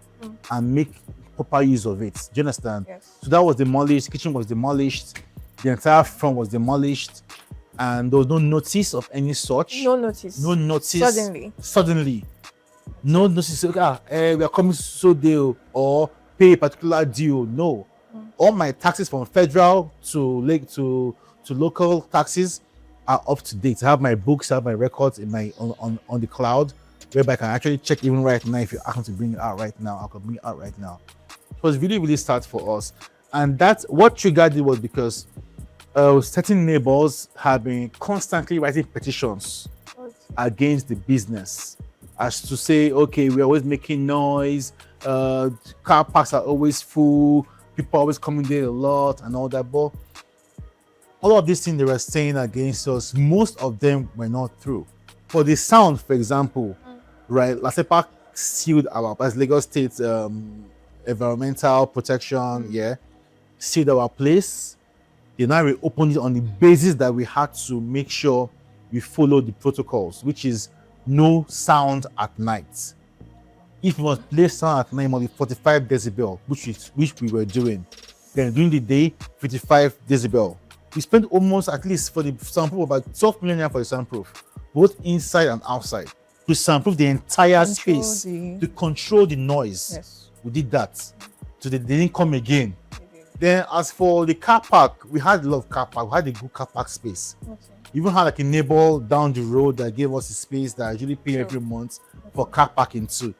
and make proper use of it. Do you understand? So that was demolished, kitchen was demolished, the entire front was demolished, and there was no notice of any such. No notice. No notice. Suddenly. No notice. We are coming so deal or pay a particular deal. No. All my taxes from federal to local taxes are up to date. I have my books, I have my records in my on the cloud, whereby I can actually check even right now. If you ask me to bring it out right now, I can bring it out right now. It was really, really sad for us. And that's what triggered it was because certain neighbors have been constantly writing petitions against the business as to say, okay, we're always making noise, car parks are always full, people are always coming there a lot and all that. But all of these things they were saying against us, most of them were not true. For the sound, for example, right, LASEPA sealed as Lagos State environmental protection, sealed our place. They now reopened it on the basis that we had to make sure we follow the protocols, which is no sound at night. If we must play sound at night, it must be 45 decibel, which we were doing. Then during the day, 55 decibel. We spent almost, at least for the soundproof, about 12 million for the soundproof, both inside and outside, to soundproof the entire space, to control the noise. Yes. We did that. So they didn't come again. Then as for the car park, we had a lot of car park. We had a good car park space. We even had like a neighbor down the road that gave us a space that I usually pay every month for car parking too.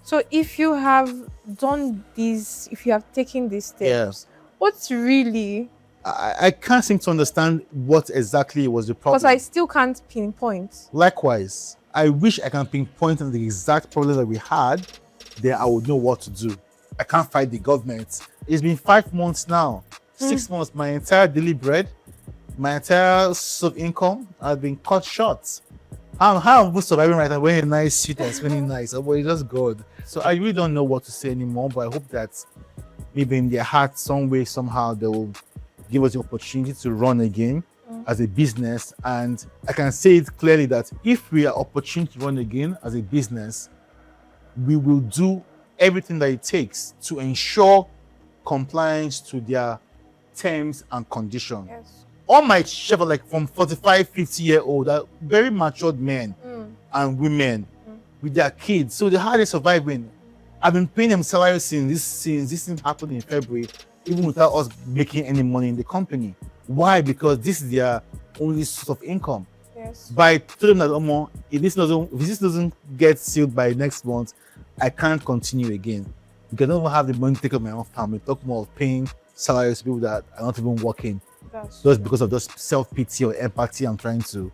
So if you have done this, if you have taken these steps, what's really I can't seem to understand what exactly was the problem. Because I still can't pinpoint. Likewise, I wish I can pinpoint the exact problem that we had, then I would know what to do. I can't fight the government. It's been 5 months now, 6 months. My entire daily bread, my entire source of income has been cut short. How am I surviving right now? Wearing a nice suit and spending nice. Oh, boy, it's just good. So I really don't know what to say anymore, but I hope that maybe in their heart, some way, somehow, they will give us the opportunity to run again as a business. And I can say it clearly that if we are opportunity to run again as a business, we will do everything that it takes to ensure compliance to their terms and conditions. Yes. All my chefs are like from 45, 50-year-old, are very matured men and women with their kids. So how are they surviving? I've been paying them salary since this thing happened in February, even without us making any money in the company. Why? Because this is their only source of income. Yes. By telling them that if this doesn't get sealed by next month, I can't continue again. Because I don't have the money to take care of my own family. Talk more of paying salaries to people that are not even working. Just because of just self-pity or empathy. I'm trying to,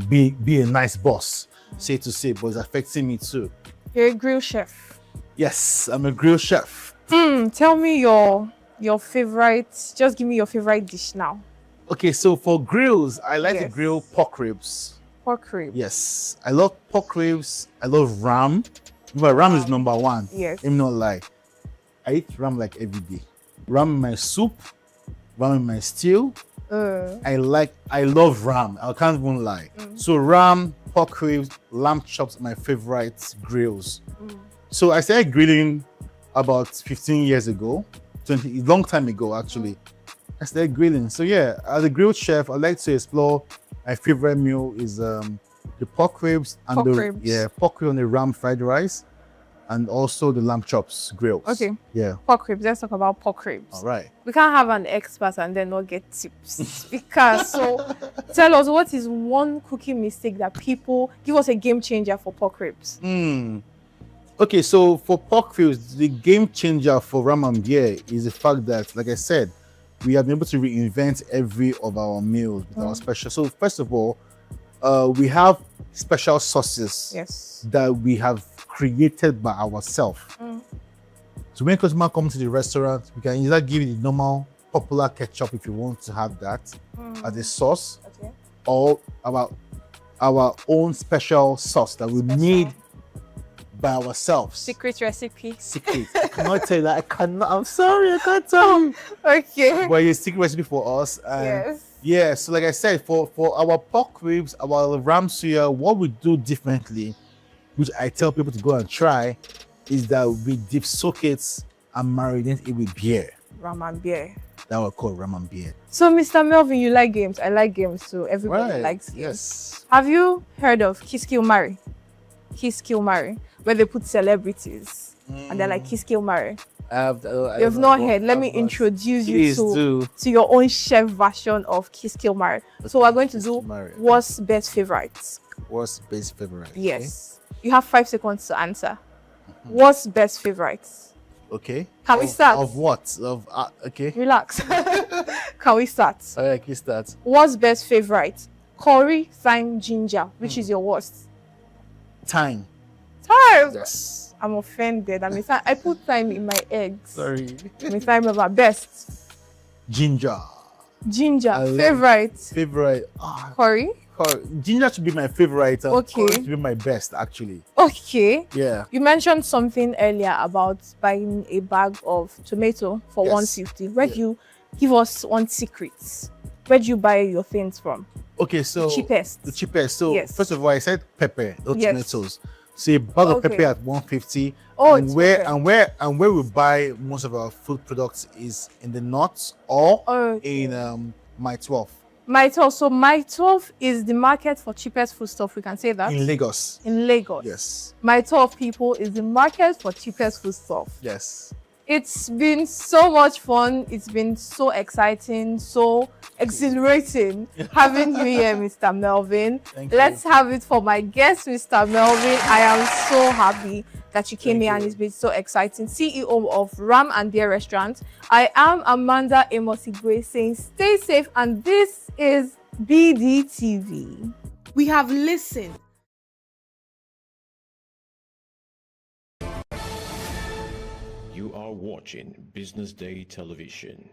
be a nice boss, say, but it's affecting me too. You're a grill chef. Yes, I'm a grill chef. Tell me your favorite. Just give me your favorite dish now. Okay, so for grills, I like to grill pork ribs. Pork ribs. Yes, I love pork ribs. I love ram. But ram is number one. Yes. I'm not lie. I eat ram like every day. Ram in my soup, ram in my stew. I love ram. I can't even lie. So ram, pork ribs, lamb chops are my favorite grills. So I started grilling about 15 years ago, a long time ago actually. I started grilling. So yeah, as a grill chef, I like to explore. My favorite meal is the pork ribs and pork ribs and the ram fried rice, and also the lamb chops grilled. Okay. Yeah. Pork ribs. Let's talk about pork ribs. All right. We can't have an expert and then not get tips. Because so tell us, what is one cooking mistake that people give us a game changer for pork ribs? Okay, so for pork ribs, the game changer for ram and beer is the fact that, like I said, we have been able to reinvent every of our meals with our special. So first of all, we have special sauces that we have created by ourselves. So when customer comes to the restaurant, we can either give you the normal popular ketchup if you want to have that as a sauce, or our own special sauce that we made by ourselves. Secret recipe. Secret. I cannot tell you that. I cannot. I'm sorry, I can't tell. Okay. But it's a secret recipe for us. And yeah, so like I said, for our pork ribs, our ram suya, what we do differently, which I tell people to go and try, is that we dip soak it and marinate it with beer. Ram and beer. That we call ram and beer. So Mr. Melvin, you like games. I like games too. Everybody likes games. Yes. Have you heard of Kiss Kill Marry? Kiss Kill Marry, where they put celebrities and they're like Kiss Kill Marry. You've not heard. Let me introduce you to your own chef version of Kiss Kill Marry. So we're going to do what's best favorites. What's best favorite? Yes. You have 5 seconds to answer. What's best favorites? Okay. Can we start? Of what? Okay. Relax. Can we start? All right, can we start? What's best favorite? Curry, thyme, ginger. Which is your worst? Thyme. Thyme. Yes. I'm offended. I put thyme in my eggs. Sorry. Thyme is my best. Ginger. Ginger. Favorite. Favorite. Curry. Ginger should be my favorite. Okay. Curry should be my best, actually. Okay. Yeah. You mentioned something earlier about buying a bag of tomato for 150. Where do you give us one secret? Where do you buy your things from? Okay, so the cheapest. The cheapest. So first of all, I said pepper, not tomatoes. So a bag of pepper at 150. Oh, and where we buy most of our food products is in the north or in My 12. My 12. So My 12 is the market for cheapest food stuff. We can say that. In Lagos. In Lagos. Yes. My 12 people is the market for cheapest food stuff. Yes. It's been so much fun. It's been so exciting, so exhilarating having you here, Mr. Melvin. Thank you. Let's have it for my guest, Mr. Melvin. I am so happy that you came here and it's been so exciting. CEO of Ram and Deer Restaurant. I am Amanda Amosigwe saying stay safe, and this is BDTV. We have listened. You are watching Business Day Television.